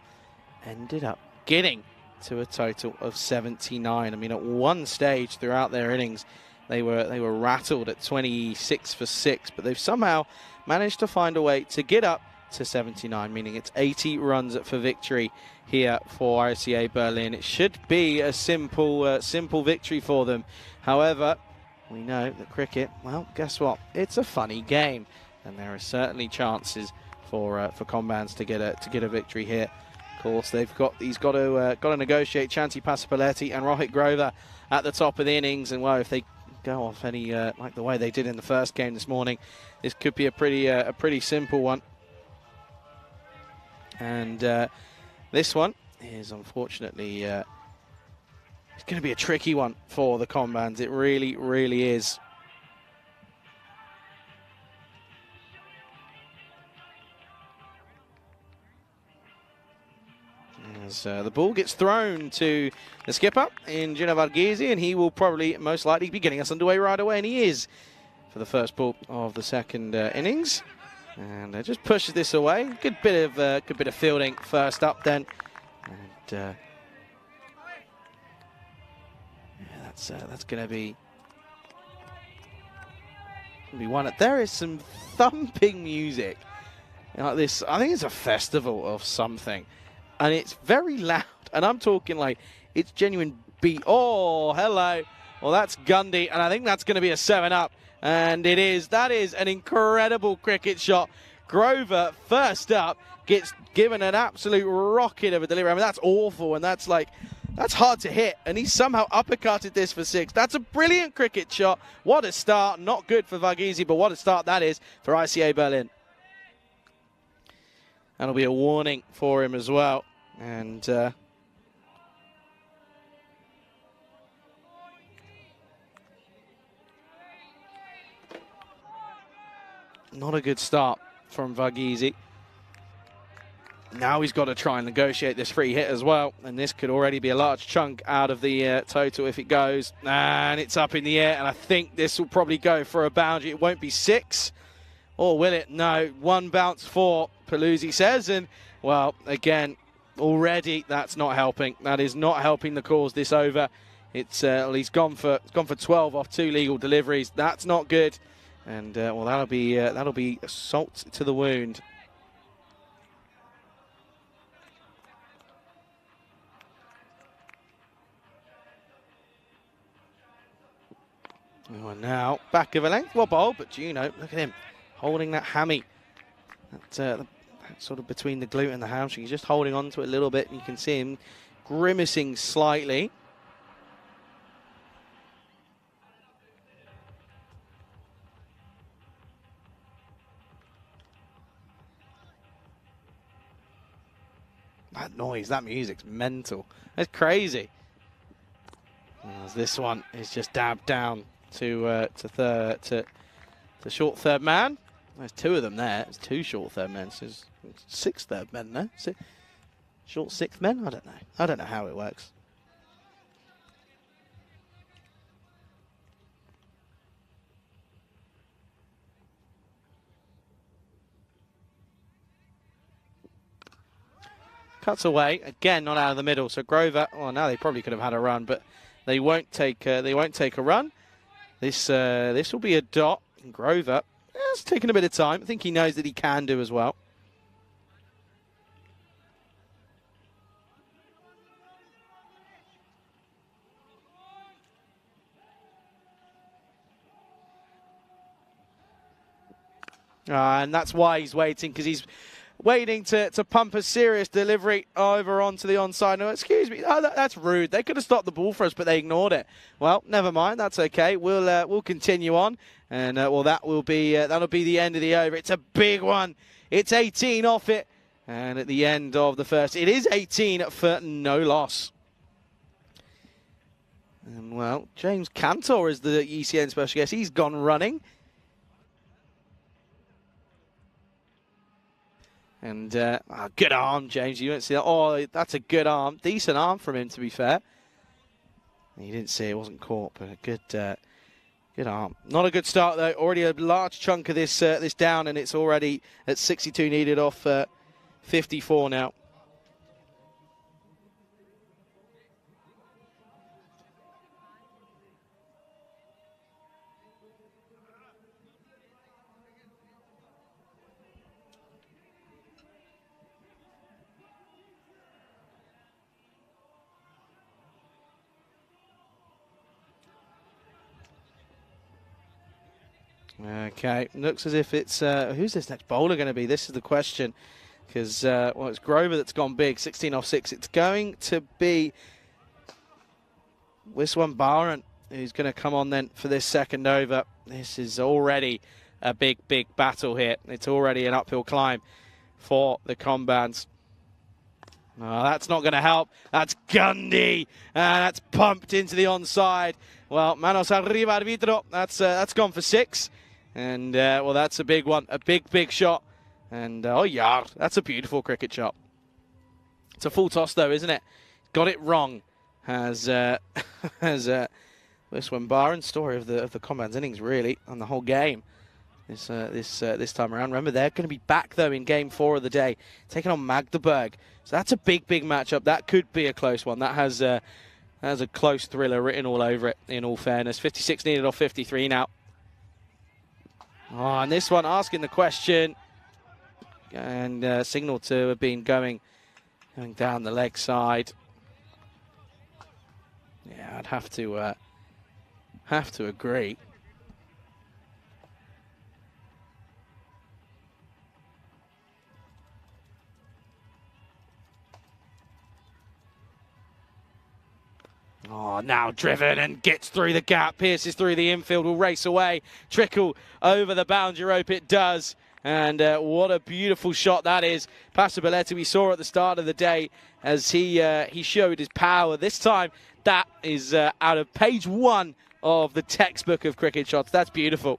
ended up getting to a total of 79. I mean, at one stage throughout their innings, they were rattled at 26 for 6, but they've somehow managed to find a way to get up to 79, meaning it's 80 runs for victory here for RCA Berlin. It should be a simple victory for them. However, we know that cricket, well, guess what? It's a funny game, and there are certainly chances for Combines to get a victory here. Of course, he's got to negotiate Chanti Pasapaletti and Rohit Grover at the top of the innings, and well, if they go off any like the way they did in the first game this morning, this could be a pretty simple one. And this one is unfortunately it's going to be a tricky one for the Combines. It really, really is. As the ball gets thrown to the skipper in Gino Varghese, and he will probably most likely be getting us underway right away, and he is for the first ball of the second innings. And just pushes this away. Good bit of fielding first up then, and yeah, that's going to be one. There is some thumping music like this. I think it's a festival of something, and it's very loud. And I'm talking like it's genuine beat. Oh, hello. Well, that's Gundy, and I think that's going to be a 7-up. And it is. That is an incredible cricket shot. Grover, first up, gets given an absolute rocket of a delivery. I mean, that's awful, and that's hard to hit. And he somehow uppercutted this for 6. That's a brilliant cricket shot. What a start. Not good for Varghese, but what a start that is for ICA Berlin. That'll be a warning for him as well. And not a good start from Varghese. Now he's got to try and negotiate this free hit as well, and this could already be a large chunk out of the total if it goes. And it's up in the air, and I think this will probably go for a boundary. It won't be 6, or will it? No, 1 bounce for Paluzzi says, and well, again, already that's not helping. That is not helping the cause this over. It's well, he's gone for 12 off 2 legal deliveries. That's not good. And well, that'll be salt to the wound. Well, now back of a length, well bowled, but Juno, look at him holding that hammy. That's sort of between the glute and the hamstring. He's just holding on to it a little bit. You can see him grimacing slightly. That noise, that music's mental. It's crazy. As this one is just dabbed down to short third man. There's 2 of them there. It's 2 short third men. So there's 6 third men there. Short 6th men? I don't know. I don't know how it works. Cuts away again, not out of the middle. So Grover. Well, now they probably could have had a run, but they won't take. They won't take a run. This will be a dot. And Grover, it's taking a bit of time. I think he knows that he can do as well. And that's why he's waiting, because he's waiting to pump a serious delivery over onto the onside. No, excuse me, that's rude. They could have stopped the ball for us, but they ignored it. Well, never mind. That's okay. We'll continue on, and well, that'll be the end of the over. It's a big one. It's 18 off it, and at the end of the first, it is 18 for no loss. And well, James Cantor is the ECN special guest. He's gone running. And good arm, James. You don't see that. Oh, that's a good arm. Decent arm from him, to be fair. You didn't see it, wasn't caught, but a good arm. Not a good start, though. Already a large chunk of this down, and it's already at 62 needed off 54 now. Okay, looks as if it's... who's this next bowler going to be? This is the question. Because, well, it's Grover that's gone big, 16 off 6. It's going to be Wiswan Baran who's going to come on then for this second over. This is already a big battle here. It's already an uphill climb for the Combans. Oh, that's not going to help. That's Gundy. That's pumped into the onside. Well, manos arriba arbitro. That's gone for 6. And, well, that's a big one. A big shot. And, oh, yeah, that's a beautiful cricket shot. It's a full toss, though, isn't it? Got it wrong. Has Wiswan Baran. Story of the Combans innings, really, and the whole game. This time around. Remember, they're going to be back, though, in Game 4 of the day, taking on Magdeburg. So that's a big matchup. That could be a close one. That has a close thriller written all over it, in all fairness. 56 needed off 53 now. Oh, and this one asking the question. And signal to have been going down the leg side. Yeah, I'd have to agree. Oh, now driven and gets through the gap, pierces through the infield, will race away, trickle over the boundary rope, it does. And what a beautiful shot that is. Passaballetti, we saw at the start of the day as he showed his power. This time, that is out of page 1 of the textbook of cricket shots. That's beautiful.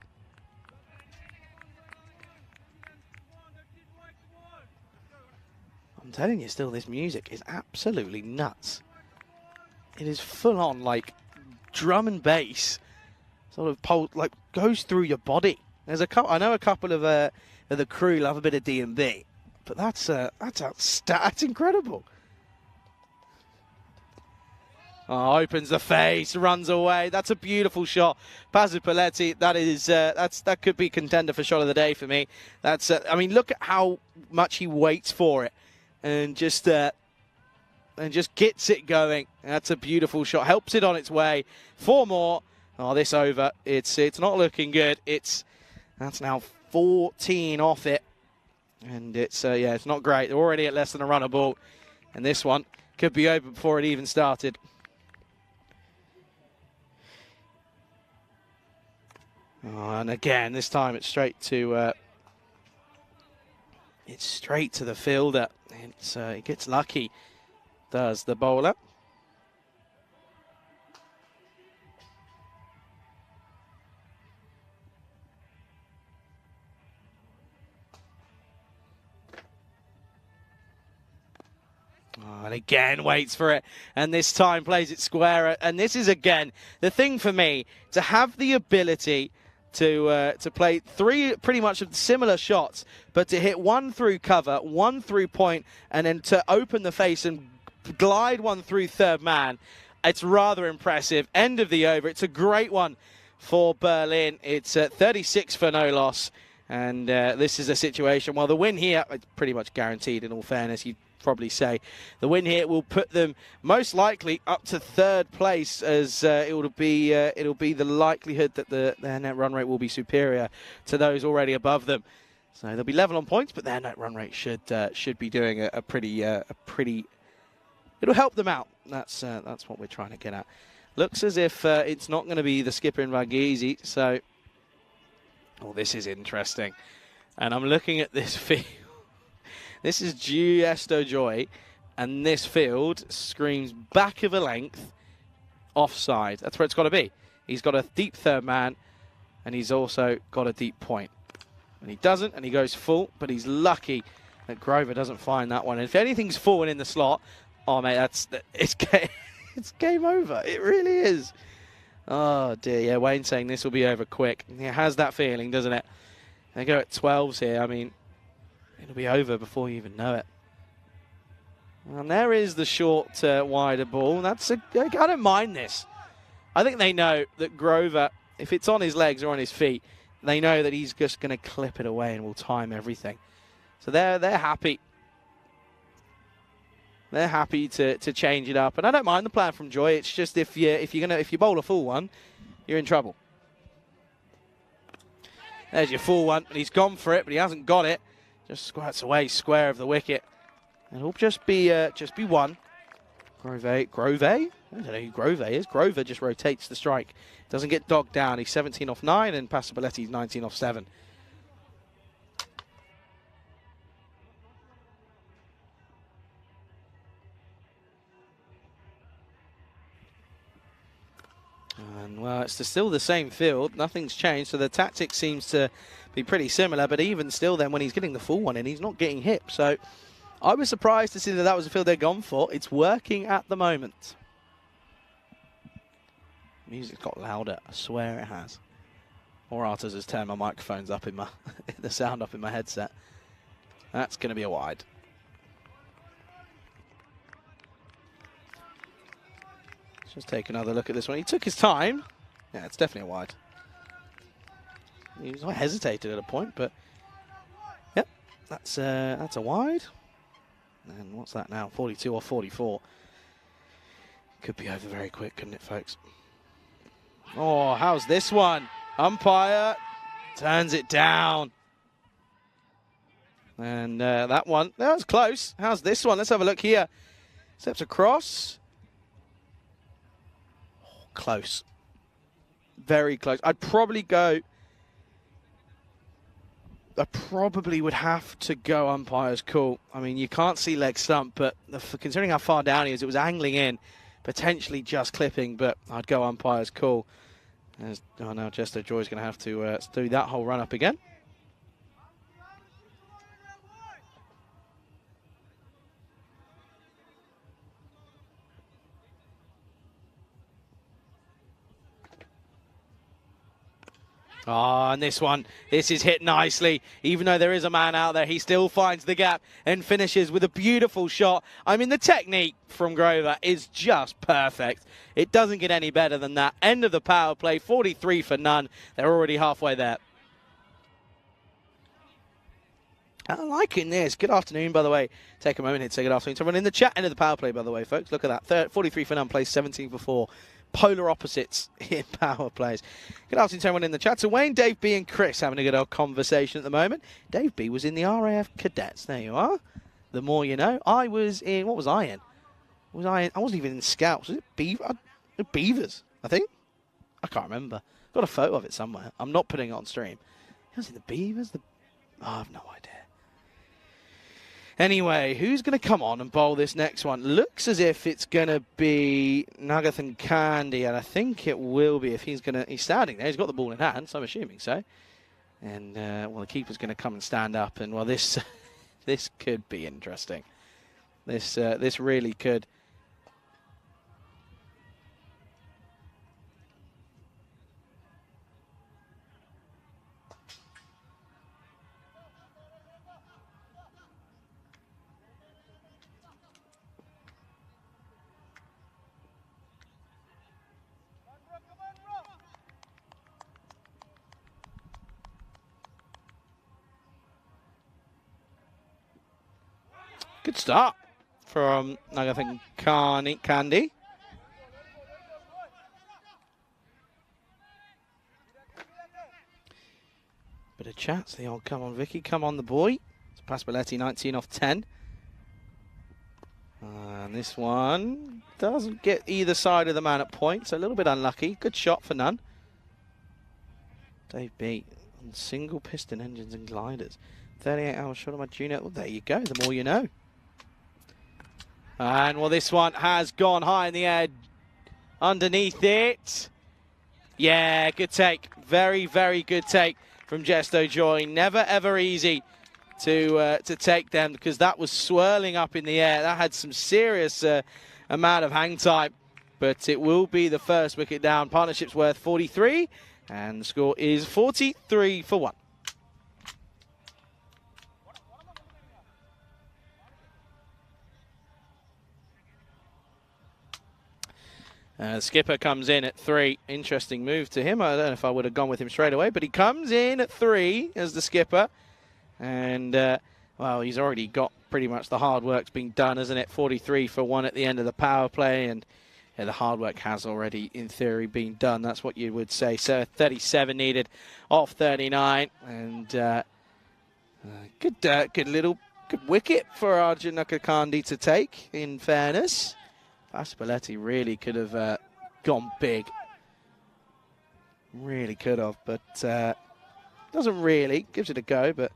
I'm telling you still, this music is absolutely nuts. It is full on, like, drum and bass, sort of like goes through your body. There's a couple. I know a couple of the crew love a bit of D&B, but that's incredible. Oh, opens the face, runs away. That's a beautiful shot. Passaballetti, that could be contender for shot of the day for me. That's I mean, look at how much he waits for it, and just gets it going. That's a beautiful shot. Helps it on its way. 4 more. Oh, this over. It's not looking good. That's now 14 off it, and it's not great. They're already at less than a run a ball, and this one could be over before it even started. Oh, and again, this time it's straight to the fielder. It gets lucky. Does the bowler. Oh, and again waits for it, and this time plays it square. And this is, again, the thing for me, to have the ability to play 3 pretty much of similar shots, but to hit 1 through cover, 1 through point, and then to open the face and glide 1 through third man. It's rather impressive. End of the over. It's a great one for Berlin. It's 36 for no loss, and this is a situation. Well, the win here, it's pretty much guaranteed, in all fairness. You'd probably say the win here will put them most likely up to 3rd place, as it'll be the likelihood that their net run rate will be superior to those already above them. So they'll be level on points, but their net run rate should be doing a pretty. It'll help them out. That's what we're trying to get at. Looks as if it's not going to be the skipper in Varghese. So, oh, this is interesting. And I'm looking at this field. This is Gesto Joy, and this field screams back of a length, offside. That's where it's got to be. He's got a deep third man, and he's also got a deep point. And he doesn't, and he goes full, but he's lucky that Grover doesn't find that one. And if anything's falling in the slot, oh, mate, it's game over. It really is. Oh, dear. Yeah, Wayne's saying this will be over quick. It has that feeling, doesn't it? They go at 12s here. I mean, it'll be over before you even know it. And there is the short, wider ball. I don't mind this. I think they know that Grover, if it's on his legs or on his feet, they know that he's just going to clip it away and will time everything. So they're happy. They're happy to change it up, and I don't mind the plan from Joy. It's just if you bowl a full one, you're in trouble. There's your full one, and he's gone for it, but he hasn't got it. Just squirts away square of the wicket. It'll just be one. Grove? I don't know who Grove is. Grover just rotates the strike. Doesn't get dogged down. He's 17 off 9, and Passapaletti's 19 off 7. And, well, it's still the same field. Nothing's changed, so the tactics seems to be pretty similar. But even still then, when he's getting the full one in, he's not getting hit. So I was surprised to see that was the field they're gone for. It's working at the moment. Music's got louder. I swear it has. Or Arthur's has turned my microphones up in my the sound up in my headset. That's going to be a wide. Just take another look at this one. He took his time. Yeah, it's definitely a wide. He was hesitated at a point, but yep, that's a wide. And what's that now? 42 or 44. Could be over very quick, couldn't it, folks? Oh, how's this one? Umpire turns it down. And that one, that was close. How's this one? Let's have a look here. Steps across. Oh, close. Very close. I'd probably go... I probably would have to go umpire's call. I mean, you can't see leg stump, but considering how far down he is, it was angling in, potentially just clipping, but I'd go umpire's call. Oh, now Jester Joy's going to have to do that whole run up again. Oh, and this is hit nicely. Even though there is a man out there, he still finds the gap and finishes with a beautiful shot. I mean, the technique from Grover is just perfect. It doesn't get any better than that. End of the power play, 43 for none. They're already halfway there. I'm liking this. Good afternoon, by the way. Take a moment here to say good afternoon to everyone in the chat. End of the power play, by the way, folks. Look at that. 43 for none, plays 17 for 4. Polar opposites in power plays. Good afternoon to everyone in the chat. So Wayne, Dave B and Chris having a good old conversation at the moment. Dave B was in the RAF Cadets. There you are. The more you know. I was in, what was I in? I wasn't even in Scouts. Was it Beavers, I think? I can't remember. Got a photo of it somewhere. I'm not putting it on stream. I was in the Beavers? I have no idea. Anyway, who's going to come on and bowl this next one? Looks as if it's going to be Nagathan Candy, and I think it will be if he's standing there. He's got the ball in hand, so I'm assuming so. And, well, the keeper's going to come and stand up, and, well, this could be interesting. This really could. Good start from Nagathan Candy. Bit of chats. The old come on, Vicky. Come on, the boy. It's Passapaletty, 19 off 10. And this one doesn't get either side of the man at point, so a little bit unlucky. Good shot for none. Dave B on single piston engines and gliders. 38 hours short of my junior. Well, there you go. The more you know. And, well, this one has gone high in the air underneath it. Yeah, good take. Very, very good take from Jesto Joy. Never, ever easy to take them, because that was swirling up in the air. That had some serious amount of hang time, but it will be the first wicket down. Partnership's worth 43, and the score is 43 for 1. Skipper comes in at 3. Interesting move to him. I don't know if I would have gone with him straight away, but he comes in at 3 as the skipper. And, well, he's already got pretty much the hard work's been done, isn't it? 43 for 1 at the end of the power play. And yeah, the hard work has already, in theory, been done. That's what you would say. So 37 needed off 39. And good wicket for Arjun Nakakandi to take, in fairness. Spalletti really could have gone big. Really could have, but doesn't really. Gives it a go, but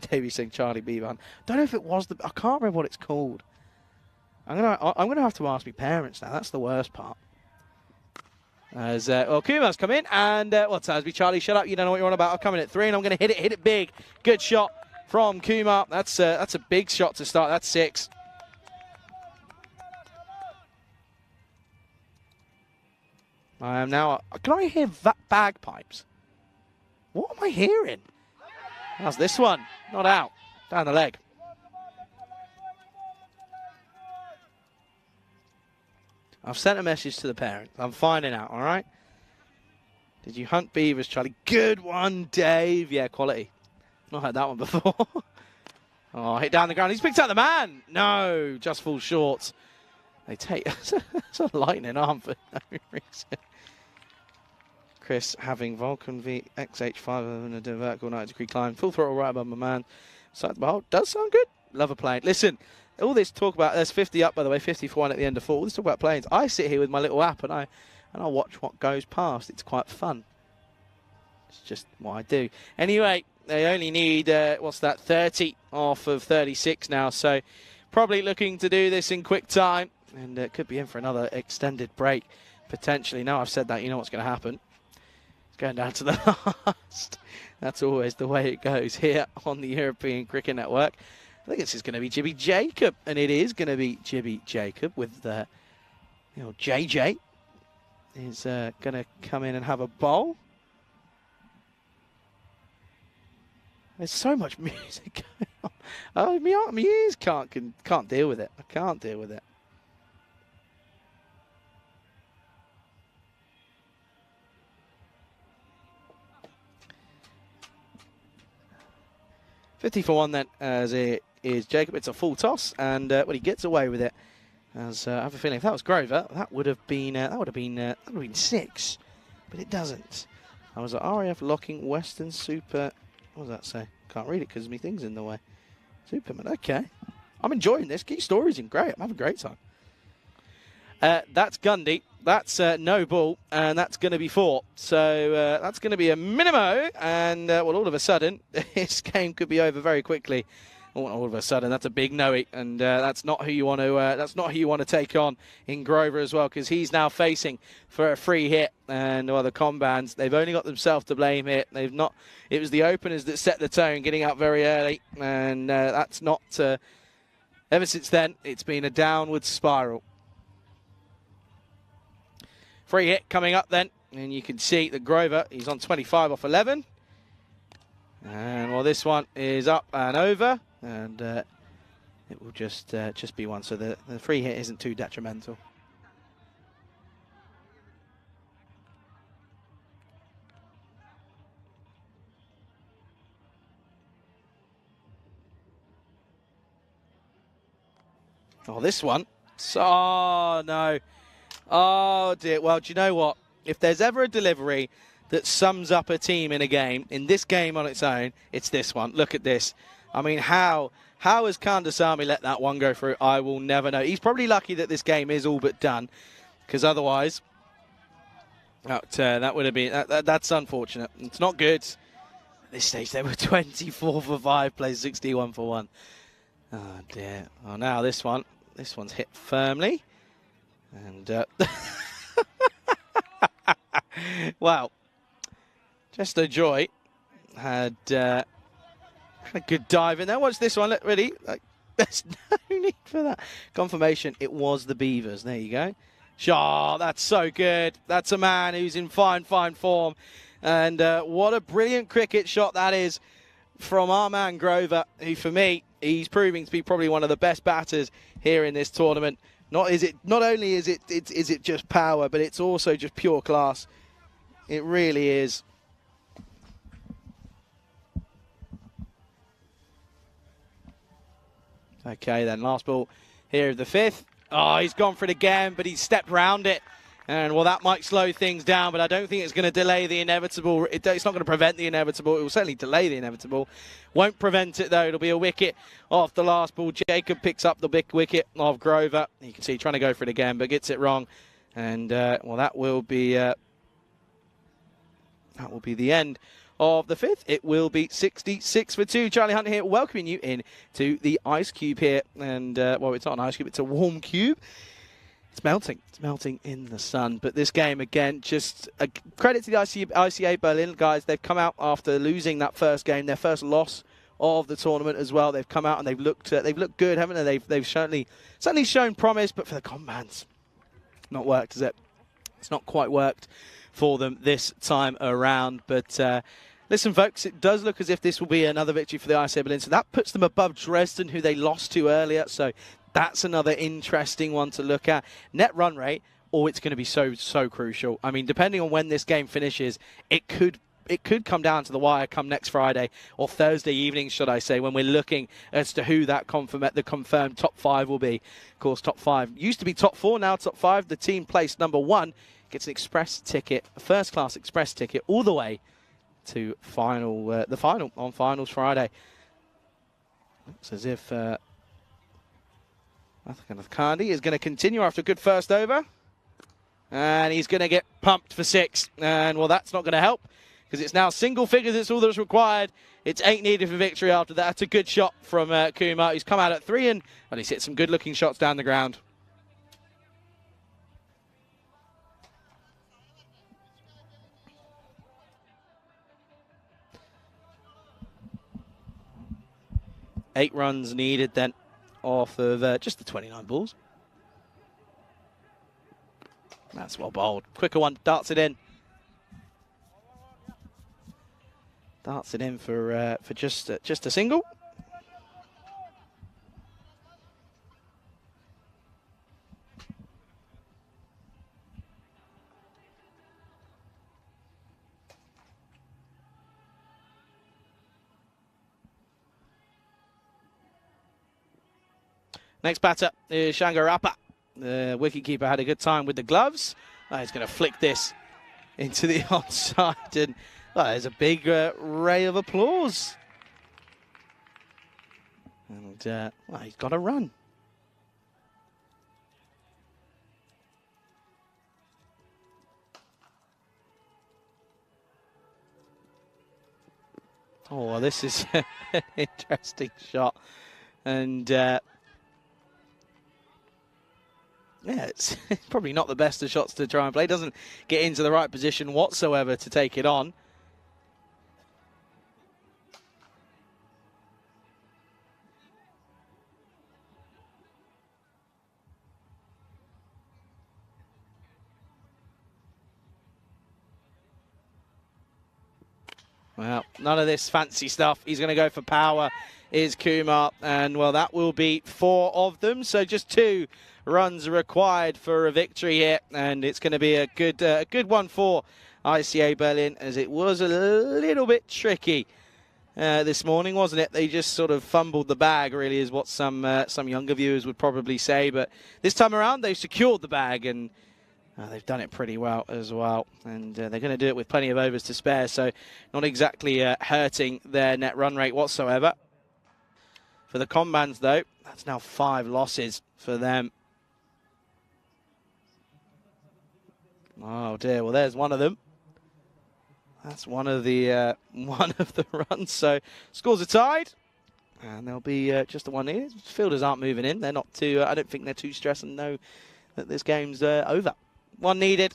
Davey saying Charlie Bevan. Don't know if it was I can't remember what it's called. I'm gonna have to ask my parents now. That's the worst part. As well, Kumar's come in, and well, Tasby, Charlie, shut up. You don't know what you're on about. I'm coming at 3, and I'm gonna hit it big. Good shot from Kumar. That's a big shot to start. That's 6. I am now. Can I hear bagpipes? What am I hearing? How's this one? Not out. Down the leg. I've sent a message to the parents. I'm finding out, all right? Did you hunt beavers, Charlie? Good one, Dave. Yeah, quality. Not heard that one before. Oh, hit down the ground. He's picked out the man. No, just falls short. They take. It's a lightning arm for no reason. Chris having Vulcan v XH5 and a vertical 90-degree climb. Full throttle right above my man. Sight to behold. Does sound good. Love a plane. Listen, all this talk about, there's 50 up, by the way, 50 for 1 at the end of 4. All this talk about planes. I sit here with my little app and I watch what goes past. It's quite fun. It's just what I do. Anyway, they only need, 30 off of 36 now. So probably looking to do this in quick time. And could be in for another extended break, potentially. Now I've said that, you know what's going to happen. It's going down to the last. That's always the way it goes here on the European Cricket Network. I think this is going to be Jibby Jacob, and it is going to be Jibby Jacob with JJ is going to come in and have a bowl. There's so much music going on. Oh, my ears can't deal with it. I can't deal with it. $50 for 1 then, as it is Jacob. It's a full toss, and he gets away with it. As I have a feeling if that was Grover, that would have been 6, but it doesn't. I was at RAF locking Western Super. What does that say? Can't read it because my thing's in the way. Superman. Okay, I'm enjoying this. Key stories in great. I'm having a great time. That's Gundy. That's no ball, and that's going to be 4. So that's going to be a minimo, and well, all of a sudden, this game could be over very quickly. All of a sudden, that's a big no-y, and that's not who you want to. That's not who you want to take on in Grover as well, because he's now facing for a free hit, and the Combans, they've only got themselves to blame here. They've not. It was the openers that set the tone, getting out very early, and that's not. Ever since then, it's been a downward spiral. Free hit coming up then, and you can see that Grover, he's on 25 off 11. And well, this one is up and over, and it will just be one, so the free hit isn't too detrimental. Oh, this one. Oh, no. Oh, dear. Well, do you know what? If there's ever a delivery that sums up a team in a game, in this game on its own, it's this one. Look at this. I mean, how has Kandasamy let that one go through? I will never know. He's probably lucky that this game is all but done, because otherwise, that would have been, that's unfortunate. It's not good. At this stage, they were 24 for 5, plays 61 for 1. Oh, dear. Oh, now this one's hit firmly. And, wow. Just a joy had A good dive in there. Watch this one. Look, ready? Like, there's no need for that. Confirmation, it was the Beavers. There you go. Shaw, that's so good. That's a man who's in fine form. And what a brilliant cricket shot that is from our man Grover, who for me, he's proving to be probably one of the best batters here in this tournament. Not only is it just power, but it's also just pure class. It really is. Okay, then last ball here of the 5th. Oh, he's gone for it again, but he's stepped round it. And, well, that might slow things down, but I don't think it's going to delay the inevitable. It's not going to prevent the inevitable. It will certainly delay the inevitable. Won't prevent it, though. It'll be a wicket off the last ball. Jacob picks up the big wicket of Grover. You can see trying to go for it again, but gets it wrong. And, well, that will be the end of the 5th. It will be 66 for 2. Charlie Hunt here, welcoming you in to the ice cube here. And, well, it's not an ice cube, it's a warm cube. It's melting. It's melting in the sun. But this game, again, just a credit to the ICA Berlin guys. They've come out after losing that first game, their first loss of the tournament as well. They've come out and they've looked good, haven't they? They've certainly shown promise, but for the Combats, not worked, has it? It's not quite worked for them this time around. But listen, folks, it does look as if this will be another victory for the ICA Berlin. So that puts them above Dresden, who they lost to earlier. So that's another interesting one to look at. Net run rate, it's going to be so crucial. I mean, depending on when this game finishes, it could come down to the wire come next Friday or Thursday evening, should I say, when we're looking as to who that the confirmed top 5 will be. Of course, top 5 used to be top 4, now top 5. The team placed number 1 gets an express ticket, a first-class express ticket, all the way to the final on Finals Friday. Looks as if Kandi is going to continue after a good first over. And he's going to get pumped for 6. And, well, that's not going to help because it's now single figures. It's all that's required. It's 8 needed for victory after that. That's a good shot from Kumar. He's come out at 3 and he's hit some good-looking shots down the ground. Eight runs needed then off of just the 29 balls. That's well bowled. Quicker one, darts it in. Darts it in for just a single. Next batter is Shangarappa. The wicketkeeper had a good time with the gloves. He's going to flick this into the onside. And there's a big ray of applause. And he's got a run. Oh, this is an interesting shot. And yeah, it's probably not the best of shots to try and play. Doesn't get into the right position whatsoever to take it on. Well, none of this fancy stuff. He's going to go for power, is Kumar. And, well, that will be 4 of them. So just 2 runs required for a victory here, and it's going to be a good one for ICA Berlin, as it was a little bit tricky this morning, wasn't it? They just sort of fumbled the bag, really, is what some younger viewers would probably say. But this time around, they've secured the bag, and they've done it pretty well as well. And they're going to do it with plenty of overs to spare, so not exactly hurting their net run rate whatsoever. For the Combans, though, that's now 5 losses for them. Oh dear, well there's one of them. That's one of the runs. So scores are tied, and there'll be just the one here. Fielders aren't moving in. They're not too. I don't think they're too stressed and know that this game's over. One needed.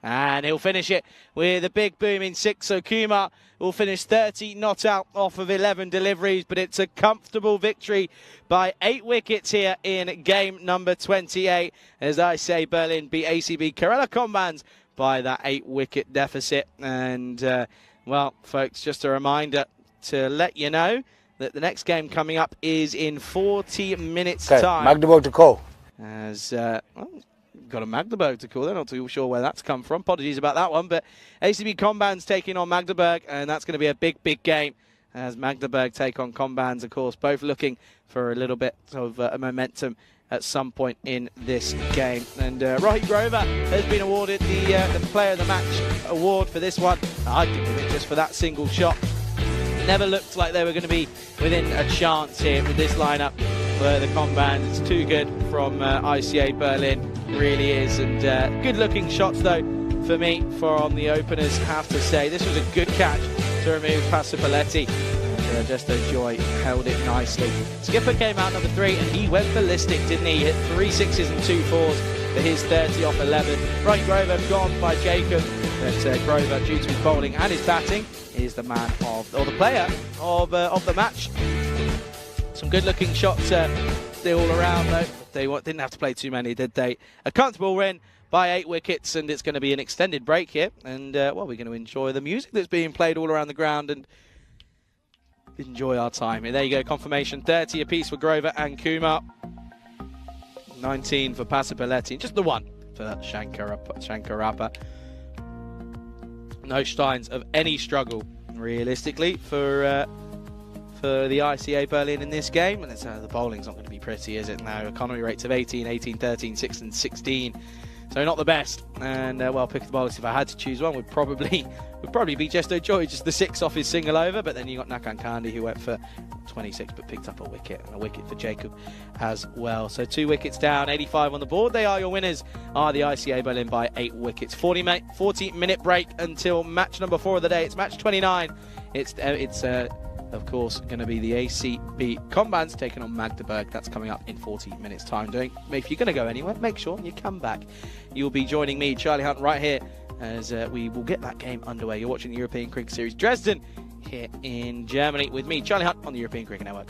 And he'll finish it with a big booming 6. So Kuma will finish 30 not out off of 11 deliveries, but it's a comfortable victory by 8 wickets here in game number 28. As I say, Berlin beat ACB Karela Kombans by that 8-wicket deficit. And, well, folks, just a reminder to let you know that the next game coming up is in 40 minutes' time. Magdeburg to call. As, got a Magdeburg to call. They're not too sure where that's come from. Apologies about that one. But ACB Kombans taking on Magdeburg, and that's going to be a big, big game as Magdeburg take on Kombans, of course, both looking for a little bit of momentum at some point in this game. And Rohit Grover has been awarded the Player of the Match award for this one. I'd give it just for that single shot. Never looked like they were going to be within a chance here with this lineup for the Kombans. It's too good from ICA Berlin, really is. And good-looking shots, though, for me, from the openers, have to say. This was a good catch to remove Pasipaletti. And Just a Joy held it nicely. Skipper came out number 3, and he went ballistic, didn't he? Hit 3 6s and 2 4s for his 30 off 11. Right, Grover gone by Jacob. But Grover, due to his bowling and his batting, is the man of, or the player of the match. Some good-looking shots all around, though. They didn't have to play too many, did they? A comfortable win by 8 wickets, and it's going to be an extended break here. And, well, we're going to enjoy the music that's being played all around the ground and enjoy our time. And there you go, confirmation. 30 apiece for Grover and Kumar. 19 for Pasipaletti. Just the one for Shankarappa. No signs of any struggle, realistically, for the ICA Berlin in this game. And the bowling's not going to be pretty, is it? No, economy rates of 18, 18, 13, 6 and 16. So not the best. And, well, pick the bowlers if I had to choose one would probably be Jesto Joy, just the 6 off his single over. But then you got Nakan Kandi, who went for 26 but picked up a wicket, and a wicket for Jacob as well. So 2 wickets down, 85 on the board. They are your winners, are the ICA Berlin by 8 wickets. 40-minute break until match number 4 of the day. It's match 29. It's of course, going to be the ACB Kombans taking on Magdeburg. That's coming up in 40 minutes' time. If you're going to go anywhere, make sure you come back. You'll be joining me, Charlie Hunt, right here as we will get that game underway. You're watching the European Cricket Series Dresden here in Germany with me, Charlie Hunt, on the European Cricket Network.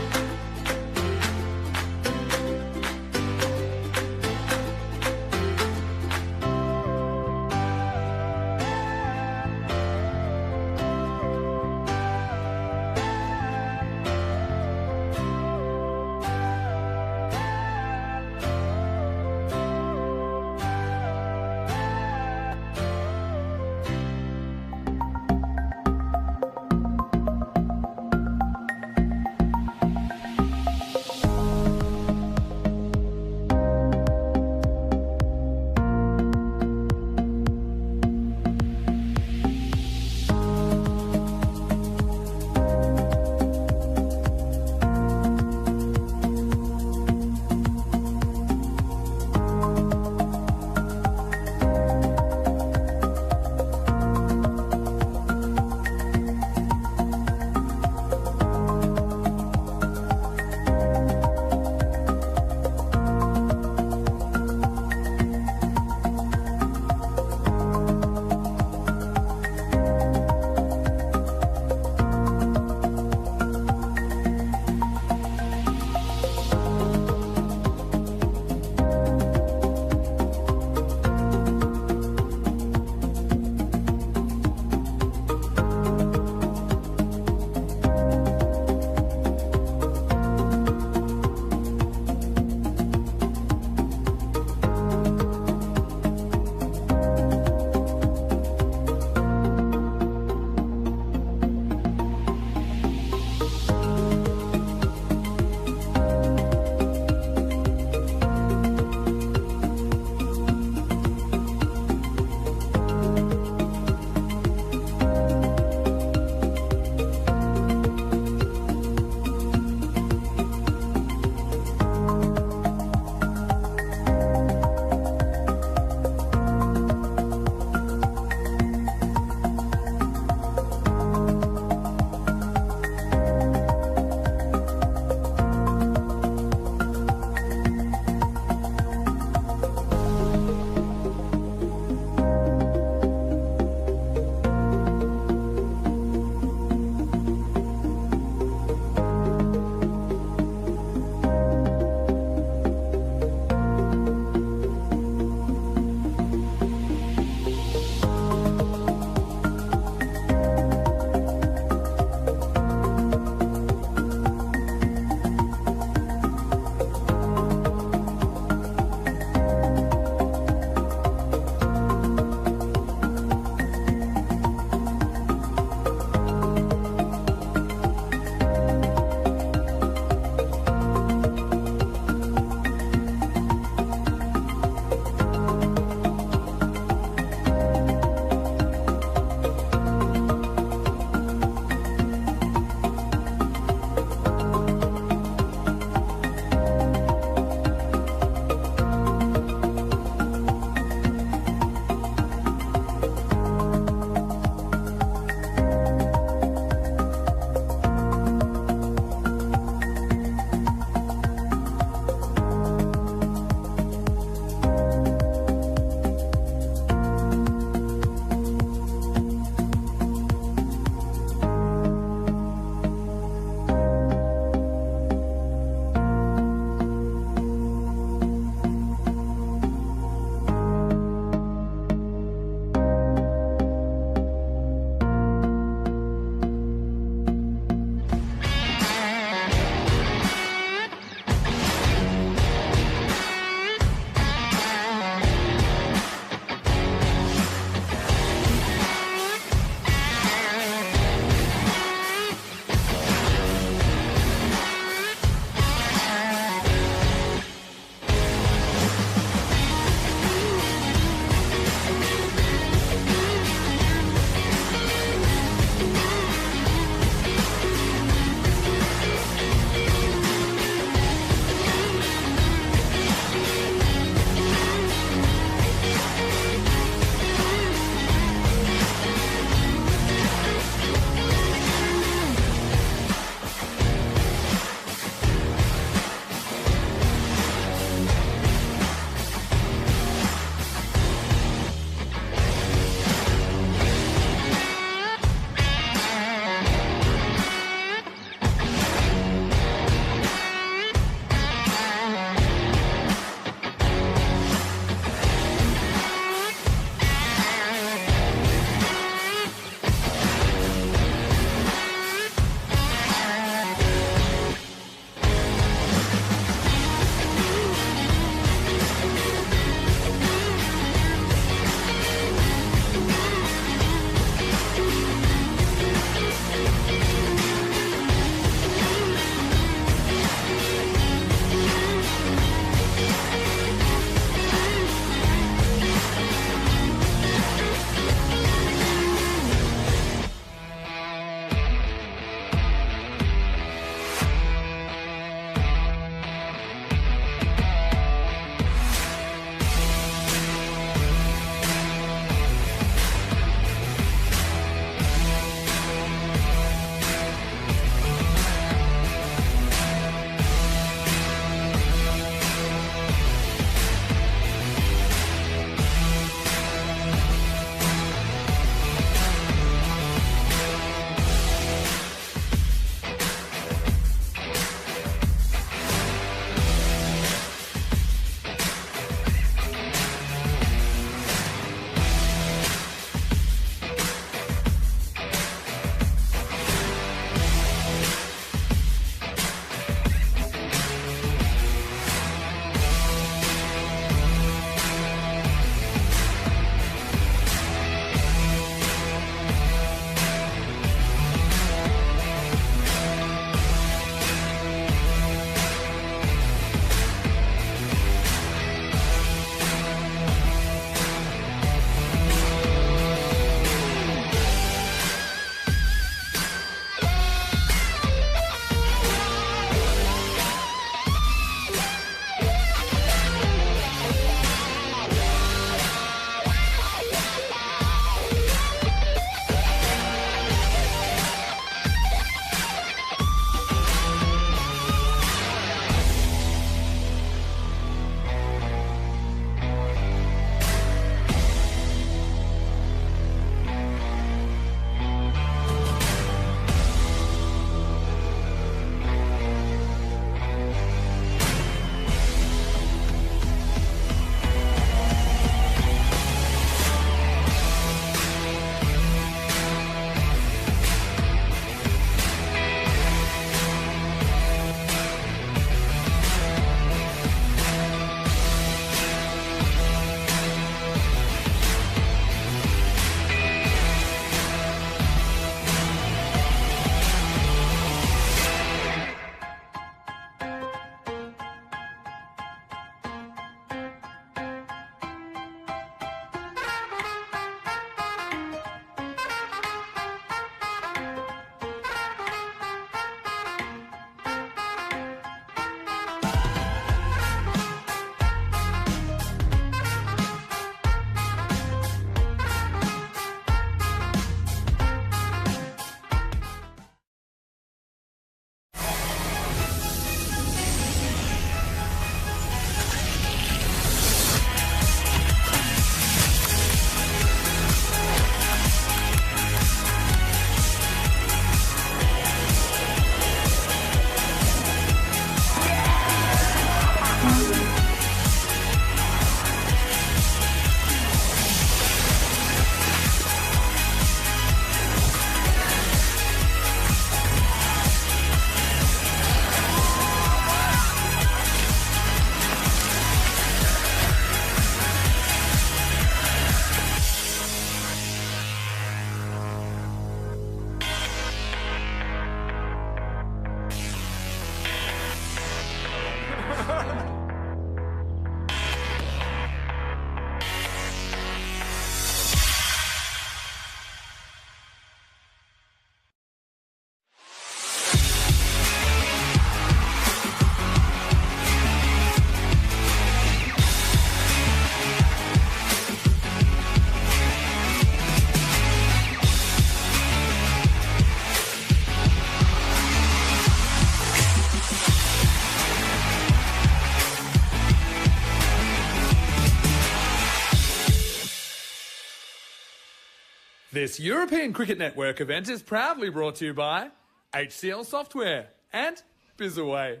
This European Cricket Network event is proudly brought to you by HCL Software and Bizaway.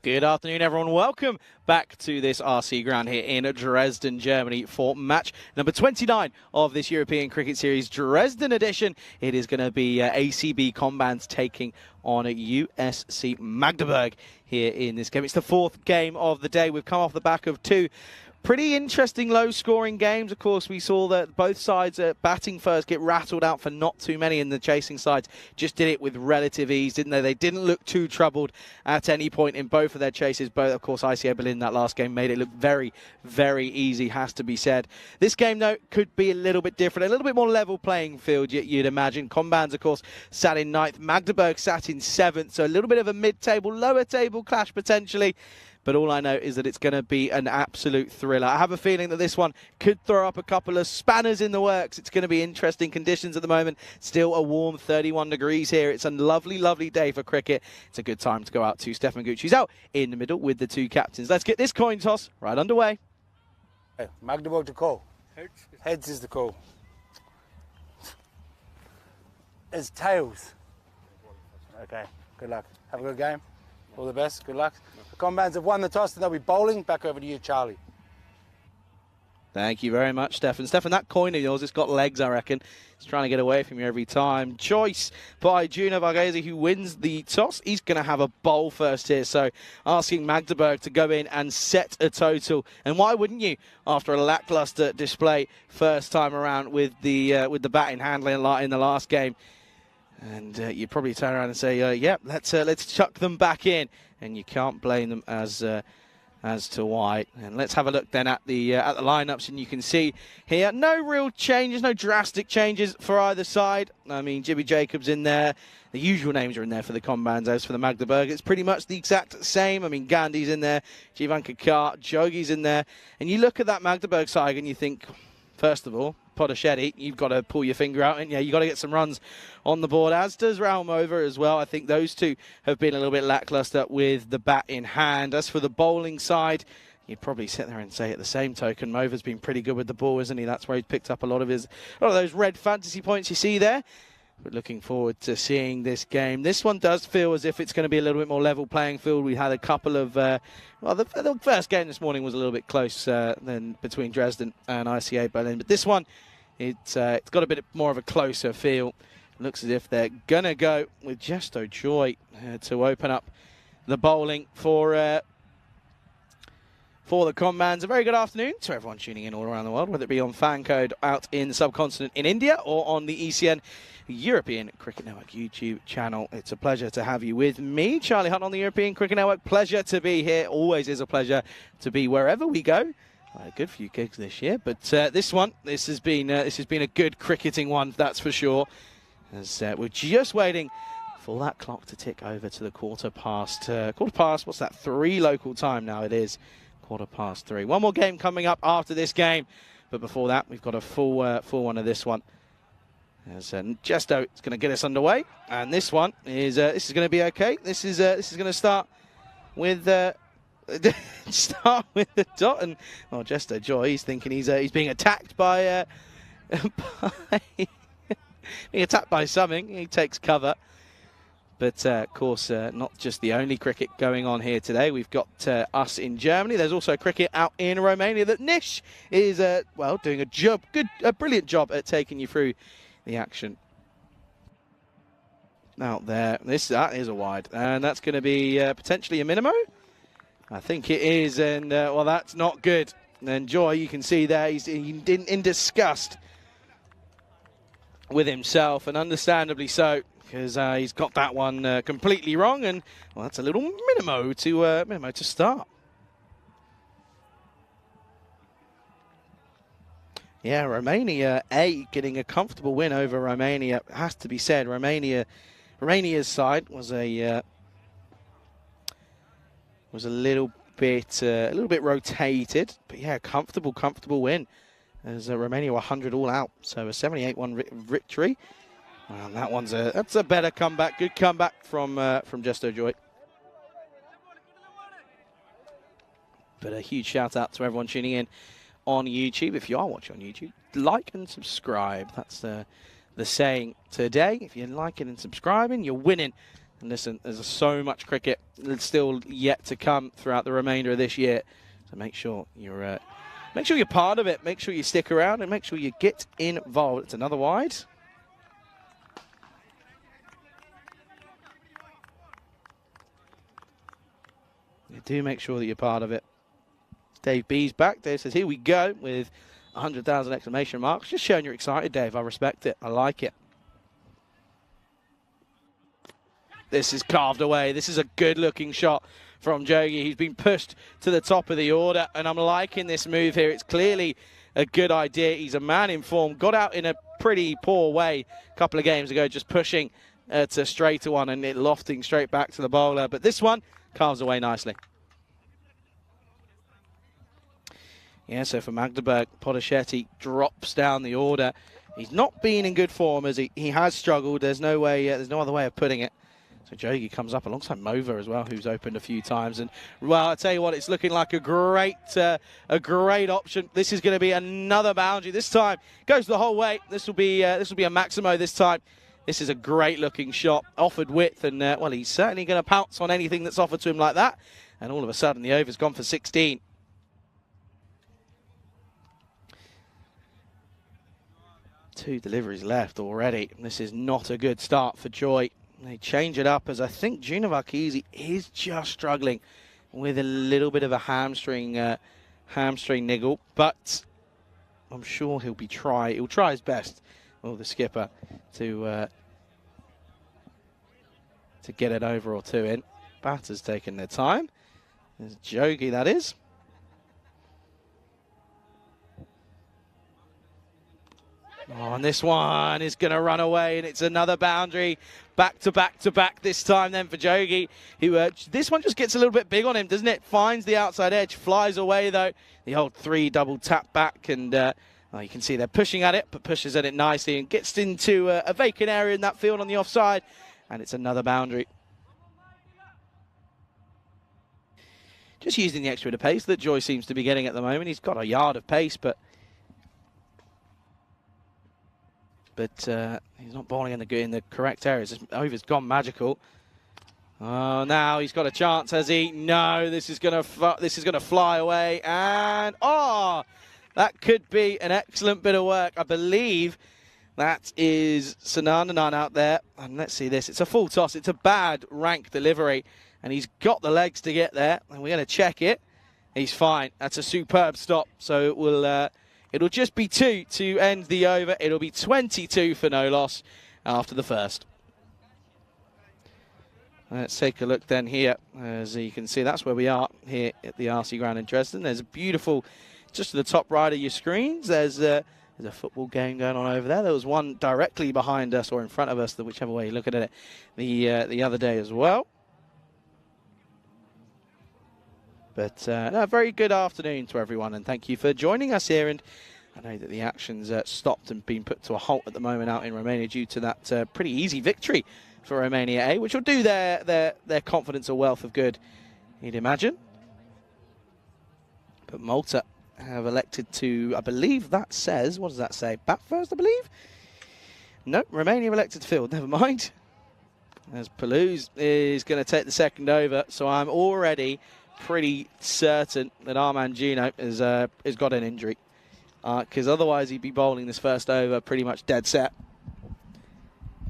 Good afternoon, everyone. Welcome back to this RC ground here in Dresden, Germany for match number 29 of this European Cricket Series Dresden edition. It is going to be ACB Combans taking on USC Magdeburg here in this game. It's the fourth game of the day. We've come off the back of two pretty interesting low-scoring games. Of course, we saw that both sides batting first get rattled out for not too many, and the chasing sides just did it with relative ease, didn't they? They didn't look too troubled at any point in both of their chases. Both, of course, ICA Berlin that last game made it look very, very easy, has to be said. This game, though, could be a little bit different, a little bit more level playing field, you'd imagine. Combans, of course, sat in 9th. Magdeburg sat in 7th, so a little bit of a mid-table, lower-table clash potentially. But all I know is that it's going to be an absolute thriller. I have a feeling that this one could throw up a couple of spanners in the works. It's going to be interesting conditions at the moment. Still a warm 31 degrees here. It's a lovely, lovely day for cricket. It's a good time to go out to Stefan Gucci's out in the middle with the two captains. Let's get this coin toss right underway. Hey, Magdeburg to call. Heads is the call. It's tails. Okay, good luck. Have a good game. All the best. Good luck. The Combans have won the toss and they'll be bowling. Back over to you, Charlie. Thank you very much, Stefan. Stefan, that coin of yours, it's got legs, I reckon. It's trying to get away from you every time. Choice by Juno Varghese, who wins the toss. He's going to have a bowl first here, so asking Magdeburg to go in and set a total. And why wouldn't you, after a lackluster display first time around with the batting handling in the last game? And you probably turn around and say, "Yep, let's chuck them back in." And you can't blame them as to why. And let's have a look then at the lineups, and you can see here no real changes, no drastic changes for either side. I mean, Jimmy Jacobs in there. The usual names are in there for the Combans. As for the Magdeburg, it's pretty much the exact same. I mean, Gandhi's in there, Jivan Kakar, Jogi's in there. And you look at that Magdeburg side and you think, first of all, Podachetti, you've got to pull your finger out, and you've got to get some runs on the board, as does Raumova as well. I think those two have been a little bit lackluster with the bat in hand. As for the bowling side, you'd probably sit there and say at the same token, Mova's been pretty good with the ball, isn't he? That's where he's picked up a lot of those red fantasy points you see there. But looking forward to seeing this game. This one does feel as if it's going to be a little bit more level playing field. We had a couple of, the first game this morning was a little bit close than between Dresden and ICA Berlin. But this one, it's got a bit more of a closer feel. Looks as if they're going to go with Gesto Joy to open up the bowling for the Combans. A very good afternoon to everyone tuning in all around the world, whether it be on fan code out in the subcontinent in India or on the ECN European Cricket Network YouTube channel. It's a pleasure to have you with me, Charlie Hunt, on the European Cricket Network. Pleasure to be here. Always is a pleasure to be wherever we go. Good few gigs this year, but this has been a good cricketing one, that's for sure. As we're just waiting for that clock to tick over to the quarter past. What's that? 3 local time now. It is 3:15. One more game coming up after this game, but before that, we've got a full one of this one. As Gesto is going to get us underway, and this one is going to be okay. This is going to start with the dot, and Gesto Joy. He's thinking he's being attacked by being attacked by something. He takes cover. But, of course, not just the only cricket going on here today. We've got us in Germany. There's also cricket out in Romania that Nish is, doing a brilliant job at taking you through the action. Out there. That is a wide. And that's going to be potentially a minimo. I think it is. And, that's not good. And Joy, you can see there, he's in disgust with himself, and understandably so, because he's got that one completely wrong, and that's a little minimo to start. Yeah, Romania getting a comfortable win over Romania, has to be said. Romania's side was a little bit rotated, but yeah, comfortable win. As Romania were 100 all out, so a 78-1 victory. And that's a better comeback. Good comeback from Gesto Joy. But a huge shout out to everyone tuning in on YouTube. If you are watching on YouTube, like and subscribe. That's the saying today. If you're liking and subscribing, you're winning. And listen, there's so much cricket that's still yet to come throughout the remainder of this year. So make sure you're part of it. Make sure you stick around and make sure you get involved. It's another wide. You do make sure that you're part of it. Dave B's back. Dave says, here we go, with 100,000 exclamation marks. Just showing you're excited, Dave. I respect it. I like it. This is carved away. This is a good-looking shot from Jogi. He's been pushed to the top of the order, and I'm liking this move here. It's clearly a good idea. He's a man in form. Got out in a pretty poor way a couple of games ago, just pushing to straight one and it lofting straight back to the bowler. But this one carves away nicely. Yeah, so for Magdeburg, Potachetti drops down the order. He's not been in good form, as he has struggled. There's no way, there's no other way of putting it. So Jogi comes up alongside Mova as well, who's opened a few times. And, well, I tell you what, it's looking like a great option. This is going to be another boundary. This time goes the whole way. This will be a Maximo this time. This is a great-looking shot, offered width, and, well, he's certainly going to pounce on anything that's offered to him like that. And all of a sudden, the over's gone for 16. Two deliveries left already. This is not a good start for Joy. They change it up, as I think Junior Varkisi is just struggling with a little bit of a hamstring niggle, but I'm sure he'll try his best, well, the skipper, to get it over or two in. Batter's taking their time. There's Jogi, that is. Oh, and this one is going to run away, and it's another boundary. Back to back to back this time then for Jogi. This one just gets a little bit big on him, doesn't it? Finds the outside edge, flies away though. The old 3 double tap back, and you can see they're pushing at it, but pushes at it nicely and gets into a vacant area in that field on the offside, and it's another boundary. Just using the extra bit of pace that Joy seems to be getting at the moment. He's got a yard of pace, but he's not bowling in the correct areas. This over's gone magical. Oh, now he's got a chance, has he? No, this is gonna fly away, and that could be an excellent bit of work. I believe that is Sanandanan out there, and let's see this. It's a full toss. It's a bad rank delivery, and he's got the legs to get there, and we're going to check it. He's fine. That's a superb stop. So it will. It'll just be 2 to end the over. It'll be 22 for no loss after the first. Let's take a look then here. As you can see, that's where we are here at the RC Ground in Dresden. There's a beautiful, just to the top right of your screens, there's a football game going on over there. There was one directly behind us or in front of us, whichever way you're looking at it, the other day as well. But no, very good afternoon to everyone, and thank you for joining us here. And I know that the action's stopped and been put to a halt at the moment out in Romania due to that pretty easy victory for Romania A, which will do their confidence a wealth of good, you'd imagine. But Malta have elected to, I believe that says, what does that say? Bat first, I believe? No, Romania have elected to field, never mind. As Palouse is going to take the second over, so I'm already pretty certain that Armand Gino has got an injury, because otherwise he'd be bowling this first over pretty much dead set.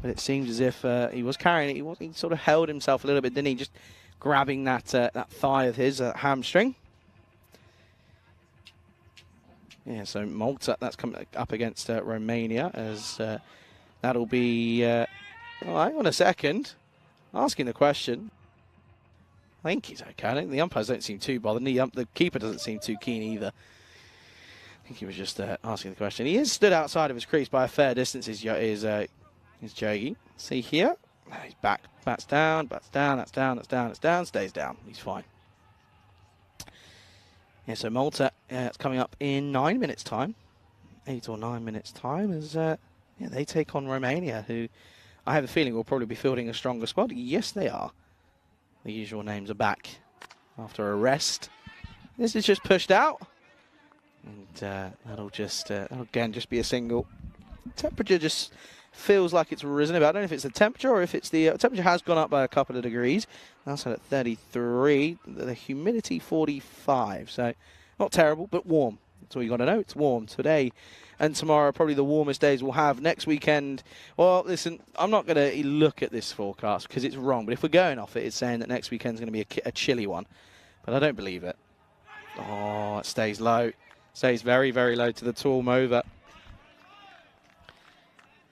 But it seems as if he was carrying it. He sort of held himself a little bit, didn't he? Just grabbing that thigh of his hamstring. Yeah, so Malta, that's coming up against Romania, as that'll be... oh, hang on a second. Asking the question. I think he's okay. I think the umpires don't seem too bothered. The keeper doesn't seem too keen either. I think he was just asking the question. He is stood outside of his crease by a fair distance, is Jogi. See here? He's back. Bats down, that's down, that's down, that's down, that's down, stays down. He's fine. Yeah, so Malta, it's coming up in 9 minutes' time. 8 or 9 minutes' time, as they take on Romania, who I have a feeling will probably be fielding a stronger squad. Yes, they are. The usual names are back after a rest. This is just pushed out. And that'll again just be a single. Temperature just feels like it's risen a bit. I don't know if it's the temperature or if it's the temperature has gone up by a couple of degrees. That's at 33. The humidity 45. So not terrible, but warm. That's all you got to know. It's warm today and tomorrow. Probably the warmest days we'll have. Next weekend. Well, listen, I'm not going to look at this forecast because it's wrong. But if we're going off it, it's saying that next weekend's going to be a chilly one. But I don't believe it. Oh, it stays low. Stays very, very low to the tall mover.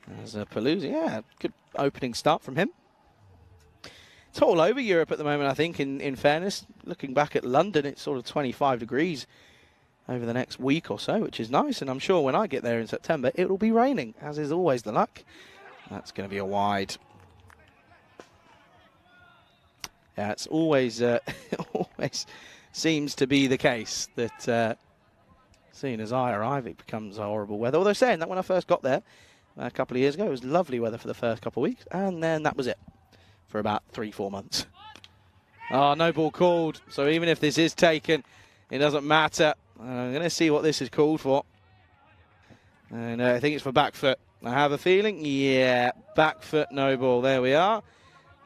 There's a Palooza. Yeah, good opening start from him. It's all over Europe at the moment, I think, in fairness. Looking back at London, it's sort of 25 degrees over the next week or so, which is nice. And I'm sure when I get there in September, it will be raining, as is always the luck. That's going to be a wide. Yeah, it's always, always seems to be the case that as soon as I arrive, it becomes horrible weather. Although saying that, when I first got there a couple of years ago, it was lovely weather for the first couple of weeks, and then that was it for about 3-4 months. Oh, no ball called. So even if this is taken, it doesn't matter. I'm going to see what this is called for. And I think it's for back foot. I have a feeling, yeah, back foot, no ball. There we are.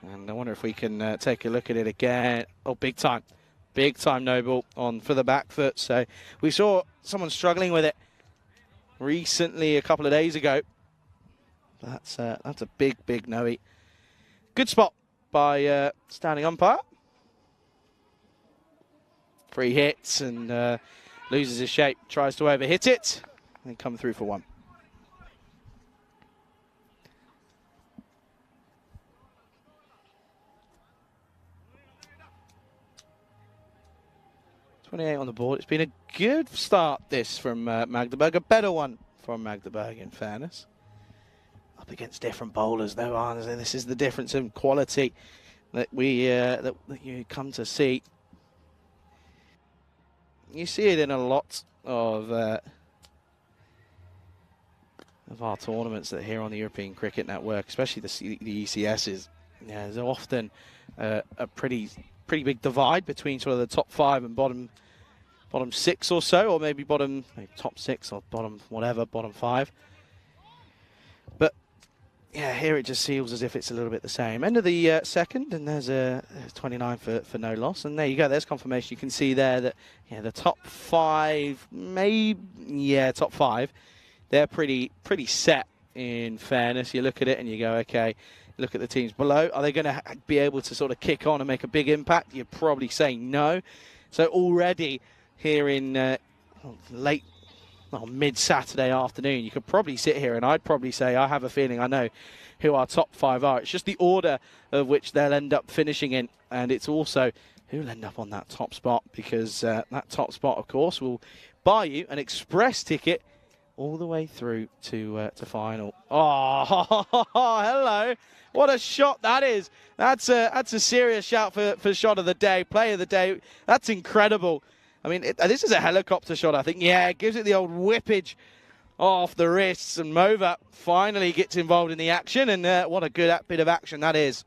And I wonder if we can take a look at it again. Oh, big time. Big time no ball on for the back foot. So we saw someone struggling with it recently a couple of days ago. That's a big, big no-eat. Good spot by standing umpire. Free hits and loses his shape. Tries to overhit it and come through for one. .28 on the board. It's been a good start, this, from Magdeburg. A better one from Magdeburg, in fairness. Up against different bowlers, though, aren't there? This is the difference in quality that that you come to see. You see it in a lot of our tournaments that are here on the European Cricket Network, especially the ECSs. Yeah, there's often a pretty big divide between sort of the top 5 and bottom 6 or so, or maybe top 6 or bottom 5. But yeah, here it just feels as if it's a little bit the same. End of the second, and there's a 29 for no loss. And there you go. There's confirmation. You can see there that the top 5, top 5, they're pretty set. In fairness, you look at it and you go, okay. Look at the teams below. Are they going to be able to sort of kick on and make a big impact? You're probably saying no. So already here in mid-Saturday afternoon, you could probably sit here and I'd probably say I have a feeling I know who our top 5 are. It's just the order of which they'll end up finishing in, and it's also who'll end up on that top spot, because that top spot, of course, will buy you an express ticket all the way through to final. Oh, hello. What a shot that is. That's a serious shout for shot of the day, play of the day. That's incredible. I mean, this is a helicopter shot, I think. Yeah, it gives it the old whippage off the wrists, and Mova finally gets involved in the action, and what a good bit of action that is.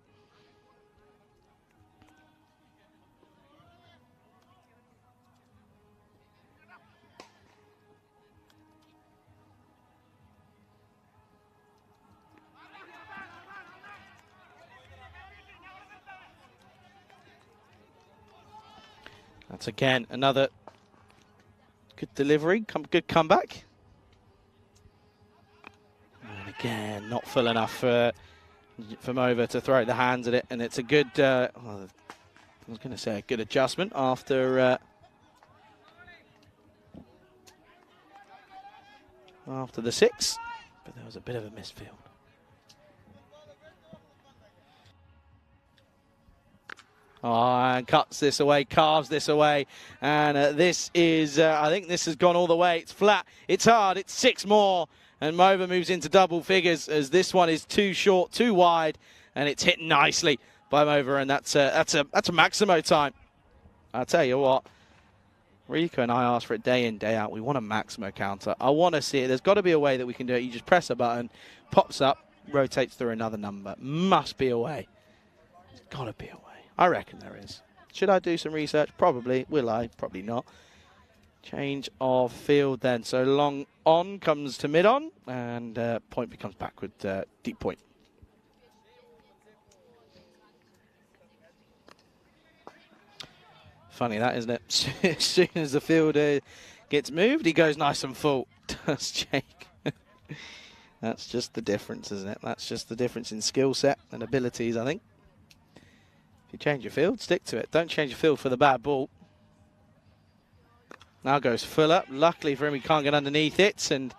That's again another good delivery, good comeback. And again, not full enough for Mova to throw the hands at it, and it's a good, I was going to say a good adjustment after the 6, but there was a bit of a misfield. Oh, and cuts this away, carves this away, and this is, I think this has gone all the way. It's flat, it's hard, it's 6 more, and Mova moves into double figures as this one is too short, too wide, and it's hit nicely by Mova, and that's a Maximo time. I'll tell you what, Rico and I ask for it day in, day out. We want a Maximo counter. I want to see it. There's got to be a way that we can do it. You just press a button, pops up, rotates through another number. Must be a way. There's got to be a way. I reckon there is. Should I do some research? Probably. Will I? Probably not. Change of field then. So long on comes to mid on, and point becomes backward, deep point. Funny that, isn't it? As soon as the fielder gets moved, he goes nice and full. Does Jake? That's just the difference, isn't it? That's just the difference in skill set and abilities, I think. If you change your field, stick to it. Don't change your field for the bad ball. Now goes full up. Luckily for him, he can't get underneath it, and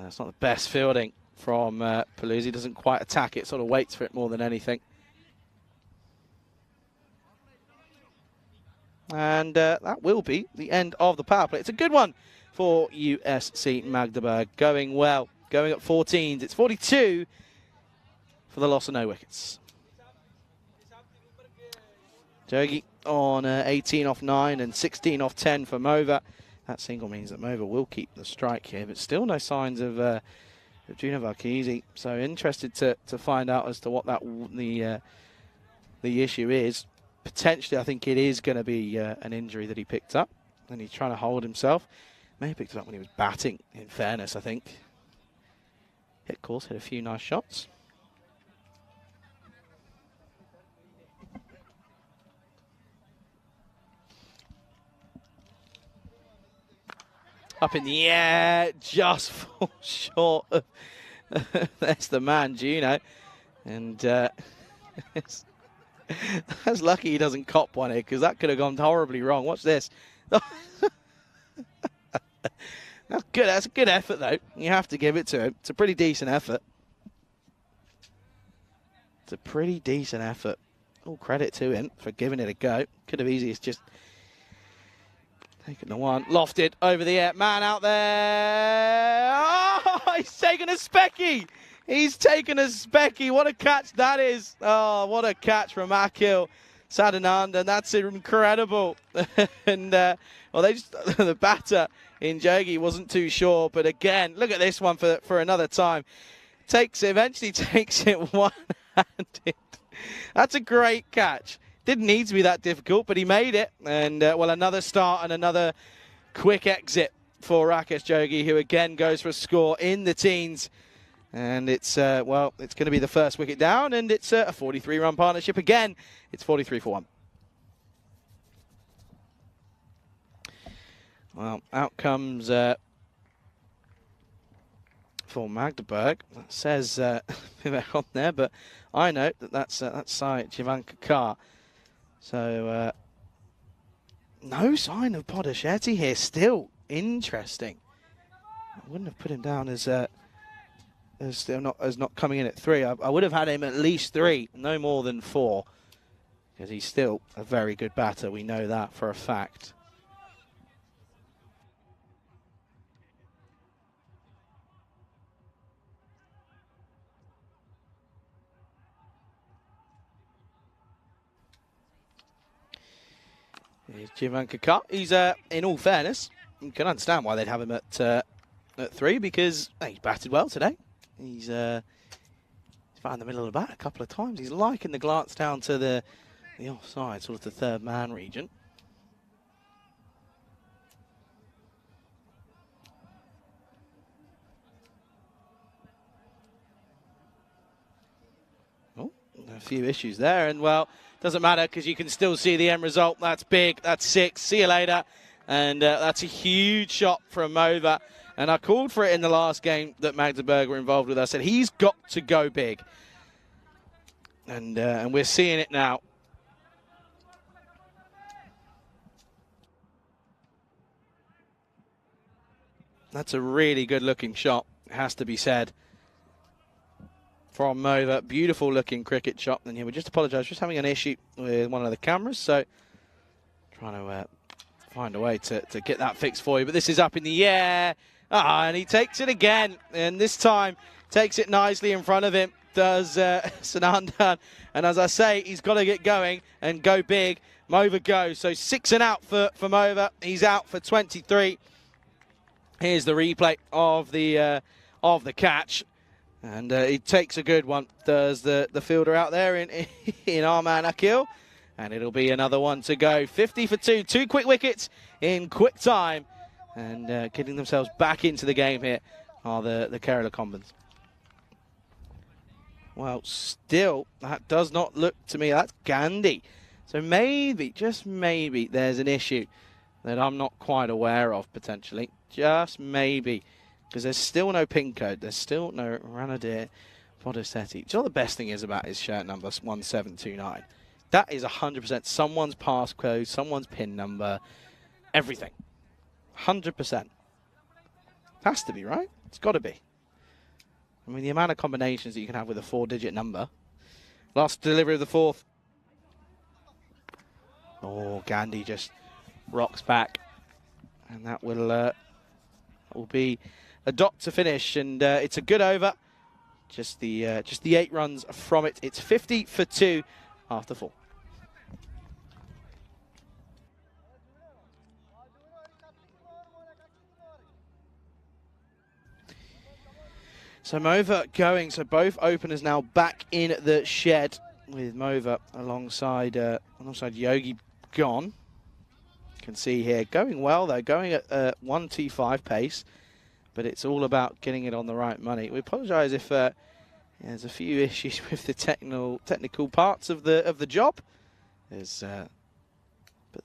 it's not the best fielding from Paluzzi. Doesn't quite attack it, sort of waits for it more than anything. And that will be the end of the power play. It's a good one for USC Magdeburg. Going well. Going at 14s. It's 42 for the loss of no wickets. Jogi on 18 off 9 and 16 off 10 for Mova. That single means that Mova will keep the strike here, but still no signs of Juno Varkisi. So interested to find out as to what the issue is. Potentially, I think it is going to be an injury that he picked up, and he's trying to hold himself. May have picked it up when he was batting, in fairness, I think. Hit course, hit a few nice shots. Up in the air, just falls short of there's the man, Juno. And that's lucky he doesn't cop one here, because that could have gone horribly wrong. Watch this. That's good. That's a good effort, though. You have to give it to him. It's a pretty decent effort. It's a pretty decent effort. All credit to him for giving it a go. Could have easily just taken the one. Lofted over the air. Man out there. Oh, he's taken a specky. He's taken a specky. What a catch that is. Oh, what a catch from Akil Sadanand, and that's incredible. And, well, the batter in Jogi wasn't too sure, but again, look at this one for another time. Eventually takes it one-handed. That's a great catch. Didn't need to be that difficult, but he made it. And, well, another start and another quick exit for Rakesh Jogi, who again goes for a score in the teens. And it's, well, it's going to be the first wicket down, and it's a 43-run partnership again. It's 43 for 1. Well, out comes for Magdeburg. That says Vivek on there, but I know that's Sai Jivanka Carr. So no sign of Podashetti here. Still interesting. I wouldn't have put him down as not coming in at 3. I would have had him at least 3, no more than 4, because he's still a very good batter. We know that for a fact. Here's Jivanka Carr. He's, in all fairness, you can understand why they'd have him at 3, because he's batted well today. He's found the middle of the bat a couple of times. He's liking the glance down to the offside, sort of the third man region. Oh, a few issues there, and well, doesn't matter because you can still see the end result. That's big. That's 6. See you later. And that's a huge shot from Mova. And I called for it in the last game that Magdeburg were involved with. I said, he's got to go big. And we're seeing it now. That's a really good-looking shot, it has to be said, from Mova. Beautiful-looking cricket shot. And here, we just apologise, just having an issue with one of the cameras. So, trying to find a way to get that fixed for you. But this is up in the air. And he takes it again, and this time takes it nicely in front of him, does Sanandan. And as I say, he's got to get going and go big. Mova goes. So 6 and out for Mova. He's out for 23. Here's the replay of the catch. And he takes a good one. Does the fielder out there in our man Akil. And it'll be another one to go. 50 for 2. 2 quick wickets in quick time. And getting themselves back into the game here are the Kerala Combans. Well, still, that does not look to me. That's Gandhi. So maybe, just maybe, there's an issue that I'm not quite aware of, potentially. Just maybe. Because there's still no pin code. There's still no Ranadir Podosetti. Do you know what the best thing is about his shirt number, 1729? That is 100% someone's passcode, someone's pin number, everything. 100%. Has to be, right? It's got to be. I mean, the amount of combinations that you can have with a 4-digit number. Last delivery of the 4th. Oh, Gandhi just rocks back. And that will be a dot to finish. And it's a good over. Just the 8 runs from it. It's 50 for 2 after 4. So Mova going, so both openers now back in the shed with Mova alongside Yogi gone. You can see here, going well though, going at 1T5 pace, but it's all about getting it on the right money. We apologise if there's a few issues with the technical parts of the job. There's,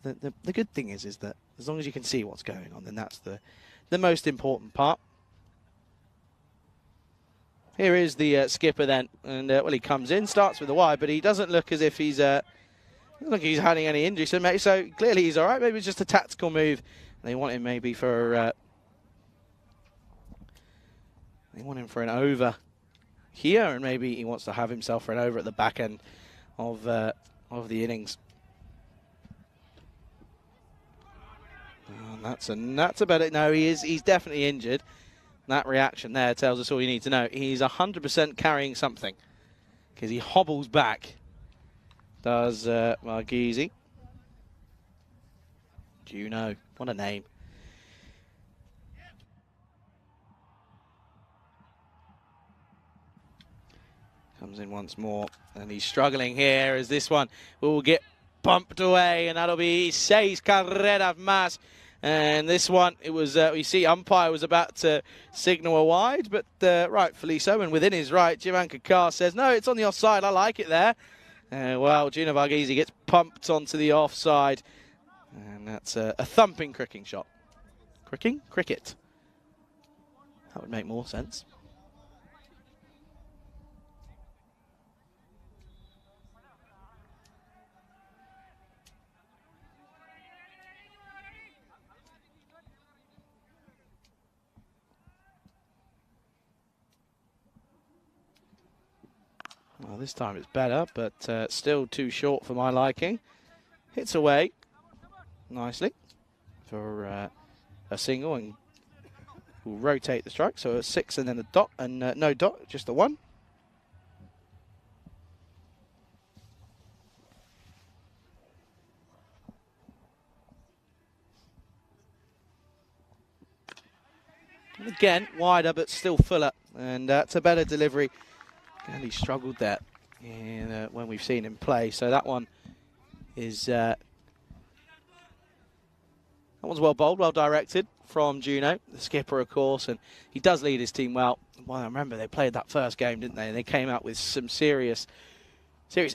but the good thing is that as long as you can see what's going on, then that's the most important part. Here is the skipper then, and well, he comes in, starts with the wide, but he doesn't look as if he's having any injury. So clearly he's all right. Maybe it's just a tactical move. They want him maybe for an over here, and maybe he wants to have himself for an over at the back end of the innings. And that's about it. No, he's definitely injured. That reaction there tells us all you need to know. He's 100% carrying something because he hobbles back. Does Margizi. Juno, what a name. Comes in once more, and he's struggling here as this one will get bumped away, and that'll be 6 carreras más. And this one, it was, you see, umpire was about to signal a wide, but rightfully so, and within his right, Jivan Kakar says, no, it's on the offside, I like it there. Well, Gino Varghese gets pumped onto the offside, and that's a thumping cricking shot. Cricking? Cricket. That would make more sense. Well, this time it's better, but still too short for my liking. Hits away nicely for a single, and will rotate the strike. So a 6 and then a dot, and no dot, just a 1. And again, wider, but still fuller, and that's a better delivery. And he struggled there when we've seen him play. So that one is that one's well bowled, well directed from Juno, the skipper, of course, and he does lead his team well. Well, I remember they played that first game, didn't they? And they came out with some serious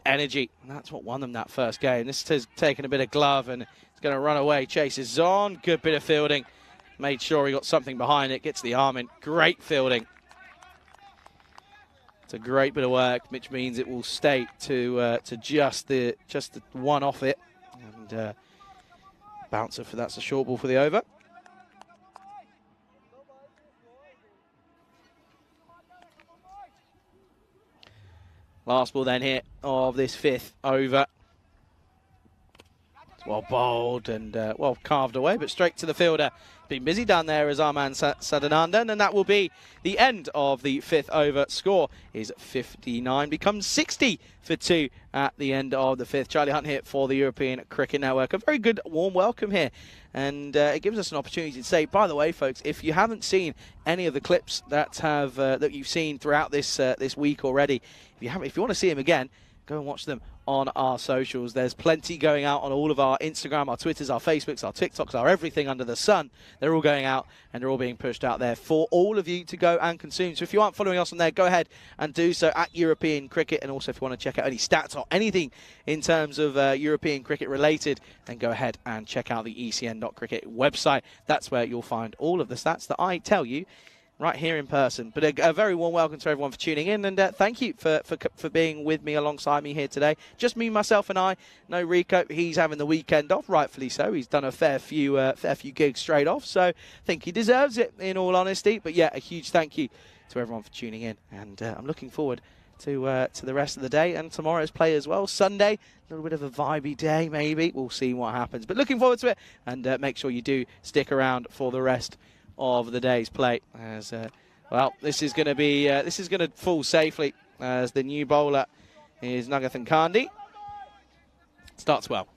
energy, and that's what won them that first game. This has taken a bit of glove, and it's going to run away. Chases on, good bit of fielding. Made sure he got something behind it. Gets the arm in. Great fielding. It's a great bit of work, which means it will stay to just the one off it, and bouncer for that's a short ball for the over. Last ball then here of this 5th over. It's well bowled and well carved away, but straight to the fielder. Been busy down there as Arman Sadanandan, and that will be the end of the 5th over. Score is 59, becomes 60 for 2 at the end of the 5th. Charlie Hunt here for the European Cricket Network. A very good warm welcome here, and it gives us an opportunity to say, by the way, folks, if you haven't seen any of the clips that you've seen throughout this week already, if you want to see them again, go and watch them on our socials. There's plenty going out on all of our Instagram, our Twitters, our Facebooks, our TikToks, our everything under the sun. They're all going out and they're all being pushed out there for all of you to go and consume. So if you aren't following us on there, go ahead and do so at European Cricket. And also if you want to check out any stats or anything in terms of European Cricket related, then go ahead and check out the ECN.cricket website. That's where you'll find all of the stats that I tell you right here in person. But a very warm welcome to everyone for tuning in, and thank you for being with me alongside me here today. Just me, myself, and I. No Rico, he's having the weekend off, rightfully so. He's done a fair few gigs straight off, so I think he deserves it, in all honesty. But yeah, a huge thank you to everyone for tuning in, and I'm looking forward to the rest of the day and tomorrow's play as well. Sunday, a little bit of a vibey day, maybe. We'll see what happens, but looking forward to it, and make sure you do stick around for the rest of the day's play, as well, this is going to fall safely, as the new bowler is Nagathan Kandi. Starts well.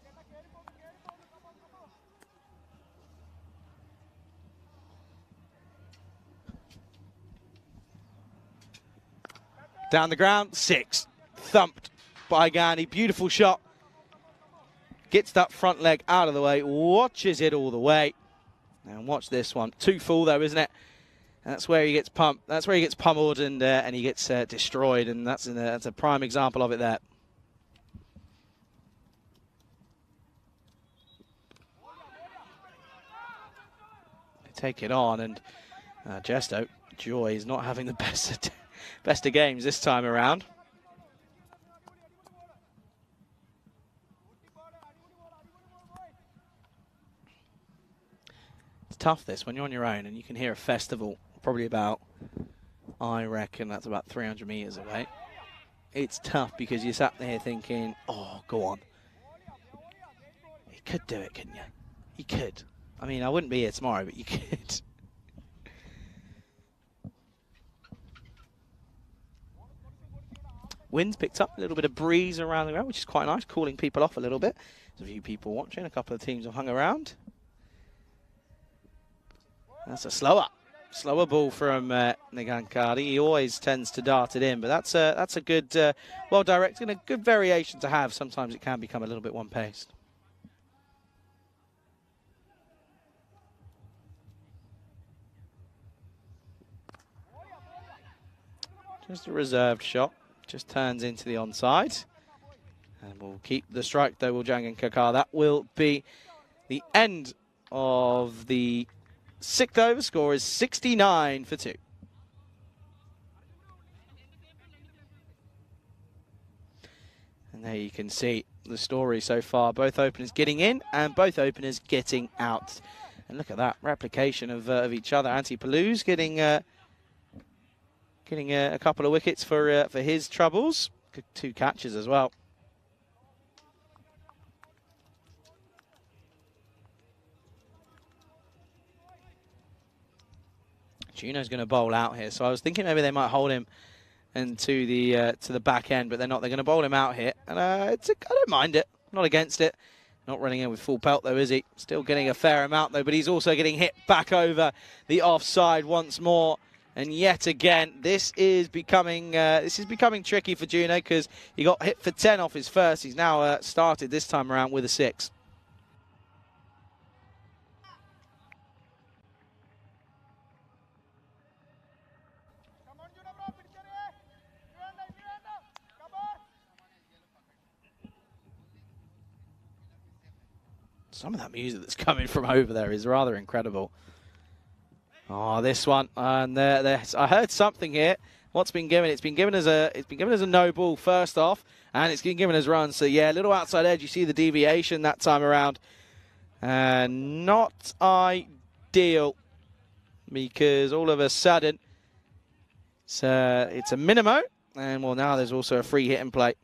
Down the ground, 6. Thumped by Gandhi. Beautiful shot. Gets that front leg out of the way, watches it all the way. And watch this one. 2 full though, isn't it? That's where he gets pumped. That's where he gets pummeled, and he gets destroyed. And that's a prime example of it there. They take it on, and Jesto, Joy, is not having the best of games this time around. Tough this when you're on your own and you can hear a festival probably about, I reckon that's about 300 meters away. It's tough because you're sat there thinking, oh, go on. You could do it, couldn't you? You could. I mean, I wouldn't be here tomorrow, but you could. Wind's picked up, a little bit of breeze around the ground, which is quite nice, cooling people off a little bit. There's a few people watching, a couple of teams have hung around. That's a slower ball from Nagathan Kandi. He always tends to dart it in, but that's a good, well-directed and a good variation to have. Sometimes it can become a little bit one-paced. Just a reserved shot. Just turns into the onside. And we'll keep the strike, though, will Jangan Kakar. That will be the end of the 6th over. Score is 69 for 2. And there you can see the story so far. Both openers getting in and both openers getting out. And look at that replication of each other. Antti Palu's getting a couple of wickets for his troubles. Good 2 catches as well. Juno's going to bowl out here, so I was thinking maybe they might hold him into the back end, but they're not. They're going to bowl him out here, and I don't mind it. Not against it. Not running in with full pelt though, is he? Still getting a fair amount though, but he's also getting hit back over the offside once more, and yet again this is becoming tricky for Juno, because he got hit for 10 off his first. He's now started this time around with a 6. Some of that music that's coming from over there is rather incredible. Oh, this one, and I heard something here. What's been given? It's been given as a no ball first off, and it's been given as runs. So yeah, a little outside edge. You see the deviation that time around, and not ideal, because all of a sudden it's a minimo, and well, now there's also a free hit in play.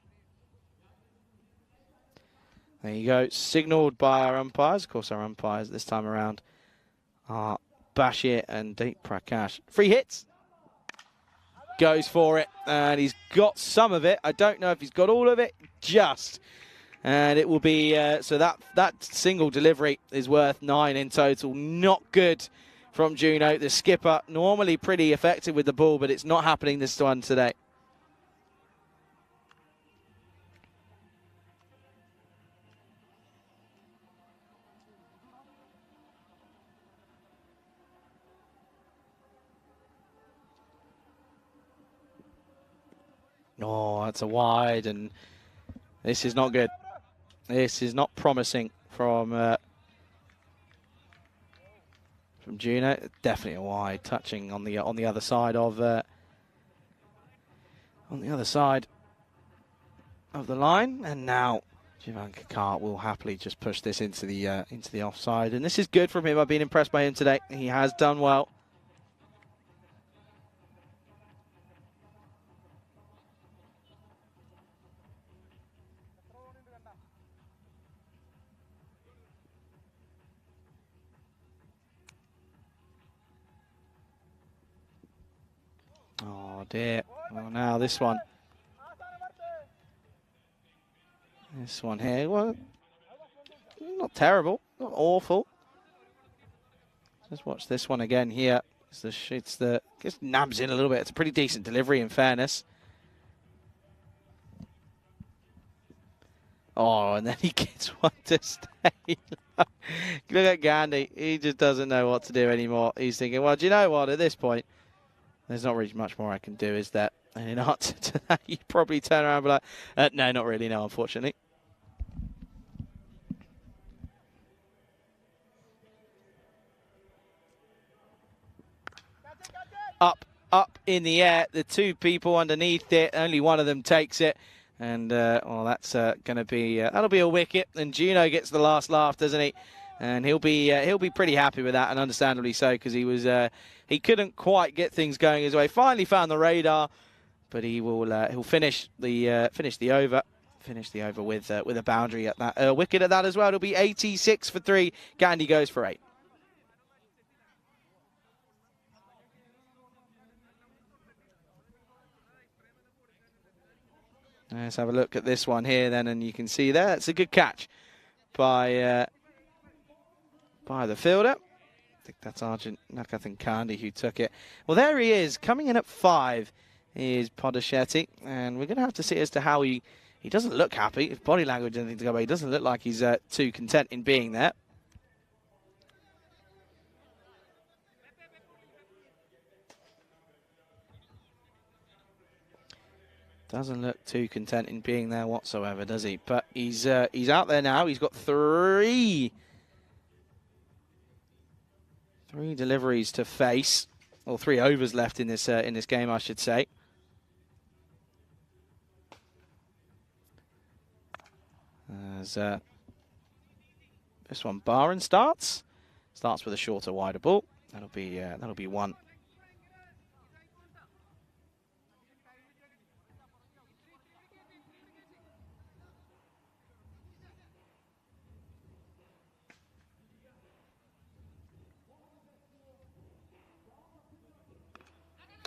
There you go, signalled by our umpires. Of course, our umpires this time around are Bashir and Deep Prakash. Free hits. Goes for it, and he's got some of it. I don't know if he's got all of it, just. And it will be, so that single delivery is worth 9 in total. Not good from Juno. The skipper, normally pretty effective with the ball, but it's not happening this one today. Oh, that's a wide, and this is not good. This is not promising from Juno. Definitely a wide, touching on the other side of the line, and now Jivan Kakar will happily just push this into the offside, and this is good from him. I've been impressed by him today. He has done well. Oh dear. Well, now this one. This one here, well, not terrible, not awful. Just watch this one again here. Just nabs in a little bit. It's a pretty decent delivery, in fairness. Oh, and then he gets one to stay. Look at Gandhi. He just doesn't know what to do anymore. He's thinking, well, do you know what? At this point, there's not really much more I can do, is there? And in answer to that, you probably turn around and be like, no, not really, no, unfortunately. Up in the air, the two people underneath it, only one of them takes it, and well, that's going to be that'll be a wicket, and Juno gets the last laugh, doesn't he? And he'll be pretty happy with that, and understandably so, because he couldn't quite get things going his way. Finally found the radar, but he'll finish the over. Finish the over with a boundary at that wicket at that as well. It'll be 86 for 3. Gandhi goes for 8. Let's have a look at this one here then, and you can see there, it's a good catch by the fielder. I think that's Arjun Nakathan Kandi who took it. Well, there he is, coming in at 5 is Podachetti, and we're going to have to see as to how he doesn't look happy. His body language and anything to go by, he doesn't look like he's too content in being there. Doesn't look too content in being there whatsoever, does he? But he's out there now. He's got three deliveries to face, or 3 overs left in this game, I should say. As this one, Baran starts with a shorter, wider ball. That'll be 1.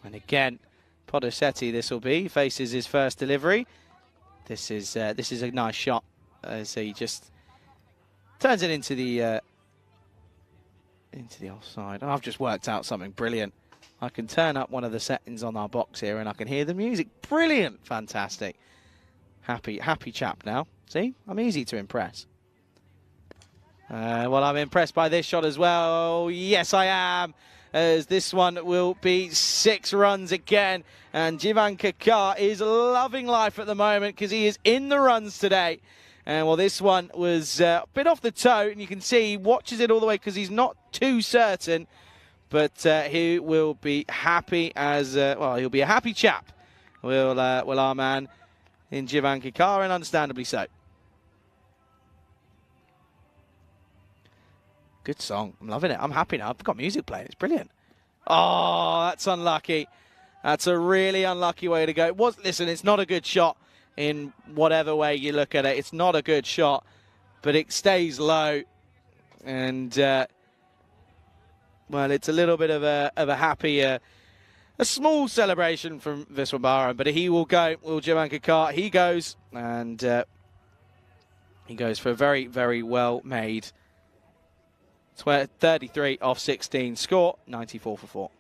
And again, Podachetti, this will be, faces his first delivery. This is a nice shot as he just turns it into the offside. Oh, I've just worked out something brilliant. I can turn up one of the settings on our box here, and I can hear the music. Brilliant, fantastic. Happy chap now. See, I'm easy to impress. Well, I'm impressed by this shot as well. Yes, I am. As this one will be 6 runs again. And Jivan Kakar is loving life at the moment because he is in the runs today. And well, this one was a bit off the toe, and you can see he watches it all the way because he's not too certain. But he will be happy as, well, he'll be a happy chap, will our man in Jivan Kakar, and understandably so. Good song. I'm loving it. I'm happy now. I've got music playing. It's brilliant. Oh, that's unlucky. That's a really unlucky way to go. Listen, it's not a good shot in whatever way you look at it. It's not a good shot, but it stays low. And, well, it's a little bit of a happy, a small celebration from Viswambara, but he will go. Will Jivan Kakar. He goes, and he goes for a very, very well-made 33 off 16, score 94 for 4.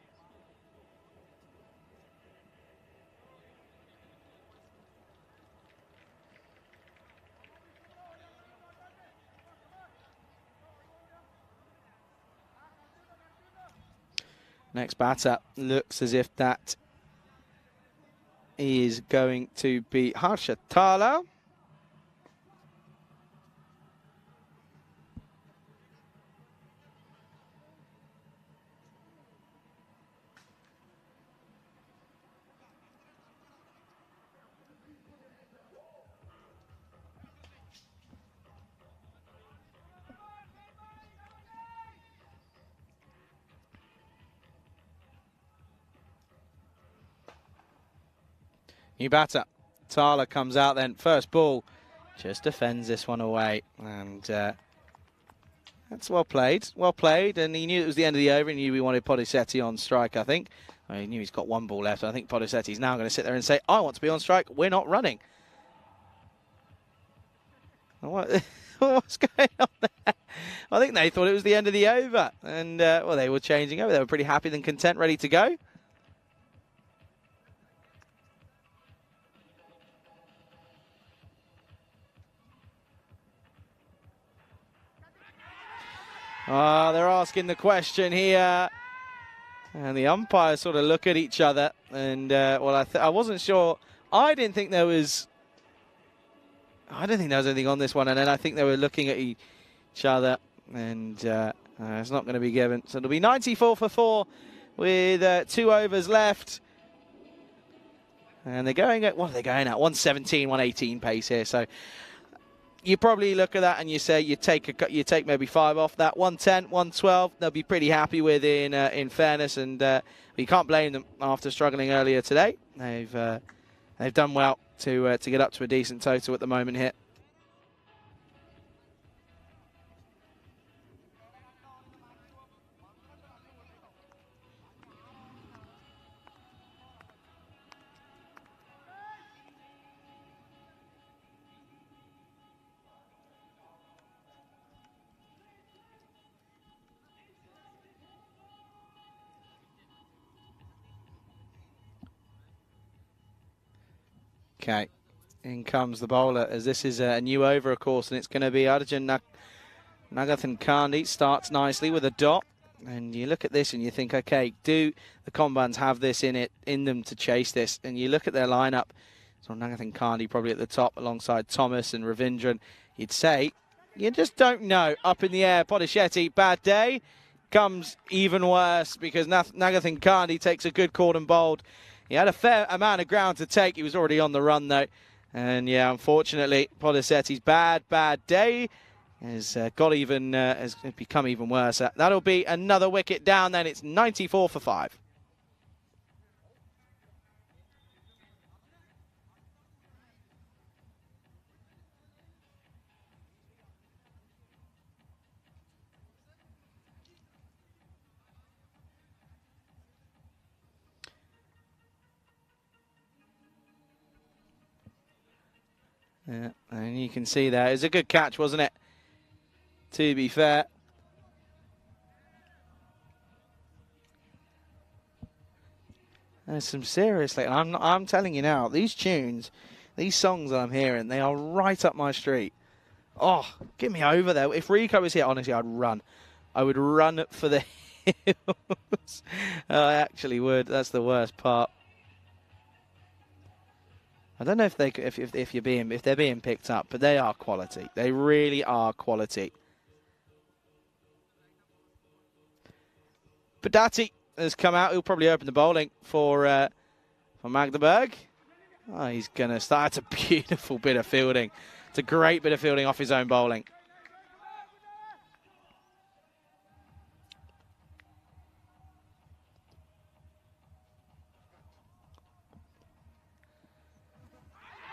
Next batter looks as if that is going to be Harshatala. New batter. Tala comes out then. First ball. Just defends this one away. And that's well played. Well played. And he knew it was the end of the over. He knew we wanted Podisetti on strike, I think. He knew he's got one ball left. I think Podisetti's now going to sit there and say, I want to be on strike. We're not running. What's going on there? I think they thought it was the end of the over. And, well, they were changing over. They were pretty happy and content, ready to go. They're asking the question here, and the umpires sort of look at each other. And well, I wasn't sure. I didn't think there was anything on this one. And then I think they were looking at each other, and it's not going to be given. So it'll be 94 for 4 with 2 overs left. And they're going at, what are they going at? 117, 118 pace here. So you probably look at that and you say you take maybe 5 off that. 110, 112. They'll be pretty happy with in fairness, and you can't blame them after struggling earlier today. They've done well to get up to a decent total at the moment here. Okay, in comes the bowler, as this is a new over, of course, and it's going to be Arjun Nagathan Kandi. Starts nicely with a dot, and you look at this and you think, okay, do the Combans have this in them to chase this? And you look at their lineup, so Nagathan Kandi probably at the top alongside Thomas and Ravindran. You'd say, you just don't know. Up in the air, Podisetti, bad day. Comes even worse because Nagathan Kandi takes a good caught and bowled. He had a fair amount of ground to take. He was already on the run, though. And, yeah, unfortunately, Podisetti's bad day has has become even worse. That'll be another wicket down, then. It's 94 for 5. Yeah, and you can see there. It was a good catch, wasn't it? To be fair. There's some seriously, and I'm telling you now, these tunes, these songs that I'm hearing, they are right up my street. Oh, get me over there. If Rico was here, honestly, I'd run. I would run for the hills. I actually would. That's the worst part. I don't know if they're being picked up, but they are quality. They really are quality. Badati has come out. He'll probably open the bowling for Magdeburg. Oh, he's going to start. That's a beautiful bit of fielding. It's a great bit of fielding off his own bowling.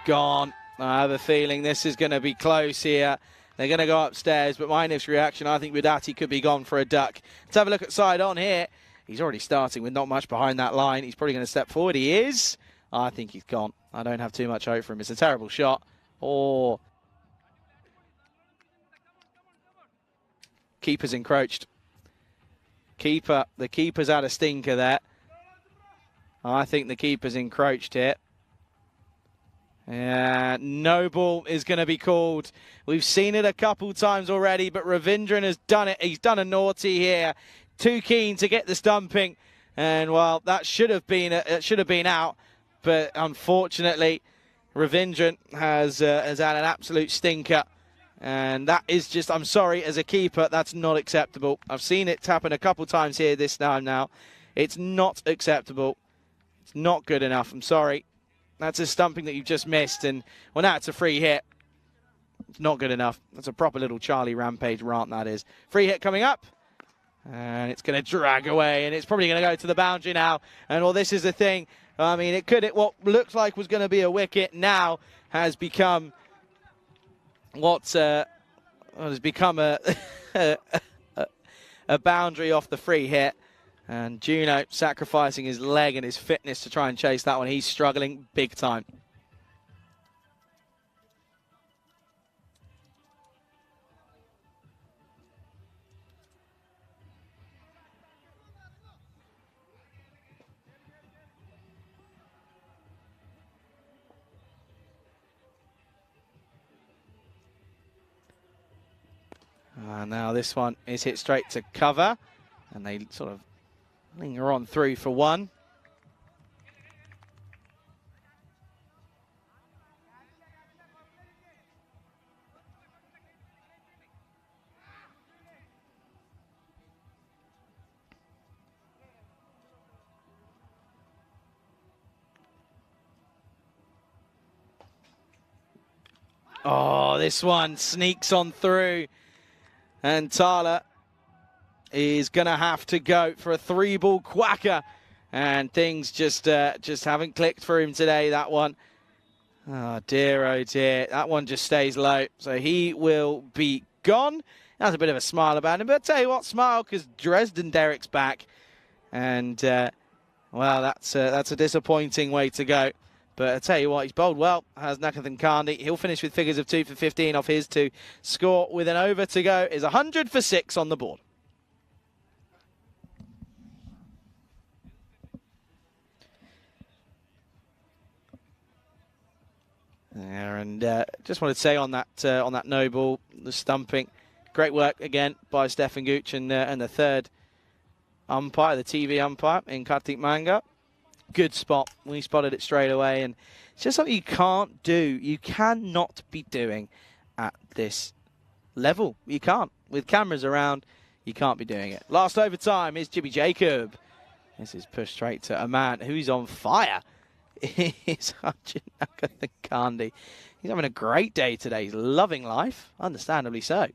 Gone. I have a feeling this is going to be close here. They're going to go upstairs, but my initial reaction, I think Badati could be gone for a duck. Let's have a look at side on here. He's already starting with not much behind that line. He's probably going to step forward. He is. I think he's gone. I don't have too much hope for him. It's a terrible shot. Or keeper's encroached. The keeper's had a stinker there. I think the keeper's encroached here. No ball is going to be called. We've seen it a couple times already, but Ravindran has done it. He's done a naughty here. Too keen to get the stumping, and well, that should have been out. but unfortunately, Ravindran has had an absolute stinker. And that is just, I'm sorry, as a keeper, that's not acceptable. I've seen it happen a couple times here this time now. It's not acceptable. It's not good enough. I'm sorry. That's a stumping that you've just missed. And, well, now it's a free hit. It's not good enough. That's a proper little Charlie Rampage rant, that is. Free hit coming up. And it's going to drag away. And it's probably going to go to the boundary now. And, well, this is the thing. I mean, what looks like was going to be a wicket now has become what has become a boundary off the free hit. And Juno sacrificing his leg and his fitness to try and chase that one. He's struggling big time. Now this one is hit straight to cover, and they sort of linger on through for one. Oh, this one sneaks on through. And Tala is going to have to go for a 3-ball quacker. And things just haven't clicked for him today, that one. Oh, dear. That one just stays low. So he will be gone. That's a bit of a smile about him. But I'll tell you what, smile, because Dresden Derek's back. And, well, that's a disappointing way to go. But I tell you what, he's bowled well, has Nakathan Kandi. He'll finish with figures of 2 for 15 off his to score with an over to go. Is 100 for 6 on the board. There, and just wanted to say on that no ball, the stumping, great work again by Stefan Gooch and the third umpire, the TV umpire in Kartik Manga. Good spot. We spotted it straight away, and it's just something you can't do. You cannot be doing at this level. You can't. With cameras around, you can't be doing it. Last overtime is Jimmy Jacob. This is pushed straight to a man who's on fire. It's Arjun Nakathan Kandi. He's having a great day today. He's loving life, understandably so.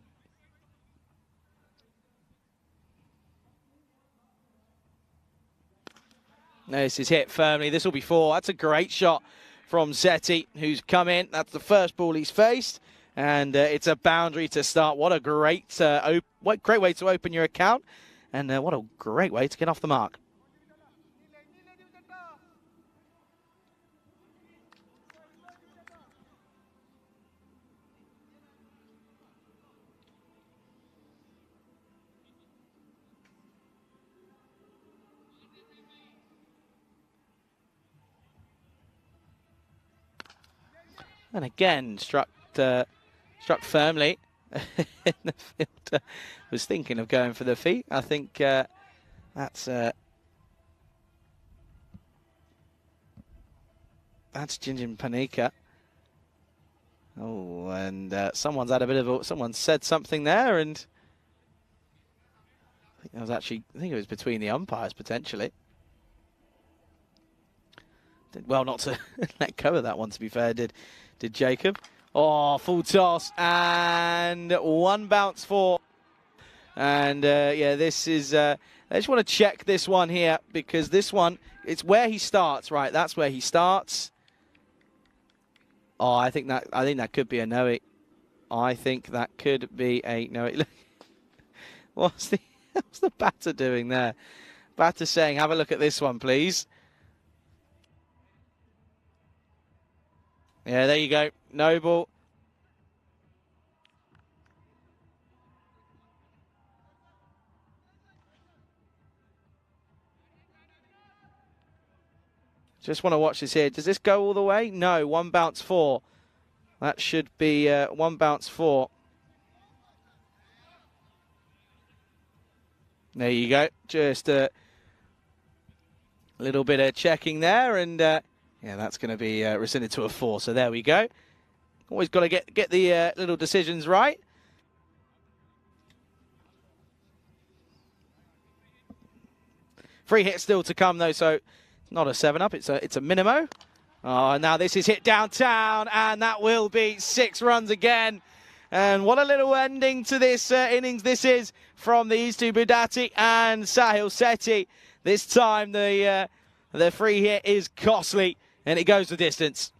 This is hit firmly. This will be 4. That's a great shot from Zeti, who's come in. That's the first ball he's faced. And it's a boundary to start. What a great way to open your account. And what a great way to get off the mark. And again, struck firmly in the field. Was thinking of going for the feet. I think that's Jinjin Panika. Oh, and someone's had a bit of someone said something there, and I think it was between the umpires potentially. Did well not to let go of that one, to be fair, did Jacob. Oh, full toss and one bounce for. And yeah, this is, I just want to check this one here, because this one, it's where he starts, right? That's where he starts. Oh, I think that could be a no-it. I think that could be a no-it. What's the batter doing there? Batter saying, have a look at this one, please. Yeah, there you go. No ball. Just want to watch this here. Does this go all the way? No, 1 bounce 4. That should be 1 bounce 4. There you go. Just a little bit of checking there, and Yeah, that's going to be rescinded to a 4. So there we go. Always got to get the little decisions right. Free hit still to come though, so not a 7-up. It's a minimo. Oh, now this is hit downtown, and that will be 6 runs again. And what a little ending to this innings this is from these two, Budati and Sahil Sethi. This time the free hit is costly, and it goes the distance.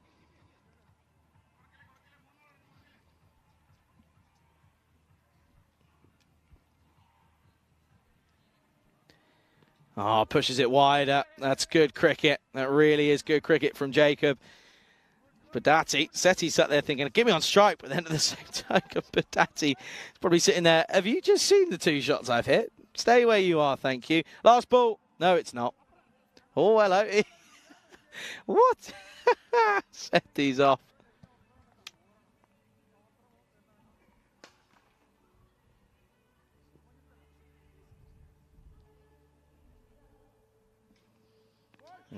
Oh, pushes it wider. That's good cricket. That really is good cricket from Jacob. Budati, Sethi sat there thinking, get me on strike, but then at the same time, Budati is probably sitting there. Have you just seen the 2 shots I've hit? Stay where you are, thank you. Last ball. No, it's not. Oh, hello. What? Sethi's off.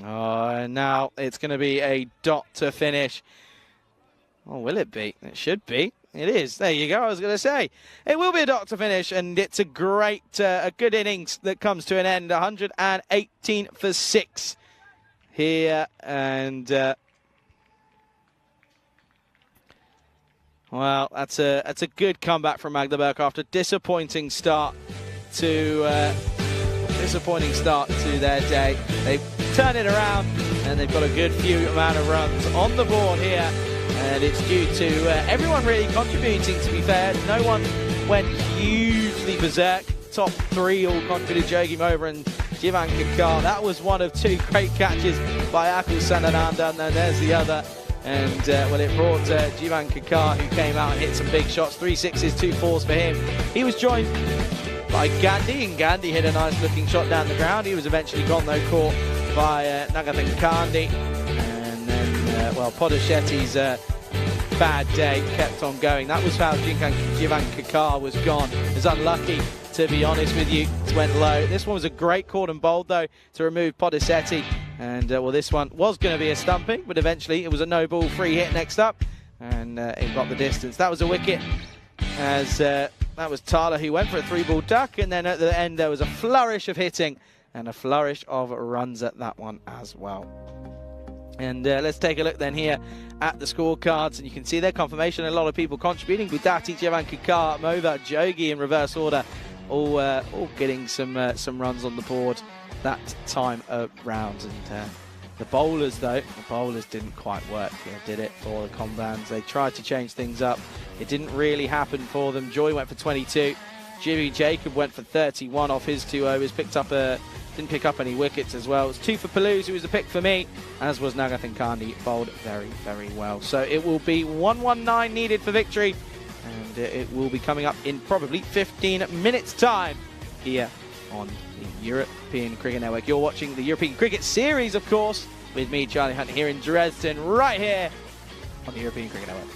Oh, and now it's going to be a dot to finish. Oh, will it be? It should be. It is. There you go. I was going to say it will be a dot to finish, and it's a great, a good innings that comes to an end. 118 for 6 here, and well, that's a good comeback from Magdeburg after disappointing start to their day. They've turned it around, and they've got a good few amount of runs on the board here. And it's due to everyone really contributing, to be fair. No one went hugely berserk. Top 3 all contributed, Jogi Mover and Jivan Kakar. That was one of 2 great catches by Akul Sandananda, and then there's the other. And, well, it brought Jivan Kakar, who came out and hit some big shots. 3 6s, 2 4s for him. He was joined by Gandhi, and Gandhi hit a nice-looking shot down the ground. He was eventually gone, though, caught by Nagathan Kandi. And then, well, Podeshetti's bad day kept on going. That was how Jivan Kakar was gone. It was unlucky, to be honest with you. It went low. This one was a great caught and bowled, though, to remove Podesetti. And, well, this one was going to be a stumping, but eventually it was a no-ball free hit next up. And it got the distance. That was a wicket, as that was Thala who went for a 3-ball duck. And then at the end there was a flourish of hitting and a flourish of runs at that one as well. And let's take a look then here at the scorecards, and you can see their confirmation. A lot of people contributing. Budati, Jivan Kakar, Mova, Jogi in reverse order, all getting some runs on the board that time around. And the bowlers, though, didn't quite work here, did it, for the Combans? They tried to change things up. It didn't really happen for them. Joy went for 22. Jimmy Jacob went for 31 off his 2 overs. Didn't pick up any wickets as well. It was 2 for Palouse, who was a pick for me, as was Nagathan Kandi. Bowled very, very well. So it will be 119 needed for victory, and it will be coming up in probably 15 minutes' time here on the European Cricket Network. You're watching the European Cricket Series, of course, with me, Charlie Hunt, here in Dresden, right here on the European Cricket Network.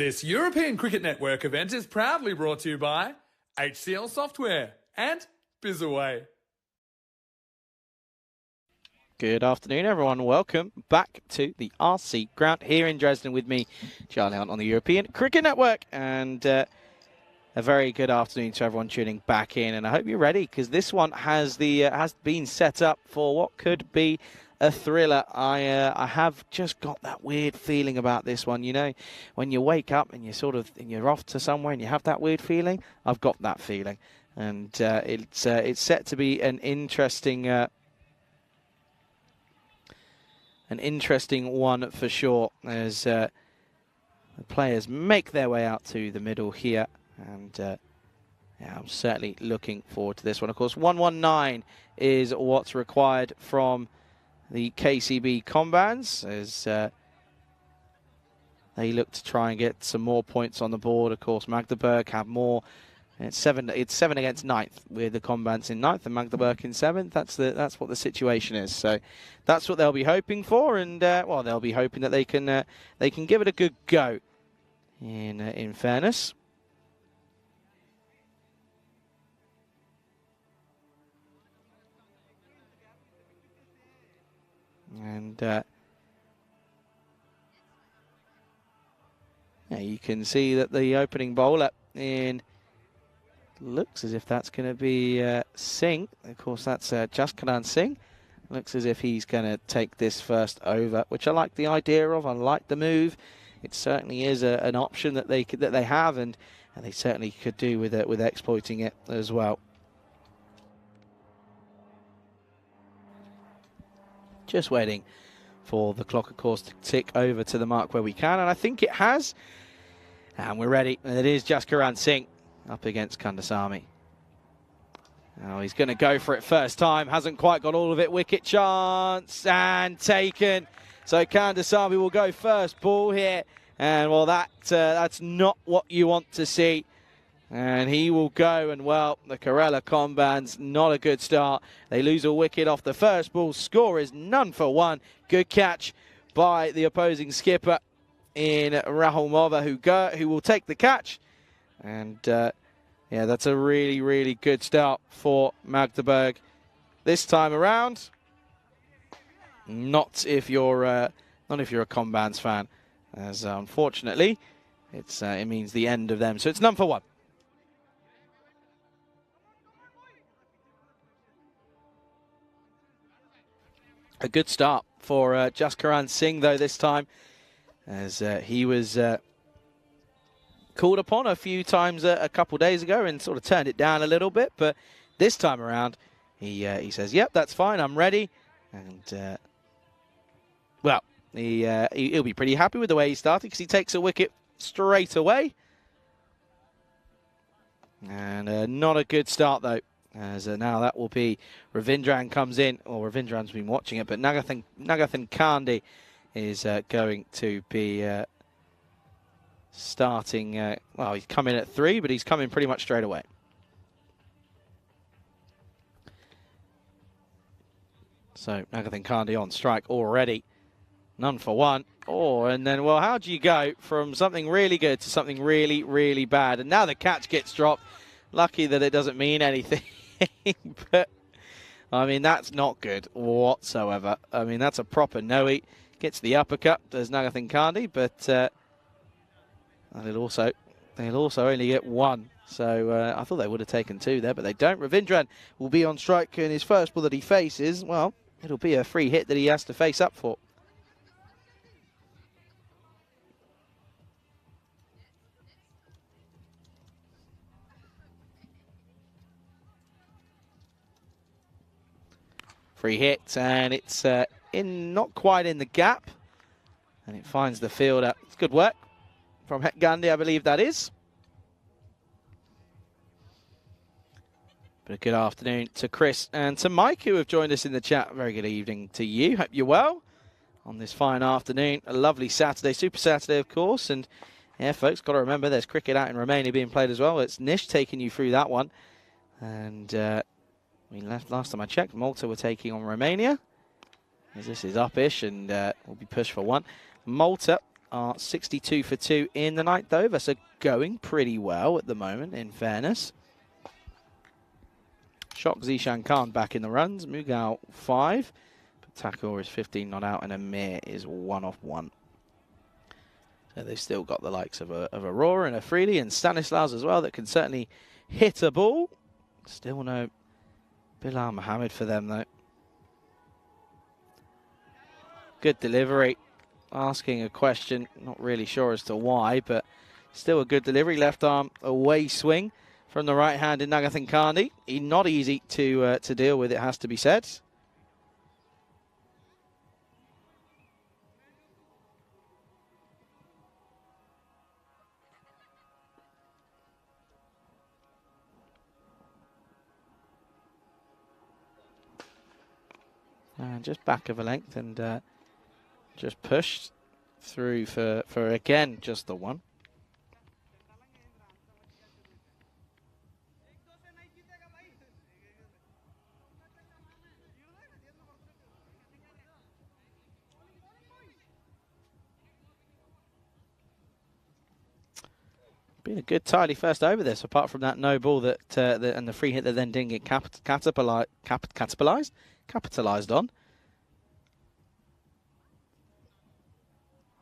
This European Cricket Network event is proudly brought to you by HCL Software and Bizaway. Good afternoon, everyone. Welcome back to the RC ground here in Dresden with me, Charlie Hunt, on the European Cricket Network. And a very good afternoon to everyone tuning back in. And I hope you're ready, because this one has been set up for what could be a thriller. I have just got that weird feeling about this one. You know, when you wake up and you're off to somewhere and you have that weird feeling. I've got that feeling, and it's set to be an interesting one for sure, as the players make their way out to the middle here. And yeah, I'm certainly looking forward to this one. Of course, 119 is what's required from the KCB Combans, as they look to try and get some more points on the board. Of course, Magdeburg have more. It's seven against ninth, with the Combans in ninth and Magdeburg in seventh. That's what the situation is. So that's what they'll be hoping for, and well, they'll be hoping that they can give it a good go. In fairness. And yeah, you can see that the opening bowler looks as if that's going to be Singh. Of course, that's Jaskaran Singh. Looks as if he's going to take this first over, which I like the idea of. I like the move. It certainly is an option that they have, and they certainly could do with exploiting it as well. Just waiting for the clock, of course, to tick over to the mark where we can, and I think it has. And we're ready. And it is Jaskaran Singh up against Kandasamy. Now he's going to go for it first time. Hasn't quite got all of it. Wicket chance and taken. So Kandasamy will go first ball here. And well, that's not what you want to see. And he will go, and well, the Kerala Combans, not a good start. They lose a wicket off the first ball. Score is none for one. Good catch by the opposing skipper in Rahul Mova, who will take the catch. And yeah, that's a really, really good start for Magdeburg this time around. Not if you're a Combans fan, as unfortunately it means the end of them. So it's none for one. A good start for Jaskaran Singh, though, this time, as he was called upon a few times a couple days ago and sort of turned it down a little bit. But this time around, he says, yep, that's fine, I'm ready. And, well, he'll be pretty happy with the way he started, because he takes a wicket straight away. And not a good start, though. As now that will be Ravindran comes in, or Ravindran's been watching it, but Nagathan Kandi is going to be starting. Well, he's come in at 3, but he's coming pretty much straight away. So Nagathan Kandi on strike already. None for one. Oh, and then, well, how do you go from something really good to something really, really bad? And now the catch gets dropped. Lucky that it doesn't mean anything. But, I mean, that's not good whatsoever. I mean, that's a proper no-eat. Gets the uppercut, does Nagathan Kandi, but they'll also only get 1. So I thought they would have taken 2 there, but they don't. Ravindran will be on strike, and his first ball that he faces, well, it'll be a free hit that he has to face up for. Free hit, and it's not quite in the gap, and it finds the fielder. It's good work from Het Gandhi, I believe that is. But a good afternoon to Chris and to Mike, who have joined us in the chat. Very good evening to you. Hope you're well on this fine afternoon. A lovely Saturday, Super Saturday, of course. And yeah, folks, got to remember there's cricket out in Romania being played as well. It's Nish taking you through that one. And we left last time I checked. Malta were taking on Romania, as this is up-ish and will be pushed for 1. Malta are 62 for 2 in the ninth over, so going pretty well at the moment, in fairness. Shok Zishan Khan back in the runs, Mughal 5, Takor is 15 not out, and Amir is 1 off 1. So they've still got the likes of Aurora and Afridi and Stanislaus as well that can certainly hit a ball. Still no Bilal Mohammed for them though. Good delivery. Asking a question, not really sure as to why, but still a good delivery. Left arm away swing from the right hand in Nagathan Kandi. Not easy to deal with, it has to be said. And just back of a length and just pushed through for again, just the one. Been a good tidy first over this, apart from that no ball that and the free hit that then didn't get capitalized on.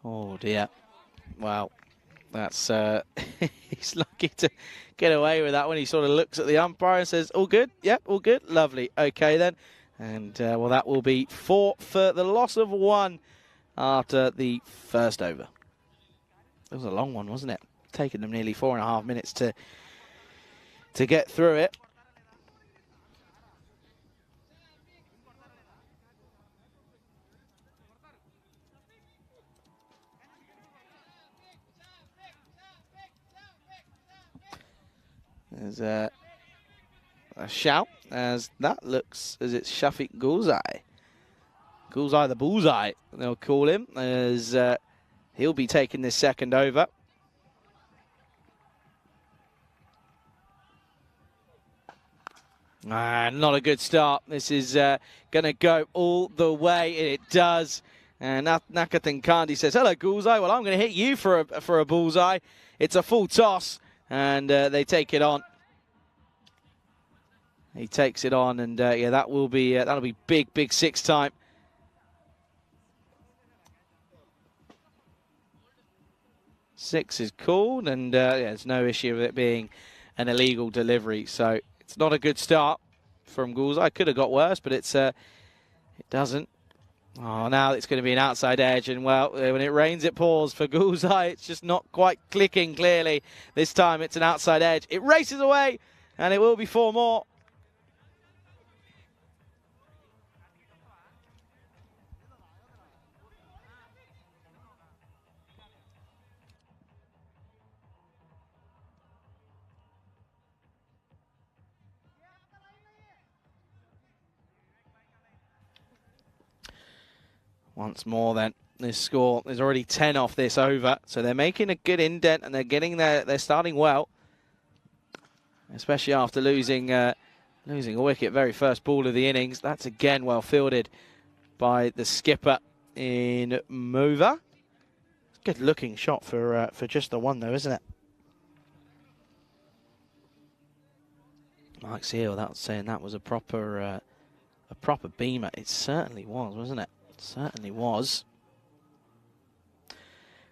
Oh dear. Wow. That's he's lucky to get away with that when he sort of looks at the umpire and says, all good? Yep, all good. Lovely. Okay then. And well, that will be 4 for the loss of 1 after the first over. It was a long one, wasn't it? Taking them nearly 4.5 minutes to get through it. There's a shout as that looks as it's Shafiq Gulzai. Gulzai the Bullseye, they'll call him, as he'll be taking this second over. Not a good start. This is going to go all the way. It does. And Nagathan Kandi says, hello, Gulzai. Well, I'm going to hit you for a bullseye. It's a full toss, and they take it on. He takes it on, and yeah, that'll be big 6 time. Six is called, and yeah, there's no issue with it being an illegal delivery. So it's not a good start from Gulzai. Could have got worse, but it doesn't. Oh, now it's going to be an outside edge, and well, when it rains, it pours for Gulzai. It's just not quite clicking clearly. This time it's an outside edge. It races away, and it will be 4 more. Once more then, this score is already 10 off this over, so they're making a good indent and they're starting well, especially after losing a wicket very first ball of the innings. That's again well fielded by the skipper in Mova. Good looking shot for just the one though, isn't it? Mike Seal, that was saying that was a proper beamer. It certainly was, wasn't it? Certainly was.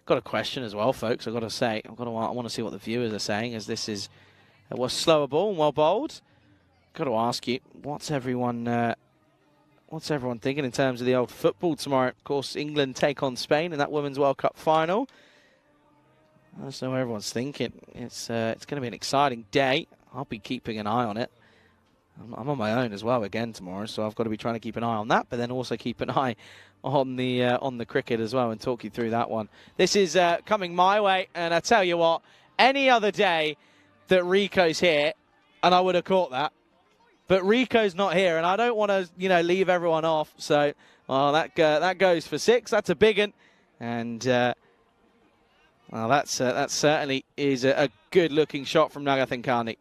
Got a question as well, folks. I've got to say, I want to see what the viewers are saying, as this is was slower ball and well bowled. Got to ask you, what's everyone thinking in terms of the old football tomorrow? Of course, England take on Spain in that Women's World Cup final. I don't know what everyone's thinking. It's going to be an exciting day. I'll be keeping an eye on it. I'm on my own as well again tomorrow, so I've got to be trying to keep an eye on that, but then also keep an eye on the cricket as well and talk you through that one. This is coming my way, and I tell you what, any other day that Rico's here, and I would have caught that, but Rico's not here, and I don't want to, leave everyone off. So, well, that goes for 6. That's a big one, and well, that certainly is a good-looking shot from Nagathan Kandi.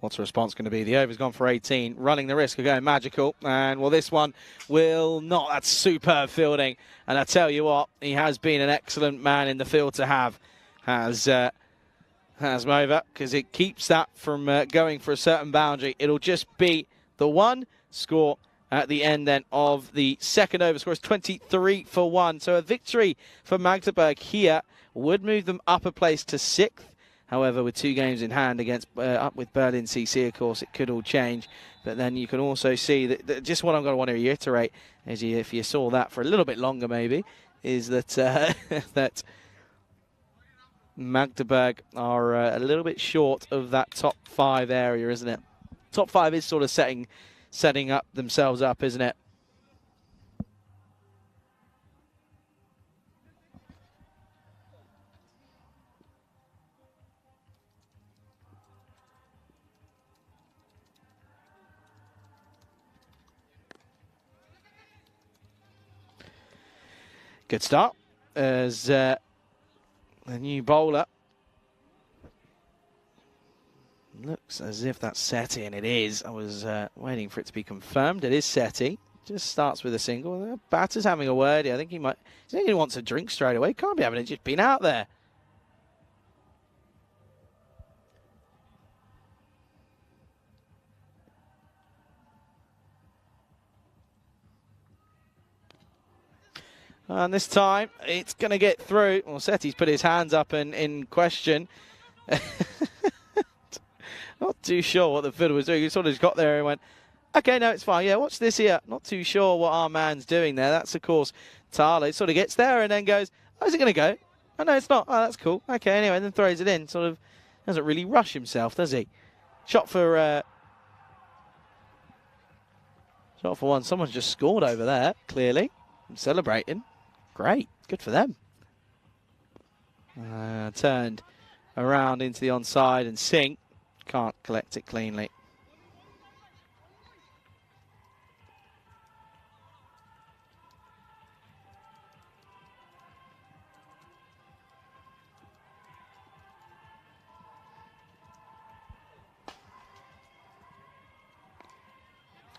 What's the response going to be? The over's gone for 18, running the risk of going magical. And, well, this one will not. That's superb fielding. And I tell you what, he has been an excellent man in the field to have, has Mova, because it keeps that from going for a certain boundary. It'll just be the one score at the end then of the second over. Score is 23 for 1. So a victory for Magdeburg here would move them up a place to 6th. However, with 2 games in hand against up with Berlin CC, of course, it could all change. But then you can also see that just what I'm going to want to reiterate, is if you saw that for a little bit longer maybe, is that that Magdeburg are a little bit short of that top 5 area, isn't it? Top 5 is sort of setting up themselves up, isn't it? Good start as the new bowler. Looks as if that's SETI, and it is. I was waiting for it to be confirmed. It is SETI. Just starts with a single. The batter's having a word here. I think he might. I think he wants a drink straight away. Can't be having it just been out there. And this time, it's going to get through. Well, SETI's put his hands up in question. Not too sure what the fielder was doing. He sort of just got there and went, okay, no, it's fine. Yeah, watch this here. Not too sure what our man's doing there. That's, of course, Tala. He sort of gets there and then goes, oh, is it going to go? Oh, no, it's not. Oh, that's cool. Okay, anyway, then throws it in. Sort of doesn't really rush himself, does he? Shot for 1. Someone's just scored over there, clearly. I'm celebrating. Great. Good for them. Turned around into the onside and Singh can't collect it cleanly.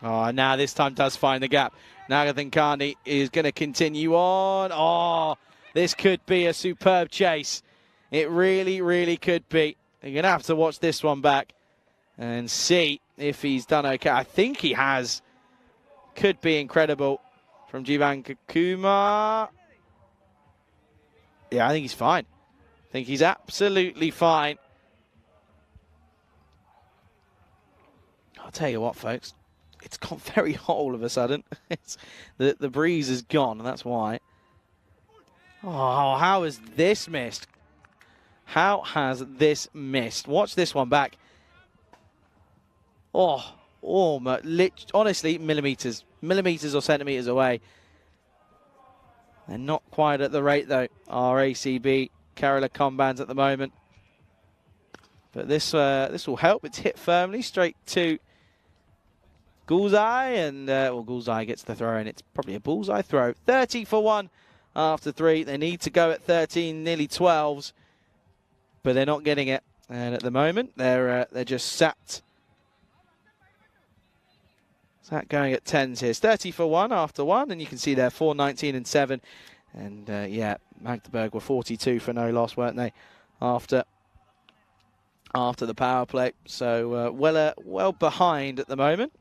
Oh, now this time does find the gap. Nagathan Kandi is going to continue on. Oh, this could be a superb chase. It really, really could be. You're going to have to watch this one back and see if he's done okay. I think he has. Could be incredible from Jivan Kakuma. Yeah, I think he's fine. I think he's absolutely fine. I'll tell you what, folks. It's got very hot all of a sudden. The breeze is gone, and that's why. Oh, how has this missed? How has this missed? Watch this one back. Oh, honestly, millimetres or centimetres away. They're not quite at the rate, though, our ACB Kerala combines at the moment. But this will help. It's hit firmly straight to Gulzai, and well, Gulzai gets the throw, and it's probably a bullseye throw. 30 for 1 after 3. They need to go at 13, nearly 12s, but they're not getting it. And at the moment, they're just sat going at 10s here. It's 30 for 1 after 1, and you can see there 4, 19 and 7. And yeah, Magdeburg were 42 for no loss, weren't they, after the power play? So well behind at the moment.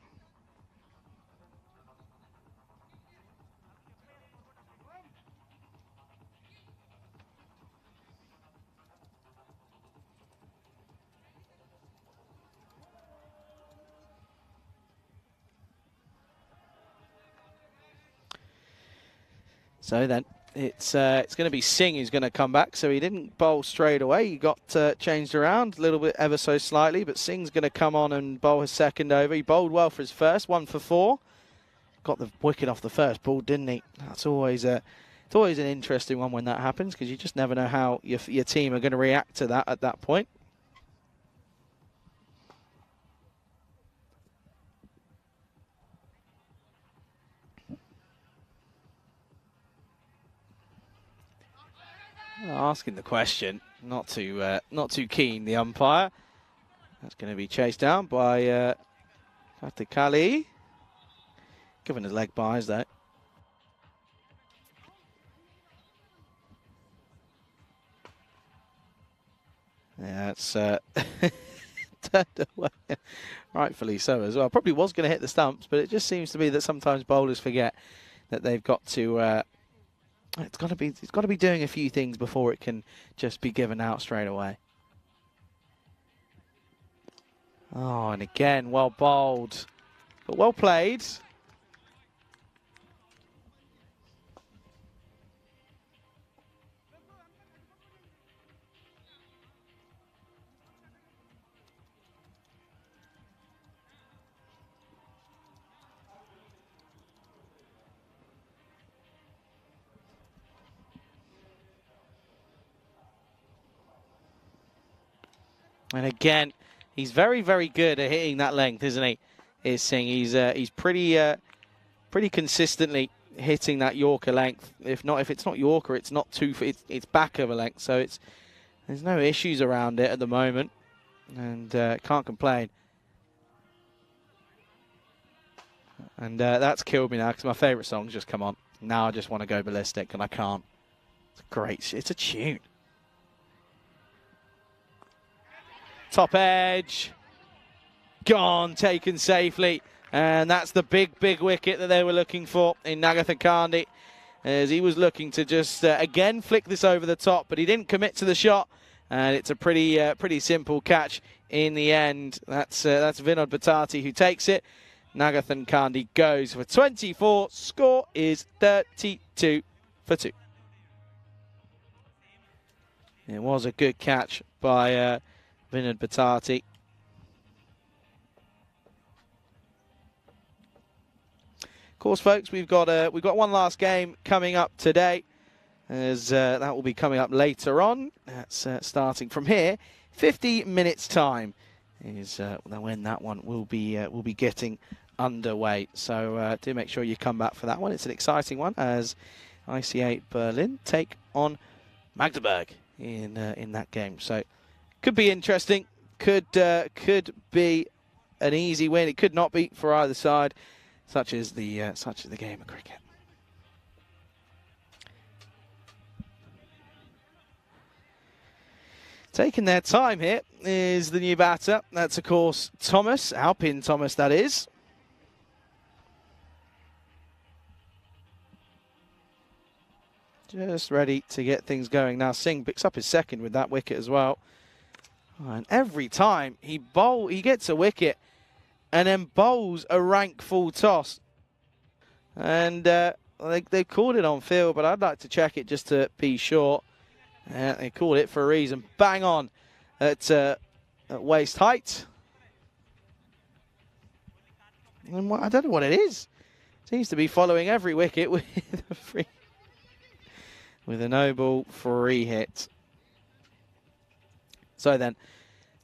So then it's going to be Singh who's going to come back. So he didn't bowl straight away. He got changed around a little bit ever so slightly. But Singh's going to come on and bowl his second over. He bowled well for his first, 1 for 4. Got the wicket off the first ball, didn't he? That's always it's always an interesting one when that happens, because you just never know how your team are going to react to that at that point. Asking the question, not too keen, the umpire. That's going to be chased down by Katikali. Given his leg buys, though. Yeah, it's turned away. Rightfully so as well. Probably was going to hit the stumps, but it just seems to be that sometimes bowlers forget that they've got to. It's got to be doing a few things before it can just be given out straight away. Oh, and again, well bowled, but well played. And again, he's very, very good at hitting that length, isn't he? Is Singh. He's pretty consistently hitting that Yorker length. If it's not Yorker, it's not it's back of a length. So there's no issues around it at the moment, and can't complain. And that's killed me now because my favourite song's just come on. Now I just want to go ballistic, and I can't. It's great. It's a tune. Top edge, gone, taken safely, and that's the big wicket that they were looking for in Nagatha Kandi, as he was looking to just again flick this over the top, but he didn't commit to the shot, and it's a pretty simple catch in the end. That's Vinod Bhatati who takes it. Nagatha Kandi goes for 24. Score is 32 for 2. It was a good catch by Vinod Bhatati. Of course, folks, we've got one last game coming up today, as that will be coming up later on. That's starting from here. 50 minutes time is when that one will be getting underway. So do make sure you come back for that one. It's an exciting one as IC8 Berlin take on Magdeburg in that game. So could be interesting. Could be an easy win. It could not be for either side. Such is the game of cricket. Taking their time here is the new batter. That's of course Thomas, Alpin Thomas. That is. Just ready to get things going now. Singh picks up his second with that wicket as well. And every time he gets a wicket and then bowls a rank full toss. And they called it on field, but I'd like to check it just to be sure. They called it for a reason. Bang on at waist height. And I don't know what it is. Seems to be following every wicket with a no-ball free hit. So then,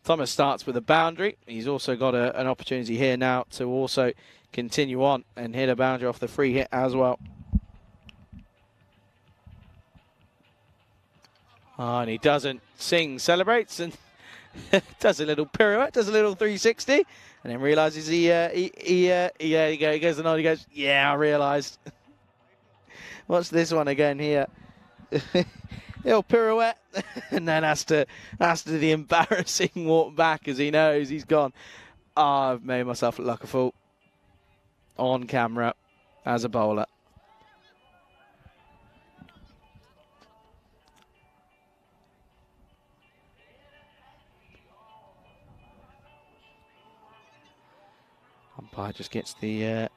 Thomas starts with a boundary. He's also got an opportunity here now to also continue on and hit a boundary off the free hit as well. Oh, and he doesn't. Singh celebrates and does a little pirouette, does a little 360, and then realises he goes the nod. He goes, yeah, I realised. What's this one again here? Little pirouette, and then has to do the embarrassing walk back as he knows he's gone. Oh, I've made myself look like a fool on camera as a bowler. Umpire just gets the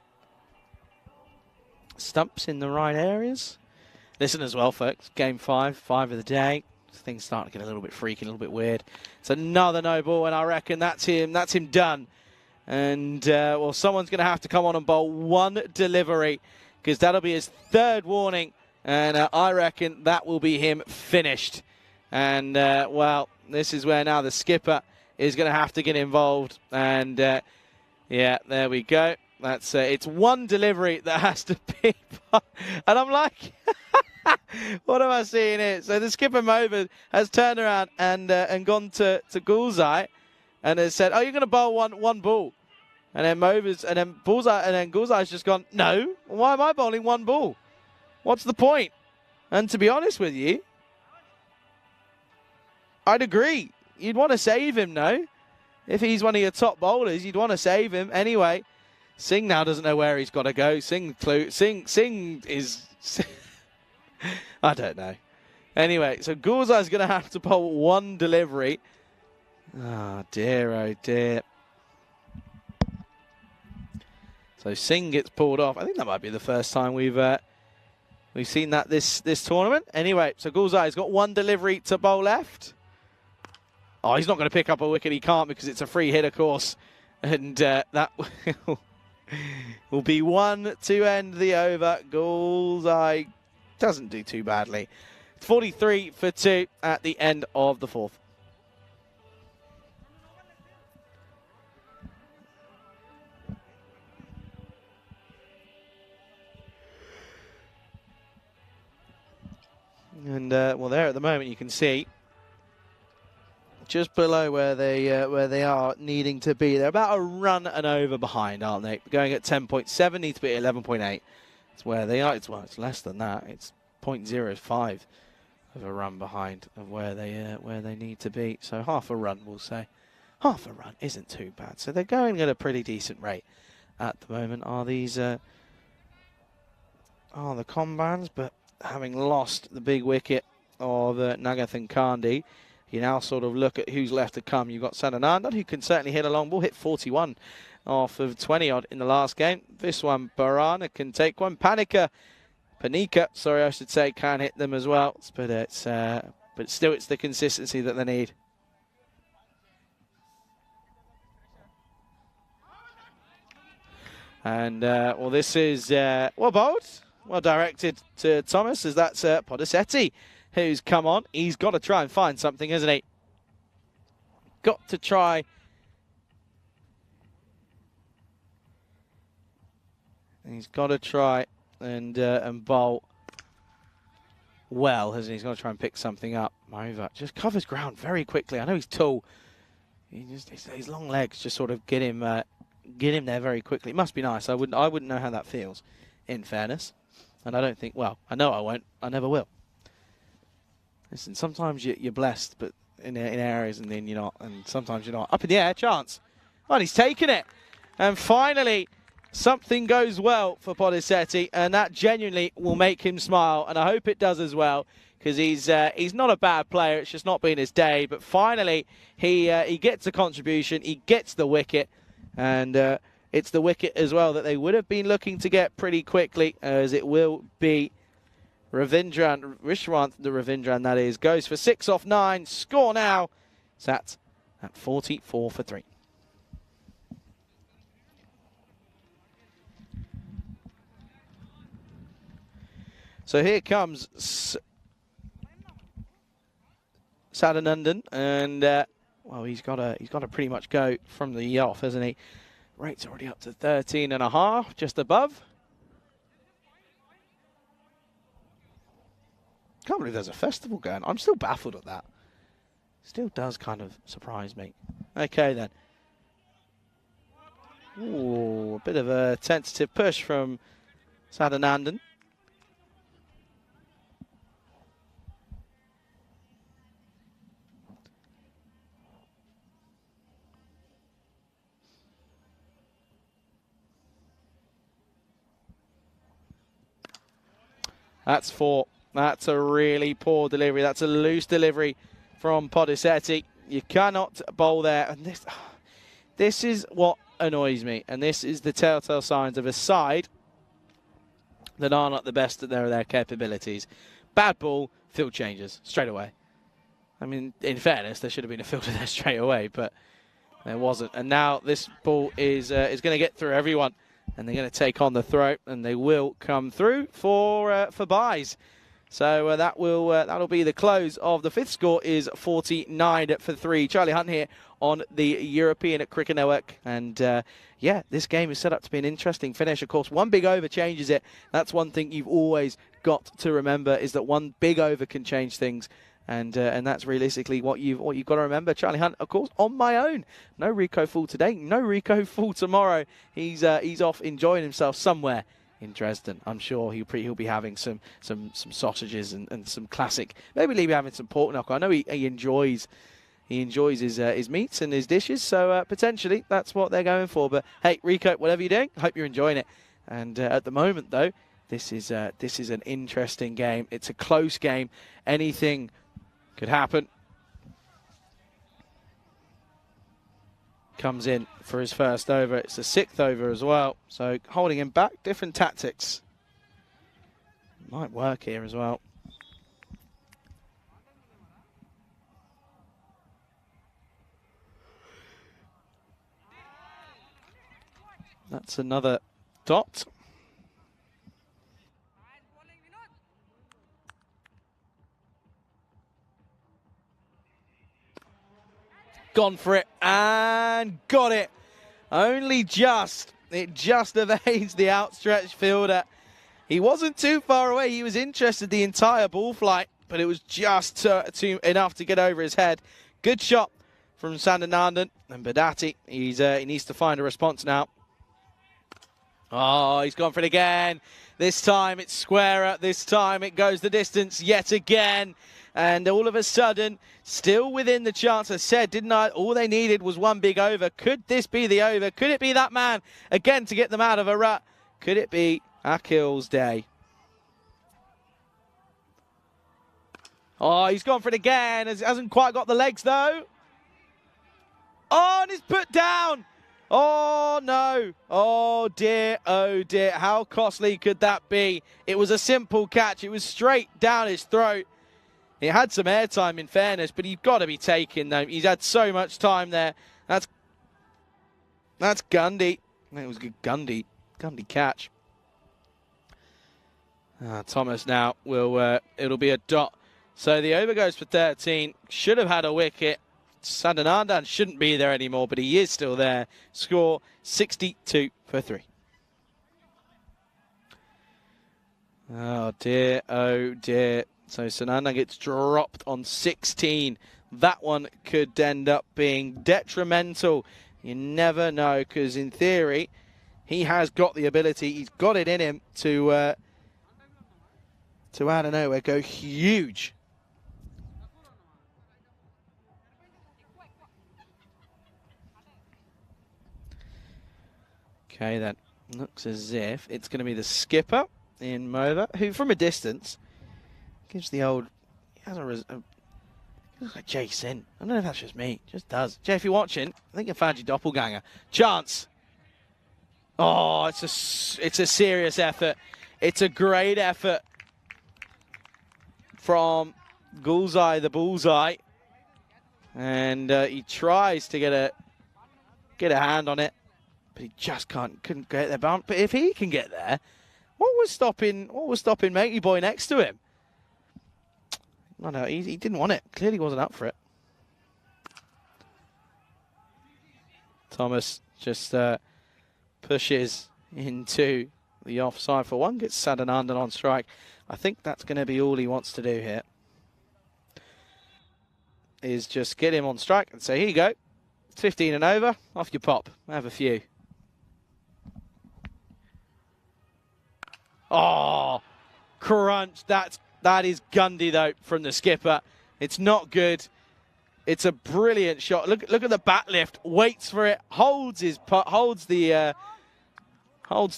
stumps in the right areas. Listen as well, folks. Game 5 of the day. Things starting to get a little bit freaky, a little bit weird. It's another no ball, and I reckon that's him. That's him done. And well, someone's going to have to come on and bowl one delivery because that'll be his third warning, and I reckon that will be him finished. And well, this is where now the skipper is going to have to get involved. And yeah, there we go. That's it's one delivery that has to be, and I'm like, what am I seeing here? So the skipper Mover has turned around and gone to Gulzai, and has said, "Oh, you're going to bowl one ball," and then Gulza's just gone, "No, why am I bowling one ball? What's the point?" And to be honest with you, I'd agree. You'd want to save him, no? If he's one of your top bowlers, you'd want to save him. Anyway, Singh now doesn't know where he's got to go. Singh is... I don't know. Anyway, so Gulza's going to have to bowl one delivery. Oh, dear. So Singh gets pulled off. I think that might be the first time we've seen that this tournament. Anyway, so Gulza's got one delivery to bowl left. Oh, he's not going to pick up a wicket. He can't because it's a free hit, of course. And that will be one to end the over. Gulza doesn't do too badly. 43 for 2 at the end of the fourth. And, well, there at the moment you can see just below where they are needing to be. They're about a run and over behind, aren't they? Going at 10.7, need to be at 11.8. It's where they are. It's less than that. It's 0.05 of a run behind of where they need to be. So half a run, we'll say. Half a run isn't too bad. So they're going at a pretty decent rate at the moment. Are these the Combans? But having lost the big wicket of Nagathan Kandi, you now sort of look at who's left to come. You've got Sadanandan, who can certainly hit a long ball, hit 41 off of 20-odd in the last game. This one, Barana can take one. Panika, sorry, I should say, can hit them as well. But still, it's the consistency that they need. And, well, this is, well bowled, well directed to Thomas, as that's Podisetti who's come on. He's got to try and find something, hasn't he? Got to try. He's got to try and bowl well, hasn't he? He's got to try and pick something up. Mova just covers ground very quickly. I know he's tall. His long legs just sort of get him there very quickly. It must be nice. I wouldn't know how that feels, in fairness. And I don't think, well, I know I won't. I never will. Listen, sometimes you're blessed, but in areas, and then you're not. And sometimes you're not. Up in the air, chance. Oh, and he's taken it. And finally, something goes well for Podisetti, and that genuinely will make him smile. And I hope it does as well, because he's not a bad player. It's just not been his day. But finally, he gets a contribution. He gets the wicket. And it's the wicket as well that they would have been looking to get pretty quickly, as it will be Rishwant, the Ravindran that is, goes for 6 off 9. Score now. Sat at 44 for 3. So here comes Sadanandan, and well, he's got to pretty much go from the off, hasn't he? Rate's already up to 13.5, just above. Can't believe there's a festival going. I'm still baffled at that. Still does kind of surprise me. Okay then. Ooh, a bit of a tentative push from Sadanandan. That's 4. That's a really poor delivery. That's a loose delivery from Podisetti. You cannot bowl there. And this is what annoys me. And this is the telltale signs of a side that are not the best at their capabilities. Bad ball, field changes straight away. I mean, in fairness, there should have been a fielder there straight away, but there wasn't. And now this ball is going to get through everyone. And they're going to take on the throw, and they will come through for byes. So that'll be the close of the fifth. Score is 49 for 3. Charlie Hunt here on the European Cricket Network. And yeah, this game is set up to be an interesting finish. Of course, one big over changes it. That's one thing you've always got to remember, is that one big over can change things. And that's realistically what you've got to remember. Charlie Hunt, of course, on my own. No Rico Fall today. No Rico Fall tomorrow. He's off enjoying himself somewhere in Dresden. I'm sure he'll be having some sausages and some classic. Maybe he'll be having some pork knuckle. I know he enjoys his meats and his dishes. So potentially that's what they're going for. But hey, Rico, whatever you're doing, I hope you're enjoying it. And at the moment, though, this is an interesting game. It's a close game. Anything could happen. Comes in for his first over. It's the 6th over as well. So holding him back, different tactics. Might work here as well. That's another dot. Gone for it and got it. Only just. It just evades the outstretched fielder. He wasn't too far away. He was interested the entire ball flight, but it was just enough to get over his head. Good shot from Sandanandan and Badati. He needs to find a response now. Oh, he's gone for it again. This time it's squarer. This time it goes the distance yet again. And all of a sudden, still within the chance. I said, didn't I? All they needed was one big over. Could this be the over? Could it be that man again to get them out of a rut? Could it be Akil's day? Oh, he's gone for it again. Hasn't quite got the legs, though. Oh, and he's put down. Oh, no. Oh, dear. Oh, dear. How costly could that be? It was a simple catch. It was straight down his throat. He had some airtime, in fairness, but you've got to be taking, though. He's had so much time there. That's Gundy. It was a good Gundy catch. Thomas now will, it'll be a dot. So the over goes for 13. Should have had a wicket. Sandanandan shouldn't be there anymore, but he is still there. Score 62 for 3. Oh, dear. Oh, dear. So Sandanandan gets dropped on 16. That one could end up being detrimental. You never know, because in theory, he has got the ability. He's got it in him to out of nowhere go huge. Okay, then. Looks as if it's going to be the skipper in Mova, who from a distance gives the old... He has he looks like Jason. I don't know if that's just me. Just does. Jay, if you're watching, I think you found your doppelganger. Chance. Oh, it's a serious effort. It's a great effort from Gulzai, the bullseye. And he tries to get a hand on it. But he just couldn't get there. But if he can get there, what was stopping Matey Boy next to him? No, he didn't want it. Clearly wasn't up for it. Thomas just pushes into the offside for one. Gets Sandanandan on strike. I think that's going to be all he wants to do here. Is just get him on strike and say, here you go. 15 and over. Off you pop. Have a few. Oh, crunch. That is Gundy, though, from the skipper. It's not good. It's a brilliant shot. Look at the bat lift. Waits for it. Holds the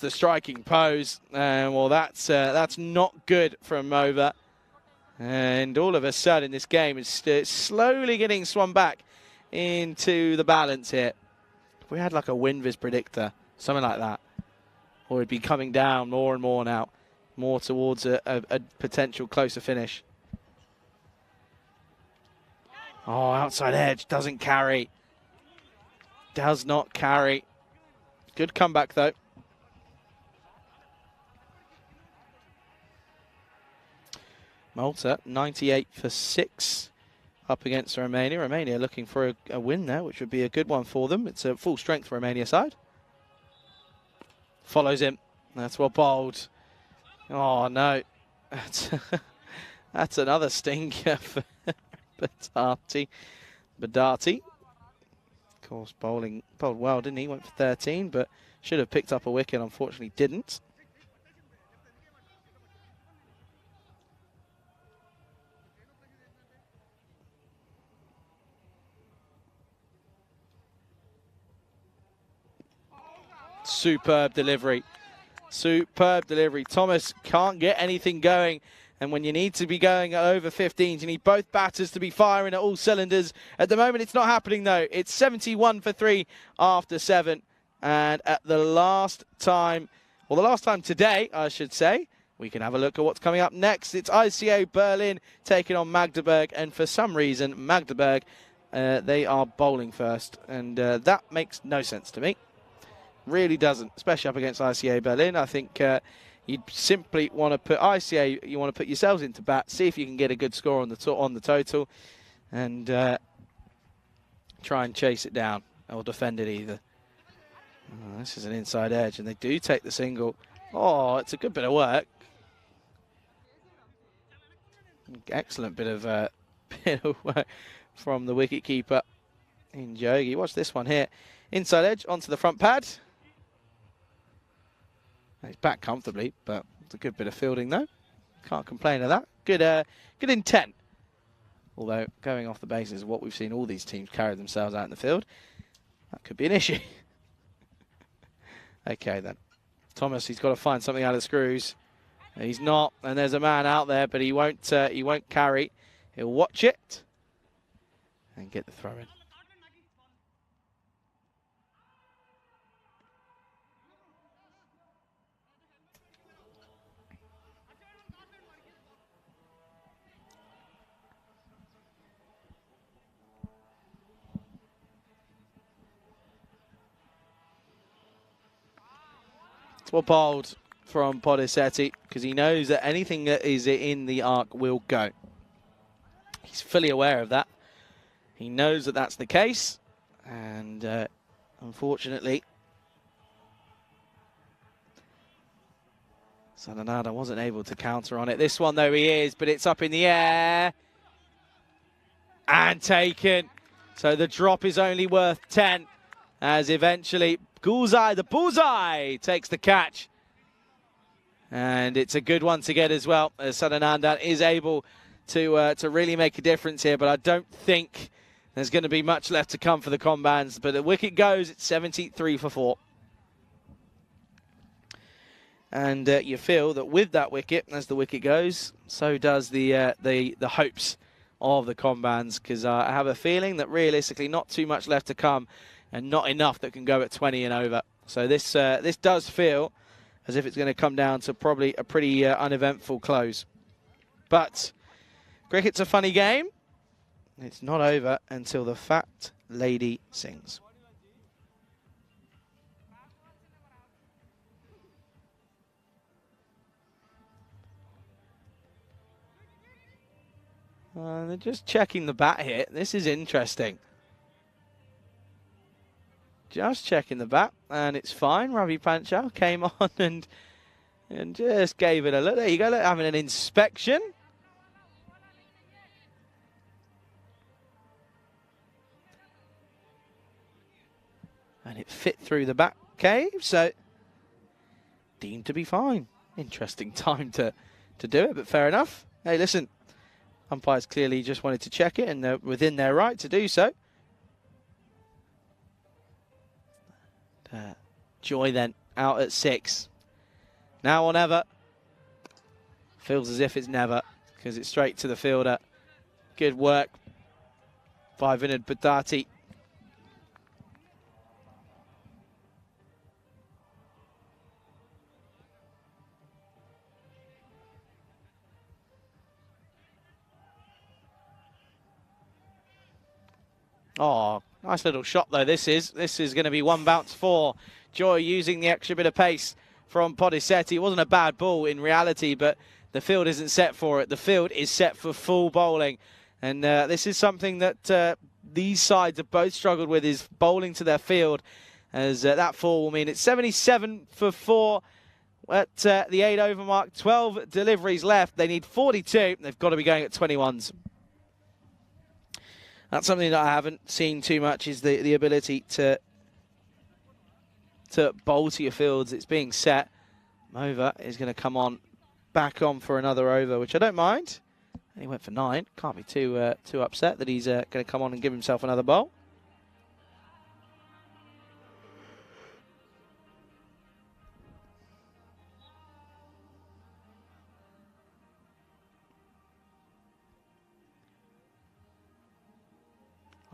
striking pose. Well, that's not good from Mova. And all of a sudden, this game is slowly getting swung back into the balance here. If we had like a WinViz predictor, something like that, or it'd be coming down more and more now, more towards a potential closer finish. Oh, outside edge, doesn't carry. Does not carry. Good comeback, though. Malta, 98 for 6 up against Romania. Romania looking for a win there, which would be a good one for them. It's a full strength Romania side. Follows him. That's what bowled. Oh, no. That's another stinker Badati. Of course, bowled well, didn't he? Went for 13, but should have picked up a wicket, unfortunately didn't. Superb delivery. Superb delivery. Thomas can't get anything going. And when you need to be going at over 15s, you need both batters to be firing at all cylinders. At the moment, it's not happening, though. It's 71 for 3 after 7. And at the last time, well, the last time today, I should say, we can have a look at what's coming up next. It's ICA Berlin taking on Magdeburg. And for some reason, Magdeburg, they are bowling first. And that makes no sense to me. Really doesn't, especially up against ICA Berlin. I think you'd simply want to put ICA, you want to put yourselves into bat, see if you can get a good score on the total, and try and chase it down or defend it either. Oh, this is an inside edge, and they do take the single. Oh, it's a good bit of work. Excellent bit of work from the wicketkeeper in Jogi. Watch this one here. Inside edge onto the front pad. He's back comfortably, but it's a good bit of fielding though. Can't complain of that. Good intent. Although going off the basis of what we've seen all these teams carry themselves out in the field, that could be an issue. Okay then. Thomas, he's got to find something out of the screws. He's not, and there's a man out there, but he won't carry. He'll watch it and get the throw in. It's well bowled from Podisetti because he knows that anything that is in the arc will go. He's fully aware of that. He knows that that's the case, and unfortunately, Sananada wasn't able to counter on it. This one, though, he is, but it's up in the air and taken. So the drop is only worth 10, as eventually Gulzai, the bullseye, takes the catch. And it's a good one to get as well, as Sanananda is able to really make a difference here, but I don't think there's going to be much left to come for the Combans. But the wicket goes, it's 73 for 4. And you feel that with that wicket, as the wicket goes, so does the hopes of the Combans, because I have a feeling that realistically not too much left to come and not enough that can go at 20 and over. So this does feel as if it's going to come down to probably a pretty uneventful close. But cricket's a funny game. It's not over until the fat lady sings. They're just checking the bat here. This is interesting. Just checking the bat, and it's fine. Ravi Panchal came on and just gave it a look. There you go, look, having an inspection. And it fit through the back cave, so deemed to be fine. Interesting time to do it, but fair enough. Hey, listen, umpires clearly just wanted to check it, and they're within their right to do so. Joy then out at 6. Now or never. Feels as if it's never, because it's straight to the fielder. Good work by Vinod Bhattati. Oh, nice little shot though. This is going to be one bounce for Joy, using the extra bit of pace from Podisetti. It wasn't a bad ball in reality, but the field isn't set for it. The field is set for full bowling, and this is something that these sides have both struggled with, is bowling to their field, as that 4 will mean it's 77 for 4 at the 8 over mark. 12 deliveries left. They need 42. They've got to be going at 21s. That's something that I haven't seen too much, is the ability to bowl to your fields. It's being set. Mova is going to come on, back on for another over, which I don't mind. And he went for 9. Can't be too upset that he's going to come on and give himself another bowl.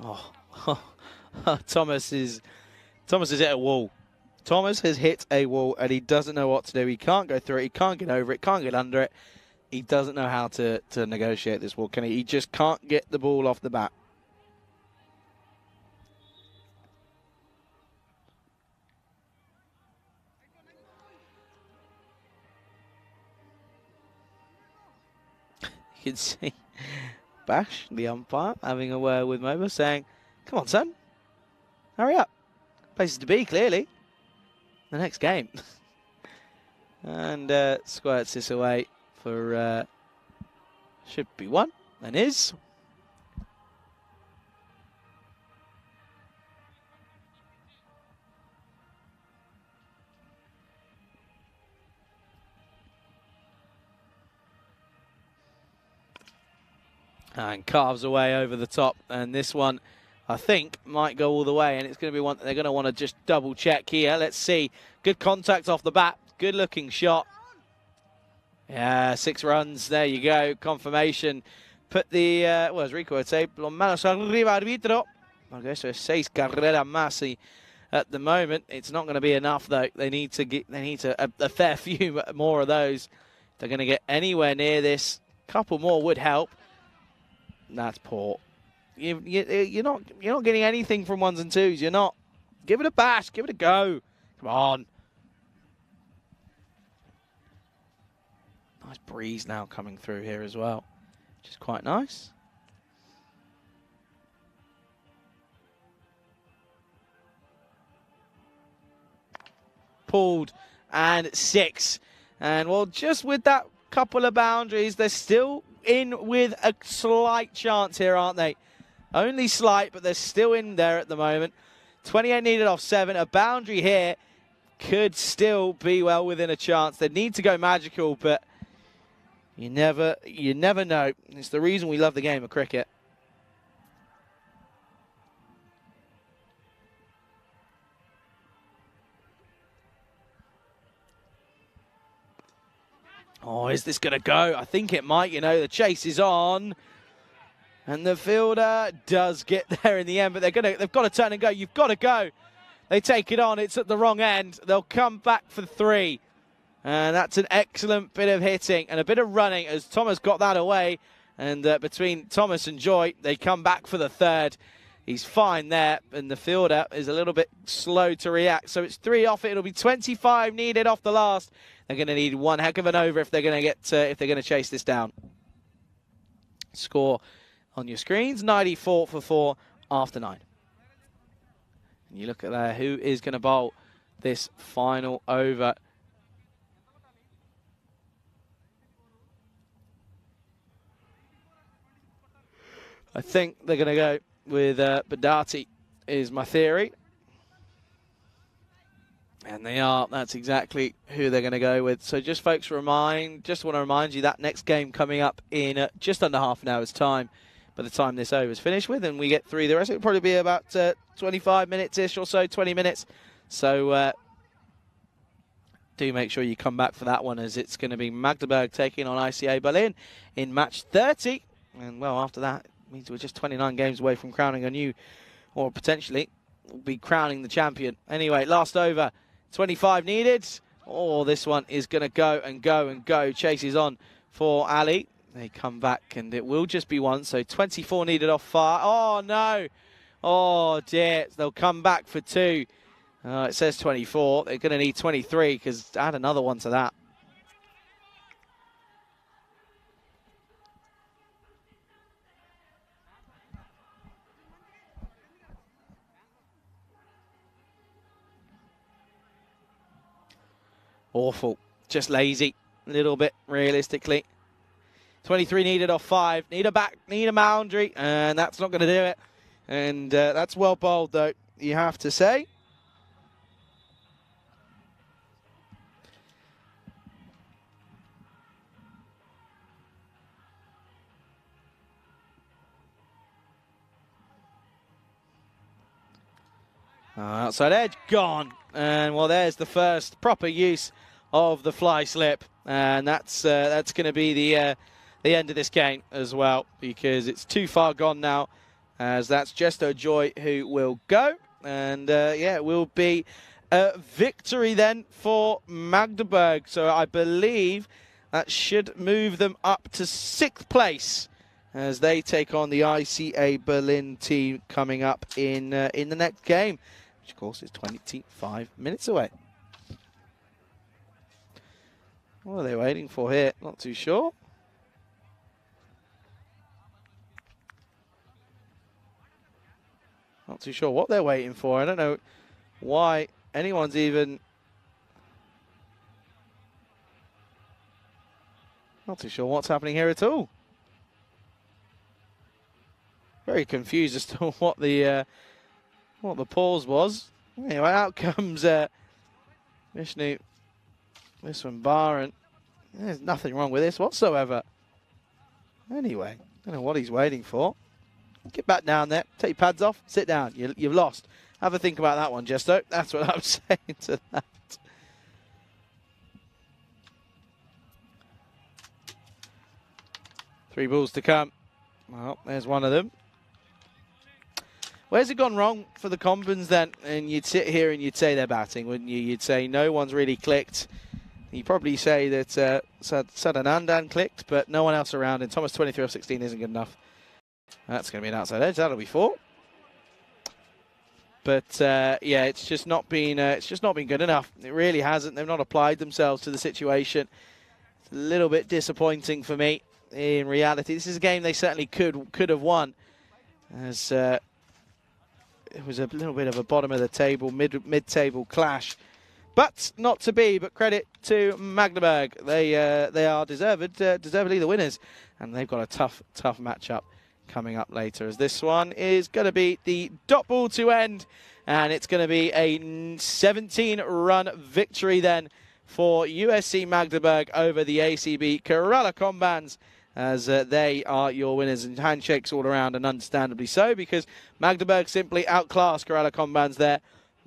Oh, Thomas has hit a wall. Thomas has hit a wall and he doesn't know what to do. He can't go through it. He can't get over it. Can't get under it. He doesn't know how to negotiate this wall, can he? He just can't get the ball off the bat. You can see Bash, the umpire, having a word with Mova, saying, "Come on, son. Hurry up. Places to be, clearly. The next game." And squirts this away for, should be 1, and is. And carves away over the top, and this one, I think, might go all the way, and it's going to be one that they're going to want to just double check here. Let's see. Good contact off the bat. Good looking shot. Yeah, 6 runs. There you go. Confirmation. Put the, well, as Rico would say, manos arriba, arbitro. Okay, so 6 carreras más. At the moment, it's not going to be enough, though. They need a fair few more of those. If they're going to get anywhere near this, a couple more would help. That's poor. You're not getting anything from 1s and 2s. You're not. Give it a bash. Give it a go. Come on. Nice breeze now coming through here as well, which is quite nice. Pulled and 6. And well, just with that couple of boundaries, they're still in with a slight chance here, aren't they? Only slight, but they're still in there at the moment. 28 needed off 7. A boundary here could still be well within a chance. They need to go magical, but you never know. It's the reason we love the game of cricket. Oh, is this going to go? I think it might. You know, the chase is on. And the fielder does get there in the end, but they've got to turn and go. You've got to go. They take it on. It's at the wrong end. They'll come back for 3. And that's an excellent bit of hitting and a bit of running as Thomas got that away. And between Thomas and Joy, they come back for the 3rd. He's fine there, and the fielder is a little bit slow to react. So it's 3 off it. It'll be 25 needed off the last. They're going to need one heck of an over if they're going to chase this down. Score on your screens: 94 for 4 after 9. And you look at there, who is going to bowl this final over? I think they're going to go with Badati, is my theory. And they are. That's exactly who they're going to go with. So just folks, want to remind you that next game coming up in just under half an hour's time. By the time this over is finished with, and we get through the rest, it'll probably be about 25 minutes-ish or so, 20 minutes. So do make sure you come back for that one, as it's going to be Magdeburg taking on ICA Berlin in match 30. And, well, after that, it means we're just 29 games away from crowning a new, or potentially, we'll be crowning the champion. Anyway, last over, 25 needed. Oh, this one is going to go and go and go. Chases on for Ali. They come back, and it will just be 1. So 24 needed off far. Oh, no. Oh, dear. They'll come back for 2. It says 24. They're going to need 23 because add another one to that. Awful. Just lazy. A little bit, realistically. 23 needed off 5. Need a boundary, and that's not going to do it. And that's well bowled, though, you have to say. Outside edge, gone. And, well, there's the first proper use of the fly slip. And that's going to be the end of this game as well, because it's too far gone now, as that's Jesto Joy who will go. And, yeah, it will be a victory then for Magdeburg. So I believe that should move them up to 6th place as they take on the ICA Berlin team coming up in the next game, which of course is 25 minutes away. What are they waiting for here? Not too sure. Not too sure what they're waiting for. I don't know why anyone's even... Not too sure what's happening here at all. Very confused as to what the pause was. Anyway, out comes Vishnu Viswambaran. There's nothing wrong with this whatsoever. Anyway, don't know what he's waiting for. Get back down there. Take your pads off. Sit down. You've lost. Have a think about that one, Jesto. That's what I'm saying to that. Three balls to come. Well, there's one of them. Where's it gone wrong for the Combins then? And you'd sit here and you'd say they're batting, wouldn't you? You'd say no one's really clicked. You'd probably say that Sadanandan clicked, but no one else around. And Thomas 23 off 16 isn't good enough. That's going to be an outside edge. That'll be 4. But yeah, it's just not been good enough. It really hasn't. They've not applied themselves to the situation. It's a little bit disappointing for me. In reality, this is a game they certainly could have won, as it was a little bit of a bottom of the table, mid-table clash, but not to be. But credit to Magdeburg, they are deservedly the winners, and they've got a tough matchup coming up later, as this one is going to be the dot ball to end, and it's going to be a 17-run victory then for USC Magdeburg over the ACB Kerala Combans, as they are your winners, and handshakes all around, and understandably so, because Magdeburg simply outclassed Kerala Combans there,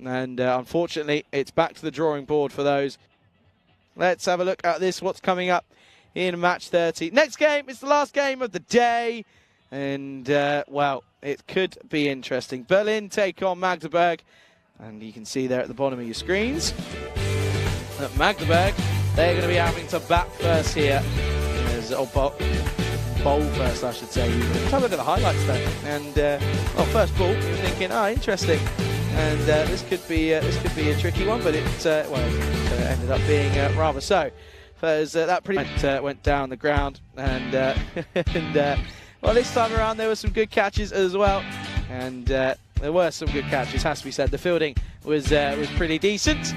and unfortunately it's back to the drawing board for those. Let's have a look at this, what's coming up in match 30. Next game is the last game of the day, and well, it could be interesting. Berlin take on Magdeburg, and you can see there at the bottom of your screens that Magdeburg, they're going to be having to bat first here. Or bowl first, I should say. Let's have a look at the highlights though. And well, first ball, you're thinking, interesting. And this could be a tricky one, but it ended up being rather so. As that pretty much went down the ground, and well, this time around there were some good catches as well, and there were some good catches, has to be said. The fielding was pretty decent.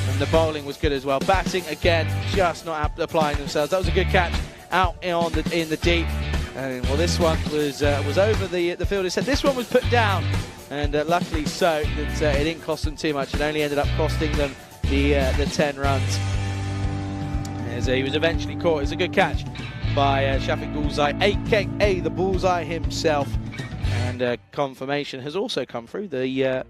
And the bowling was good as well. Batting again, just not applying themselves. That was a good catch out in the deep. And well, this one was over the fielder said. This one was put down, and luckily so that it didn't cost them too much. It only ended up costing them the 10 runs. As he was eventually caught. It's a good catch by Shafiq Gulzai, aka the Bullseye himself. And confirmation has also come through. The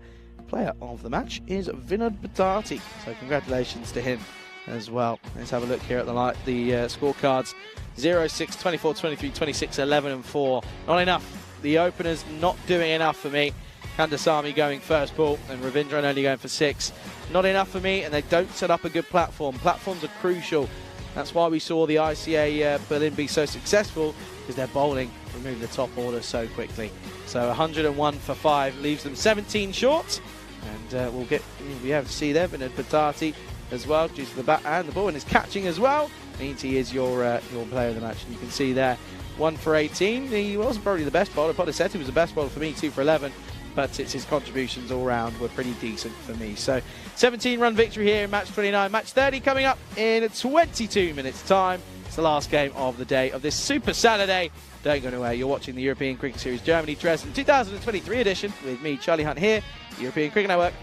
player of the match is Vinod Bhatati, so congratulations to him as well. Let's have a look here at the scorecards. 0, 6, 24, 23, 26, 11 and 4. Not enough. The openers not doing enough for me. Kandasamy going first ball and Ravindran only going for 6. Not enough for me, and they don't set up a good platform. Platforms are crucial. That's why we saw the ICA Berlin be so successful, because their bowling removed the top order so quickly. So 101 for 5 leaves them 17 short. And we'll be able to see there Vinod Bhatati as well, due to the bat and the ball, and his catching as well. Means he is your player of the match, and you can see there 1 for 18. He wasn't probably the best bowler. Podeseti was the best bowler for me, 2 for 11, but it's his contributions all round were pretty decent for me. So 17-run victory here in match 29. Match 30 coming up in 22 minutes time. It's the last game of the day of this Super Saturday. Don't go anywhere. You're watching the European Cricket Series Germany Dresden 2023 edition with me, Charlie Hunt, here, European Cricket Network.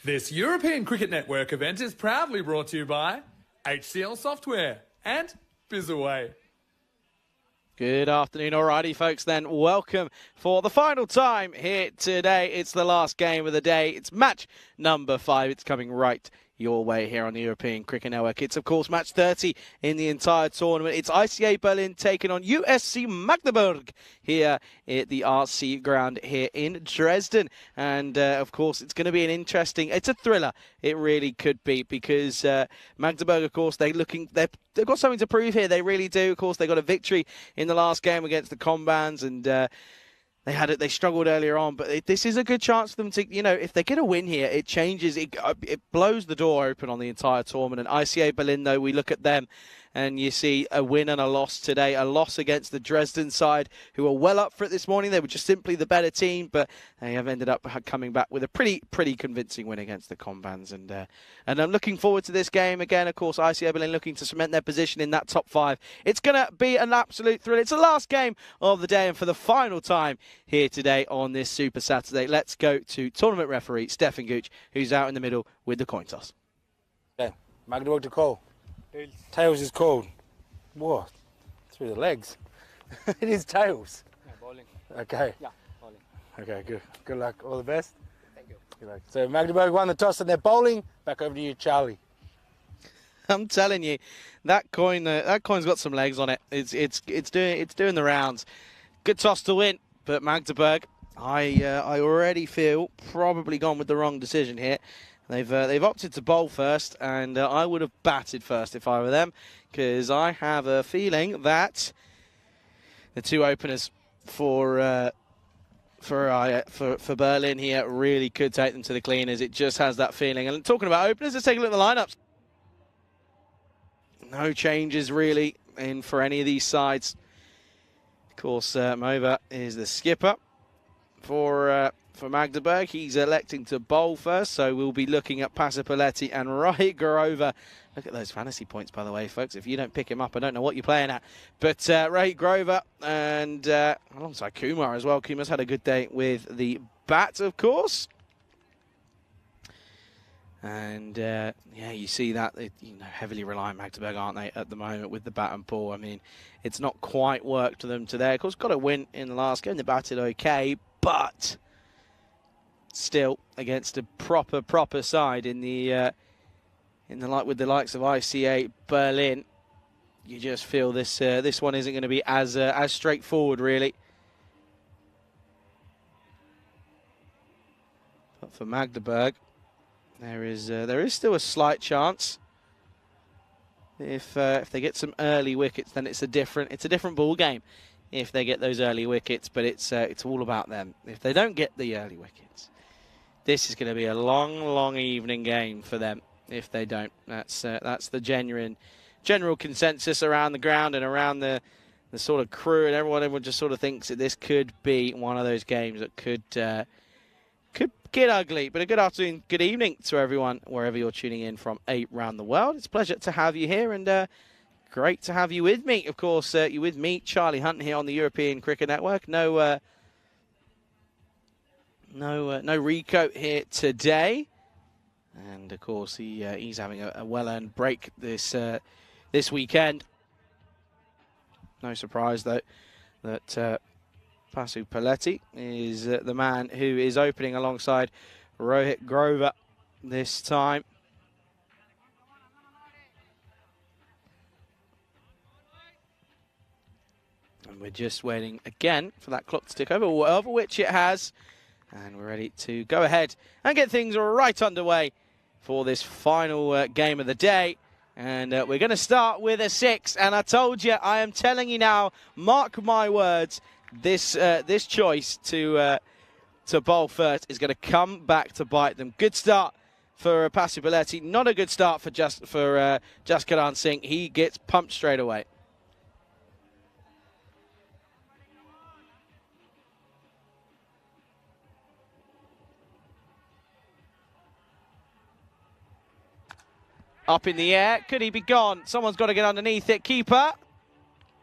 This European Cricket Network event is proudly brought to you by HCL Software and Bizaway. Good afternoon, alrighty folks then. Welcome for the final time here today. It's the last game of the day. It's match number 5. It's coming right your way here on the European Cricket Network. It's of course match 30 in the entire tournament. It's ICA Berlin taking on USC Magdeburg here at the RC ground here in Dresden. And of course it's going to be it's a thriller. It really could be, because Magdeburg, of course, they've got something to prove here. They really do. Of course, they got a victory in the last game against the Combans, and they struggled earlier on, but this is a good chance for them to, if they get a win here, it changes, it blows the door open on the entire tournament. And ICA Berlin, though, we look at them, and you see a win and a loss today. A loss against the Dresden side, who are well up for it this morning. They were just simply the better team, but they have ended up coming back with a pretty convincing win against the Combans. And I'm looking forward to this game again. Of course, IC Berlin looking to cement their position in that top 5. It's going to be an absolute thrill. It's the last game of the day, and for the final time here today on this Super Saturday, let's go to tournament referee Stefan Gooch, who's out in the middle with the coin toss. Okay, Magdeburg to call. Tails is called. What? Through the legs. It is tails. Yeah, bowling. Okay. Yeah, bowling. Okay, good. Good luck. All the best. Thank you. Good luck. So Magdeburg won the toss and they're bowling. Back over to you, Charlie. I'm telling you, that coin's got some legs on it. It's doing the rounds. Good toss to win, but Magdeburg, I already feel probably gone with the wrong decision here. They've opted to bowl first, and I would have batted first if I were them, because I have a feeling that the two openers for Berlin here really could take them to the cleaners. It just has that feeling. And talking about openers, let's take a look at the lineups. No changes really in for any of these sides. Of course, Mova is the skipper for Magdeburg. He's electing to bowl first, so we'll be looking at Pasipaletti and Rohit Grover. Look at those fantasy points, by the way, folks. If you don't pick him up, I don't know what you're playing at. But Rohit Grover and alongside Kumar as well. Kumar's had a good day with the bat, of course. And yeah, you see that heavily reliant Magdeburg, aren't they, at the moment with the bat and ball? I mean, it's not quite worked for them today. Of course, got a win in the last game. They batted okay, but still against a proper side in the with the likes of ICA Berlin, you just feel this one isn't going to be as straightforward, really. But for Magdeburg, there is still a slight chance. If they get some early wickets, then it's a different ball game. If they get those early wickets, but it's all about them. If they don't get the early wickets, this is going to be a long evening game for them. If they don't, that's the general consensus around the ground and around the sort of crew, and everyone just sort of thinks that this could be one of those games that could get ugly. But a good afternoon, good evening to everyone wherever you're tuning in from around the world. It's a pleasure to have you here, and great to have you with me. Of course, you're with me, Charlie Hunt, here on the European Cricket Network. No Rico here today, and of course he's having a well-earned break this weekend. No surprise though that Pasipaletti is the man who is opening alongside Rohit Grover this time. And we're just waiting again for that clock to tick over which it has. And we're ready to go ahead and get things right underway for this final game of the day. And we're going to start with a 6. And I told you, I am telling you now, mark my words, this choice to bowl first is going to come back to bite them. Good start for Pasipaletti. Not a good start for Jaskaran Singh. He gets pumped straight away. Up in the air. Could he be gone? Someone's got to get underneath it. Keeper.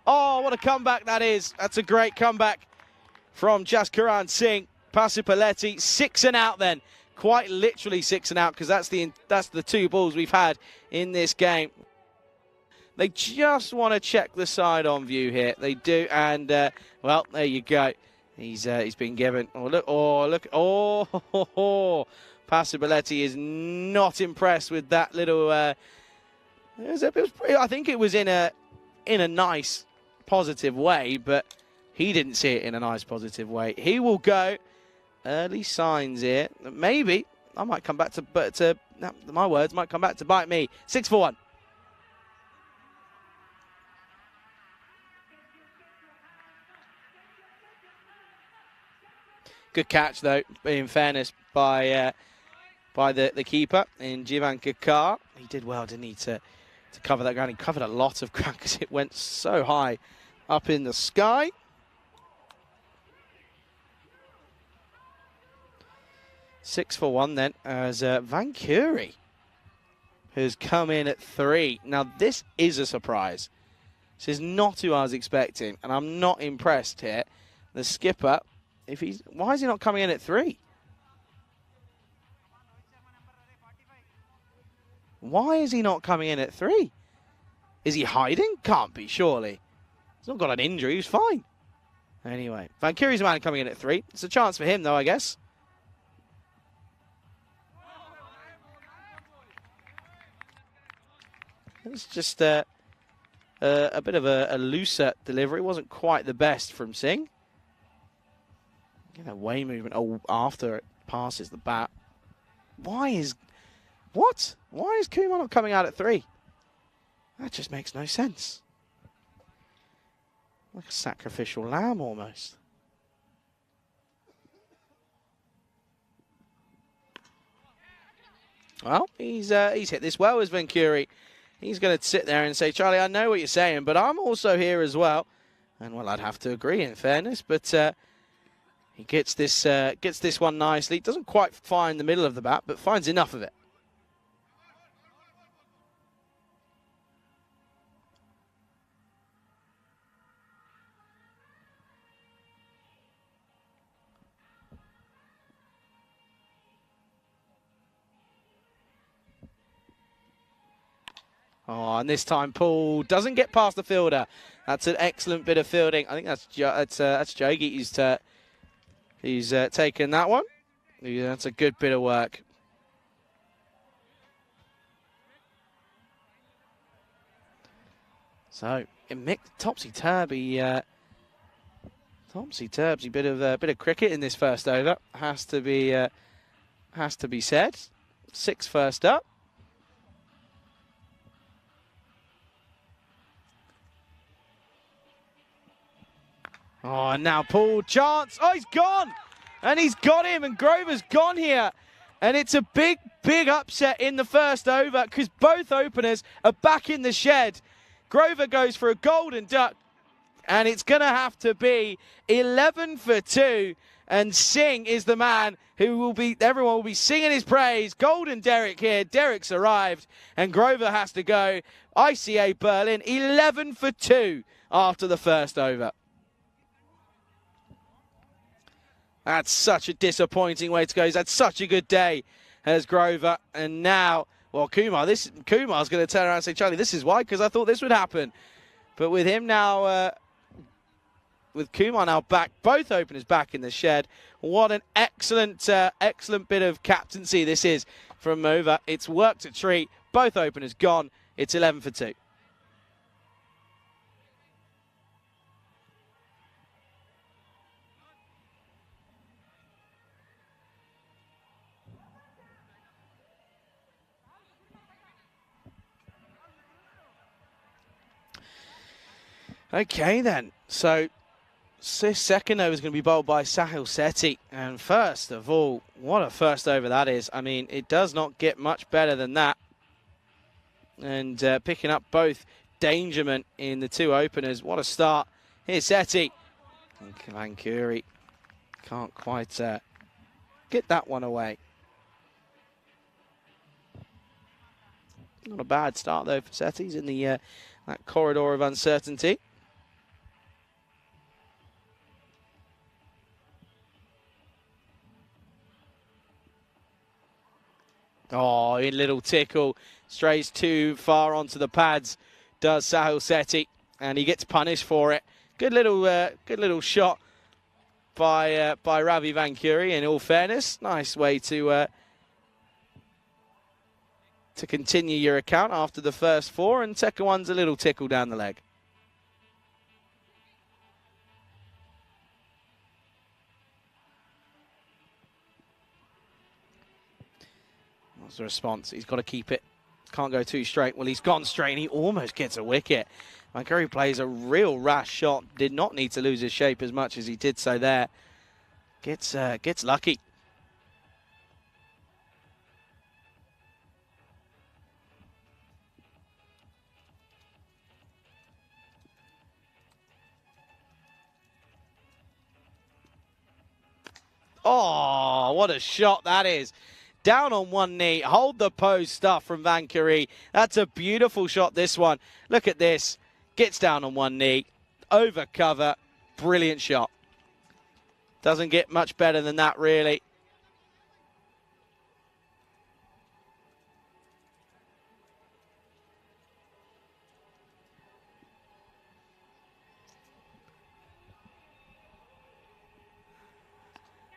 Oh, what a comeback that is. That's a great comeback from Jaskaran Singh. Pasipaletti, 6 and out then. Quite literally 6 and out, because that's the 2 balls we've had in this game. They just want to check the side on view here. They do, and well, there you go. He's been given. Oh look. Pasipaletti is not impressed with that little. I think it was in a nice, positive way, but he didn't see it in a nice, positive way. He will go. Early signs here. Maybe I might come back to, my words might come back to bite me. 6 for 1. Good catch though, in fairness, by the keeper in Jivan Kakar. He did well, didn't he, to to cover that ground. He covered a lot of ground because it went so high up in the sky. Six for one then, as Van Curie has come in at 3. Now, this is a surprise. This is not who I was expecting, and I'm not impressed here. The skipper, why is he not coming in at 3? Why is he not coming in at 3? Is he hiding? Can't be, surely. He's not got an injury, he's fine. Anyway, Van Curie's the man coming in at 3. It's a chance for him, though, I guess. It's just a bit of a looser delivery. It wasn't quite the best from Singh. Get that way movement after it passes the bat. Why is Kumar not coming out at 3? That just makes no sense. Like a sacrificial lamb almost. Well, he's hit this well as Van Curie. He's going to sit there and say, Charlie, I know what you're saying, but I'm also here as well. And, well, I'd have to agree, in fairness. But he gets this one nicely. Doesn't quite find the middle of the bat, but finds enough of it. Oh, and this time Paul doesn't get past the fielder. That's an excellent bit of fielding. I think that's Jogi who's taken that one. Yeah, that's a good bit of work. So topsy-turvy bit of cricket in this first over. Has to be said. 6 first up. Oh, and now Paul, chance. Oh, he's gone. And he's got him, and Grover's gone here. And it's a big, big upset in the first over because both openers are back in the shed. Grover goes for a golden duck, and it's going to have to be 11 for 2. And Singh is the man who everyone will be singing his praise. Golden Derek here. Derek's arrived, and Grover has to go. ICA Berlin, 11 for 2 after the first over. That's such a disappointing way to go. He's had such a good day as Grover. And now, well, Kumar's going to turn around and say, Charlie, this is why, because I thought this would happen. But with him now, with Kumar now back, both openers back in the shed. What an excellent bit of captaincy this is from Mova. It's worked a treat. Both openers gone. It's 11 for 2. Okay then, so this second over is going to be bowled by Sahil Sethi. And first of all, what a first over that is. I mean, it does not get much better than that. And picking up both Dangerman in the 2 openers. What a start. Here's Sethi. Van Curie can't quite get that one away. Not a bad start though for Sethi. He's in the that corridor of uncertainty. Oh, a little tickle. Strays too far onto the pads, does Sahil Sethi, and he gets punished for it. Good little shot by Ravi Van Curie, in all fairness. Nice way to continue your account after the first 4, and second one's a little tickle down the leg. What's the response? He's got to keep it. Can't go too straight. Well, he's gone straight, and he almost gets a wicket. Van Curie plays a real rash shot. Did not need to lose his shape as much as he did so there. Gets lucky. Oh, what a shot that is. Down on one knee, hold the pose stuff from Van Curie. That's a beautiful shot, this one. Look at this. Gets down on one knee, over cover. Brilliant shot. Doesn't get much better than that, really.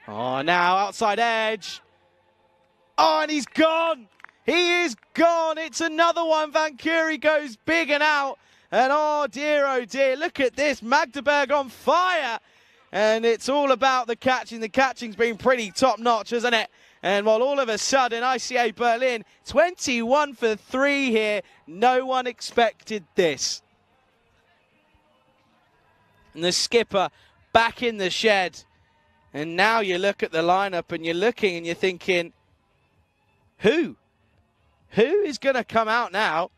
Oh, now outside edge. Oh, and he's gone. He is gone. It's another one. Van Curie goes big and out. And oh dear, look at this. Magdeburg on fire. And it's all about the catching. The catching's been pretty top notch, hasn't it? And while all of a sudden, ICA Berlin, 21 for 3 here. No one expected this. And the skipper back in the shed. And now you look at the lineup and you're looking and you're thinking, who? Who is going to come out now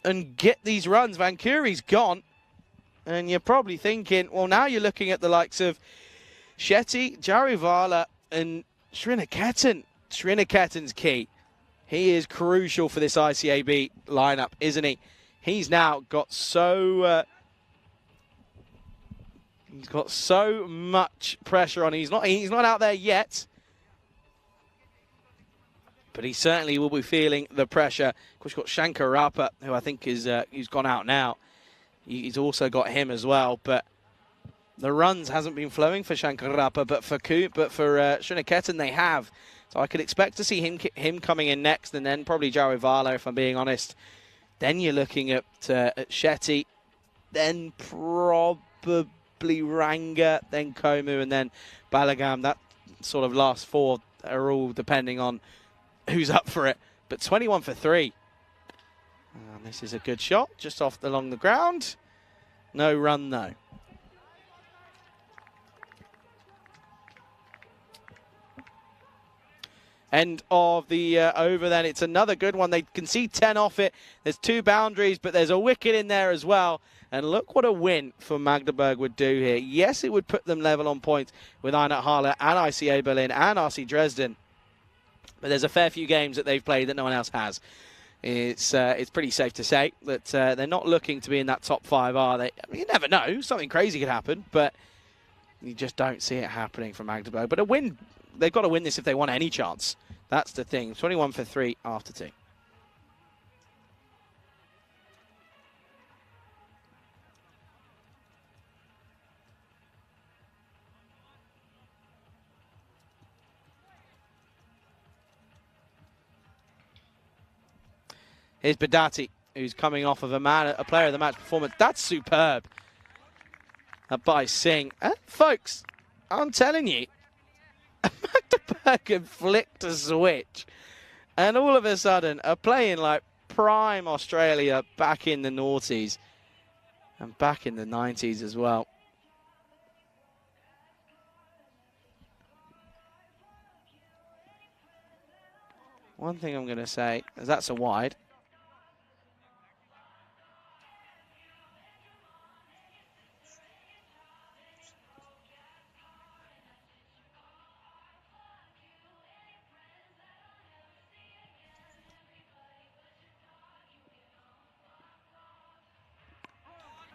and get these runs? Van Curie's gone. And you're probably thinking, well, now you're looking at the likes of Shetty, Jarivala, and Srinaketan. Srinaketan's key. He is crucial for this ICAB lineup, isn't he? He's now got so... he's got so much pressure on him. He's not out there yet. But he certainly will be feeling the pressure. Of course, you've got Shankar Rapa, who I think is who's gone out now. He's also got him as well. But the runs hasn't been flowing for Shankar Rapa, but for Srinaketan they have. So I could expect to see him coming in next, and then probably Jarivala, if I'm being honest. Then you're looking at Shetty, then probably Ranga, then Komu, and then Balagam. That sort of last 4 are all depending on who's up for it. But 21 for 3. And this is a good shot, just along the ground. No run, though. End of the over then. It's another good one. They can see 10 off it. There's 2 boundaries, but there's a wicket in there as well. And look what a win for Magdeburg would do here. Yes, it would put them level on points with Eintracht Halle and ICA Berlin and RC Dresden. But there's a fair few games that they've played that no one else has. It's pretty safe to say that they're not looking to be in that top 5, are they? I mean, you never know. Something crazy could happen, but you just don't see it happening for Magdeburg. But a win, they've got to win this if they want any chance. That's the thing. 21 for 3 after 2. Here's Badati, who's coming off of a player of the match performance. That's superb. By Singh. Folks, I'm telling you, Magdeburg have flicked a switch. And all of a sudden are playing like prime Australia back in the noughties. And back in the 90s as well. One thing I'm going to say is that's a wide.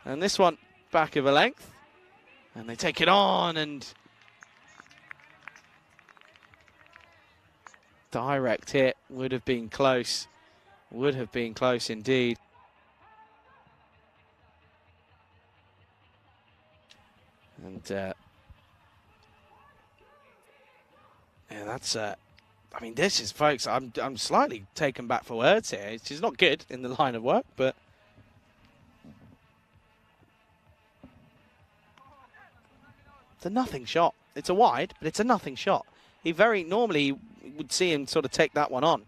And this one, back of a length. And they take it on and... direct hit. Would have been close. Would have been close indeed. And... yeah, that's... I mean, this is, folks, I'm slightly taken back for words here. It's just not good in the line of work, but... it's a nothing shot. It's a wide, but it's a nothing shot. He very normally would see him sort of take that one on.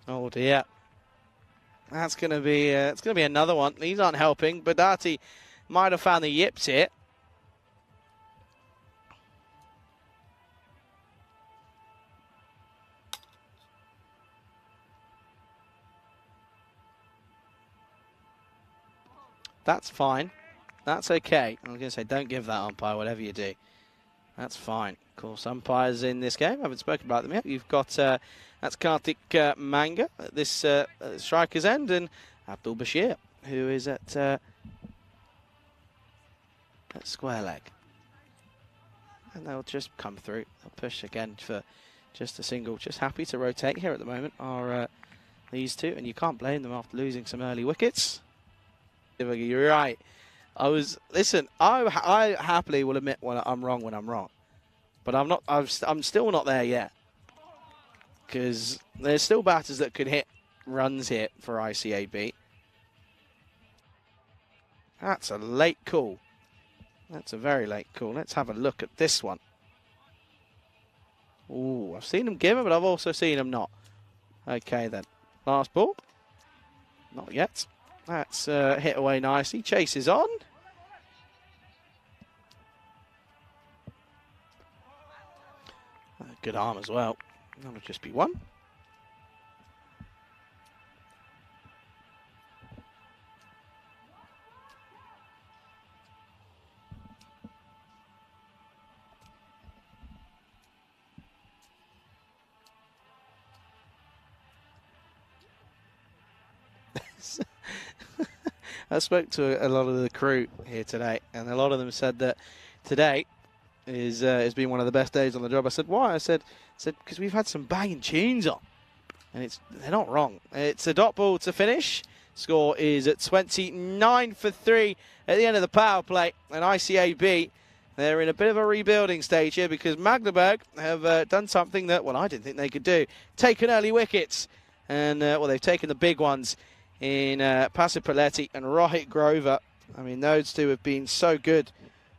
Oh dear. That's going to be it's going to be another one. These aren't helping. Badati might have found the yips here. That's fine. That's okay. I was going to say, don't give that umpire, whatever you do. That's fine. Of course, umpires in this game, I haven't spoken about them yet. You've got, that's Kartik Manga at this striker's end, and Abdul Bashir, who is at square leg. And they'll just come through. They'll push again for just a single. Just happy to rotate here at the moment are these two, and you can't blame them after losing some early wickets. You're right. Listen, I happily will admit when I'm wrong but I'm not. I'm still not there yet, because there's still batters that could hit runs here for ICAB. That's a late call. That's a very late call. Let's have a look at this one. Ooh, I've seen him give it, but I've also seen him not. Okay then, last ball. Not yet. That's hit away nicely. Chases on. Good arm as well. That'll just be one. I spoke to a lot of the crew here today, and a lot of them said that today has been one of the best days on the job. I said, why? I said because we've had some banging tunes on, and they're not wrong. It's a dot ball to finish. Score is at 29 for 3 at the end of the power play, and ICAB, they're in a bit of a rebuilding stage here because Magdeburg have done something that, well, I didn't think they could do. Taken early wickets, and, well, they've taken the big ones in Pasipaletti and Rohit Grover. I mean, those two have been so good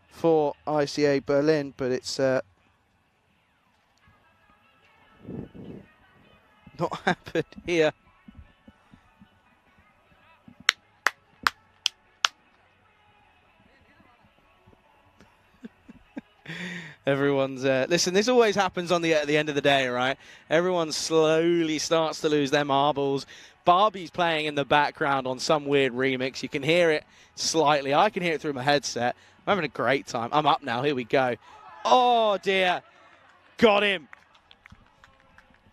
for ICA Berlin, but it's not happened here. Everyone's listen, this always happens on the end of the day, right? Everyone slowly starts to lose their marbles. Barbie's playing in the background on some weird remix. You can hear it slightly. I can hear it through my headset. I'm having a great time. I'm up now. Here we go. Oh, dear. Got him.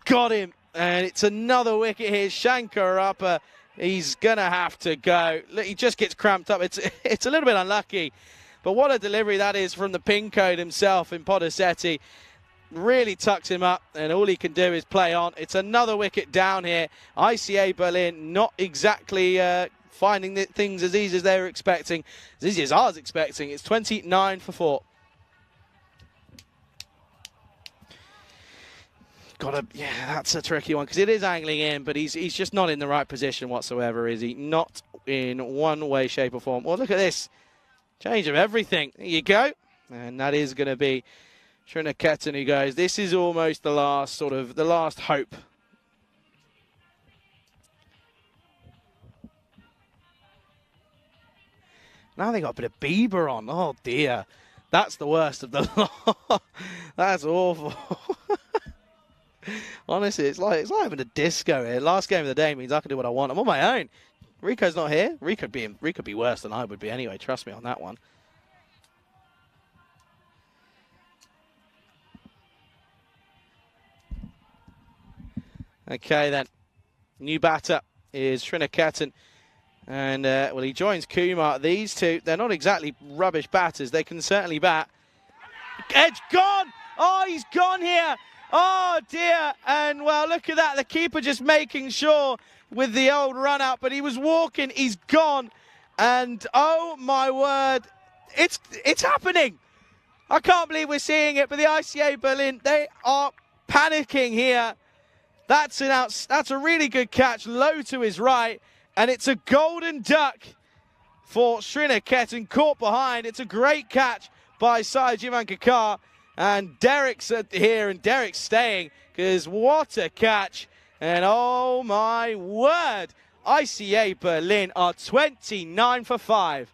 Got him. And it's another wicket here. Shankar up. He's going to have to go. Look, he just gets cramped up. It's a little bit unlucky. But what a delivery that is from the pin code himself in Podasetti. Really tucks him up, and all he can do is play on. It's another wicket down here. ICA Berlin not exactly finding things as easy as they were expecting, as easy as I was expecting. It's 29 for 4. Yeah, that's a tricky one because it is angling in, but he's just not in the right position whatsoever, is he? Not in one way, shape, or form. Well, look at this. Change of everything. There you go. And that is going to be Srinaketan who goes. This is almost the last hope. Now they got a bit of Bieber on. Oh dear. That's the worst of the lot. That's awful. Honestly, it's like having a disco here. Last game of the day means I can do what I want. I'm on my own. Rico's not here. Rico could be worse than I would be anyway. Trust me on that one. Okay then. New batter is Srinaketan. And, well, he joins Kumar. These two, they're not exactly rubbish batters. They can certainly bat. Edge gone! Oh, he's gone here! Oh, dear. And, well, look at that. The keeper just making sure with the old run out. But he was walking. He's gone. And, oh, my word. It's happening. I can't believe we're seeing it. But the ICA Berlin, they are panicking here. That's a really good catch. Low to his right. And it's a golden duck for Srinaketan, caught behind. It's a great catch by Sajivan Kakar. And Derek's here, and Derek's staying, because what a catch. And oh my word, ICA Berlin are 29 for 5.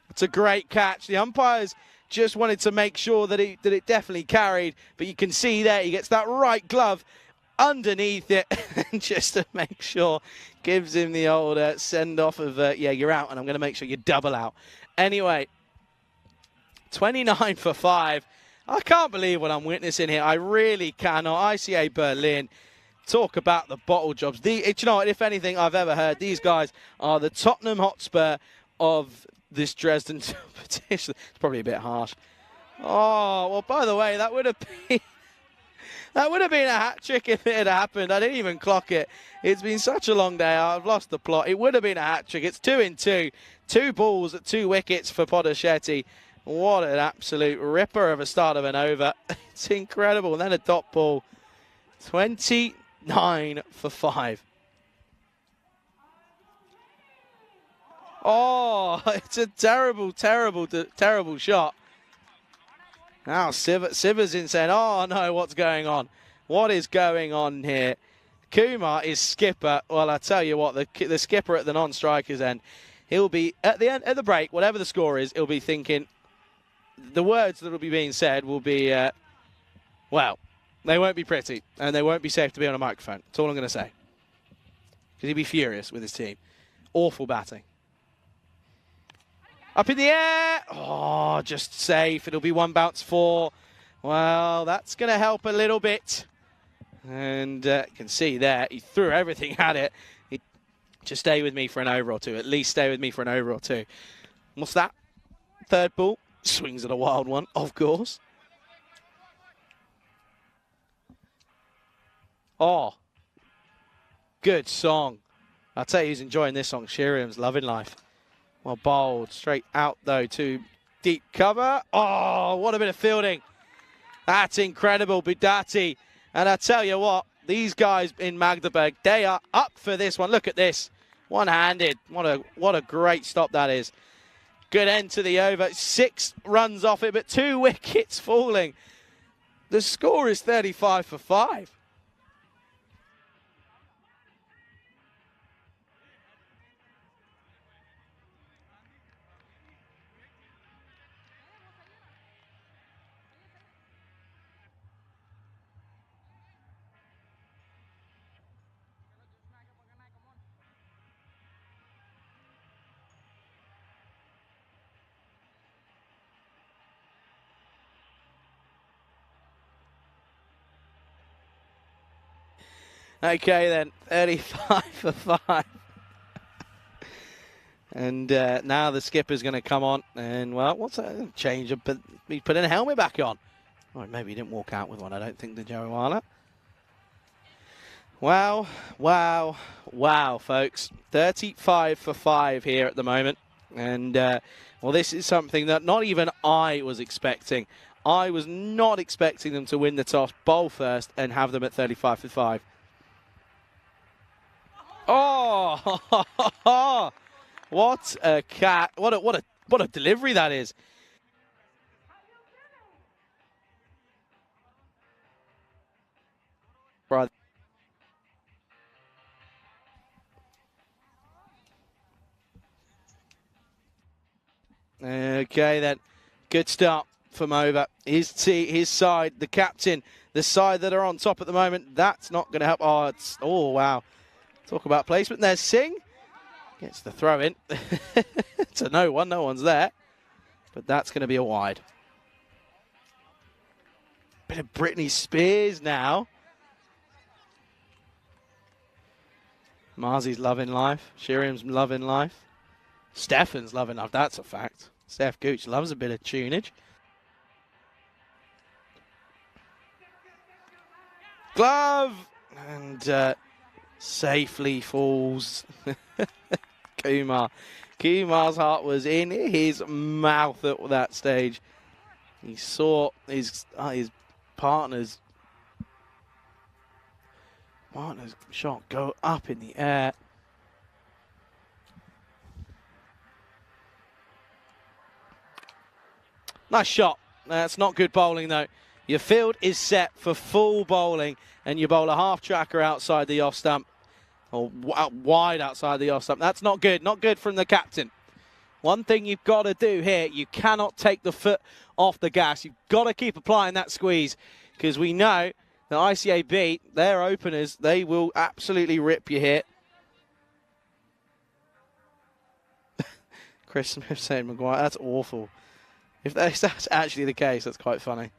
It's a great catch. The umpires just wanted to make sure that it definitely carried, but you can see there he gets that right glove underneath it, and just to make sure, gives him the old send off of yeah, you're out, and I'm going to make sure you double out. Anyway, 29 for 5. I can't believe what I'm witnessing here. I really cannot. ICA Berlin, talk about the bottle jobs. Do you know what? If anything I've ever heard, these guys are the Tottenham Hotspur of this Dresden competition. It's probably a bit harsh. Oh, well, by the way, that would have been a hat trick if it had happened. I didn't even clock it. It's been such a long day. I've lost the plot. It would have been a hat trick. It's 2 in 2. 2 balls at 2 wickets for Podacetti. What an absolute ripper of a start of an over. It's incredible. And then a dot ball. 29 for 5. Oh, it's a terrible, terrible, terrible shot. Now Sivers in saying, oh no, what's going on? What is going on here? Kumar is skipper. Well, I tell you what, the skipper at the non-strikers end, he'll be, at the break, whatever the score is, he'll be thinking, the words that will be being said will be, well, they won't be pretty, and they won't be safe to be on a microphone. That's all I'm going to say. Because he'll be furious with his team. Awful batting. Up in the air. Oh, just safe. It'll be 1 bounce 4. Well, that's going to help a little bit. And you can see there, he threw everything at it. Just stay with me for an over or 2. At least stay with me for an over or 2. What's that? Third ball. Swings at a wild one, of course. Oh. Good song. I'll tell you who's enjoying this song. Shiriam's Loving Life. Well bowled. Straight out, though, to deep cover. Oh, what a bit of fielding. That's incredible, Budati. And I tell you what, these guys in Magdeburg, they are up for this one. Look at this. One-handed. What a great stop that is. Good end to the over. 6 runs off it, but 2 wickets falling. The score is 35 for 5. Okay then, 35 for 5. And now the skipper's going to come on. And, well, what's that? Change of, but he's putting a helmet back on. Or maybe he didn't walk out with one, I don't think, the Joanna. Wow, wow, wow, folks. 35 for 5 here at the moment. And, well, this is something that not even I was expecting. I was not expecting them to win the toss, bowl first, and have them at 35 for 5. Oh, what a cat! What a delivery that is. Right. Okay then, good start from over. His side, the captain, the side that are on top at the moment. That's not going to help. Oh wow. Talk about placement. There's Singh. Gets the throw in. It's a no one. No one's there. But that's going to be a wide. Bit of Britney Spears now. Marzi's loving life. Shiriam's loving life. Stefan's loving life. That's a fact. Steph Gooch loves a bit of tunage. Glove. And safely falls. Kumar. Kumar's heart was in his mouth at that stage. He saw his partner's shot go up in the air. Nice shot. That's not good bowling though. Your field is set for full bowling, and you bowl a half tracker outside the off stump, or wide outside the off stump. That's not good. Not good from the captain. One thing you've got to do here, you cannot take the foot off the gas. You've got to keep applying that squeeze, because we know that ICAB, their openers, they will absolutely rip you here. Chris Smith saying, Maguire, that's awful. If that's actually the case, that's quite funny.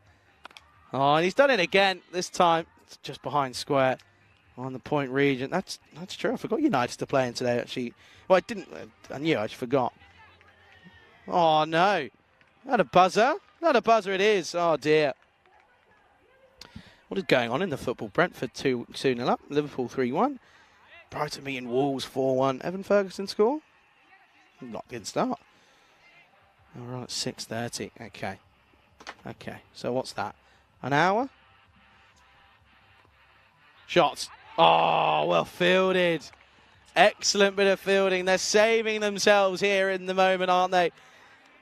Oh, and he's done it again. This time, it's just behind square on the point region. That's true. I forgot United's to play in today, actually. Well, I didn't. I knew. I just forgot. Oh, no. Not a buzzer. Not a buzzer it is. Oh, dear. What is going on in the football? Brentford 2-0 up. Liverpool 3-1. Brighton meeting Wolves 4-1. Evan Ferguson score? Not a good start. All right, 6:30. Okay. Okay. So what's that? An hour? Shots. Oh, well fielded. Excellent bit of fielding. They're saving themselves here in the moment, aren't they?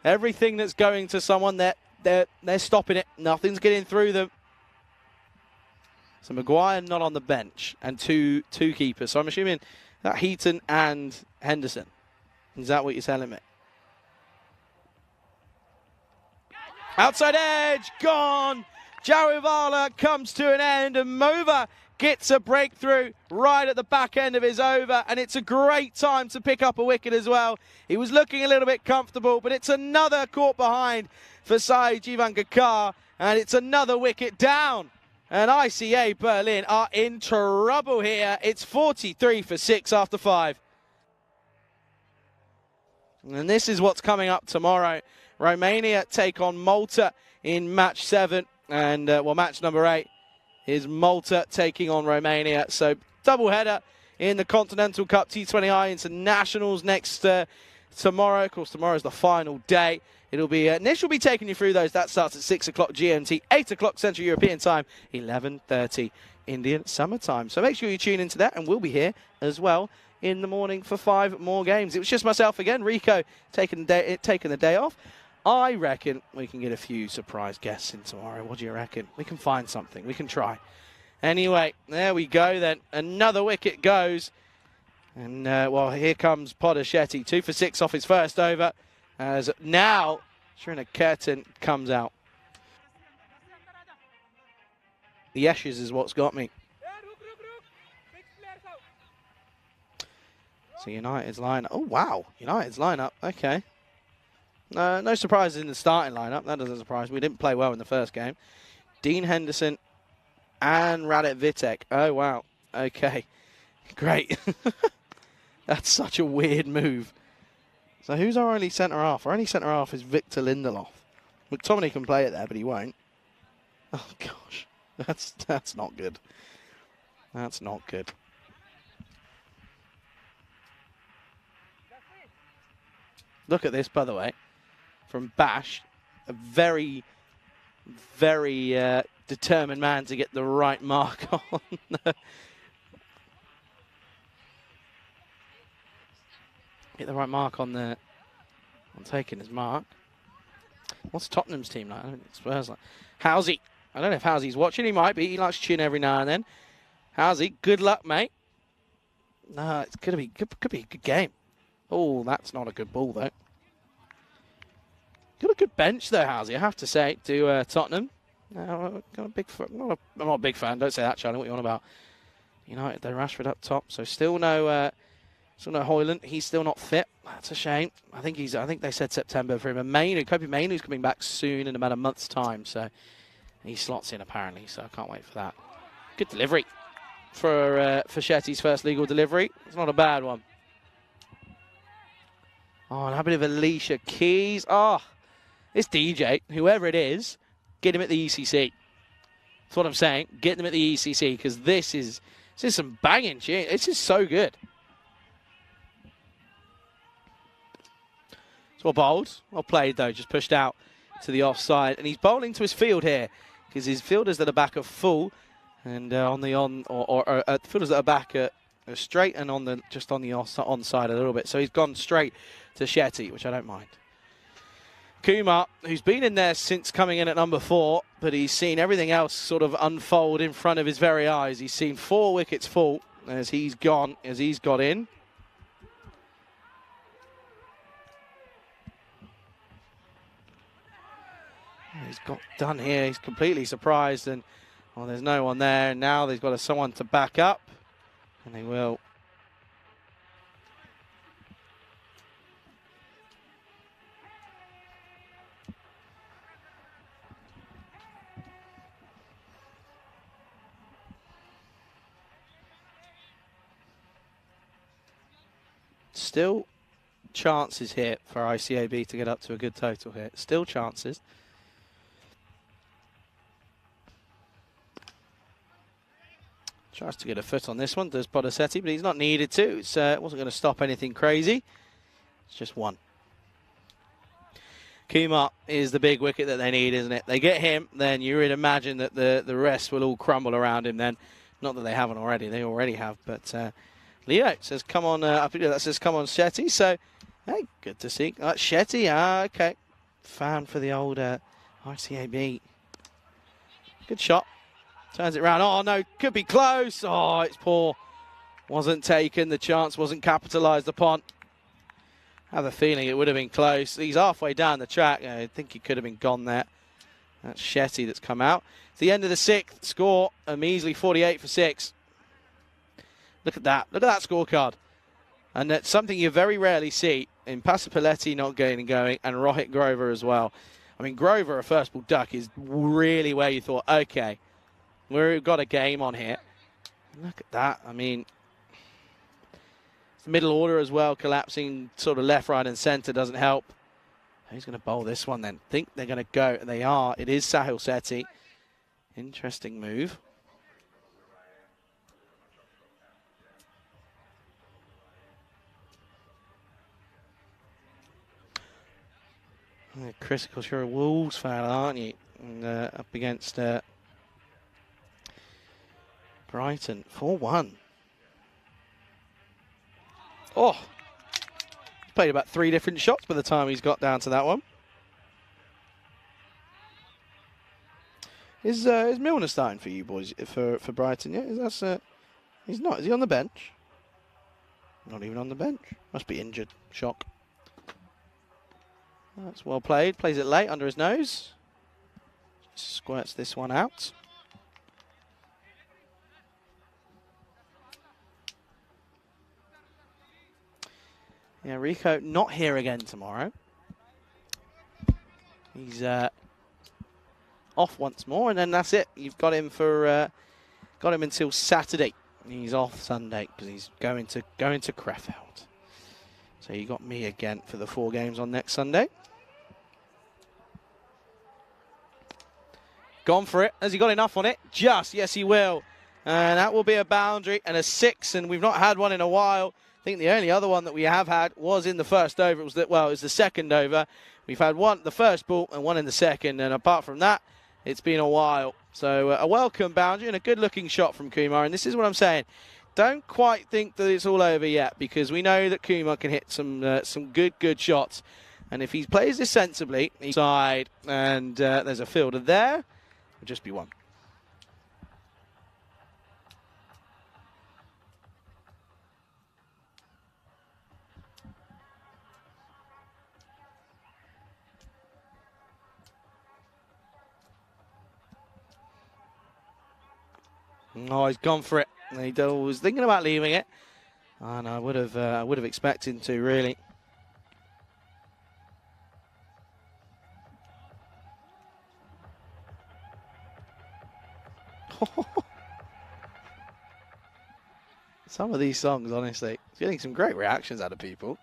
Everything that's going to someone, they're stopping it. Nothing's getting through them. So Maguire not on the bench, and two keepers. So I'm assuming that Heaton and Henderson. Is that what you're telling me? Outside edge, gone. Jarivala comes to an end, and Mova gets a breakthrough right at the back end of his over, and it's a great time to pick up a wicket as well. He was looking a little bit comfortable, but it's another caught behind for Sai Jivankar, and it's another wicket down. And ICA Berlin are in trouble here. It's 43 for 6 after 5. And this is what's coming up tomorrow. Romania take on Malta in match 7, and match number 8 is Malta taking on Romania. So double header in the Continental Cup T20I Internationals next tomorrow. Of course, tomorrow is the final day. It'll be Nish will be taking you through those. That starts at 6 o'clock GMT, 8 o'clock Central European Time, 11:30 Indian Summer Time. So make sure you tune into that, and we'll be here as well in the morning for 5 more games. It was just myself again, Rico taking the day off. I reckon we can get a few surprise guests in tomorrow. What do you reckon? We can find something. We can try. Anyway, there we go then. Another wicket goes. And, here comes Podashetti. 2 for 6 off his first over. As now, Srinakertan comes out. The Ashes is what's got me. So United's lineup. Oh, wow. United's lineup. Okay. No surprises in the starting lineup. That doesn't surprise me. We didn't play well in the first game. Dean Henderson and Radek Vitek. Oh, wow. Okay. Great. That's such a weird move. So who's our only centre-half? Our only centre-half is Victor Lindelof. McTominay can play it there, but he won't. Oh, gosh. That's not good. That's not good. Look at this, by the way. From Bash, a very, very determined man to get the right mark on. Get the right mark on taking his mark. What's Tottenham's team like? I don't think Spurs like. Housey. I don't know if Housey's watching. He might be. He likes to tune every now and then. Housey, good luck, mate. No, it's could be a good game. Oh, that's not a good ball though. Got a good bench though, Housey, I have to say, to Tottenham. I'm not a big fan. Don't say that, Charlie. What are you on about? United, though, Rashford up top. So still no Hoyland. He's still not fit. That's a shame. I think they said September for him. And Kobe Mainoo's coming back soon in about a month's time. So he slots in apparently. So I can't wait for that. Good delivery for Shetty's first legal delivery. It's not a bad one. Oh, and a bit of Alicia Keys. Oh, this DJ, whoever it is, get him at the ECC. That's what I'm saying. Get them at the ECC, because this is some banging shit. This is so good. So well bowled. Well played, though. Just pushed out to the offside. And he's bowling to his field here, because his fielders that are back are full. And fielders that are back are straight and just on the onside a little bit. So he's gone straight to Shetty, which I don't mind. Kumar, who's been in there since coming in at number 4, but he's seen everything else sort of unfold in front of his very eyes. He's seen 4 wickets fall as he's got in. He's got done here. He's completely surprised, and well, there's no one there. And now they've got someone to back up, and they will. Still chances here for ICAB to get up to a good total here. Still chances. Tries to get a foot on this one, does Podasetti, but he's not needed to. It wasn't going to stop anything crazy. It's just one. Kumar is the big wicket that they need, isn't it? They get him, then you would imagine that the rest will all crumble around him then. Not that they haven't already, they already have, but Leo says, come on, I think that says, come on, Shetty. So, hey, good to see. Shetty, okay. Fan for the old ICAB. Good shot. Turns it round. Oh, no, could be close. Oh, it's poor. Wasn't taken. The chance wasn't capitalised upon. I have a feeling it would have been close. He's halfway down the track. I think he could have been gone there. That's Shetty that's come out. It's the end of the 6th. Score a measly 48 for 6. Look at that. Look at that scorecard. And that's something you very rarely see in Pasapaletti not getting going and Rohit Grover as well. I mean, Grover, a first ball duck, is really where you thought, okay, we've got a game on here. Look at that. I mean, middle order as well, collapsing sort of left, right and centre doesn't help. Who's going to bowl this one then? Think they're going to go. They are. It is Sahil Sethi. Interesting move. Chris, of course, you're a Wolves fan, aren't you? And, up against Brighton, 4-1. Oh, played about 3 different shots by the time he's got down to that one. Is Milner starting for you boys for Brighton? Yeah, he's not. Is he on the bench? Not even on the bench. Must be injured. Shock. That's well played. Plays it late under his nose. Squirts this one out. Yeah, Rico not here again tomorrow. He's off once more, and then that's it. You've got him for until Saturday. He's off Sunday because he's going to Krefeld. So you got me again for the 4 games on next Sunday. Gone for it. Has he got enough on it? Just, yes he will. And that will be a boundary and a 6, and we've not had one in a while. I think the only other one that we have had was in the first over. It was it was the second over. We've had one, the first ball, and one in the second, and apart from that, it's been a while. So a welcome boundary and a good-looking shot from Kumar, and this is what I'm saying. Don't quite think that it's all over yet, because we know that Kumar can hit some good shots, and if he plays this sensibly, he's side, and there's a fielder there, it'll just be one. Oh, he's gone for it. He was thinking about leaving it, and I would have expected him to, really. Some of these songs, honestly, getting some great reactions out of people.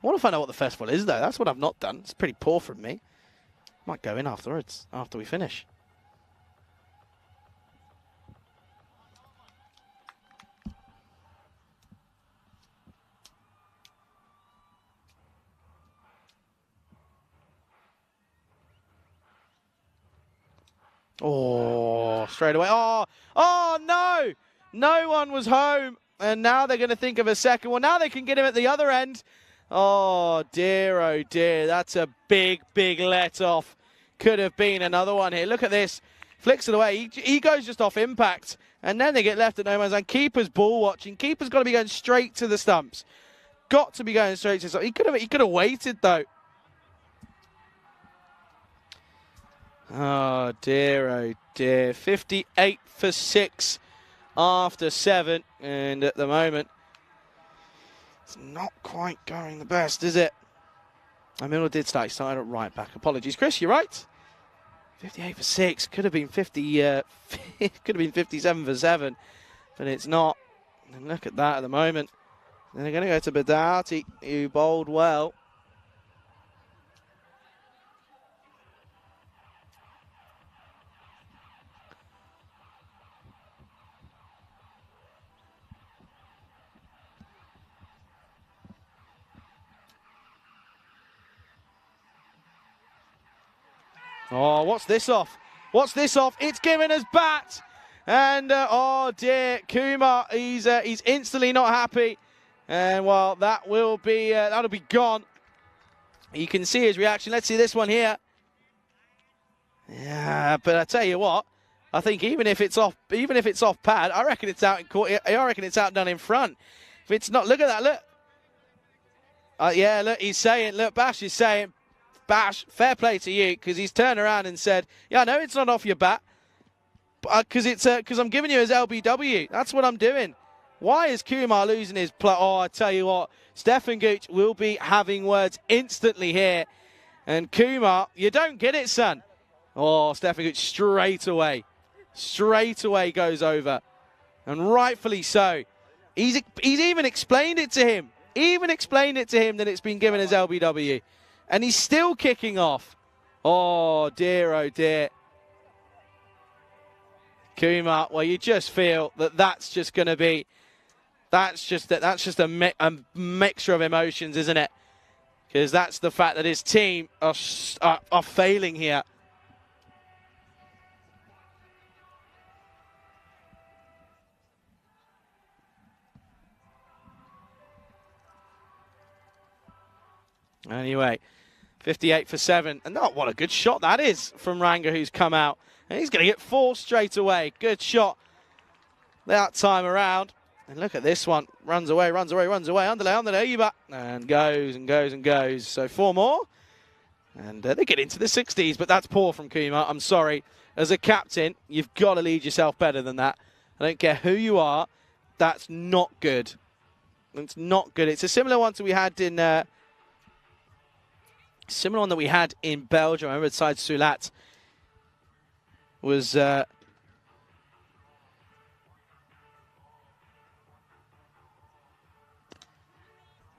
I want to find out what the festival is, though. That's what I've not done. It's pretty poor from me. Might go in afterwards, after we finish. Oh, straight away. Oh, no! No one was home. And now they're going to think of a second one. Now they can get him at the other end. Oh dear, that's a big, big let off. Could have been another one here. Look at this. Flicks it away. He goes just off impact. And then they get left at no man's land. Keeper's ball watching. Keeper's got to be going straight to the stumps. Got to be going straight to the stumps. He could have waited, though. Oh, dear. 58 for 6 after 7. And at the moment, it's not quite going the best, is it? Miller did start. He started at right back. Apologies, Chris. You're right. 58 for 6. Could have been 50. Could have been 57 for 7, but it's not. And look at that at the moment. Then they're going to go to Badati, who bowled well. Oh, what's this off? What's this off? It's given us bat. And, oh dear, Kumar, he's instantly not happy. And, well, that will be, that'll be gone. You can see his reaction. Let's see this one here. Yeah, but I tell you what, I think even if it's off pad, I reckon it's out in court. I reckon it's out done in front. If it's not, look at that, look. Yeah, look, he's saying, look, Bash is saying, Bash, fair play to you, because he's turned around and said, yeah, I know it's not off your bat, because I'm giving you his LBW. That's what I'm doing. Why is Kumar losing his play? Oh, I tell you what, Stefan Gooch will be having words instantly here. And Kumar, you don't get it, son. Oh, Stefan Gooch straight away goes over. And rightfully so. He's even explained it to him. That it's been given as LBW. And he's still kicking off. Oh dear. Kumar, well, you just feel that that's just going to be, that's just a mixture of emotions, isn't it? Because that's the fact that his team are failing here. Anyway, 58 for 7. And oh, what a good shot that is from Ranga, who's come out. And he's going to get 4 straight away. Good shot that time around. And look at this one. Runs away. Underlay, Yuba. And goes. So 4 more. And they get into the 60s, but that's poor from Kumar. I'm sorry. As a captain, you've got to lead yourself better than that. I don't care who you are. That's not good. It's not good. It's a similar one to we had in... similar one that we had in Belgium. I remember side Sulat was oh,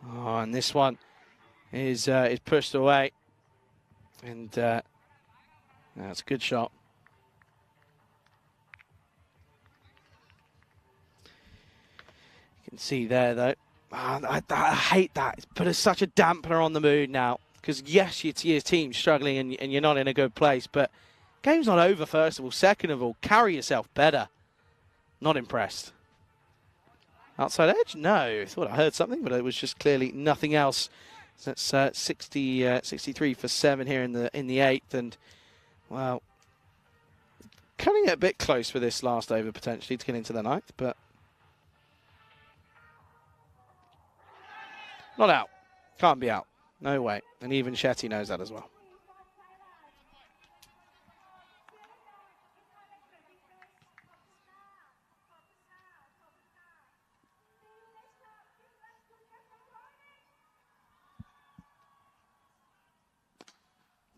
and this one is pushed away, and that's a good shot. You can see there though. Oh, I hate that. It's put such a dampener on the mood now. Because, yes, your team's struggling and you're not in a good place, but game's not over, first of all. Second of all, carry yourself better. Not impressed. Outside edge? No. I thought I heard something, but it was just clearly nothing else. So that's 63 for 7 here in the 8th. And, well, cutting it a bit close for this last over, potentially, to get into the 9th, but not out. Can't be out. No way. And even Shetty knows that as well.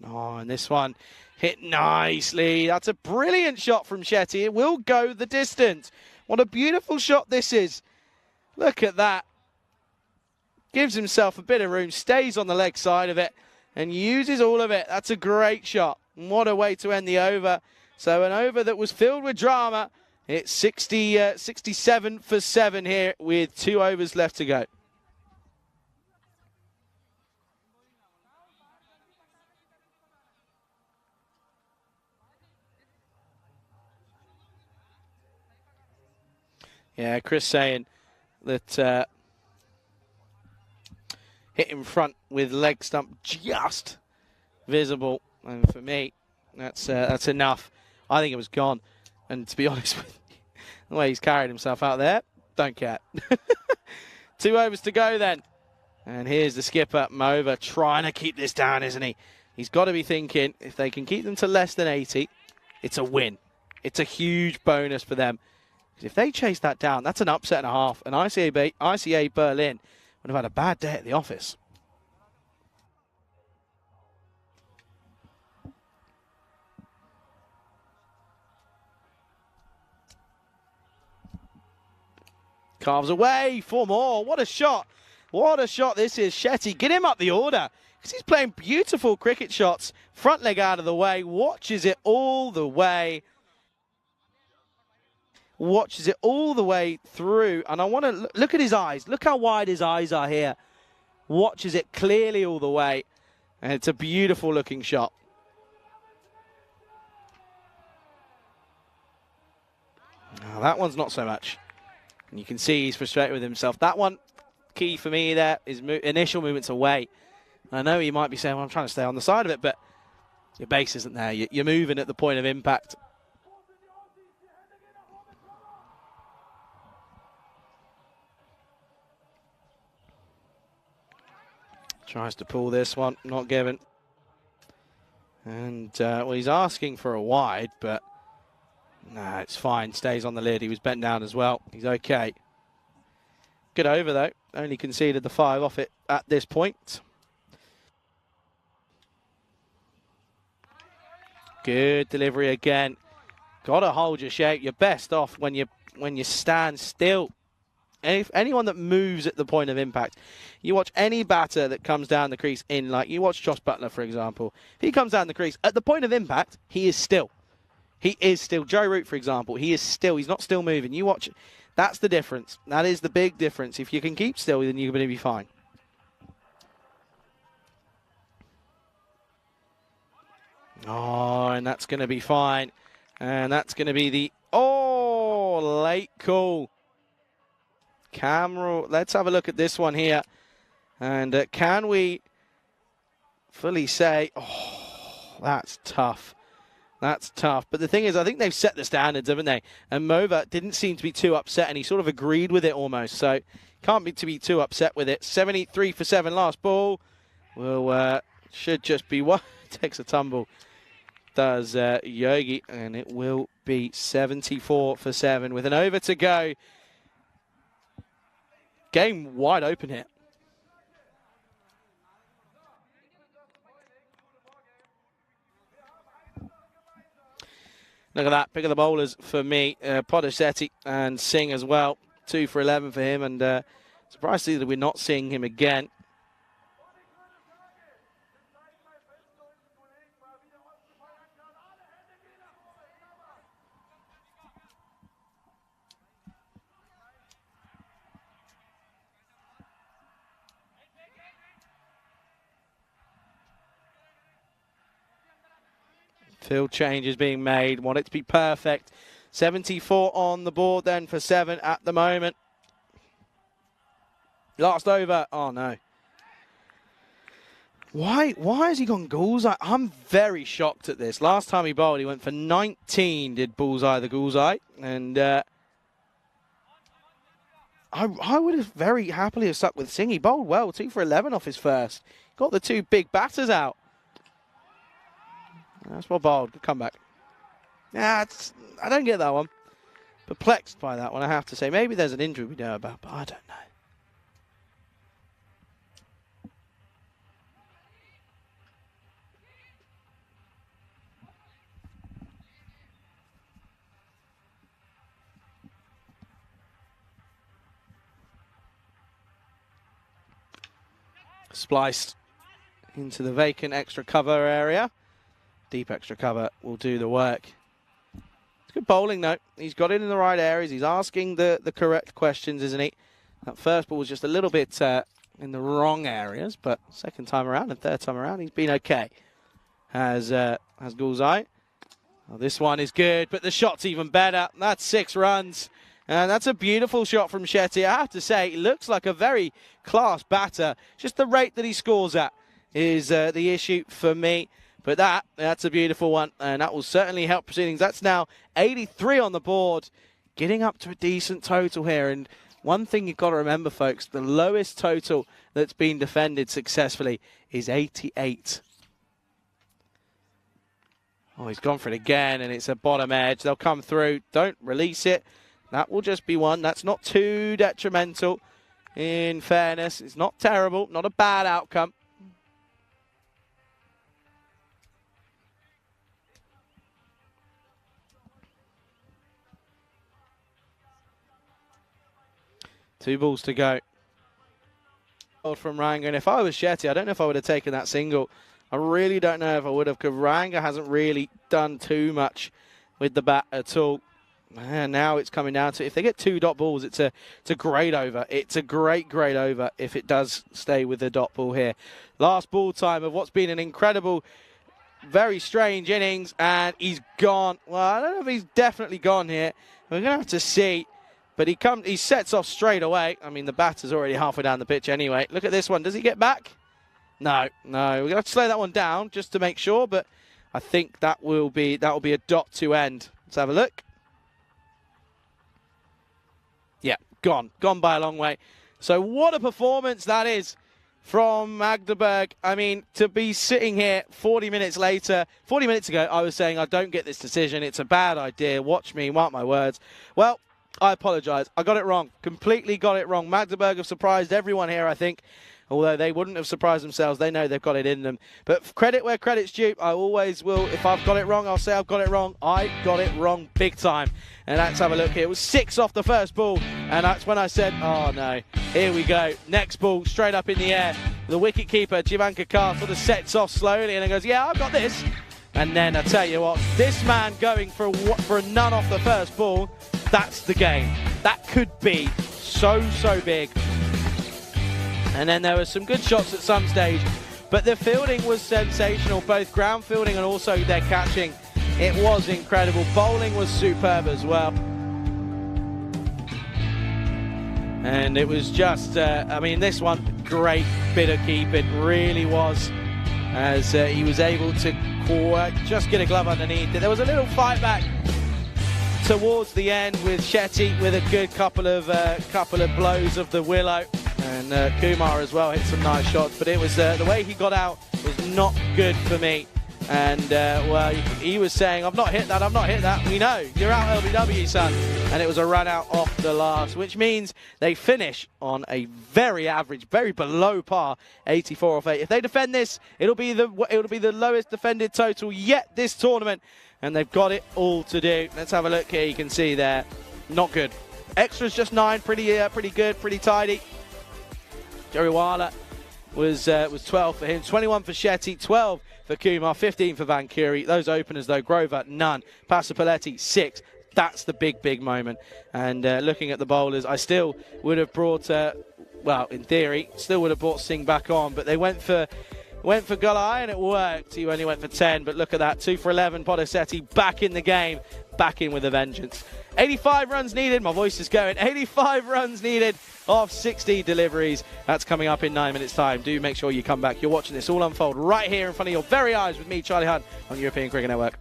Oh, and this one hit nicely. That's a brilliant shot from Shetty. It will go the distance. What a beautiful shot this is. Look at that. Gives himself a bit of room, stays on the leg side of it, and uses all of it. That's a great shot. And what a way to end the over. So an over that was filled with drama. It's 67 for 7 here with 2 overs left to go. Yeah, Chris saying that hit in front with leg stump just visible. And for me, that's enough. I think it was gone. And to be honest with you, the way he's carried himself out there, don't care. 2 overs to go then. And here's the skipper, Mova, trying to keep this down, isn't he? He's got to be thinking, if they can keep them to less than 80, it's a win. It's a huge bonus for them. If they chase that down, that's an upset and a half. And ICA Berlin would have had a bad day at the office. Carves away, 4 more. What a shot. What a shot this is. Shetty, get him up the order. Because he's playing beautiful cricket shots. Front leg out of the way. Watches it all the way. Watches it all the way through. And I want to look at his eyes. Look how wide his eyes are here. Watches it clearly all the way. And it's a beautiful looking shot. Now, that one's not so much. And you can see he's frustrated with himself. That one, key for me there, is initial movements away. I know you might be saying, well, I'm trying to stay on the side of it, but your base isn't there. You're moving at the point of impact. Tries to pull this one, not given. And, well, he's asking for a wide, but nah, it's fine. Stays on the lid. He was bent down as well. He's okay. Good over, though. Only conceded the 5 off it at this point. Good delivery again. Got to hold your shape. You're best off when you stand still. Anyone that moves at the point of impact, you watch any batter that comes down the crease in, like you watch Josh Butler, for example. If he comes down the crease, at the point of impact, he is still. He is still. Joe Root, for example, he is still. He's not still moving. You watch it. That's the difference. That is the big difference. If you can keep still, then you're going to be fine. Oh, and that's going to be fine. And that's going to be the, oh, late call. Camera, let's have a look at this one here. And can we fully say, oh, that's tough. That's tough. But the thing is, I think they've set the standards, haven't they? And Mova didn't seem to be too upset, and he sort of agreed with it almost. So can't be too upset with it. 73 for 7 last ball. Well, should just be one. Takes a tumble. Does Yogi, and it will be 74 for 7 with an over to go. Game wide open here. Look at that, pick of the bowlers for me. Podasetti and Singh as well. 2 for 11 for him, and surprised to see that we're not seeing him again. Field change is being made. Want it to be perfect. 74 on the board then for 7 at the moment. Last over. Oh, no. Why has he gone Bullseye? I'm very shocked at this. Last time he bowled, he went for 19, did Bullseye the Bullseye. And I would have very happily have stuck with Singh. He bowled well. 2 for 11 off his first. Got the 2 big batters out. That's well bowled. Good comeback. Yeah, I don't get that one. Perplexed by that one, I have to say. Maybe there's an injury we know about, but I don't know. Spliced into the vacant extra cover area. Deep extra cover will do the work. It's good bowling, though. He's got it in the right areas. He's asking the correct questions, isn't he? That first ball was just a little bit in the wrong areas, but second time around and third time around, he's been okay. Has Bullseye. Well, this one is good, but the shot's even better. That's 6 runs. And that's a beautiful shot from Shetty. I have to say, it looks like a very class batter. Just the rate that he scores at is the issue for me. But that's a beautiful one, and that will certainly help proceedings. That's now 83 on the board, getting up to a decent total here. And one thing you've got to remember, folks, the lowest total that's been defended successfully is 88. Oh, he's gone for it again, and it's a bottom edge. They'll come through. Don't release it. That will just be one. That's not too detrimental. In fairness, it's not terrible, not a bad outcome. Two balls to go. From Ranga, and if I was Shetty, I don't know if I would have taken that single. I really don't know if I would have, because Ranga hasn't really done too much with the bat at all. And now it's coming down to, if they get 2 dot balls, it's a great over. It's a great over if it does stay with the dot ball here. Last ball time of what's been an incredible, very strange innings, and he's gone. Well, I don't know if he's definitely gone here. We're going to have to see. But he sets off straight away. I mean, the batter's already halfway down the pitch anyway. Look at this one. Does he get back? No. We're going to have to slow that one down just to make sure. But I think that will be a dot to end. Let's have a look. Yeah, gone by a long way. So what a performance that is from Magdeburg. I mean, to be sitting here 40 minutes later, 40 minutes ago, I was saying I don't get this decision. It's a bad idea. Watch me, mark my words. Well, I apologise. I got it wrong. Completely got it wrong. Magdeburg have surprised everyone here, I think. Although they wouldn't have surprised themselves. They know they've got it in them. But credit where credit's due. I always will. If I've got it wrong, I'll say I've got it wrong. I got it wrong big time. And let's have a look here. It was 6 off the first ball. And that's when I said, oh no. Here we go. Next ball, straight up in the air. The wicket keeper, Jivan Kakar, sort of sets off slowly and then goes, yeah, I've got this. And then I tell you what, this man going for a none off the first ball, that's the game. That could be so big. And then there were some good shots at some stage, but the fielding was sensational, both ground fielding and also their catching. It was incredible. Bowling was superb as well. And it was just, I mean, this one, great bit of keeping, really was, as he was able to just get a glove underneath it. There was a little fight back towards the end with Shetty with a good couple of blows of the willow, and Kumar as well hit some nice shots, but it was the way he got out was not good for me. And well, he was saying, I've not hit that. We know you're out LBW, son. And it was a run out off the last, which means they finish on a very average, very below par, 84 off 8. If they defend this, it'll be the lowest defended total yet this tournament, and they've got it all to do. Let's have a look here. You can see there, not good. Extras just 9, pretty good, pretty tidy. Jariwala was 12 for him, 21 for Shetty, 12 for Kumar, 15 for Van Curie. Those openers though, Grover, none. Pasapaletti, 6. That's the big moment. And looking at the bowlers, I still would have brought, well, in theory, still would have brought Singh back on, but they went for Gulai and it worked. He only went for 10, but look at that, 2 for 11. Podasetti back in the game, back in with a vengeance. 85 runs needed. My voice is going. 85 runs needed off 60 deliveries. That's coming up in 9 minutes' time. Do make sure you come back. You're watching this all unfold right here in front of your very eyes with me, Charlie Hunt, on European Cricket Network.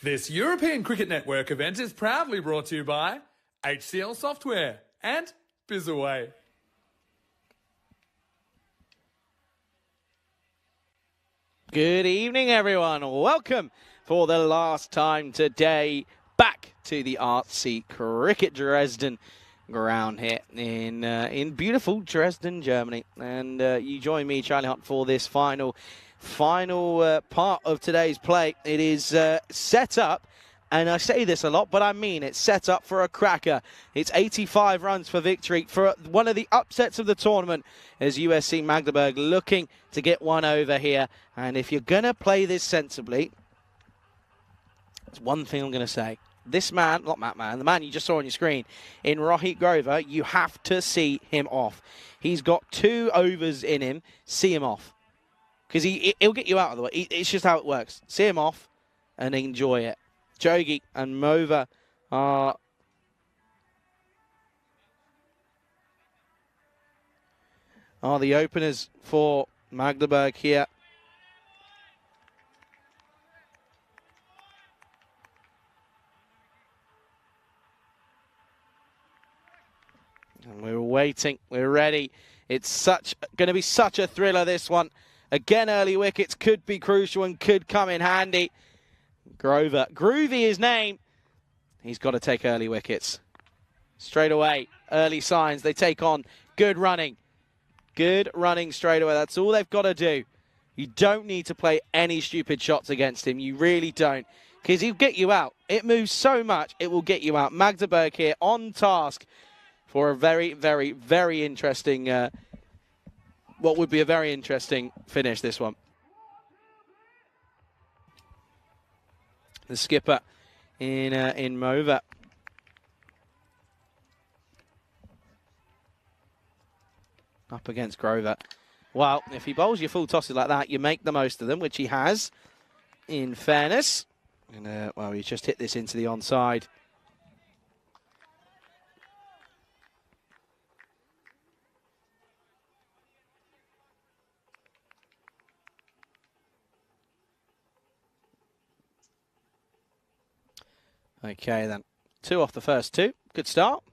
This European Cricket Network event is proudly brought to you by HCL Software and Bizaway. Good evening, everyone. Welcome for the last time today back to the artsy Cricket Dresden ground here in beautiful Dresden, Germany. And you join me, Charlie Hunt, for this final part of today's play. It is set up, and I say this a lot, but I mean it's set up for a cracker. It's 85 runs for victory for one of the upsets of the tournament as USC Magdeburg looking to get one over here. And if you're going to play this sensibly, there's one thing I'm going to say. This man, not that man, the man you just saw on your screen, in Rohit Grover, you have to see him off. He's got 2 overs in him. See him off. Because he'll get you out of the way. It's just how it works. See him off and enjoy it. Jogi and Mova are the openers for Magdeburg here. And we're waiting. We're ready. It's going to be such a thriller, this one. Again, early wickets could be crucial and could come in handy. Grover, groovy his name. He's got to take early wickets. Straight away, early signs. They take on good running. Good running straight away. That's all they've got to do. You don't need to play any stupid shots against him. You really don't. Because he'll get you out. It moves so much, it will get you out. Magdeburg here on task for a very, very, very interesting, what would be a very interesting finish, this one. The skipper in Mova. Up against Grover. Well, if he bowls your full tosses like that, you make the most of them, which he has, in fairness. And, well, he's just hit this into the onside. Okay, then. 2 off the first 2. Good start.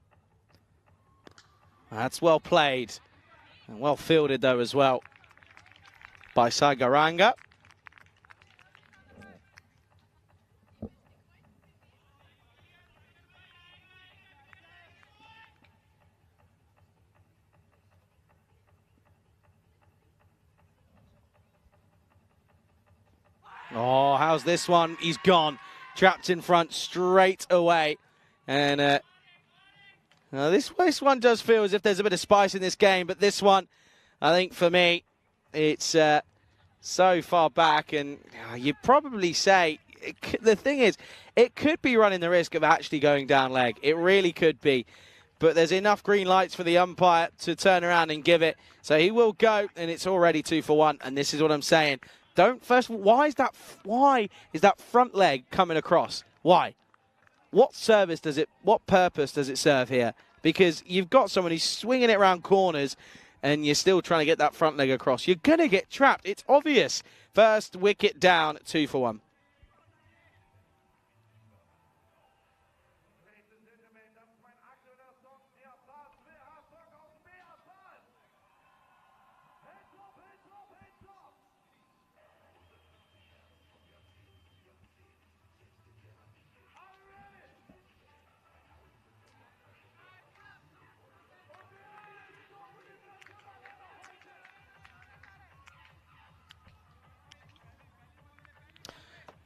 That's well played. And well fielded, though, as well, by Sagaranga. Oh, how's this one? He's gone. Trapped in front straight away. And this one does feel as if there's a bit of spice in this game, but this one, I think for me, it's so far back, and you'd probably say, the thing is, it could be running the risk of actually going down leg. It really could be. But there's enough green lights for the umpire to turn around and give it. So he will go, and it's already 2 for 1, and this is what I'm saying. First of all, why is that front leg coming across? Why? What purpose does it serve here? Because you've got someone who's swinging it around corners and you're still trying to get that front leg across. You're going to get trapped. It's obvious. First wicket down, 2 for 1.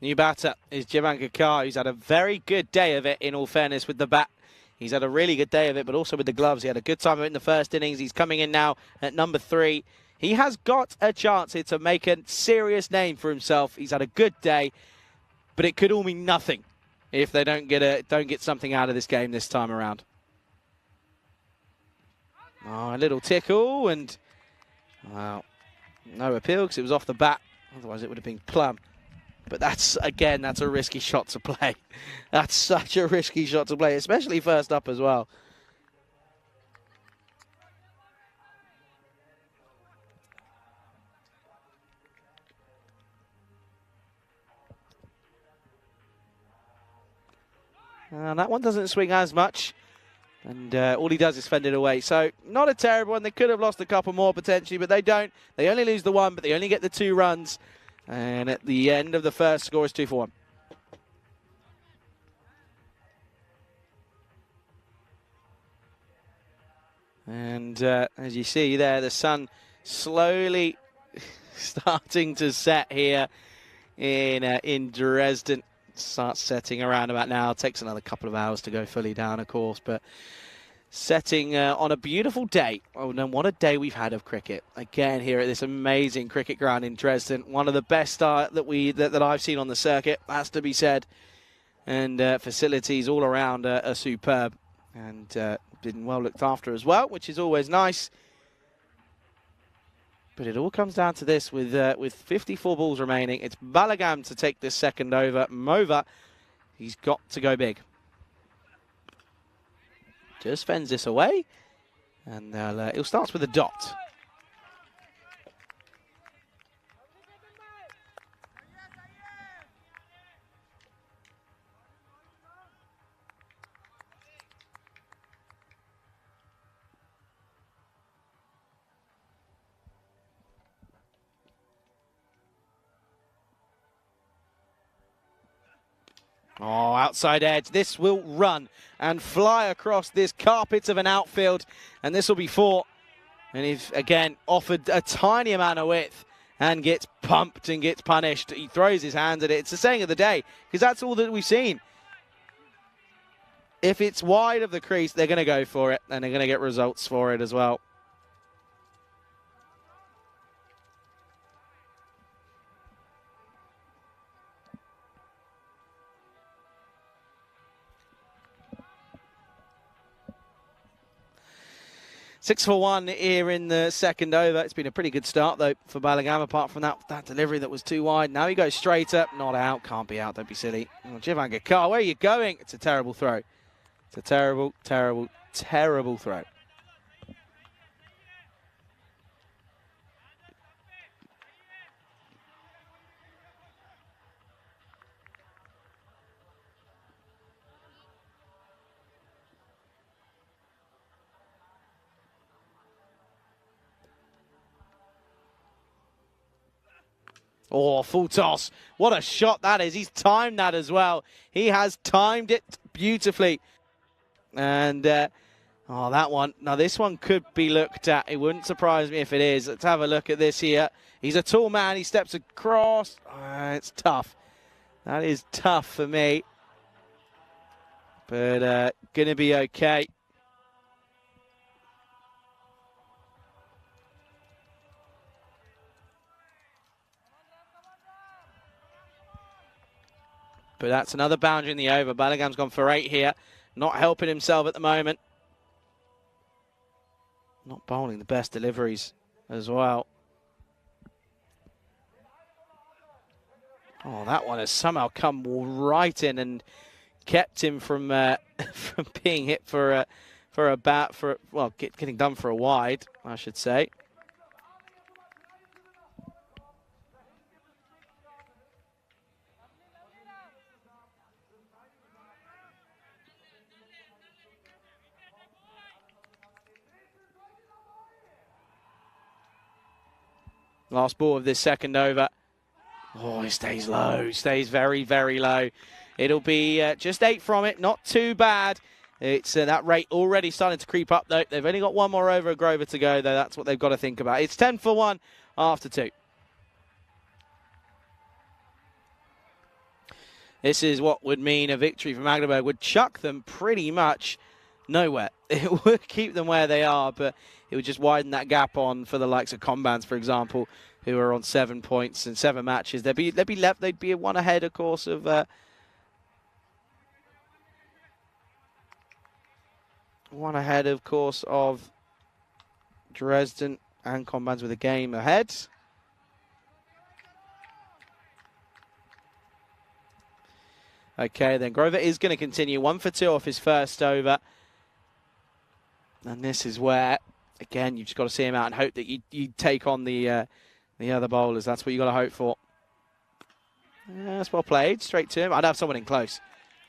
New batter is Jivan Kakar, who's had a very good day of it, in all fairness, with the bat. He's had a really good day of it, but also with the gloves. He had a good time of it in the first innings. He's coming in now at number 3. He has got a chance here to make a serious name for himself. He's had a good day, but it could all mean nothing if they don't get something out of this game this time around. Oh, a little tickle, and well, no appeal because it was off the bat. Otherwise, it would have been plumb. But that's a risky shot to play. That's such a risky shot to play, especially first up as well. And that one doesn't swing as much. And all he does is fend it away. So not a terrible one. They could have lost a couple more potentially, but they don't. They only lose the one, but they only get the 2 runs. And at the end of the first, score is 2-1. And as you see there, the sun slowly starting to set here in Dresden. Starts setting around about now. Takes another couple of hours to go fully down, of course, but setting on a beautiful day. Oh, no, what a day we've had of cricket. Again, here at this amazing cricket ground in Dresden. One of the best that I've seen on the circuit, has to be said. And facilities all around are superb. And been well looked after as well, which is always nice. But it all comes down to this with 54 balls remaining. It's Balagam to take this second over. Mova, he's got to go big. Just fends this away. And he'll start with a dot. Oh, outside edge. This will run and fly across this carpet of an outfield. And this will be 4. And he's, again, offered a tiny amount of width and gets pumped and gets punished. He throws his hands at it. It's the saying of the day, because that's all that we've seen. If it's wide of the crease, they're going to go for it, and they're going to get results for it as well. Six for 1 here in the second over. It's been a pretty good start, though, for Balagam, apart from that delivery that was too wide. Now he goes straight up. Not out. Can't be out. Don't be silly. Oh, Jivan Gakar, where are you going? It's a terrible throw. It's a terrible, terrible, terrible throw. Oh, full toss. What a shot that is. He's timed that as well. He has timed it beautifully. And, oh, that one. Now, this one could be looked at. It wouldn't surprise me if it is. Let's have a look at this here. He's a tall man. He steps across. It's tough. That is tough for me. But going to be okay. But that's another boundary in the over. Balagam's gone for 8 here. Not helping himself at the moment. Not bowling the best deliveries as well. Oh, that one has somehow come right in and kept him from from being hit for a bat, well, getting done for a wide, I should say. Last ball of this second over. Oh, it stays low. Stays very, very low. It'll be just 8 from it. Not too bad. It's that rate already starting to creep up, though. They've only got 1 more over of Grover to go, though. That's what they've got to think about. It's 10 for 1 after 2. This is what would mean a victory for Magdeburg. Would chuck them pretty much nowhere. It would keep them where they are, but it would just widen that gap on for the likes of Combans, for example, who are on 7 points and 7 matches. They'd be 1 ahead, of course, of 1 ahead, of course, of Dresden and Combans with a game ahead. Okay, then Grover is going to continue 1 for 2 off his first over. And this is where, again, you've just got to see him out and hope that you take on the other bowlers. That's what you got to hope for. That's well played. Straight to him. I'd have someone in close.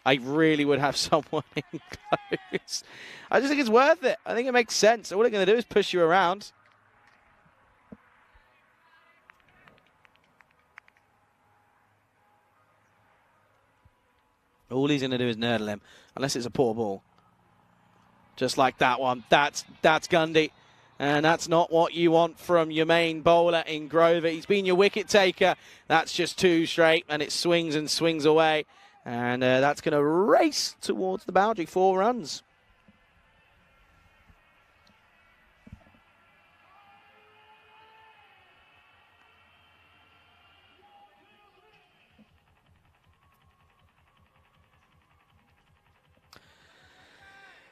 I really would have someone in close. I just think it's worth it. I think it makes sense. All they're going to do is push you around. All he's going to do is nerdle him, unless it's a poor ball. Just like that one. That's Gundy. And that's not what you want from your main bowler in Grover. He's been your wicket taker. That's just two straight, and it swings and swings away. And that's going to race towards the boundary. 4 runs.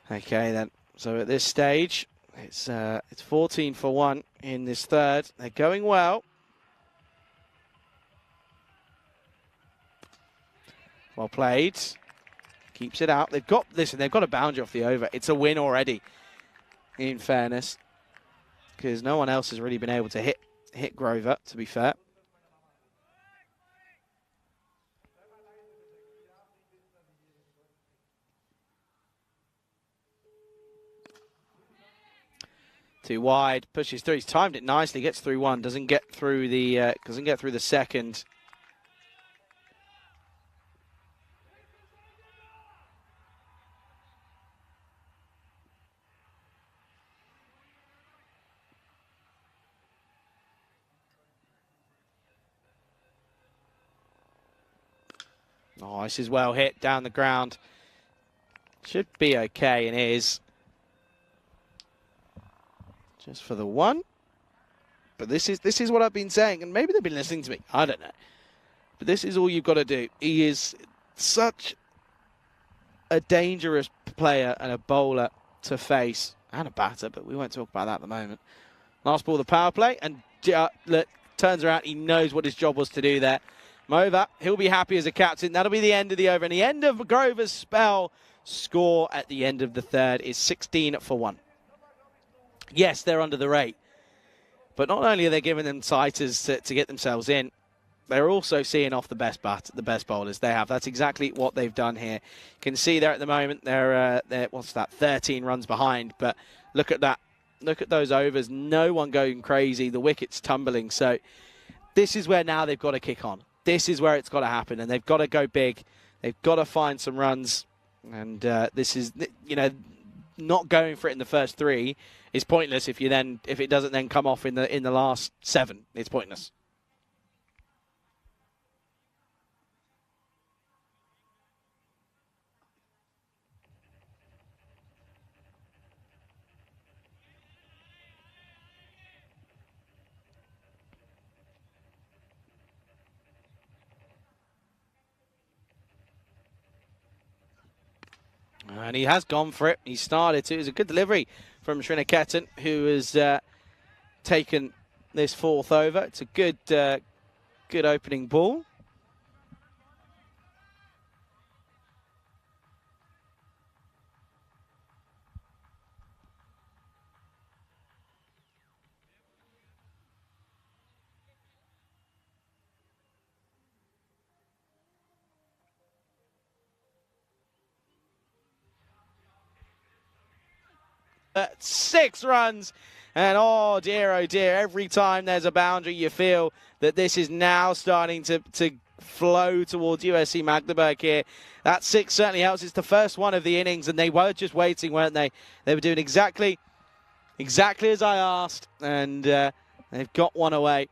Okay, then. So at this stage, it's 14 for 1 in this third. They're going well. Well played. Keeps it out. They've got a boundary off the over. It's a win already, in fairness, because no one else has really been able to hit Grover, to be fair. Too wide, pushes through. He's timed it nicely. Gets through one. Doesn't get through the second. Oh, this is well hit down the ground. Should be okay, and is. Just for the one. But this is what I've been saying, and maybe they've been listening to me. I don't know. But this is all you've got to do. He is such a dangerous player and a bowler to face, and a batter, but we won't talk about that at the moment. Last ball, the power play, and turns around. He knows what his job was to do there. Mova, he'll be happy as a captain. That'll be the end of the over, and the end of Grover's spell. Score at the end of the third is 16 for 1. Yes, they're under the rate, but not only are they giving them sighters to get themselves in, they're also seeing off the best bowlers they have. That's exactly what they've done here. You can see there at the moment they're 13 runs behind, but look at that. Look at those overs. No one going crazy. The wicket's tumbling. So this is where now they've got to kick on. This is where it's got to happen, and they've got to go big. They've got to find some runs, and this is, not going for it in the first 3 is pointless if it doesn't then come off in the last 7. It's pointless. And he has gone for it. He started to. It was a good delivery from Srinaketan, who has taken this 4th over. It's a good opening ball. At 6 runs, and oh dear, every time there's a boundary you feel that this is now starting to flow towards USC Magdeburg here. That 6 certainly helps. It's the first one of the innings, and they were just waiting, weren't they? They were doing exactly as I asked, and they've got one away.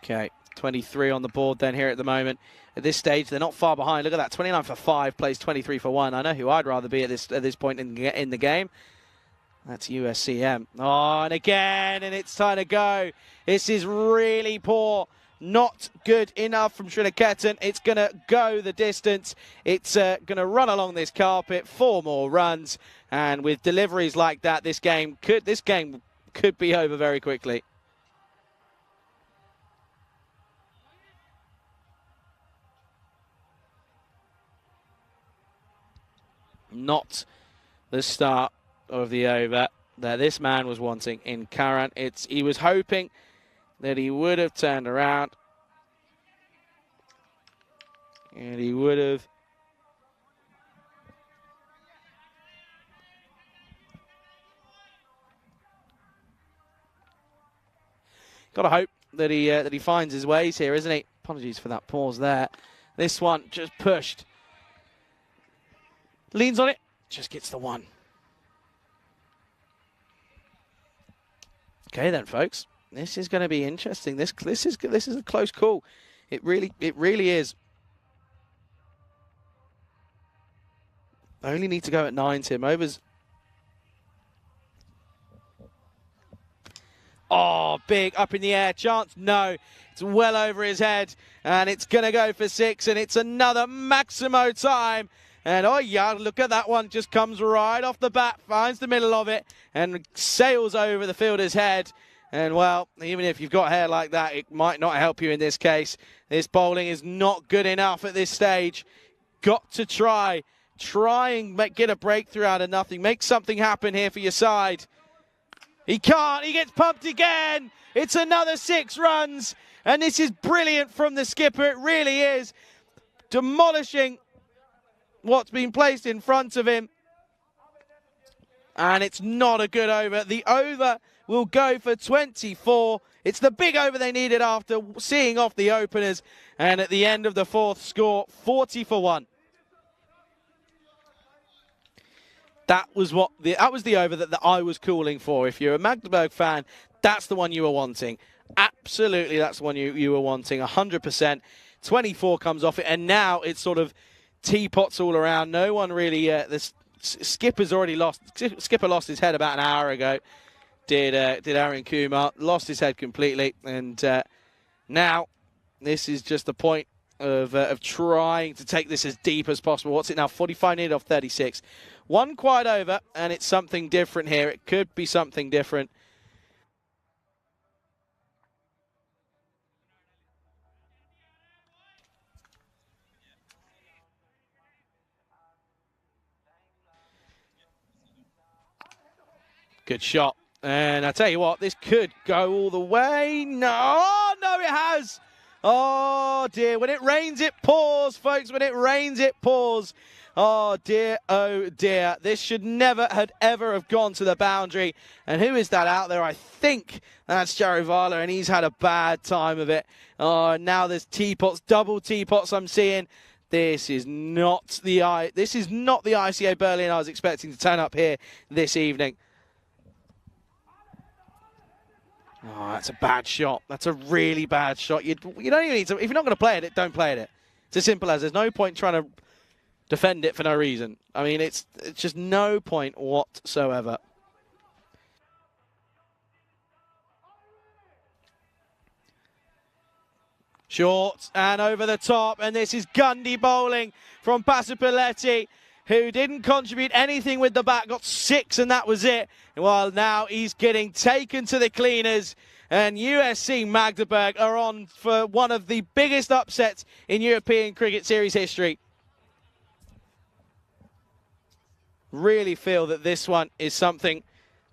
Okay, 23 on the board then here at the moment. At this stage, they're not far behind. Look at that, 29 for 5, plays 23 for 1. I know who I'd rather be at this point in the game. That's USCM. Oh, and again, and it's time to go. This is really poor. Not good enough from Srinaketan. It's going to go the distance. It's going to run along this carpet. 4 more runs. And with deliveries like that, this game could be over very quickly. Not the start of the over that this man was wanting in Karan. He was hoping that he would have turned around. And he would have. Got to hope that he finds his ways here, isn't he? Apologies for that pause there. This one just pushed. Leans on it, just gets the one. Okay then, folks. This is going to be interesting. This is a close call. It really is. Only need to go at 9, Tim. Overs. Oh, big, up in the air, chance, no. It's well over his head, and it's going to go for 6, and it's another Maximo time. And oh yeah, look at that one, just comes right off the bat, finds the middle of it, and sails over the fielder's head. And well, even if you've got hair like that, it might not help you in this case. This bowling is not good enough at this stage. Got to try and get a breakthrough out of nothing. Make something happen here for your side. He can't, he gets pumped again. It's another 6 runs. And this is brilliant from the skipper, it really is. Demolishing what's been placed in front of him. And it's not a good over. The over will go for 24. It's the big over they needed after seeing off the openers. And at the end of the 4th score, 40 for 1. That was the over that I was calling for. If you're a Magdeburg fan, that's the one you were wanting. Absolutely, that's the one you were wanting, 100%. 24 comes off it, and now it's sort of teapots all around. No one really, the skipper's already lost. Skipper lost his head about an hour ago. Did Aaron Kumar. Lost his head completely. And now this is just the point of trying to take this as deep as possible. What's it now? 45 needed off 36. One quite over, and it's something different here. It could be something different. Good shot. And I tell you what, this could go all the way. No, oh, no, it has. Oh, dear. When it rains, it pours, folks. When it rains, it pours. Oh, dear. Oh, dear. This should never have ever have gone to the boundary. And who is that out there? I think that's Jarivala, and he's had a bad time of it. Oh, now there's teapots, double teapots I'm seeing. This is not the ICA Berlin I was expecting to turn up here this evening. Oh, that's a bad shot. That's a really bad shot. You don't even need to. If you're not going to play it, don't play it. It's as simple as there's no point trying to defend it for no reason. I mean, it's just no point whatsoever. Short and over the top, and this is Gundy bowling from Pasupaletti, who didn't contribute anything with the bat, got 6 and that was it. Well, now he's getting taken to the cleaners, and USC Magdeburg are on for one of the biggest upsets in European Cricket Series history. Really feel that this one is something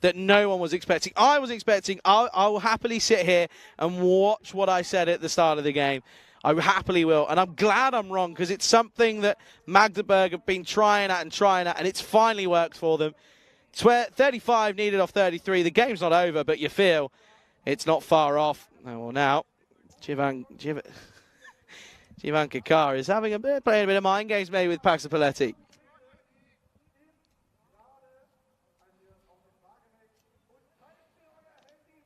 that no one was expecting. I was expecting, I will happily sit here and watch what I said at the start of the game. I happily will, and I'm glad I'm wrong, because it's something that Magdeburg have been trying at, and it's finally worked for them. 35 needed off 33. The game's not over, but you feel it's not far off. Oh, well, now Jivan Kakar is playing a bit of mind games maybe with Pasupaletti.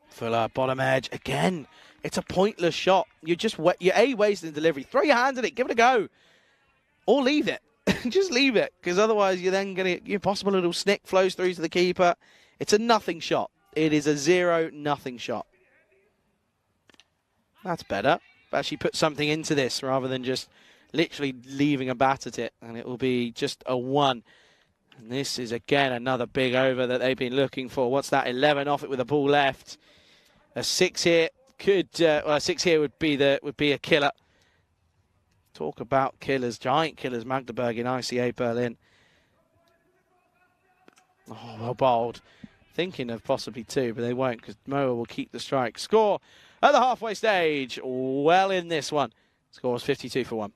Fuller, bottom edge again. It's a pointless shot. You're wasting delivery. Throw your hands at it, give it a go, or leave it. Just leave it, because otherwise you're then going to, possible little snick flows through to the keeper. It's a nothing shot. It is a 0-0 shot. That's better. Actually put something into this rather than just literally leaving a bat at it, and it will be just a 1. And this is again another big over that they've been looking for. What's that? 11 off it with a ball left. A 6 here a 6 here would be a killer. Talk about killers, giant killers, Magdeburg in ICA Berlin. Oh, well bowled. Thinking of possibly 2, but they won't, because Moa will keep the strike. Score at the halfway stage. Well in this one. Score is 52-1.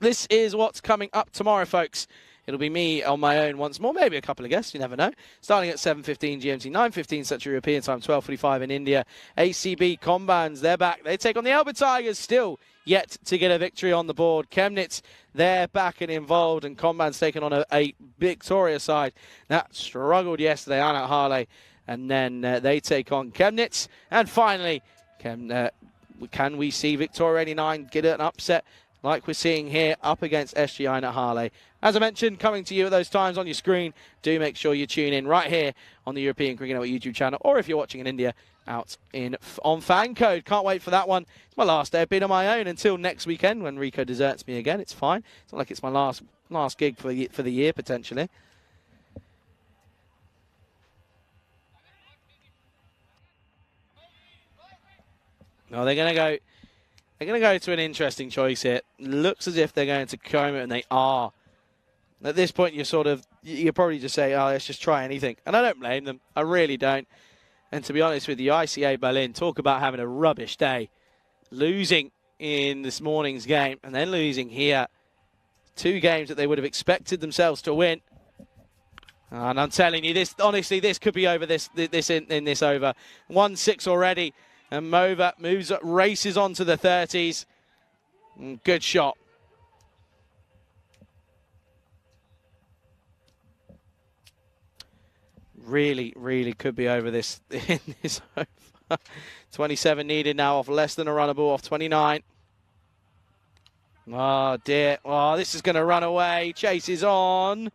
This is what's coming up tomorrow, folks. It'll be me on my own once more, maybe a couple of guests, you never know. Starting at 7:15 GMT, 9:15 Central European Time, 12:45 in India. ACB Combans, they're back. They take on the Elba Tigers, still yet to get a victory on the board. Chemnitz, they're back and involved, and Combans taking on a Victoria side that struggled yesterday, Anat Harley. And then they take on Chemnitz. And finally, can we see Victoria 89 get an upset like we're seeing here up against SGI at Harley? As I mentioned, coming to you at those times on your screen. Do make sure you tune in right here on the European Cricket Network YouTube channel, or if you're watching in India, out on Fan Code. Can't wait for that one. It's my last day of being on my own until next weekend when Rico deserts me again. It's fine. It's not like it's my last gig for the year, potentially. No, they're going to go to an interesting choice here. Looks as if they're going to comb it, and they are. At this point, you probably just say, oh, let's just try anything. And I don't blame them. I really don't. And to be honest with you, ICA Berlin, talk about having a rubbish day. Losing in this morning's game and then losing here. 2 games that they would have expected themselves to win. And I'm telling you, this honestly, this could be over in this over. 1-6 already. And Mova races on to the 30s. Good shot. Really, really could be over this in this over. 27 needed now off less than a runnable, off 29. Oh, dear. Oh, this is going to run away. Chases on.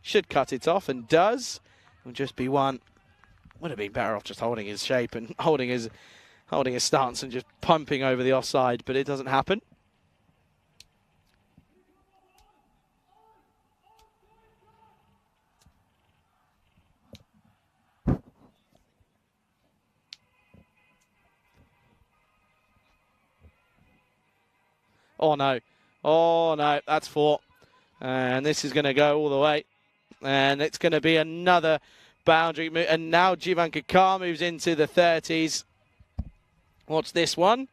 Should cut it off and does. Will just be one. Would have been better off just holding his shape and holding his stance and just pumping over the offside, but it doesn't happen. Oh no, that's 4. And this is going to go all the way. And it's going to be another boundary move. And now Jivan Kakar moves into the 30s. What's this one?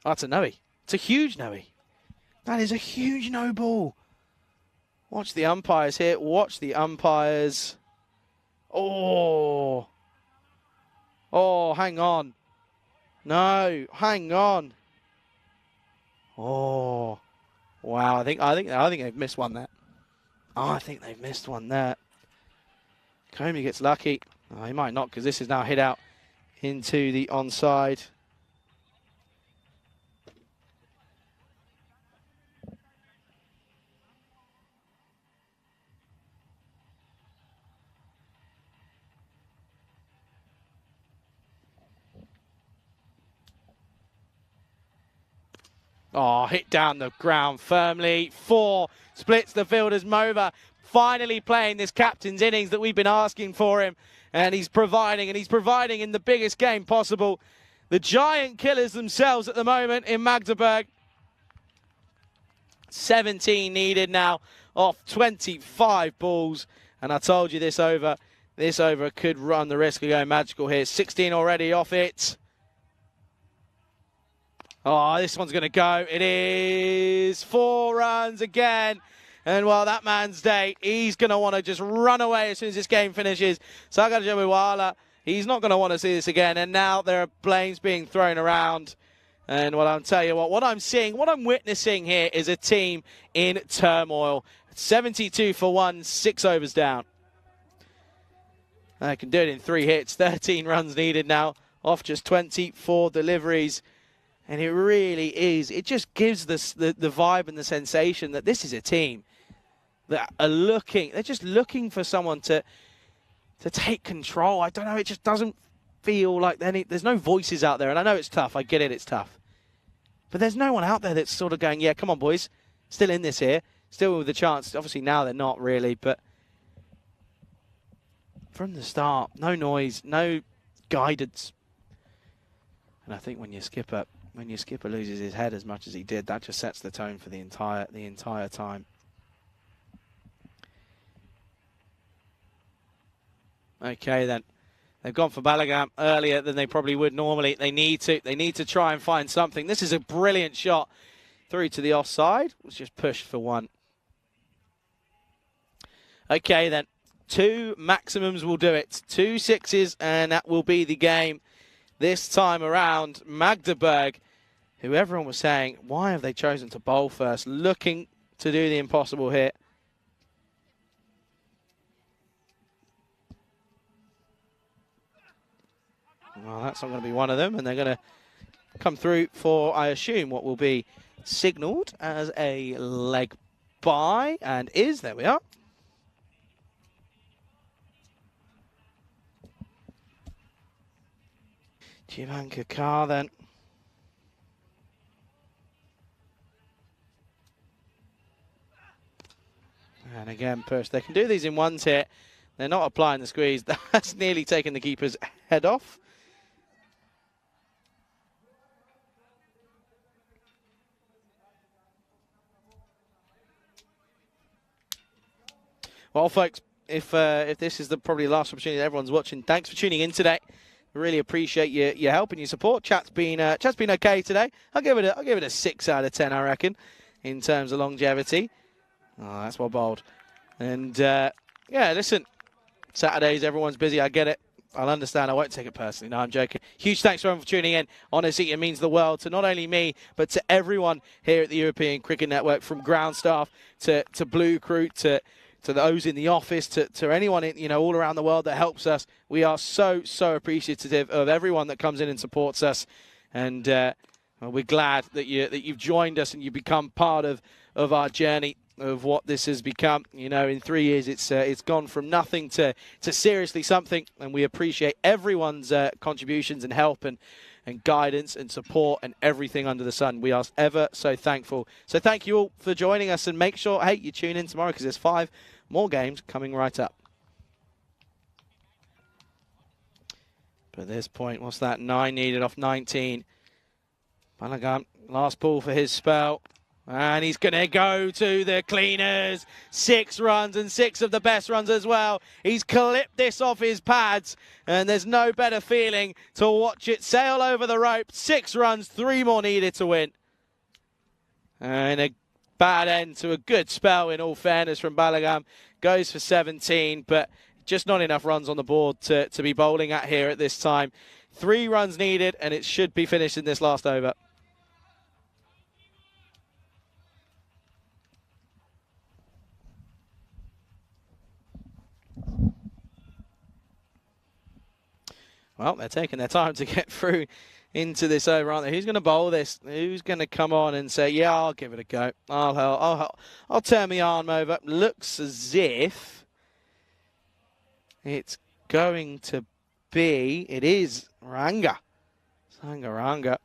Oh, it's a no-y. It's a huge no-y. That is a huge no ball. Watch the umpires here. Watch the umpires. Oh. Oh, hang on. No, hang on. Oh. Wow, I think they've missed one there. Oh, I think they've missed one there. Comey gets lucky. Oh, he might not, because this is now hit out into the onside. Oh, hit down the ground firmly. 4 splits the field as Mova finally playing this captain's innings that we've been asking for him. And he's providing in the biggest game possible. The giant killers themselves at the moment in Magdeburg. 17 needed now off 25 balls. And I told you this over could run the risk of going magical here. 16 already off it. Oh, this one's going to go. It is 4 runs again. And while that man's day, he's going to want to just run away as soon as this game finishes. Sagar Jamiwala, he's not going to want to see this again. And now there are blames being thrown around. And well, I'll tell you what I'm seeing, what I'm witnessing here is a team in turmoil. 72 for 1, 6 overs down. They can do it in 3 hits, 13 runs needed now, off just 24 deliveries. And it really is. It just gives this the vibe and the sensation that this is a team that are they're just looking for someone to take control. I don't know, it just doesn't feel like there's no voices out there. And I know it's tough, I get it, it's tough. But there's no one out there that's sort of going, yeah, come on, boys, still in this here, still with a chance. Obviously now they're not really, but from the start, no noise, no guidance. And I think when your skipper loses his head as much as he did, that just sets the tone for the entire time. Okay then, They've gone for Balogun earlier than they probably would normally. They need to try and find something. This is a brilliant shot through to the offside. It was just pushed for one. Okay, then. 2 maximums will do it. 2 sixes, and that will be the game this time around. Magdeburg, who everyone was saying, why have they chosen to bowl first? Looking to do the impossible here. Well, that's not going to be one of them, and they're going to come through for, I assume, what will be signalled as a leg bye, and there we are. Jivan Kakar then. And again, push. They can do these in ones here. They're not applying the squeeze. That's nearly taken the keeper's head off. Well, folks, if this is the probably last opportunity that everyone's watching, thanks for tuning in today. Really appreciate your help and your support. Chat's been okay today. I'll give it a 6 out of 10, I reckon, in terms of longevity. Oh, that's well bowled. And yeah, listen, Saturdays everyone's busy. I get it. I'll understand. I won't take it personally. No, I'm joking. Huge thanks to everyone for tuning in. Honestly, it means the world to not only me, but to everyone here at the European Cricket Network, from ground staff to Blue Crew to those in the office, to anyone all around the world that helps us. We are so appreciative of everyone that comes in and supports us, and we're glad that you've joined us and you've become part of our journey of what this has become. In 3 years, it's gone from nothing to seriously something, and we appreciate everyone's contributions and help and guidance and support and everything under the sun. We are ever so thankful. So thank you all for joining us, and make sure, hey, you tune in tomorrow because there's 5 more games coming right up. But at this point, what's that? 9 needed off 19. Balogun, last ball for his spell. And he's going to go to the cleaners. 6 runs, and 6 of the best runs as well. He's clipped this off his pads, and there's no better feeling to watch it sail over the rope. 6 runs, 3 more needed to win. And a bad end to a good spell, in all fairness, from Balogun. Goes for 17, but just not enough runs on the board to be bowling at here at this time. 3 runs needed, and it should be finished in this last over. Well, they're taking their time to get through into this over, aren't they? Who's going to bowl this? Who's going to come on and say, yeah, I'll give it a go. I'll turn my arm over. Looks as if it's going to be, it is Ranga. Sangaranga.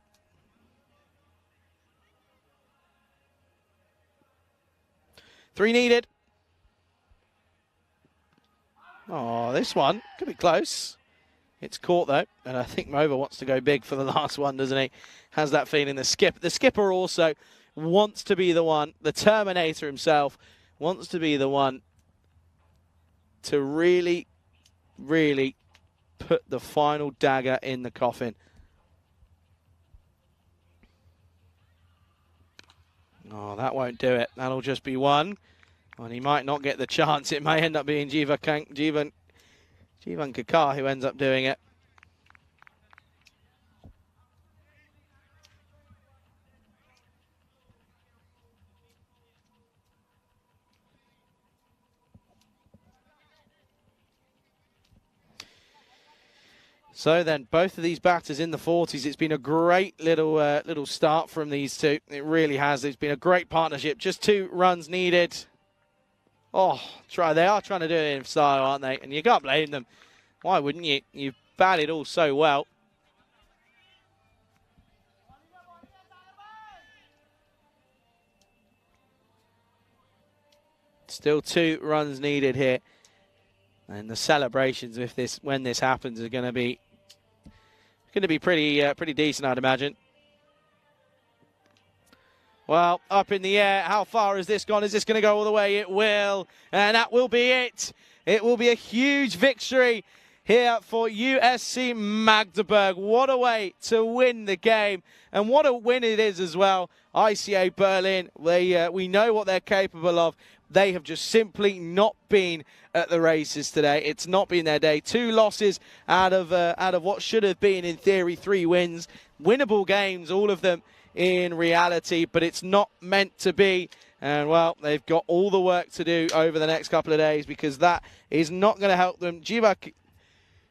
Three needed. Oh, this one could be close. It's caught, though, and I think Mova wants to go big for the last one, doesn't he? Has that feeling. The skipper also wants to be the one, the Terminator himself, wants to be the one to really, really put the final dagger in the coffin. Oh, that won't do it. That'll just be one. And he might not get the chance. It may end up being Jivan Kakar who ends up doing it. So then, both of these batters in the 40s. It's been a great little start from these two. It really has. It's been a great partnership. Just 2 runs needed. Oh, they are trying to do it in style, aren't they? And you can't blame them. Why wouldn't you? You've batted all so well. Still 2 runs needed here. And the celebrations when this happens are going to be pretty decent, I'd imagine. Well, up in the air. How far has this gone? Is this going to go all the way? It will. And that will be it. It will be a huge victory here for USC Magdeburg. What a way to win the game, and what a win it is as well. ICA Berlin, we know what they're capable of. They have just simply not been at the races today. It's not been their day. 2 losses out of what should have been, in theory, 3 wins. Winnable games, all of them in reality, but it's not meant to be. And, well, they've got all the work to do over the next couple of days, because that is not going to help them. Jivan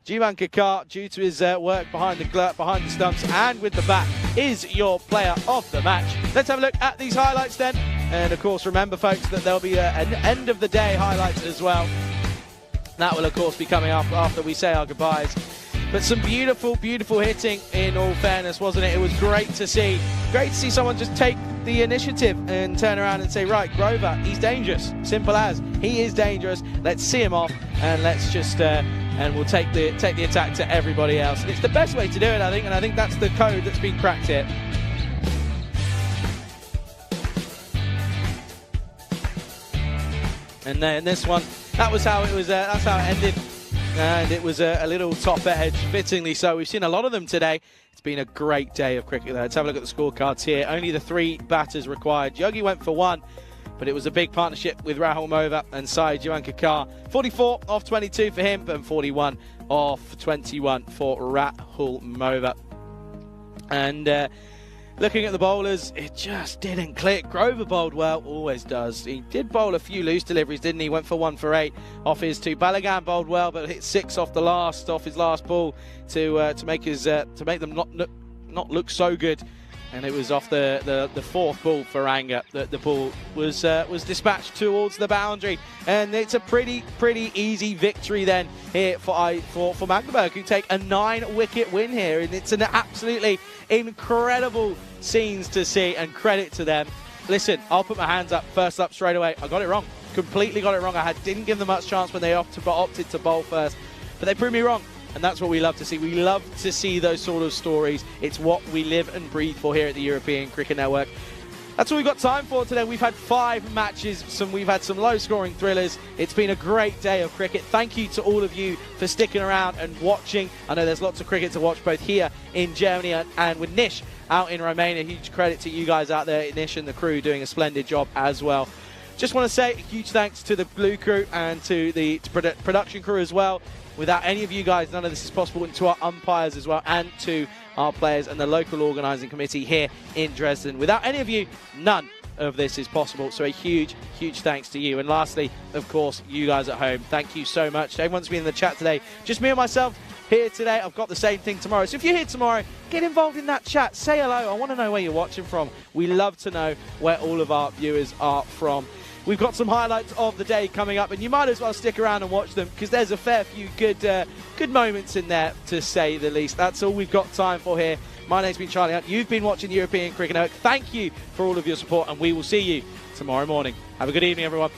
Kakar, due to his work behind the stumps and with the bat, is your player of the match. Let's have a look at these highlights then. And, of course, remember, folks, that there'll be an end of the day highlights as well. That will, of course, be coming up after we say our goodbyes. But some beautiful, beautiful hitting, in all fairness, wasn't it? It was great to see. Great to see someone just take the initiative and turn around and say, right, Grover, he's dangerous. Simple as. He is dangerous. Let's see him off, and let's just... and we'll take the attack to everybody else. It's the best way to do it, I think, and I think that's the code that's been cracked here. And then this one, that was how it was. That's how it ended, and it was a little top edge, fittingly so. We've seen a lot of them today. It's been a great day of cricket. Let's have a look at the scorecards here. Only the 3 batters required. Yogi went for 1. But it was a big partnership with Rahul Mova and Sai Jivan Kakar. 44 off 22 for him, and 41 off 21 for Rahul Mova. And looking at the bowlers, it just didn't click. Grover bowled well, always does. He did bowl a few loose deliveries, didn't he? Went for 1 for 8 off his 2. Balagan bowled well, but hit 6 off his last ball to make them not look so good. And it was off the 4th ball for Anga that the ball was dispatched towards the boundary. And it's a pretty easy victory then here for Magdeburg, who take a 9-wicket win here. And it's an absolutely incredible scenes to see, and credit to them. Listen, I'll put my hands up, first up straight away. I got it wrong. Completely got it wrong. didn't give them much chance when they opted to bowl first. But they proved me wrong. And that's what we love to see. We love to see those sort of stories. It's what we live and breathe for here at the European Cricket Network. That's all we've got time for today. We've had 5 matches. We've had some low-scoring thrillers. It's been a great day of cricket. Thank you to all of you for sticking around and watching. I know there's lots of cricket to watch both here in Germany and with Nish out in Romania. Huge credit to you guys out there, Nish and the crew, doing a splendid job as well. Just want to say a huge thanks to the Blue crew and to the production crew as well. Without any of you guys, none of this is possible, and to our umpires as well, and to our players and the local organising committee here in Dresden. Without any of you, none of this is possible. So a huge, huge thanks to you. And lastly, of course, you guys at home. Thank you so much. Everyone's been in the chat today. Just me and myself here today. I've got the same thing tomorrow. So if you're here tomorrow, get involved in that chat. Say hello. I want to know where you're watching from. We love to know where all of our viewers are from. We've got some highlights of the day coming up, and you might as well stick around and watch them, because there's a fair few good moments in there, to say the least. That's all we've got time for here. My name's been Charlie Hunt. You've been watching the European Cricket Network. Thank you for all of your support, and we will see you tomorrow morning. Have a good evening, everyone.